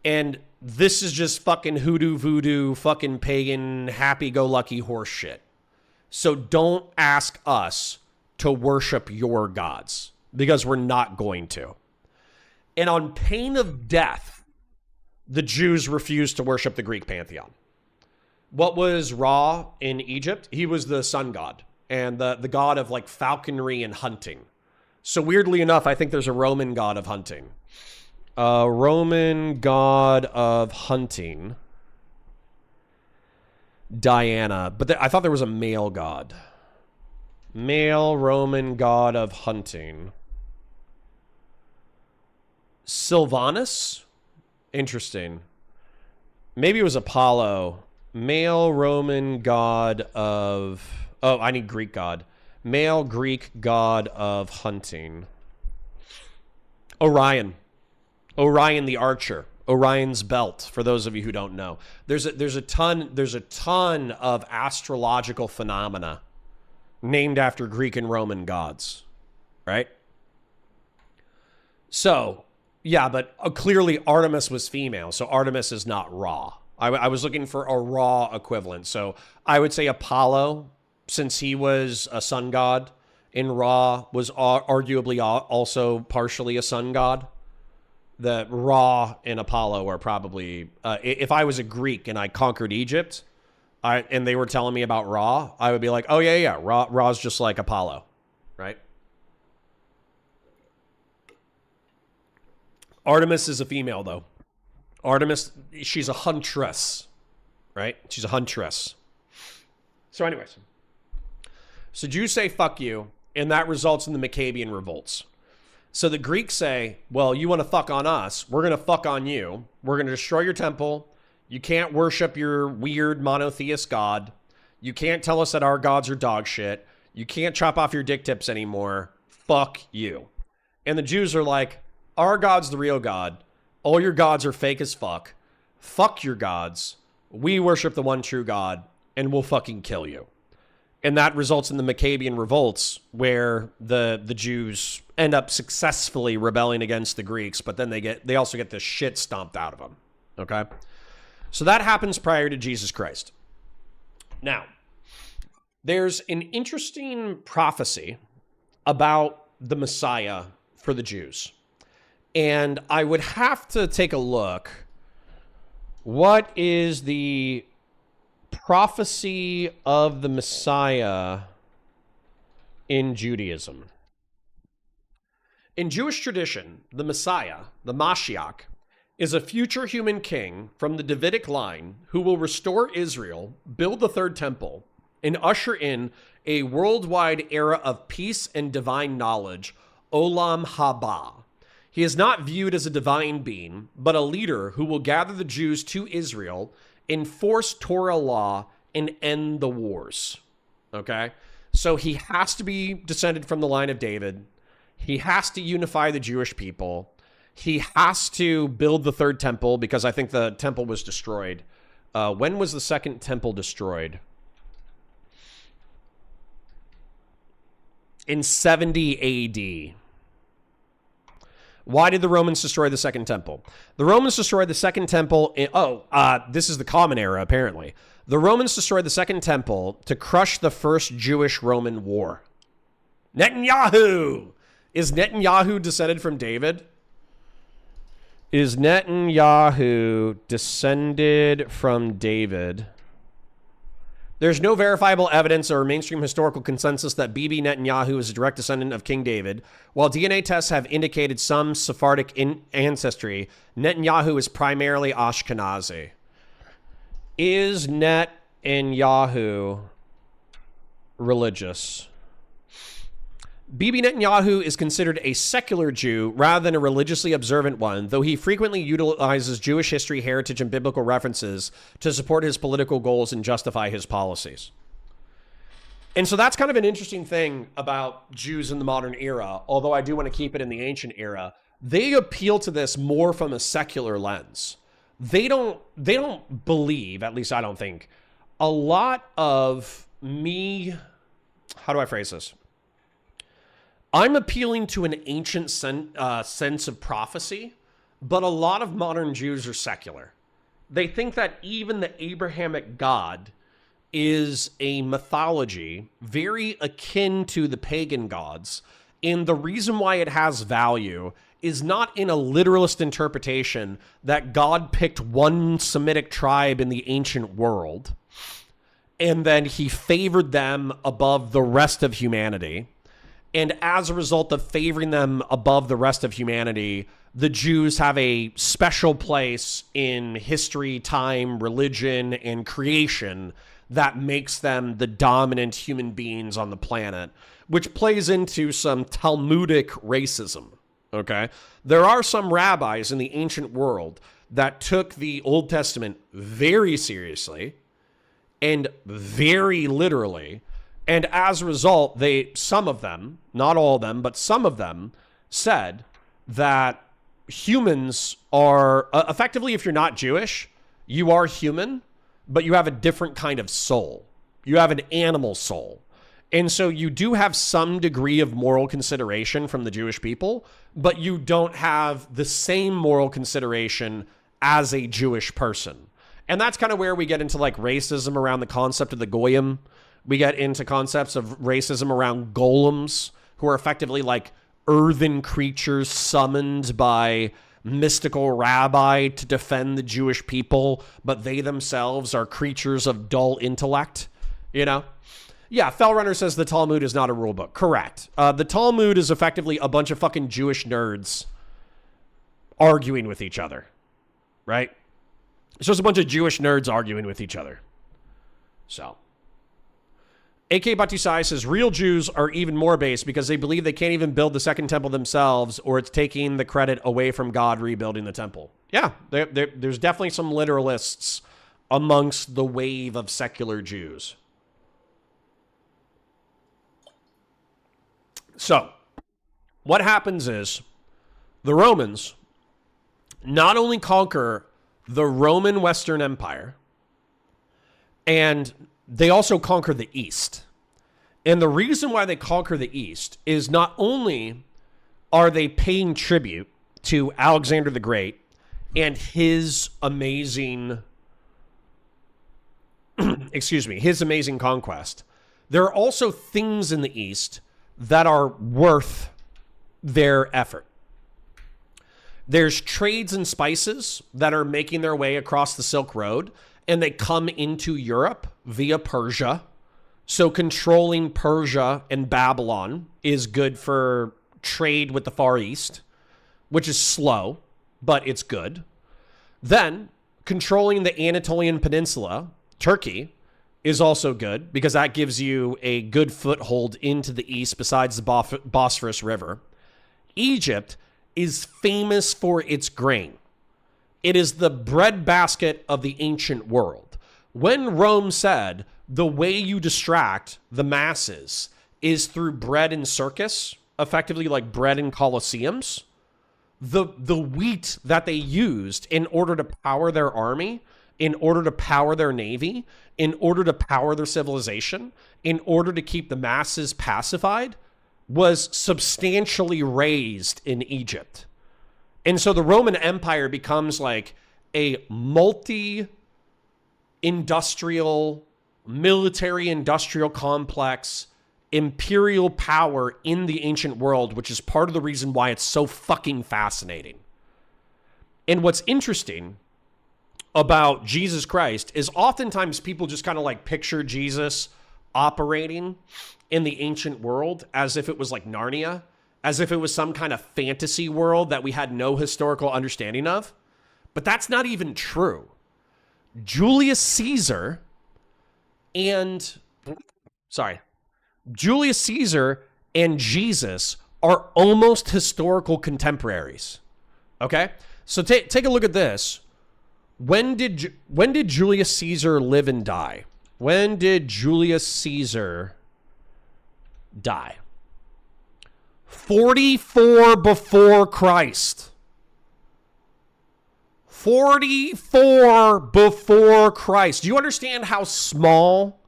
And this is just fucking hoodoo voodoo, fucking pagan, happy-go-lucky horse shit. So don't ask us to worship your gods, because we're not going to. And on pain of death, the Jews refused to worship the Greek pantheon. What was Ra in Egypt? He was the sun god and the god of like falconry and hunting. So weirdly enough, I think there's a Roman god of hunting. Roman god of hunting. Diana. But I thought there was a male god. Male Roman god of hunting. Silvanus? Interesting. Maybe it was Apollo. Male Roman god of... Oh, I need Greek god. Male Greek god of hunting. Orion. Orion the archer. Orion's belt, for those of you who don't know. There's a ton of astrological phenomena named after Greek and Roman gods, right? So, yeah, but clearly Artemis was female, so Artemis is not Ra. I was looking for a Ra equivalent. So I would say Apollo, since he was a sun god, and Ra was arguably also partially a sun god. The Ra and Apollo are probably... if I was a Greek and I conquered Egypt, and they were telling me about Ra, I would be like, oh, yeah. Ra's just like Apollo, right? Artemis is a female, though. Artemis, she's a huntress, right? She's a huntress. So anyways. So Jews say, fuck you, and that results in the Maccabean revolts. So the Greeks say, well, you want to fuck on us, we're going to fuck on you. We're going to destroy your temple. You can't worship your weird monotheist god. You can't tell us that our gods are dog shit. You can't chop off your dick tips anymore. Fuck you. And the Jews are like, our god's the real God. All your gods are fake as fuck. Fuck your gods. We worship the one true God, and we'll fucking kill you. And that results in the Maccabean revolts, where the Jews end up successfully rebelling against the Greeks, but then they also get the shit stomped out of them. Okay? So that happens prior to Jesus Christ. Now, there's an interesting prophecy about the Messiah for the Jews. And I would have to take a look. What is the prophecy of the Messiah in Judaism? In Jewish tradition, the Messiah, the Mashiach, is a future human king from the Davidic line who will restore Israel, build the third temple, and usher in a worldwide era of peace and divine knowledge, Olam Haba. He is not viewed as a divine being, but a leader who will gather the Jews to Israel, enforce Torah law, and end the wars. Okay? So he has to be descended from the line of David. He has to unify the Jewish people. He has to build the third temple, because I think the temple was destroyed. When was the second temple destroyed? In 70 AD. Why did the Romans destroy the second temple? The Romans destroyed the second temple this is the Common Era, apparently. The Romans destroyed the second temple to crush the first Jewish-Roman war. Netanyahu! Is Netanyahu descended from David? Is Netanyahu descended from David? There's no verifiable evidence or mainstream historical consensus that Bibi Netanyahu is a direct descendant of King David. While DNA tests have indicated some Sephardic ancestry, Netanyahu is primarily Ashkenazi. Is Netanyahu religious? Bibi Netanyahu is considered a secular Jew rather than a religiously observant one, though he frequently utilizes Jewish history, heritage, and biblical references to support his political goals and justify his policies. And so that's kind of an interesting thing about Jews in the modern era, although I do want to keep it in the ancient era. They appeal to this more from a secular lens. They don't believe, at least I don't think, a lot of how do I phrase this? I'm appealing to an ancient sense of prophecy, but a lot of modern Jews are secular. They think that even the Abrahamic God is a mythology very akin to the pagan gods. And the reason why it has value is not in a literalist interpretation that God picked one Semitic tribe in the ancient world and then he favored them above the rest of humanity. And as a result of favoring them above the rest of humanity, the Jews have a special place in history, time, religion, and creation that makes them the dominant human beings on the planet, which plays into some Talmudic racism, okay? There are some rabbis in the ancient world that took the Old Testament very seriously and very literally, and as a result, some of them, not all of them, but some of them said that humans are, effectively, if you're not Jewish, you are human, but you have a different kind of soul. You have an animal soul. And so you do have some degree of moral consideration from the Jewish people, but you don't have the same moral consideration as a Jewish person. And that's kind of where we get into like racism around the concept of the goyim. We get into concepts of racism around golems, who are effectively like earthen creatures summoned by mystical rabbi to defend the Jewish people, but they themselves are creatures of dull intellect, you know? Yeah, Fellrunner says the Talmud is not a rule book. Correct. The Talmud is effectively a bunch of fucking Jewish nerds arguing with each other, right? It's just a bunch of Jewish nerds arguing with each other. So, AK Batusai says, real Jews are even more base because they believe they can't even build the second temple themselves, or it's taking the credit away from God rebuilding the temple. Yeah, there's definitely some literalists amongst the wave of secular Jews. So, what happens is the Romans not only conquer the Roman Western Empire, and they also conquer the East. And the reason why they conquer the East is not only are they paying tribute to Alexander the Great and his amazing, his amazing conquest, there are also things in the East that are worth their effort. There's trades and spices that are making their way across the Silk Road, and they come into Europe via Persia. So controlling Persia and Babylon is good for trade with the Far East, which is slow, but it's good. Then controlling the Anatolian Peninsula, Turkey, is also good because that gives you a good foothold into the east besides the Bosphorus River. Egypt is famous for its grain. It is the breadbasket of the ancient world. When Rome said the way you distract the masses is through bread and circus, effectively like bread in colosseums, the wheat that they used in order to power their army, in order to power their navy, in order to power their civilization, in order to keep the masses pacified, was substantially raised in Egypt. And so the Roman Empire becomes like a multi-industrial, military-industrial complex, imperial power in the ancient world, which is part of the reason why it's so fucking fascinating. And what's interesting about Jesus Christ is oftentimes people just kind of like picture Jesus operating in the ancient world as if it was like Narnia, as if it was some kind of fantasy world that we had no historical understanding of. But that's not even true. Julius Caesar and Jesus are almost historical contemporaries. Okay? So take a look at this. When did Julius Caesar live and die? When did Julius Caesar die? 44 before Christ. 44 before Christ. Do you understand how small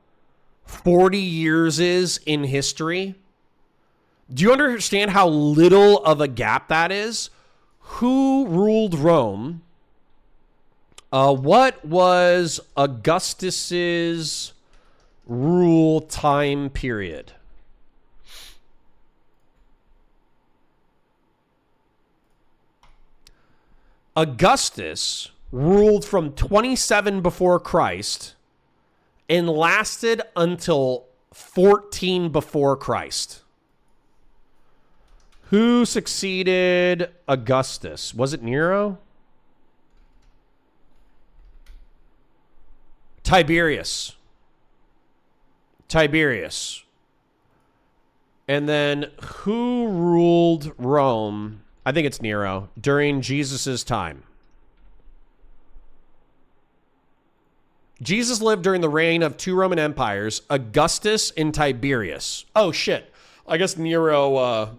40 years is in history? Do you understand how little of a gap that is? Who ruled Rome? What was Augustus's rule time period? Augustus ruled from 27 before Christ and lasted until 14 before Christ. Who succeeded Augustus? Was it Nero? Tiberius. And then who ruled Rome? I think it's Nero during Jesus's time. Jesus lived during the reign of two Roman empires, Augustus and Tiberius. Oh shit. I guess Nero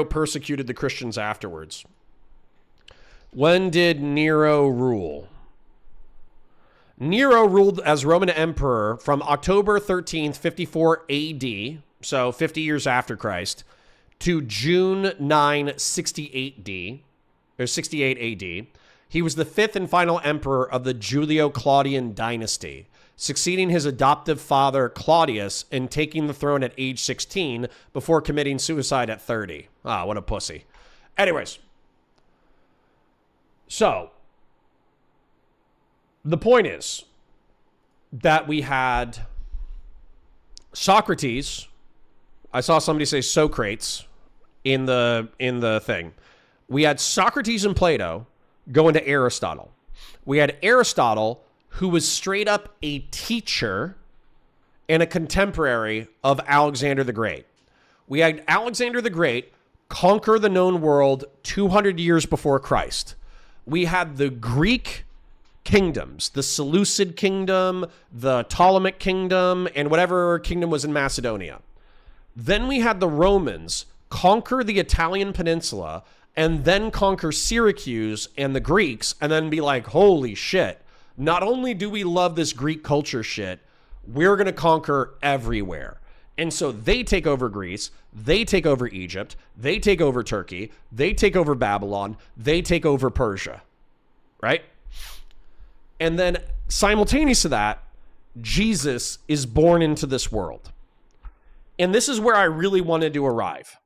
persecuted the Christians afterwards. When did Nero rule? Nero ruled as Roman emperor from October 13th, 54 AD, so 50 years after Christ, to June 9, 68 AD. He was the fifth and final emperor of the Julio-Claudian dynasty, succeeding his adoptive father Claudius and taking the throne at age 16 before committing suicide at 30. Ah, what a pussy. Anyways, so the point is that we had Socrates. I saw somebody say Socrates in the thing. We had Socrates and Plato going to Aristotle. We had Aristotle, who was straight up a teacher and a contemporary of Alexander the Great. We had Alexander the Great conquer the known world 200 years before Christ. We had the Greek kingdoms, the Seleucid kingdom, the Ptolemaic kingdom, and whatever kingdom was in Macedonia. Then we had the Romans conquer the Italian peninsula and then conquer Syracuse and the Greeks and then be like, holy shit, not only do we love this Greek culture shit, we're going to conquer everywhere. And so they take over Greece, they take over Egypt, they take over Turkey, they take over Babylon, they take over Persia, right? And then simultaneous to that, Jesus is born into this world. And this is where I really wanted to arrive.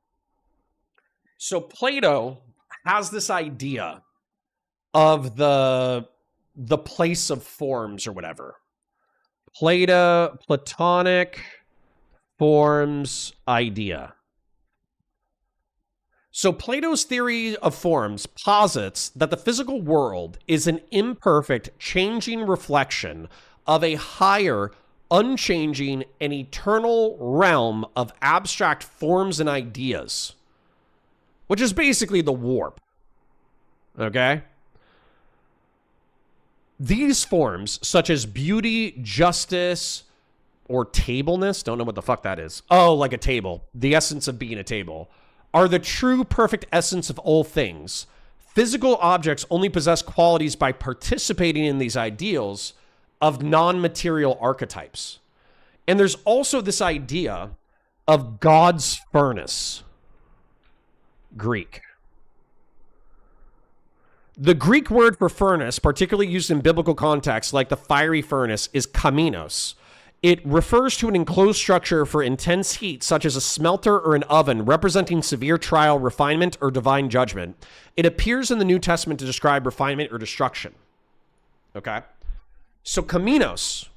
So Plato has this idea of the place of forms or whatever. Platonic forms idea. So Plato's theory of forms posits that the physical world is an imperfect, changing reflection of a higher, unchanging, and eternal realm of abstract forms and ideas, which is basically the warp. Okay? These forms, such as beauty, justice, or tableness, don't know what the fuck that is. Oh, like a table, the essence of being a table, are the true perfect essence of all things. Physical objects only possess qualities by participating in these ideals of non-material archetypes. And there's also this idea of God's furnace. Greek. The Greek word for furnace, particularly used in biblical contexts like the fiery furnace, is kaminos. It refers to an enclosed structure for intense heat, such as a smelter or an oven, representing severe trial, refinement, or divine judgment. It appears in the New Testament to describe refinement or destruction. Okay? So kaminos.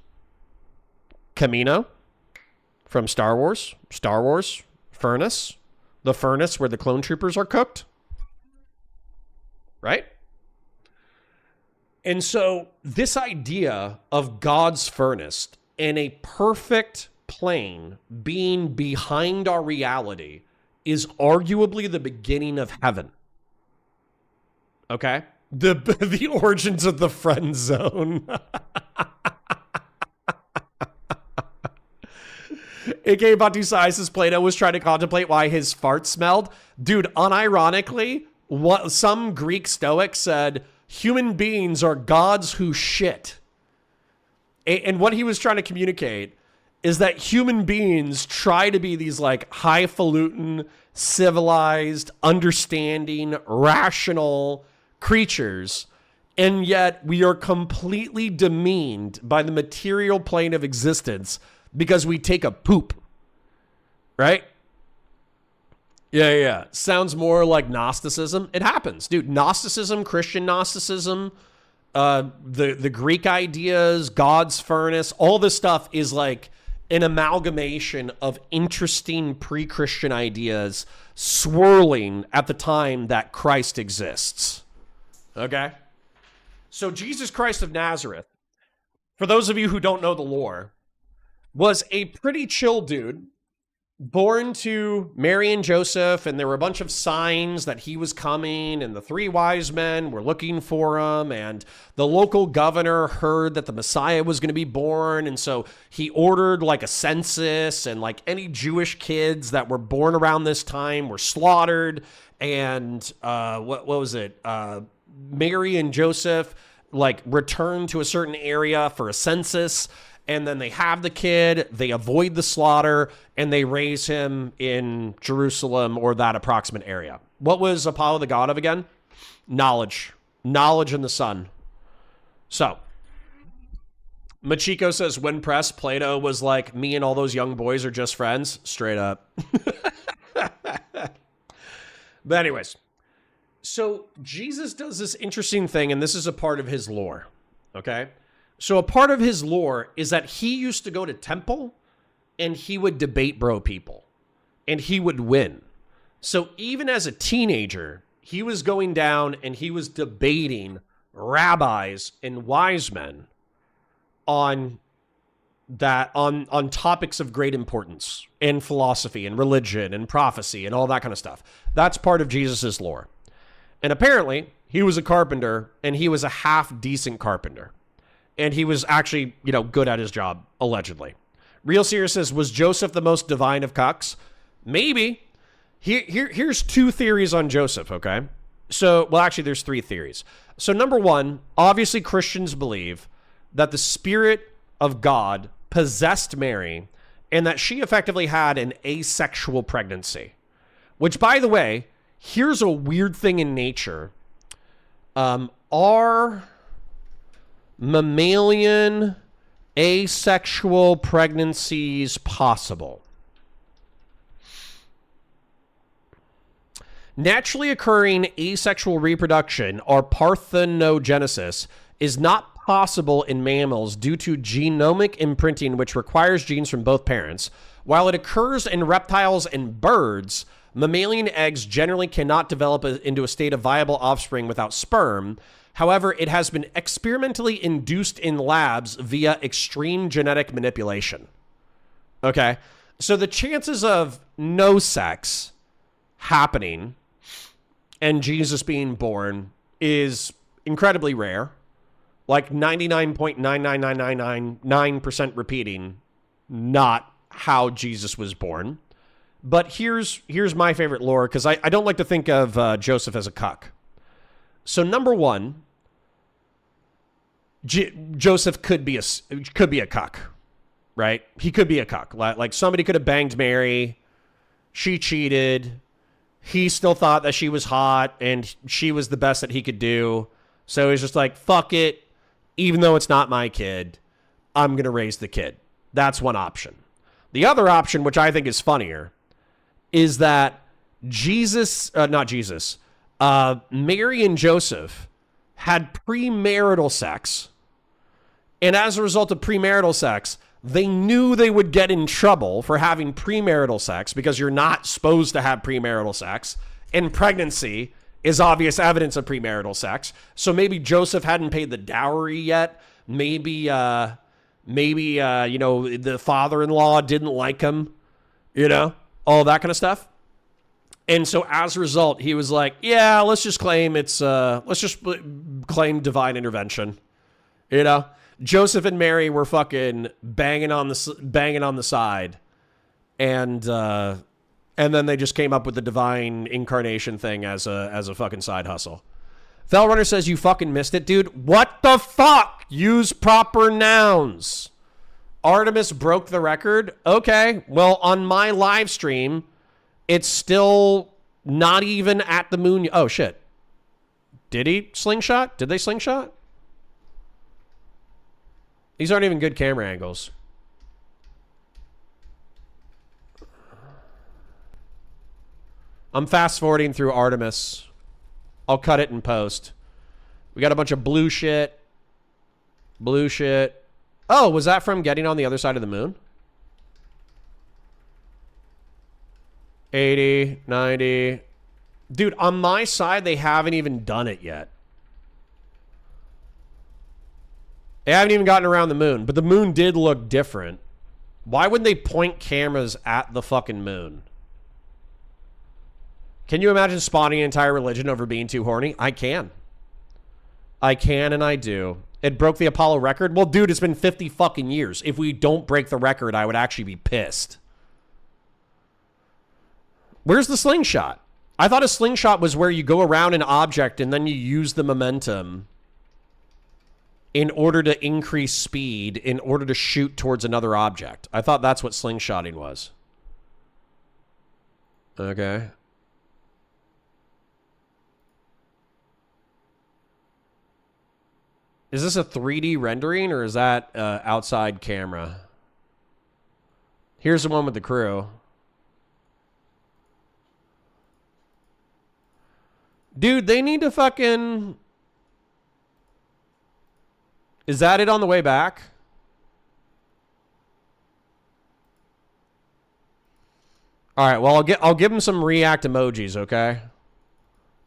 Camino from Star Wars. Star Wars. Furnace. The furnace where the clone troopers are cooked. Right? And so this idea of God's furnace and a perfect plane being behind our reality is arguably the beginning of heaven. Okay? The origins of the friend zone. A.K.A. Batu says Plato was trying to contemplate why his fart smelled. Dude, unironically, some Greek Stoic said, human beings are gods who shit. And what he was trying to communicate is that human beings try to be these like highfalutin, civilized, understanding, rational creatures, and yet we are completely demeaned by the material plane of existence because we take a poop, right? Yeah. Sounds more like Gnosticism. It happens, dude. Gnosticism, Christian Gnosticism, the Greek ideas, God's furnace, all this stuff is like an amalgamation of interesting pre-Christian ideas swirling at the time that Christ exists. Okay? So Jesus Christ of Nazareth, for those of you who don't know the lore, was a pretty chill dude, born to Mary and Joseph, and there were a bunch of signs that he was coming, and the three wise men were looking for him, and the local governor heard that the Messiah was going to be born, and so he ordered like a census, and like any Jewish kids that were born around this time were slaughtered, and what was it? Mary and Joseph like returned to a certain area for a census, and then they have the kid, they avoid the slaughter, and they raise him in Jerusalem or that approximate area. What was Apollo the god of again? Knowledge. Knowledge in the sun. So, Machiko says, when pressed, Plato was like, me and all those young boys are just friends. Straight up. But anyways, so Jesus does this interesting thing, and this is a part of his lore, okay? So a part of his lore is that he used to go to temple and he would debate bro people and he would win. So even as a teenager, he was going down and he was debating rabbis and wise men on topics of great importance in philosophy and religion and prophecy and all that kind of stuff. That's part of Jesus's lore. And apparently he was a carpenter and he was a half decent carpenter. And he was actually, good at his job, allegedly. Real Serious says, was Joseph the most divine of cucks? Maybe. Here's two theories on Joseph, okay? So, well, actually, there's three theories. So, number one, obviously Christians believe that the Spirit of God possessed Mary and that she effectively had an asexual pregnancy. Which, by the way, here's a weird thing in nature. Are mammalian asexual pregnancies possible? Naturally occurring asexual reproduction or parthenogenesis is not possible in mammals due to genomic imprinting, which requires genes from both parents. While it occurs in reptiles and birds, mammalian eggs generally cannot develop into a state of viable offspring without sperm. However, it has been experimentally induced in labs via extreme genetic manipulation. Okay, so the chances of no sex happening and Jesus being born is incredibly rare. Like 99.99999% repeating, not how Jesus was born. But here's my favorite lore, because I don't like to think of Joseph as a cuck. So number one, Joseph could be a cuck, right? He could be a cuck. Like somebody could have banged Mary. She cheated. He still thought that she was hot and she was the best that he could do. So he's just like, fuck it. Even though it's not my kid, I'm going to raise the kid. That's one option. The other option, which I think is funnier, is that Mary and Joseph had premarital sex. And as a result of premarital sex, they knew they would get in trouble for having premarital sex because you're not supposed to have premarital sex. And pregnancy is obvious evidence of premarital sex. So maybe Joseph hadn't paid the dowry yet. Maybe the father-in-law didn't like him, all that kind of stuff. And so as a result, he was like, yeah, let's just claim claim divine intervention. Joseph and Mary were fucking banging on the side. And then they just came up with the divine incarnation thing as a fucking side hustle. Fellrunner says, you fucking missed it, dude. What the fuck? Use proper nouns. Artemis broke the record. Okay, well, on my live stream, it's still not even at the moon. Oh, shit. Did he slingshot? Did they slingshot? These aren't even good camera angles. I'm fast forwarding through Artemis. I'll cut it in post. We got a bunch of blue shit. Blue shit. Oh, was that from getting on the other side of the moon? 80, 90. Dude, on my side, they haven't even done it yet. They haven't even gotten around the moon, but the moon did look different. Why would they point cameras at the fucking moon? Can you imagine spawning an entire religion over being too horny? I can. I can and I do. It broke the Apollo record? Well, dude, it's been 50 fucking years. If we don't break the record, I would actually be pissed. Where's the slingshot? I thought a slingshot was where you go around an object and then you use the momentum in order to increase speed in order to shoot towards another object. I thought that's what slingshotting was. Okay. Is this a 3D rendering or is that outside camera? Here's the one with the crew. Dude, they need to fucking... Is that it on the way back? All right, well, I'll give him some react emojis, okay?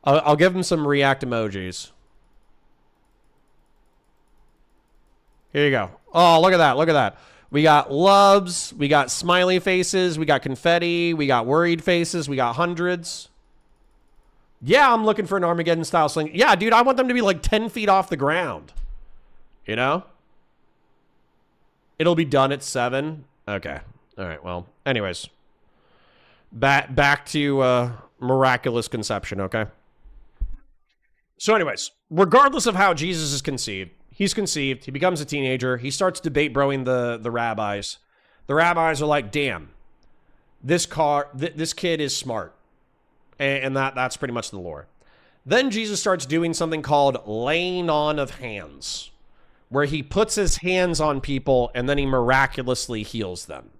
I'll give him some react emojis. Here you go. Oh, look at that. Look at that. We got loves. We got smiley faces. We got confetti. We got worried faces. We got hundreds. Yeah, I'm looking for an Armageddon style sling. Yeah, dude, I want them to be like 10 feet off the ground. You know? It'll be done at 7. Okay. All right, well, anyways. Back to miraculous conception, okay? So anyways, regardless of how Jesus is conceived, he's conceived, he becomes a teenager, he starts debate broing the rabbis. The rabbis are like, damn, this kid is smart. And that's pretty much the lore. Then Jesus starts doing something called laying on of hands, where he puts his hands on people and then he miraculously heals them.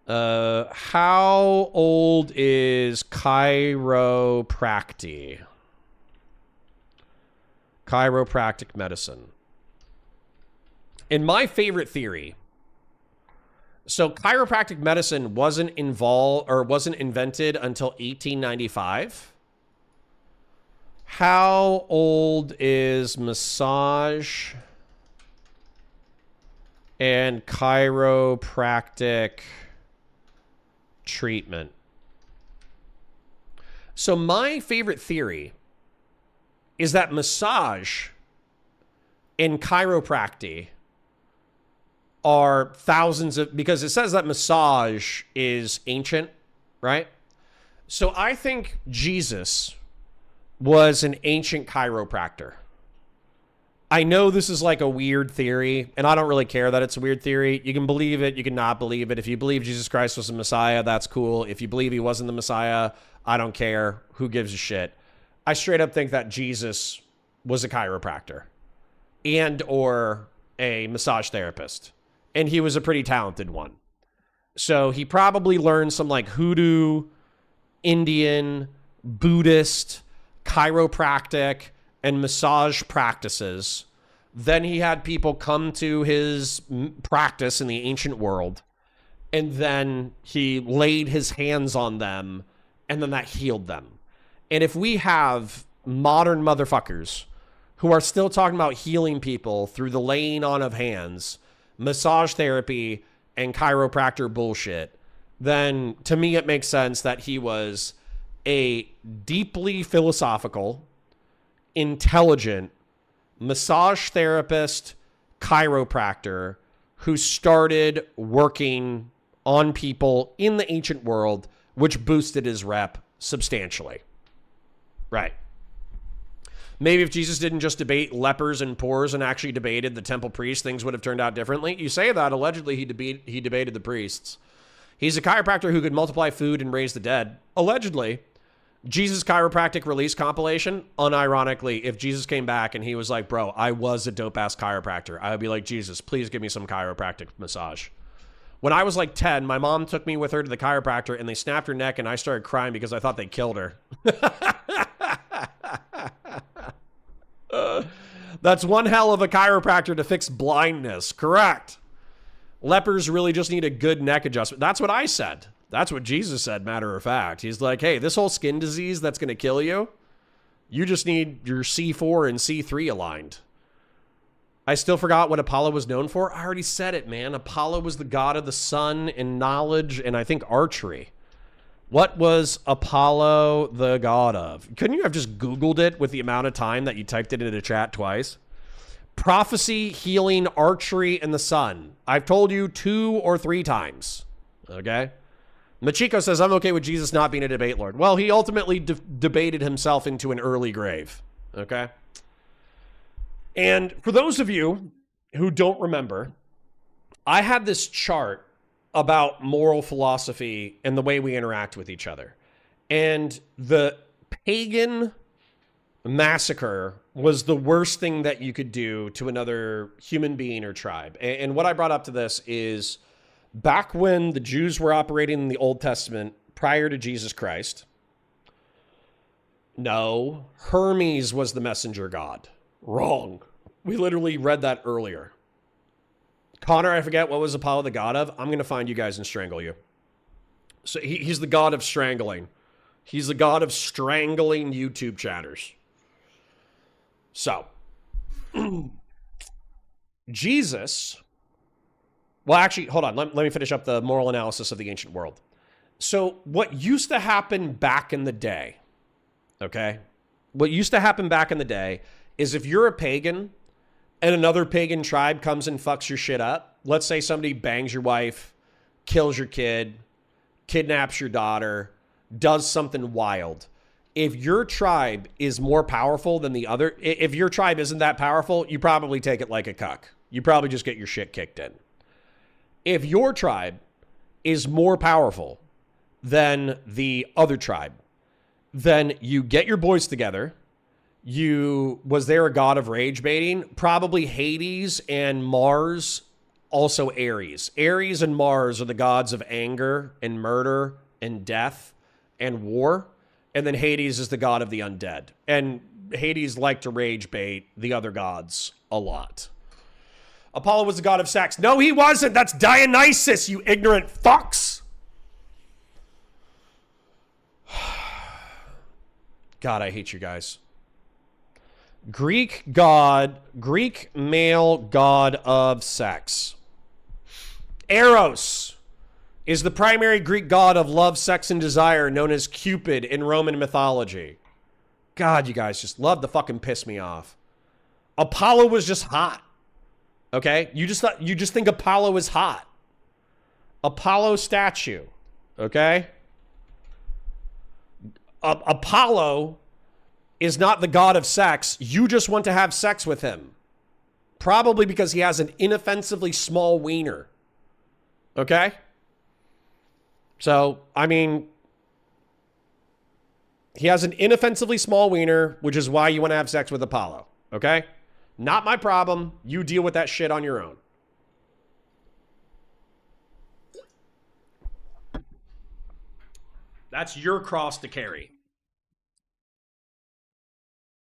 How old is chiropractic? Chiropractic medicine. In my favorite theory, so chiropractic medicine wasn't invented until 1895. How old is massage and chiropractic treatment? So my favorite theory is that massage and chiropractic are thousands of, because it says that massage is ancient, right? So I think Jesus was an ancient chiropractor. I know this is like a weird theory, and I don't really care that it's a weird theory. You can believe it, you can not believe it. If you believe Jesus Christ was the Messiah, that's cool. If you believe he wasn't the Messiah, I don't care. Who gives a shit? I straight up think that Jesus was a chiropractor and or a massage therapist. And he was a pretty talented one. So he probably learned some like hoodoo, Indian, Buddhist, chiropractic, and massage practices. Then he had people come to his practice in the ancient world. And then he laid his hands on them. And then that healed them. And if we have modern motherfuckers who are still talking about healing people through the laying on of hands, massage therapy, and chiropractor bullshit, then to me it makes sense that he was a deeply philosophical, intelligent massage therapist, chiropractor who started working on people in the ancient world, which boosted his rep substantially. Right. Maybe if Jesus didn't just debate lepers and poors and actually debated the temple priests, things would have turned out differently. You say that, allegedly he debated the priests. He's a chiropractor who could multiply food and raise the dead. Allegedly. Jesus Chiropractic release compilation, unironically, if Jesus came back and he was like, bro, I was a dope-ass chiropractor, I would be like, Jesus, please give me some chiropractic massage. When I was like 10, my mom took me with her to the chiropractor and they snapped her neck and I started crying because I thought they killed her. That's one hell of a chiropractor to fix blindness. Correct. Lepers really just need a good neck adjustment. That's what I said. That's what Jesus said, matter of fact. He's like, hey, this whole skin disease that's going to kill you, you just need your C4 and C3 aligned. I still forgot what Apollo was known for. I already said it, man. Apollo was the god of the sun and knowledge and I think archery. What was Apollo the god of? Couldn't you have just Googled it with the amount of time that you typed it into chat twice? Prophecy, healing, archery, and the sun. I've told you 2 or 3 times. Okay? Machiko says, I'm okay with Jesus not being a debate lord. Well, he ultimately debated himself into an early grave. Okay? And for those of you who don't remember, I had this chart about moral philosophy and the way we interact with each other. And the pagan massacre was the worst thing that you could do to another human being or tribe. And what I brought up to this is back when the Jews were operating in the Old Testament prior to Jesus Christ, no, Hermes was the messenger god. Wrong. We literally read that earlier. Connor, I forget what was Apollo the god of. I'm going to find you guys and strangle you. So he's the god of strangling. He's the god of strangling YouTube chatters. So, Jesus, well, actually, hold on. Let me finish up the moral analysis of the ancient world. So what used to happen back in the day, okay? What used to happen back in the day is if you're a pagan and another pagan tribe comes and fucks your shit up, let's say somebody bangs your wife, kills your kid, kidnaps your daughter, does something wild. If your tribe is more powerful than the other, if your tribe isn't that powerful, you probably take it like a cuck. You probably just get your shit kicked in. If your tribe is more powerful than the other tribe, then you get your boys together. Was there a god of rage baiting? Probably Hades and Mars, also Ares. Ares and Mars are the gods of anger and murder and death and war. And then Hades is the god of the undead. And Hades liked to rage bait the other gods a lot. Apollo was the god of sex. No, he wasn't. That's Dionysus, you ignorant fucks. God, I hate you guys. Greek male god of sex. Eros is the primary Greek god of love, sex, and desire, known as Cupid in Roman mythology. God, you guys just love to fucking piss me off. Apollo was just hot. Okay? You just think Apollo is hot. Apollo statue. Okay? Apollo is not the god of sex. You just want to have sex with him. Probably because he has an inoffensively small wiener. Okay? So, I mean, he has an inoffensively small wiener, which is why you want to have sex with Apollo. Okay? Not my problem. You deal with that shit on your own. That's your cross to carry.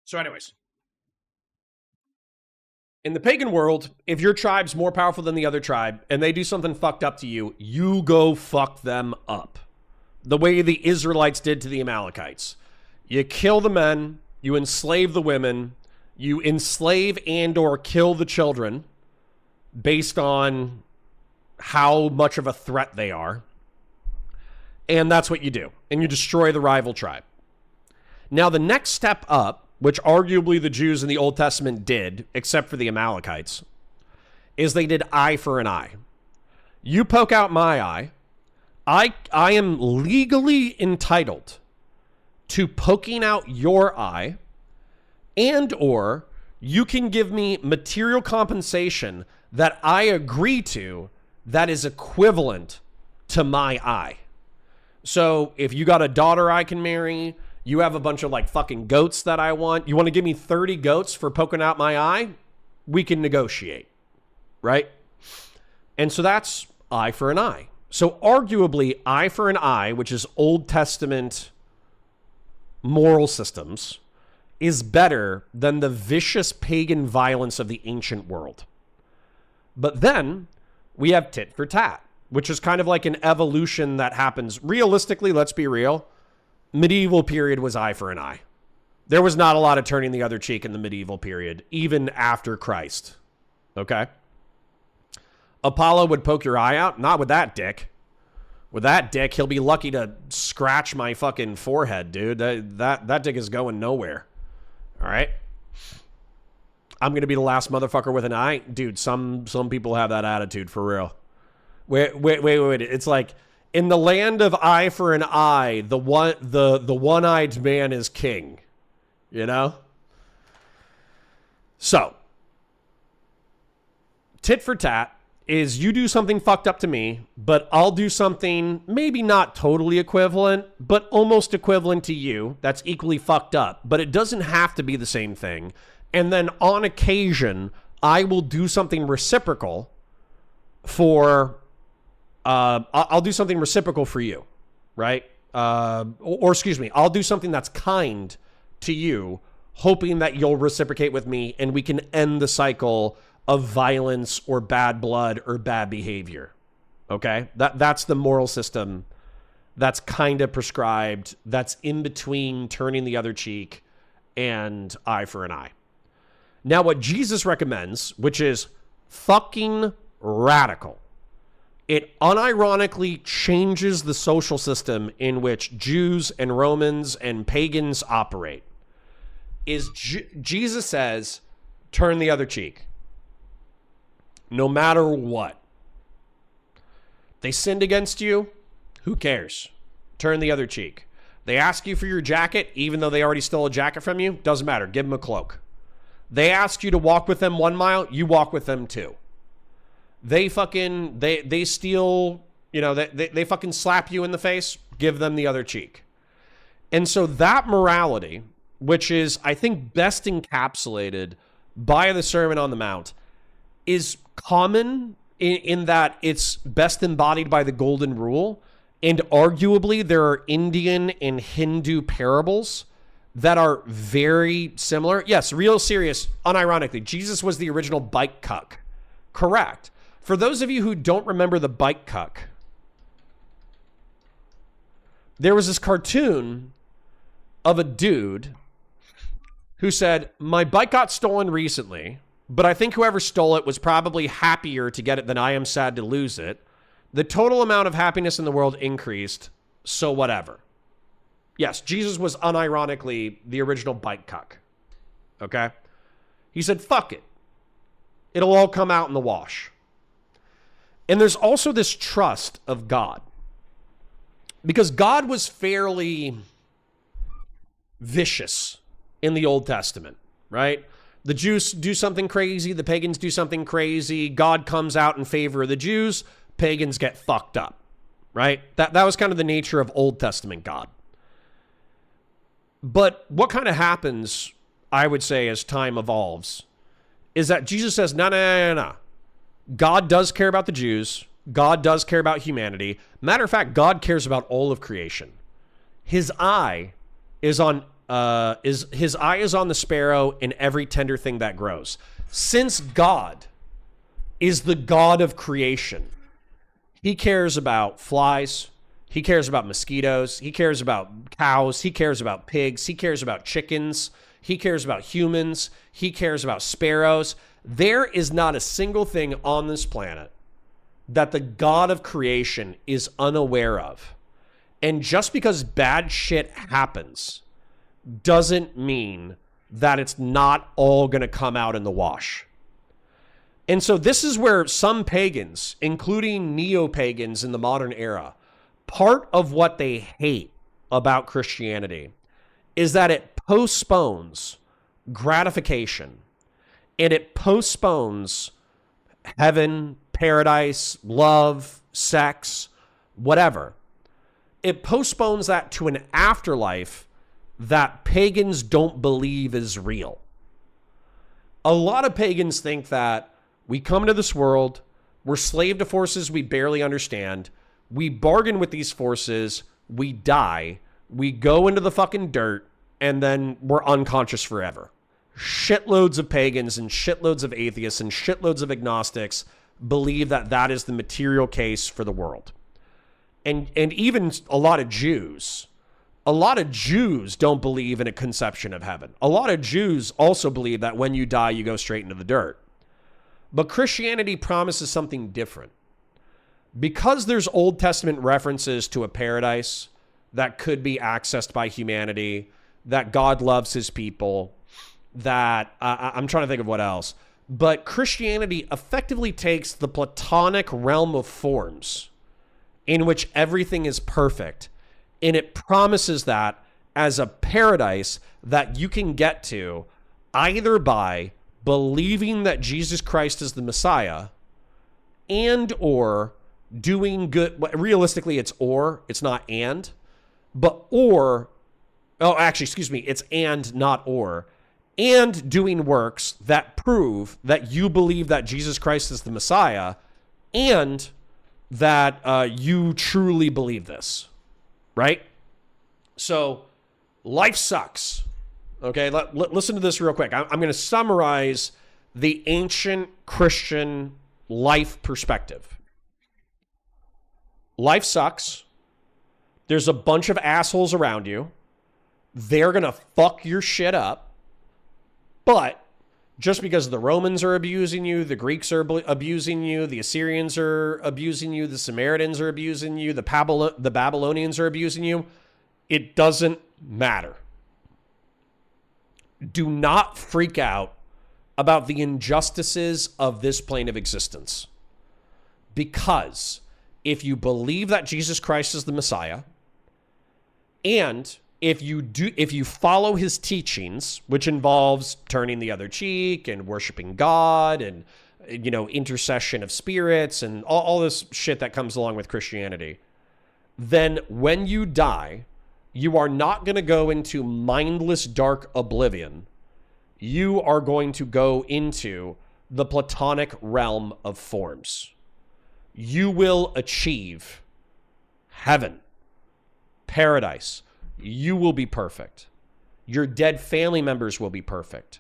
So anyways, in the pagan world, if your tribe's more powerful than the other tribe and they do something fucked up to you, you go fuck them up. The way the Israelites did to the Amalekites. You kill the men, you enslave the women, you enslave and or kill the children based on how much of a threat they are. And that's what you do. And you destroy the rival tribe. Now, the next step up, which arguably the Jews in the Old Testament did, except for the Amalekites, is they did eye for an eye. You poke out my eye, I am legally entitled to poking out your eye and or you can give me material compensation that I agree to that is equivalent to my eye. So if you got a daughter I can marry, you have a bunch of like fucking goats that I want, you want to give me 30 goats for poking out my eye, we can negotiate, right? And so that's eye for an eye. So arguably, eye for an eye, which is Old Testament moral systems, is better than the vicious pagan violence of the ancient world. But then we have tit for tat, which is kind of like an evolution that happens. Realistically, let's be real, medieval period was eye for an eye. There was not a lot of turning the other cheek in the medieval period, even after Christ. Okay? Apollo would poke your eye out. Not with that dick. With that dick, he'll be lucky to scratch my fucking forehead, dude. That dick is going nowhere. All right? I'm going to be the last motherfucker with an eye. Dude, some people have that attitude for real. Wait. It's like, in the land of eye for an eye, the one-eyed man is king. You know? So, tit for tat is you do something fucked up to me, but I'll do something maybe not totally equivalent, but almost equivalent to you that's equally fucked up. But it doesn't have to be the same thing. And then on occasion, I will do something reciprocal for, I'll do something reciprocal for you, right? Or excuse me, I'll do something that's kind to you, hoping that you'll reciprocate with me and we can end the cycle of violence or bad blood or bad behavior. Okay? That's the moral system that's kind of prescribed, that's in between turning the other cheek and eye for an eye. Now, what Jesus recommends, which is fucking radical, it unironically changes the social system in which Jews and Romans and pagans operate, is Jesus says, turn the other cheek. No matter what. They sinned against you, who cares? Turn the other cheek. They ask you for your jacket, even though they already stole a jacket from you, doesn't matter, give them a cloak. They ask you to walk with them 1 mile, you walk with them 2. They steal, you know, they fucking slap you in the face, give them the other cheek. And so that morality, which is, I think, best encapsulated by the Sermon on the Mount, is common in that it's best embodied by the Golden Rule. And arguably, there are Indian and Hindu parables that are very similar. Yes, real serious, unironically, Jesus was the original bike cuck. Correct. For those of you who don't remember the bike cuck, there was this cartoon of a dude who said, my bike got stolen recently, but I think whoever stole it was probably happier to get it than I am sad to lose it. The total amount of happiness in the world increased, so whatever. Yes, Jesus was unironically the original bike cuck. Okay? He said, fuck it. It'll all come out in the wash. And there's also this trust of God. Because God was fairly vicious in the Old Testament, right? The Jews do something crazy, the pagans do something crazy, God comes out in favor of the Jews, pagans get fucked up, right? That was kind of the nature of Old Testament God. But what kind of happens, I would say, as time evolves, is that Jesus says, no. God does care about the Jews. God does care about humanity. Matter of fact, God cares about all of creation. His eye is on the sparrow and every tender thing that grows. Since God is the God of creation, he cares about flies. He cares about mosquitoes. He cares about cows. He cares about pigs. He cares about chickens. He cares about humans. He cares about sparrows. There is not a single thing on this planet that the God of creation is unaware of. And just because bad shit happens doesn't mean that it's not all going to come out in the wash. And so this is where some pagans, including neo-pagans in the modern era, part of what they hate about Christianity is that it postpones gratification, and it postpones heaven, paradise, love, sex, whatever. It postpones that to an afterlife that pagans don't believe is real. A lot of pagans think that we come into this world, we're slave to forces we barely understand, we bargain with these forces, we die, we go into the fucking dirt, and then we're unconscious forever. Shitloads of pagans and shitloads of atheists and shitloads of agnostics believe that that is the material case for the world. And even a lot of Jews don't believe in a conception of heaven. A lot of Jews also believe that when you die, you go straight into the dirt. But Christianity promises something different. Because there's Old Testament references to a paradise that could be accessed by humanity, that God loves his people, that I'm trying to think of what else. But Christianity effectively takes the Platonic realm of forms in which everything is perfect, and it promises that as a paradise that you can get to either by believing that Jesus Christ is the Messiah and or doing good. Realistically, it's not and. But it's and, not or. And doing works that prove that you believe that Jesus Christ is the Messiah and that you truly believe this, right? So life sucks. Okay, listen to this real quick. I'm going to summarize the ancient Christian life perspective. Life sucks. There's a bunch of assholes around you. They're going to fuck your shit up. But just because the Romans are abusing you, the Greeks are abusing you, the Assyrians are abusing you, the Samaritans are abusing you, the Babylonians are abusing you, it doesn't matter. Do not freak out about the injustices of this plane of existence. Because if you believe that Jesus Christ is the Messiah, and if you follow his teachings, which involves turning the other cheek and worshiping God and, intercession of spirits and all this shit that comes along with Christianity, then when you die, you are not going to go into mindless dark oblivion. You are going to go into the Platonic realm of forms. You will achieve heaven, paradise. You will be perfect. Your dead family members will be perfect.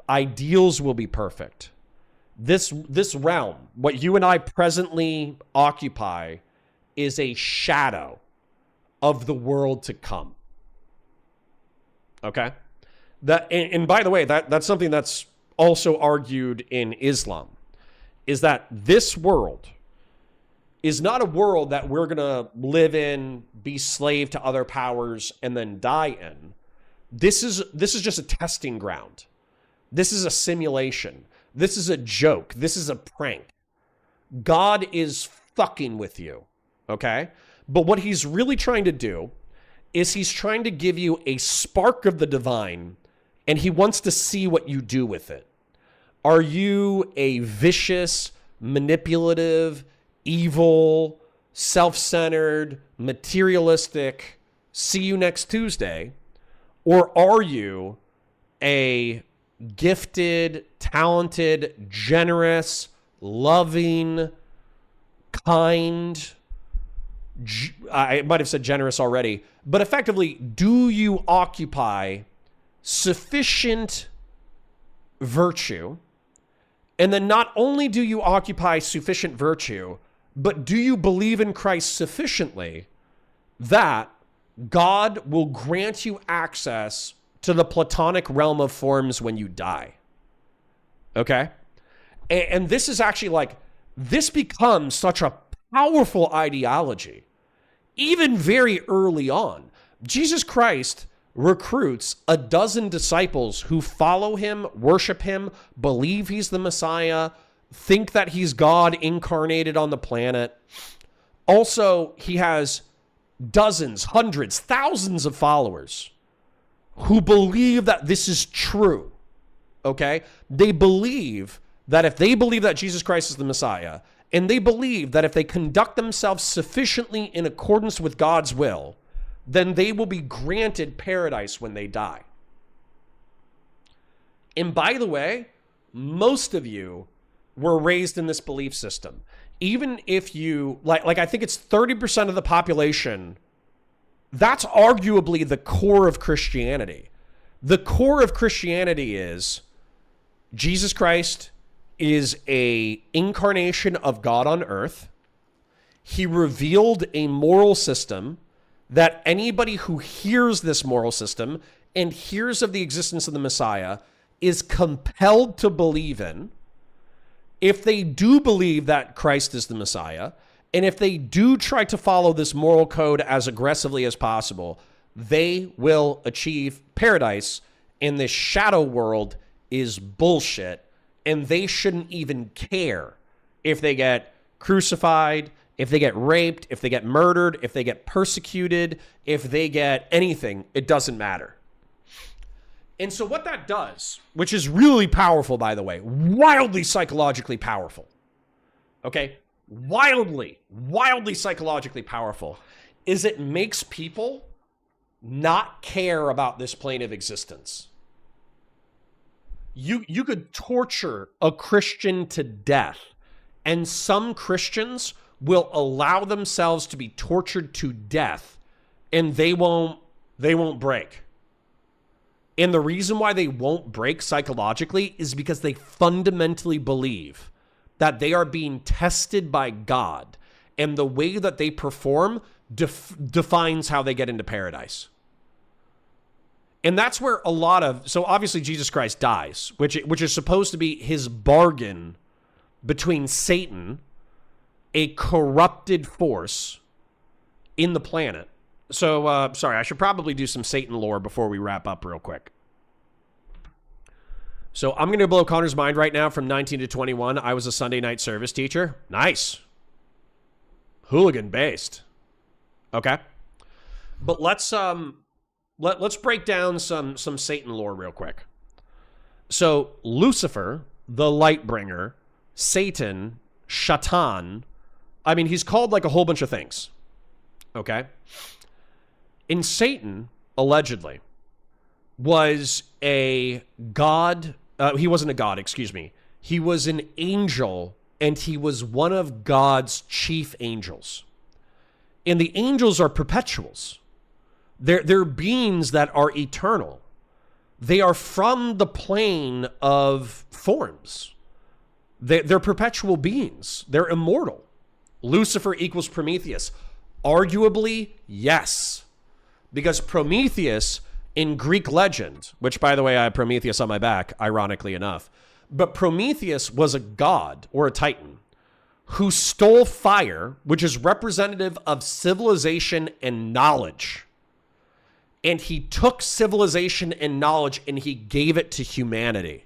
Ideals will be perfect. This realm, what you and I presently occupy, is a shadow of the world to come. Okay? And by the way, that's something that's also argued in Islam, is that this world is not a world that we're going to live in, be slave to other powers, and then die in. This is just a testing ground. This is a simulation. This is a joke. This is a prank. God is fucking with you, okay? But what he's really trying to do is he's trying to give you a spark of the divine, and he wants to see what you do with it. Are you a vicious, manipulative, evil, self-centered, materialistic, see you next Tuesday? Or are you a gifted, talented, generous, loving, kind, I might have said generous already, but effectively, do you occupy sufficient virtue? And then not only do you occupy sufficient virtue, but do you believe in Christ sufficiently that God will grant you access to the Platonic realm of forms when you die? Okay? And this is actually this becomes such a powerful ideology, even very early on. Jesus Christ recruits 12 disciples who follow him, worship him, believe he's the Messiah, think that he's God incarnated on the planet. Also, he has dozens, hundreds, thousands of followers. who believe that this is true, okay? They believe that if they believe that Jesus Christ is the Messiah, and they believe that if they conduct themselves sufficiently in accordance with God's will, then they will be granted paradise when they die. And by the way, most of you were raised in this belief system. Even if you, like I think it's 30% of the population, that's arguably the core of Christianity. The core of Christianity is Jesus Christ is an incarnation of God on earth. He revealed a moral system that anybody who hears this moral system and hears of the existence of the Messiah is compelled to believe in. If they do believe that Christ is the Messiah, and if they do try to follow this moral code as aggressively as possible, they will achieve paradise, and this shadow world is bullshit, and they shouldn't even care if they get crucified, if they get raped, if they get murdered, if they get persecuted, if they get anything. It doesn't matter. And so what that does, which is really powerful, by the way, wildly psychologically powerful, okay, wildly psychologically powerful, is it makes people not care about this plane of existence. You could torture a Christian to death, and some Christians will allow themselves to be tortured to death, and they won't break. And the reason why they won't break psychologically is because they fundamentally believe that they are being tested by God, and the way that they perform defines how they get into paradise. And that's where a lot of, so obviously Jesus Christ dies, which is supposed to be his bargain between Satan, a corrupted force in the planet. So, sorry, I should probably do some Satan lore before we wrap up real quick. So I'm going to blow Connor's mind right now. From 19 to 21, I was a Sunday night service teacher. Nice. Hooligan based. Okay. But let's break down some Satan lore real quick. So Lucifer, the light bringer, Satan, Shaitan, I mean, he's called like a whole bunch of things. Okay. And Satan, allegedly, was a god. He wasn't a god, excuse me. He was an angel, and he was one of God's chief angels. And the angels are perpetuals. They're beings that are eternal. They are from the plane of forms. They're perpetual beings. They're immortal. Lucifer equals Prometheus. Arguably, yes. Because Prometheus, in Greek legend, which, by the way, I have Prometheus on my back, ironically enough, but Prometheus was a god or a titan who stole fire, which is representative of civilization and knowledge. And he took civilization and knowledge and he gave it to humanity.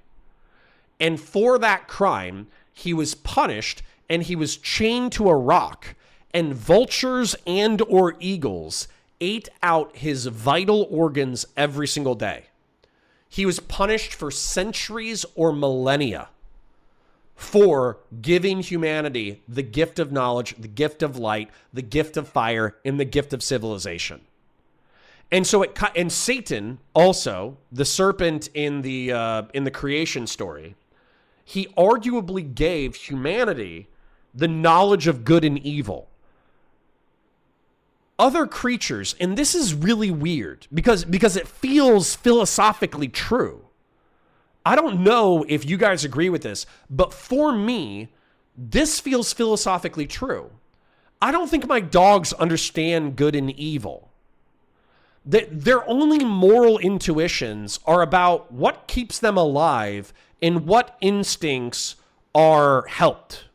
And for that crime, he was punished and he was chained to a rock, and vultures and or eagles ate out his vital organs every single day. He was punished for centuries or millennia for giving humanity the gift of knowledge, the gift of light, the gift of fire, and the gift of civilization. And so and Satan also, the serpent in the creation story, he arguably gave humanity the knowledge of good and evil. Other creatures, and this is really weird because it feels philosophically true. I don't know if you guys agree with this, but for me, this feels philosophically true. I don't think my dogs understand good and evil. Their only moral intuitions are about what keeps them alive and what instincts are helped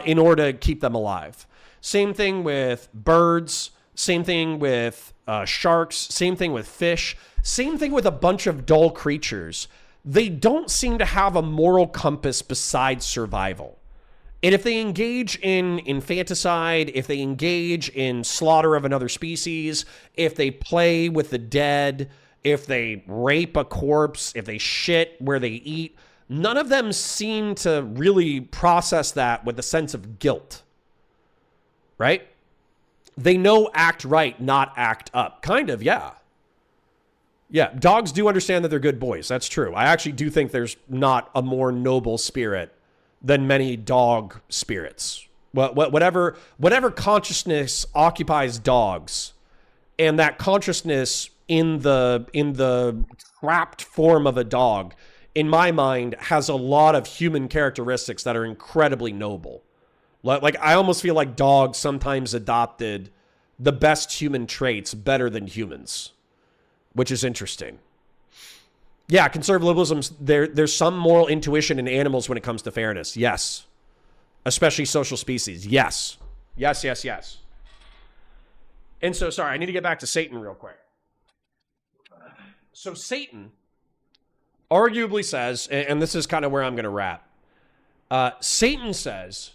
in order to keep them alive. Same thing with birds. Same thing with sharks. Same thing with fish. Same thing with a bunch of dull creatures. They don't seem to have a moral compass besides survival. And if they engage in infanticide, if they engage in slaughter of another species, if they play with the dead, if they rape a corpse, if they shit where they eat, none of them seem to really process that with a sense of guilt, right? They know act right, not act up. Kind of, yeah. Yeah, dogs do understand that they're good boys. That's true. I actually do think there's not a more noble spirit than many dog spirits. Whatever consciousness occupies dogs, and that consciousness in the trapped form of a dog, in my mind, has a lot of human characteristics that are incredibly noble. Like, I almost feel like dogs sometimes adopted the best human traits better than humans, which is interesting. Yeah, conservatism, there's some moral intuition in animals when it comes to fairness. Yes. Especially social species. Yes. Yes, yes, yes. And so, sorry, I need to get back to Satan real quick. So Satan arguably says, and this is kind of where I'm going to wrap. Satan says,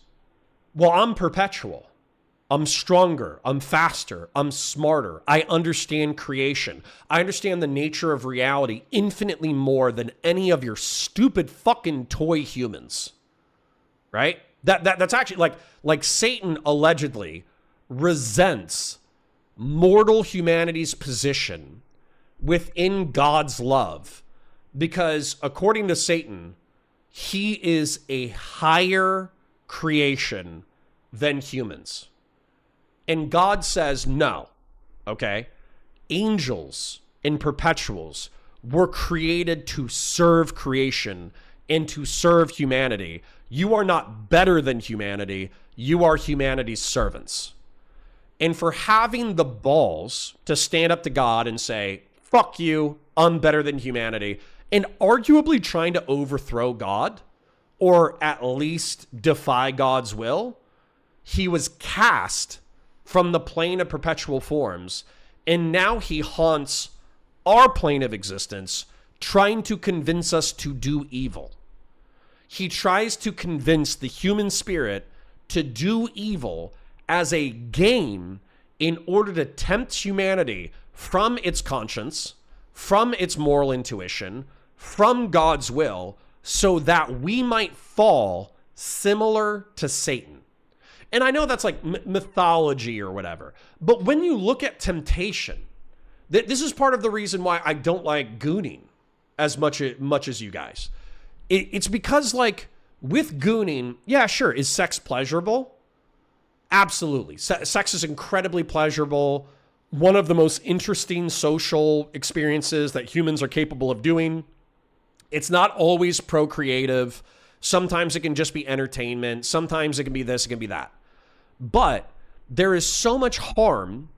well, I'm perpetual. I'm stronger. I'm faster. I'm smarter. I understand creation. I understand the nature of reality infinitely more than any of your stupid fucking toy humans. Right? That's actually like Satan allegedly resents mortal humanity's position within God's love, because according to Satan, he is a higher creation than humans. And God says no, okay? Angels and perpetuals were created to serve creation and to serve humanity. You are not better than humanity. You are humanity's servants. And for having the balls to stand up to God and say, fuck you, I'm better than humanity, and arguably trying to overthrow God, or at least defy God's will, he was cast from the plane of perpetual forms, and now he haunts our plane of existence, trying to convince us to do evil. He tries to convince the human spirit to do evil as a game in order to tempt humanity from its conscience, from its moral intuition, from God's will, so that we might fall similar to Satan. And I know that's like mythology or whatever, but when you look at temptation, this is part of the reason why I don't like gooning as much as you guys. It's because, like, with gooning, yeah, sure, is sex pleasurable? Absolutely. Sex is incredibly pleasurable. One of the most interesting social experiences that humans are capable of doing. It's not always procreative. Sometimes it can just be entertainment. Sometimes it can be this, it can be that. But there is so much harm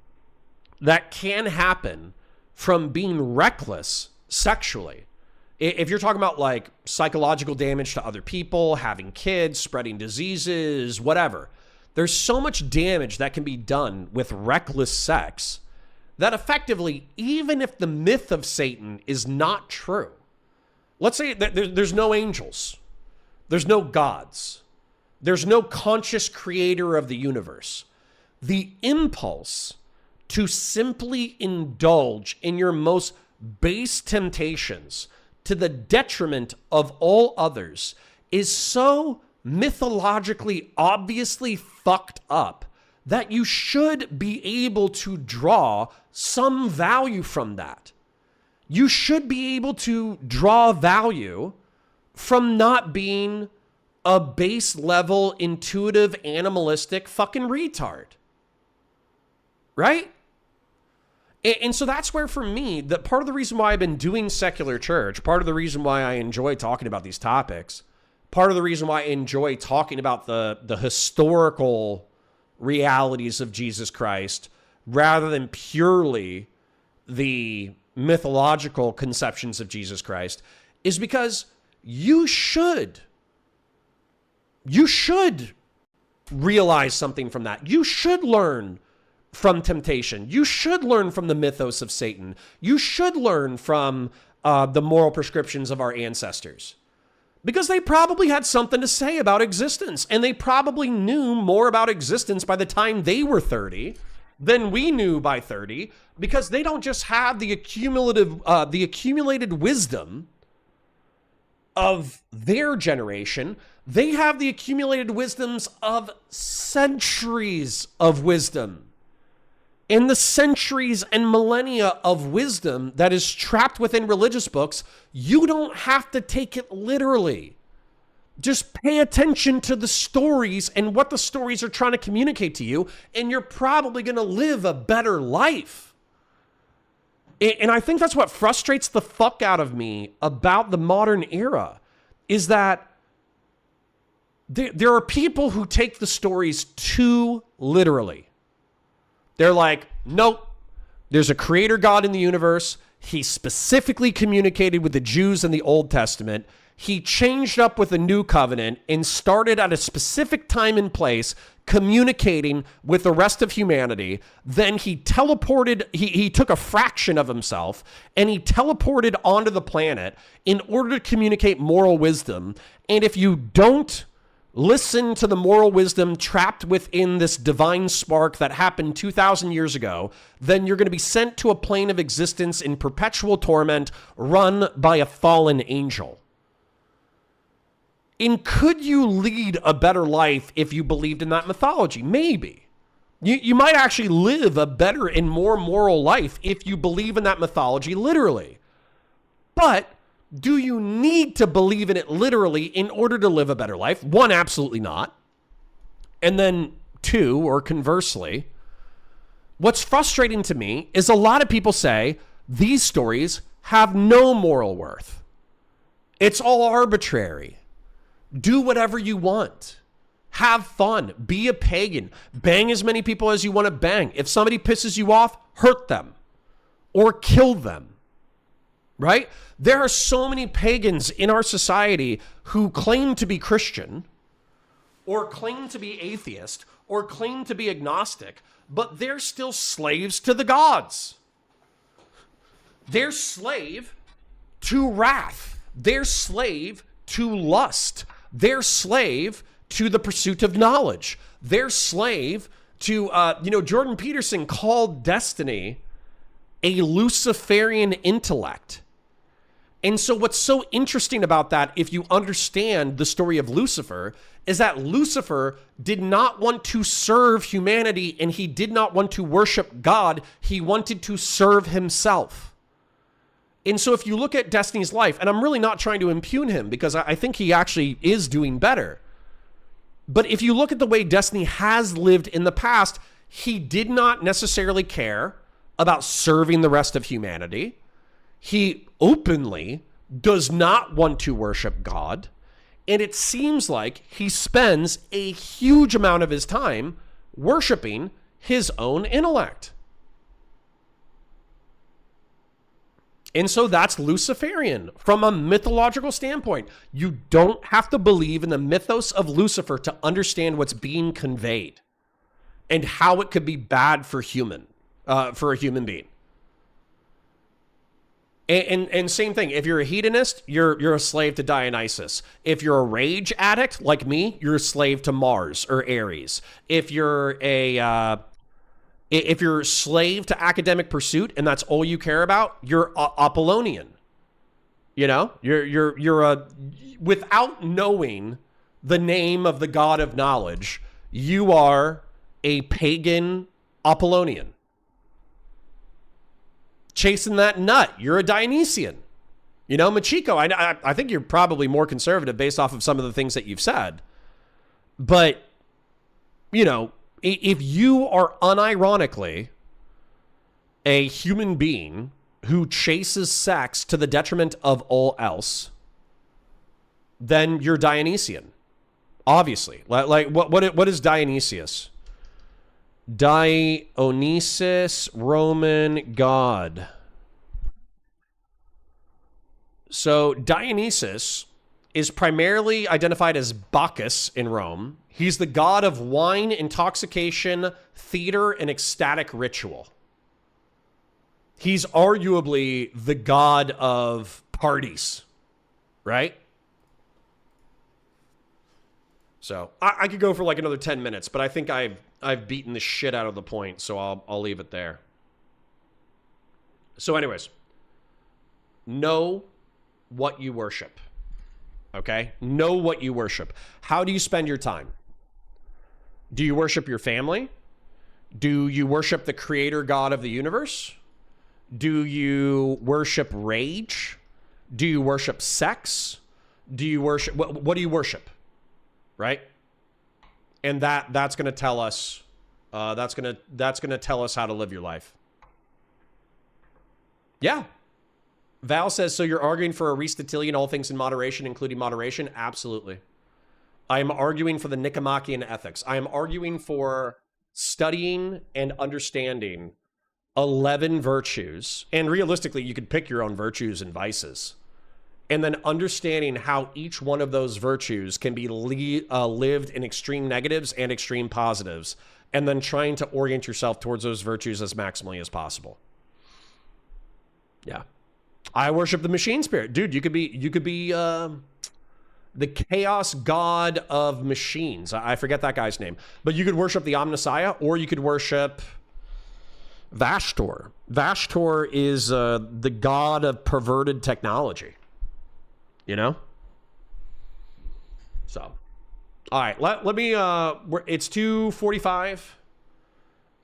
that can happen from being reckless sexually. If you're talking about like psychological damage to other people, having kids, spreading diseases, whatever, there's so much damage that can be done with reckless sex that effectively, even if the myth of Satan is not true, let's say that there's no angels, there's no gods, there's no conscious creator of the universe. The impulse to simply indulge in your most base temptations to the detriment of all others is so mythologically obviously fucked up that you should be able to draw some value from that. You should be able to draw value from not being a base level, intuitive, animalistic fucking retard. Right? And so that's where, for me, that part of the reason why I've been doing secular church, part of the reason why I enjoy talking about these topics, part of the reason why I enjoy talking about the historical realities of Jesus Christ, rather than purely the mythological conceptions of Jesus Christ, is because you should realize something from that. You should learn from temptation. You should learn from the mythos of Satan. You should learn from the moral prescriptions of our ancestors, because they probably had something to say about existence, and they probably knew more about existence by the time they were 30 than we knew by 30, because they don't just have the accumulated wisdom of their generation. They have the accumulated wisdoms of centuries of wisdom. And the centuries and millennia of wisdom that is trapped within religious books, you don't have to take it literally. Just pay attention to the stories and what the stories are trying to communicate to you, and you're probably going to live a better life. And I think that's what frustrates the fuck out of me about the modern era, is that there are people who take the stories too literally. They're like, nope, there's a creator God in the universe. He specifically communicated with the Jews in the Old Testament. He changed up with the New Covenant and started at a specific time and place communicating with the rest of humanity. Then he teleported, he took a fraction of himself and he teleported onto the planet in order to communicate moral wisdom. And if you don't listen to the moral wisdom trapped within this divine spark that happened 2,000 years ago, then you're going to be sent to a plane of existence in perpetual torment run by a fallen angel. And could you lead a better life if you believed in that mythology? Maybe. You might actually live a better and more moral life if you believe in that mythology literally. But do you need to believe in it literally in order to live a better life? One, absolutely not. And then two, or conversely, what's frustrating to me is a lot of people say these stories have no moral worth. It's all arbitrary. Do whatever you want. Have fun. Be a pagan. Bang as many people as you want to bang. If somebody pisses you off, hurt them or kill them. Right? There are so many pagans in our society who claim to be Christian or claim to be atheist or claim to be agnostic, but they're still slaves to the gods. They're slave to wrath. They're slave to lust. They're slave to the pursuit of knowledge. They're slave to, Jordan Peterson called destiny a Luciferian intellect. And so what's so interesting about that, if you understand the story of Lucifer, is that Lucifer did not want to serve humanity and he did not want to worship God. He wanted to serve himself. And so if you look at Destiny's life, and I'm really not trying to impugn him because I think he actually is doing better. But if you look at the way Destiny has lived in the past, he did not necessarily care about serving the rest of humanity. He openly does not want to worship God. And it seems like he spends a huge amount of his time worshiping his own intellect. And so that's Luciferian from a mythological standpoint. You don't have to believe in the mythos of Lucifer to understand what's being conveyed and how it could be bad for a human being. And same thing, if you're a hedonist, you're a slave to Dionysus. If you're a rage addict like me, you're a slave to Mars or Ares. If you're a slave to academic pursuit and that's all you care about, you're Apollonian. You know, you're a, without knowing the name of the god of knowledge, you are a pagan Apollonian. Chasing that nut, you're a Dionysian. You know, Machiko, I think you're probably more conservative based off of some of the things that you've said. But, you know, if you are unironically a human being who chases sex to the detriment of all else, then you're Dionysian. Obviously. Like what is Dionysius? Dionysus, Roman god. So Dionysus is primarily identified as Bacchus in Rome. He's the god of wine, intoxication, theater, and ecstatic ritual. He's arguably the god of parties, right? So I could go for like another 10 minutes, but I think I've beaten the shit out of the point, so I'll leave it there. So anyways, know what you worship. Okay? Know what you worship. How do you spend your time? Do you worship your family? Do you worship the creator God of the universe? Do you worship rage? Do you worship sex? Do you worship what do you worship? Right? And that's going to tell us that's going to tell us how to live your life. Yeah. Val says, so you're arguing for Aristotelian all things in moderation, including moderation? Absolutely. I am arguing for the Nicomachean ethics. I am arguing for studying and understanding 11 virtues. And realistically, you could pick your own virtues and vices. And then understanding how each one of those virtues can be lived in extreme negatives and extreme positives. And then trying to orient yourself towards those virtues as maximally as possible. Yeah. I worship the machine spirit. Dude, you could be the chaos god of machines. I forget that guy's name. But you could worship the Omnissiah, or you could worship Vashtor. Vashtor is the god of perverted technology. You know? So, all right. Let me, it's 2:45.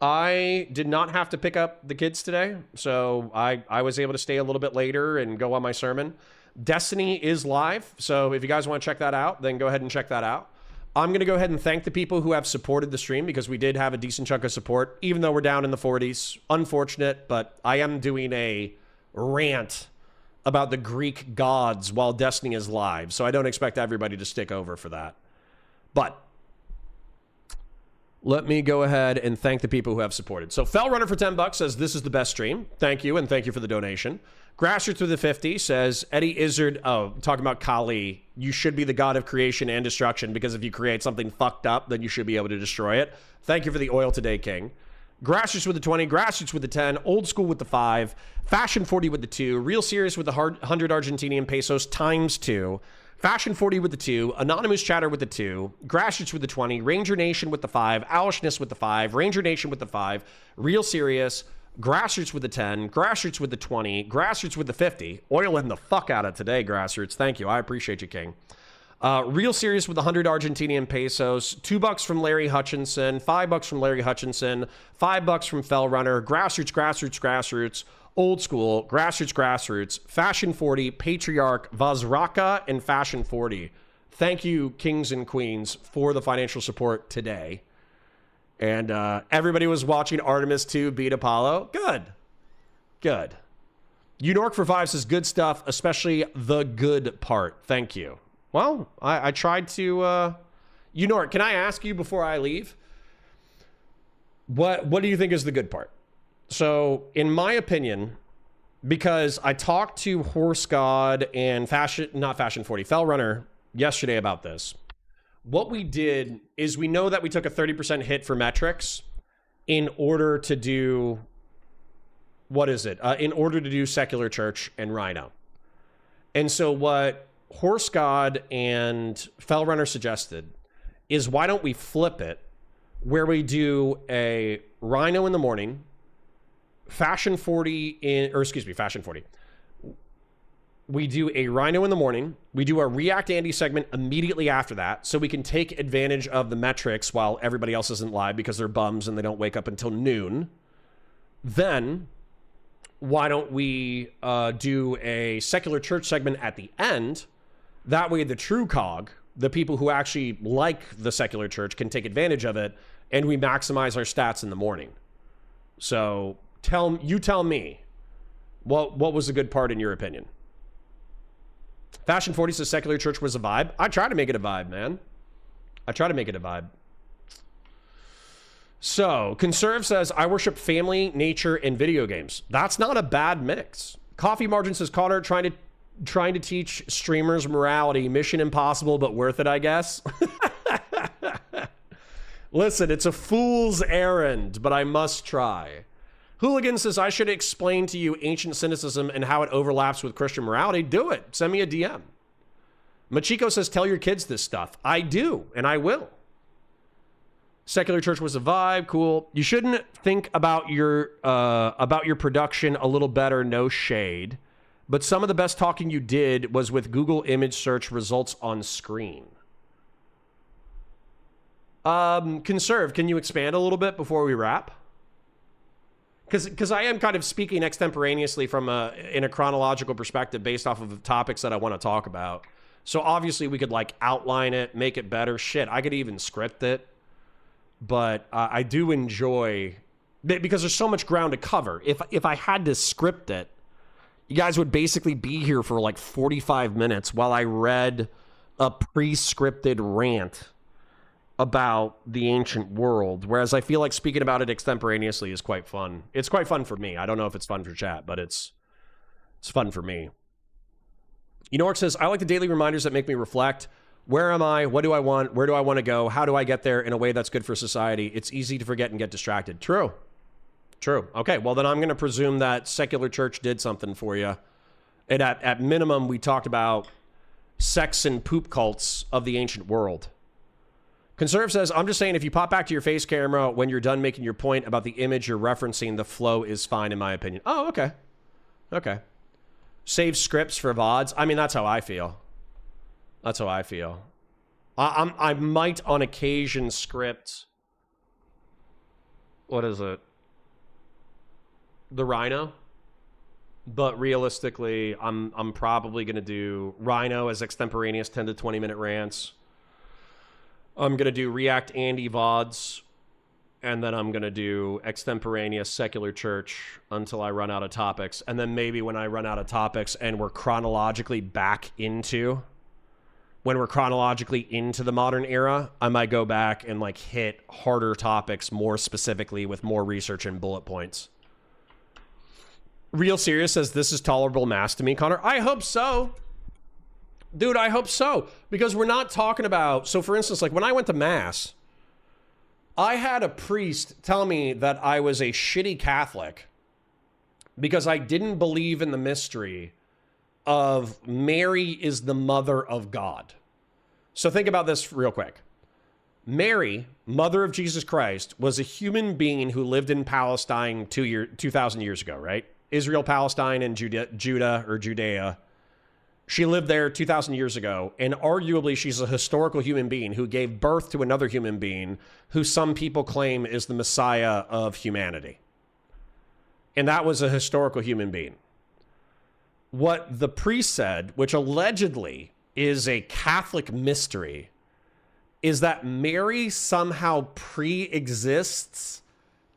I did not have to pick up the kids today, so I was able to stay a little bit later and go on my sermon. Destiny is live, so if you guys want to check that out, then go ahead and check that out. I'm going to go ahead and thank the people who have supported the stream, because we did have a decent chunk of support, even though we're down in the 40s. Unfortunate, but I am doing a rant about the Greek gods while Destiny is live, so I don't expect everybody to stick over for that. But let me go ahead and thank the people who have supported. So Fellrunner for $10 says, this is the best stream. Thank you, and thank you for the donation. Grassroots with the 50 says, Eddie Izzard, talking about Kali, you should be the god of creation and destruction, because if you create something fucked up, then you should be able to destroy it. Thank you for the oil today, King. Grassroots with the 20, Grassroots with the 10, Old School with the 5, Fashion 40 with the 2, Real Serious with the 100 Argentinian pesos times 2, Fashion 40 with the 2, Anonymous Chatter with the 2, Grassroots with the 20, Ranger Nation with the 5, Owlishness with the 5, Ranger Nation with the 5, Real Serious, Grassroots with the 10, Grassroots with the 20, Grassroots with the 50. Oiling the fuck out of today, Grassroots. Thank you. I appreciate you, King. Real Serious with 100 Argentinian pesos, $2 from Larry Hutchinson, $5 from Larry Hutchinson, $5 from Fellrunner, Grassroots, Old School, Grassroots, Fashion 40, Patriarch, Vazraka, and Fashion 40. Thank you, kings and queens, for the financial support today. And everybody was watching Artemis 2 beat Apollo. Good. Unork for 5 says, good stuff, especially the good part. Thank you. Well, I tried to... Unork, can I ask you before I leave? What do you think is the good part? So, in my opinion, because I talked to Horse God and Fellrunner yesterday about this, what we did is we know that we took a 30% hit for metrics in order to do... What is it? In order to do Secular Church and Rhino. And so what Horse God and Fellrunner suggested is, why don't we flip it where we do a Rhino in the morning, Fashion 40 Fashion 40. We do a Rhino in the morning. We do a React Andy segment immediately after that, so we can take advantage of the metrics while everybody else isn't live because they're bums and they don't wake up until noon. Then, why don't we do a Secular Church segment at the end? That way the true cog, the people who actually like the Secular Church, can take advantage of it, and we maximize our stats in the morning. So tell me, what was a good part in your opinion? Fashion 40 says Secular Church was a vibe. I try to make it a vibe, man. I try to make it a vibe. So, Conserve says, I worship family, nature, and video games. That's not a bad mix. Coffee Margin says, Connor, trying to teach streamers morality. Mission impossible, but worth it, I guess. Listen, it's a fool's errand, but I must try. Hooligan says, I should explain to you ancient cynicism and how it overlaps with Christian morality. Do it. Send me a DM. Machiko says, tell your kids this stuff. I do, and I will. Secular church was a vibe. Cool. You shouldn't think about your production a little better. No shade. But some of the best talking you did was with Google image search results on screen. Conserve, can you expand a little bit before we wrap? Because I am kind of speaking extemporaneously from in a chronological perspective based off of the topics that I want to talk about. So obviously we could like outline it, make it better. Shit, I could even script it. But I do enjoy, because there's so much ground to cover. If I had to script it, you guys would basically be here for like 45 minutes while I read a pre-scripted rant about the ancient world. Whereas I feel like speaking about it extemporaneously is quite fun. It's quite fun for me. I don't know if it's fun for chat, but it's fun for me. Enork says, I like the daily reminders that make me reflect. Where am I? What do I want? Where do I want to go? How do I get there in a way that's good for society? It's easy to forget and get distracted. True. True. Okay, well then I'm going to presume that secular church did something for you. And at minimum, we talked about sex and poop cults of the ancient world. Conserve says, I'm just saying if you pop back to your face camera when you're done making your point about the image you're referencing, the flow is fine in my opinion. Oh, okay. Okay. Save scripts for VODs. I mean, that's how I feel. That's how I feel. I might on occasion script. What is it? The Rhino. But realistically, I'm probably going to do Rhino as extemporaneous 10 to 20 minute rants. I'm going to do React Andy VODs. And then I'm going to do extemporaneous secular church until I run out of topics. And then maybe when I run out of topics and we're chronologically back into... When we're chronologically into the modern era, I might go back and like hit harder topics more specifically with more research and bullet points. Real Serious says, this is tolerable mass to me, Connor. I hope so. Dude, I hope so. Because we're not talking about... So for instance, like when I went to mass, I had a priest tell me that I was a shitty Catholic because I didn't believe in the mystery of Mary is the mother of God. So think about this real quick. Mary, mother of Jesus Christ, was a human being who lived in Palestine 2,000 years ago, right? Israel, Palestine, and Judea. She lived there 2,000 years ago, and arguably she's a historical human being who gave birth to another human being who some people claim is the Messiah of humanity. And that was a historical human being. What the priest said, which allegedly is a Catholic mystery, is that Mary somehow pre-exists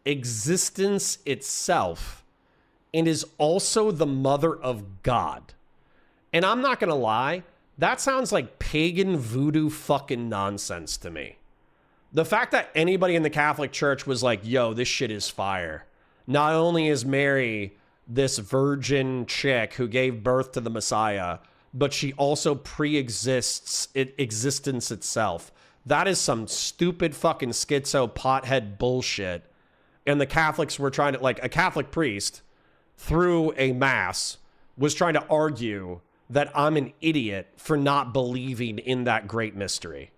existence itself and is also the mother of God. And I'm not going to lie, that sounds like pagan voodoo fucking nonsense to me. The fact that anybody in the Catholic Church was like, yo, this shit is fire. Not only is Mary this virgin chick who gave birth to the Messiah, but she also pre-exists existence itself. That is some stupid fucking schizo pothead bullshit. And the Catholics were trying to, like, a Catholic priest through a mass was trying to argue that I'm an idiot for not believing in that great mystery.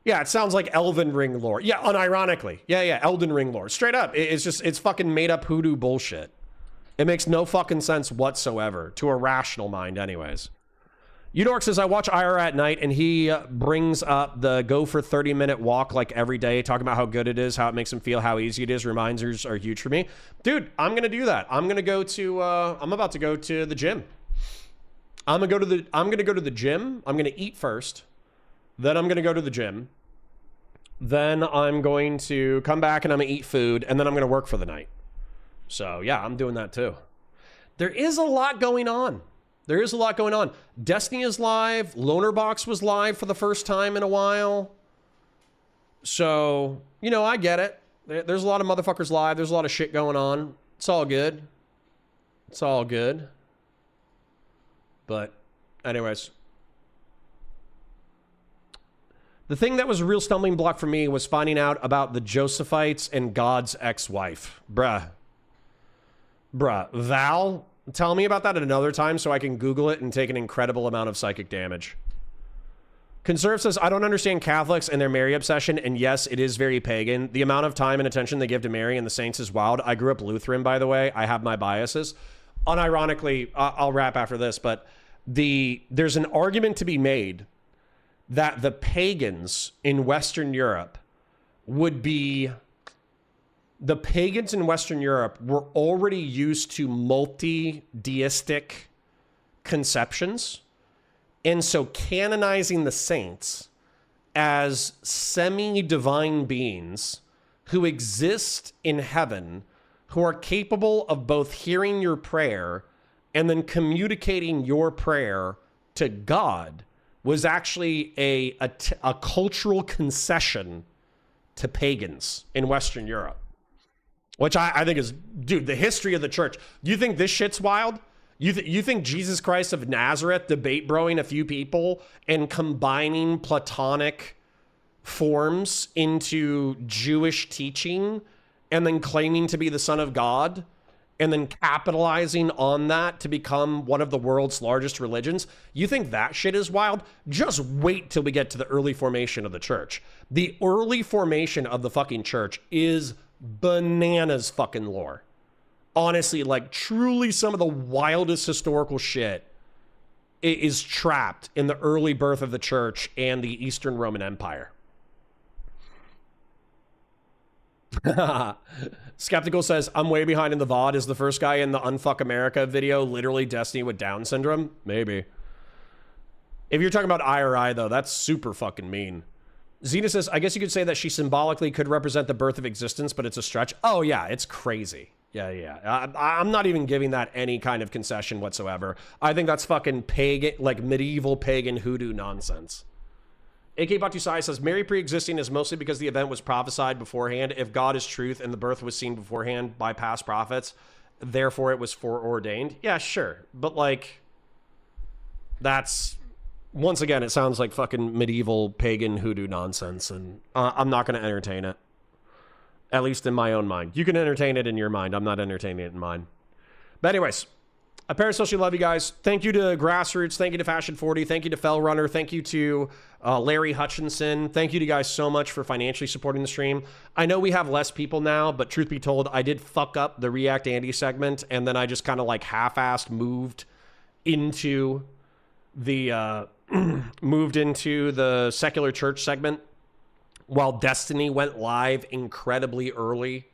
Yeah, it sounds like Elden Ring lore. Yeah, unironically. Yeah, Elden Ring lore. Straight up. It's fucking made up hoodoo bullshit. It makes no fucking sense whatsoever to a rational mind anyways. Udork says, I watch IR at night and he brings up the go for 30-minute walk like every day, talking about how good it is, how it makes him feel, how easy it is. Reminders are huge for me. Dude, I'm going to do that. I'm going to go to, I'm about to go to the gym. I'm going to go to the gym. I'm going to eat first. Then I'm going to go to the gym. Then I'm going to come back and I'm going to eat food. And then I'm going to work for the night. So yeah, I'm doing that too. There is a lot going on. There is a lot going on. Destiny is live. Lonerbox was live for the first time in a while. So, you know, I get it. There's a lot of motherfuckers live. There's a lot of shit going on. It's all good. It's all good. But anyways. The thing that was a real stumbling block for me was finding out about the Josephites and God's ex-wife. Bruh. Val, tell me about that at another time so I can Google it and take an incredible amount of psychic damage. Conserve says, I don't understand Catholics and their Mary obsession, and yes, it is very pagan. The amount of time and attention they give to Mary and the saints is wild. I grew up Lutheran, by the way. I have my biases. Unironically, I'll wrap after this, but there's an argument to be made that the pagans in Western Europe were already used to multi-deistic conceptions. And so canonizing the saints as semi-divine beings who exist in heaven, who are capable of both hearing your prayer and then communicating your prayer to God, was actually a cultural concession to pagans in Western Europe. Which I think is, dude, the history of the church. You think this shit's wild? You think Jesus Christ of Nazareth debate broing a few people and combining Platonic forms into Jewish teaching and then claiming to be the Son of God and then capitalizing on that to become one of the world's largest religions? You think that shit is wild? Just wait till we get to the early formation of the church. The early formation of the fucking church is bananas fucking lore. Honestly, like truly some of the wildest historical shit is trapped in the early birth of the church and the Eastern Roman Empire. Skeptical says, I'm way behind in the VOD. Is the first guy in the Unfuck America video literally Destiny with Down syndrome? Maybe. If you're talking about IRI, though, that's super fucking mean. Zena says, I guess you could say that she symbolically could represent the birth of existence, but it's a stretch. Oh, yeah, it's crazy. Yeah. I'm not even giving that any kind of concession whatsoever. I think that's fucking pagan, like medieval pagan hoodoo nonsense. AK Batusai says, Mary pre-existing is mostly because the event was prophesied beforehand. If God is truth and the birth was seen beforehand by past prophets, therefore it was foreordained. Yeah, sure. But like, that's, once again, it sounds like fucking medieval pagan hoodoo nonsense, and I'm not going to entertain it. At least in my own mind. You can entertain it in your mind. I'm not entertaining it in mine. But anyways, I parasocially love you guys. Thank you to Grassroots. Thank you to Fashion 40. Thank you to Fell Runner. Thank you to Larry Hutchinson. Thank you to you guys so much for financially supporting the stream. I know we have less people now, but truth be told, I did fuck up the React Andy segment, and then I just kind of like half-assed moved into the secular church segment while Destiny went live incredibly early.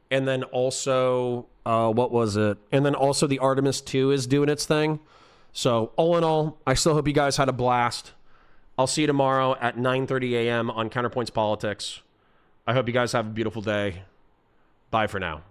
And then also, what was it? And then also the Artemis 2 is doing its thing. So all in all, I still hope you guys had a blast. I'll see you tomorrow at 9:30 a.m. on Counterpoints Politics. I hope you guys have a beautiful day. Bye for now.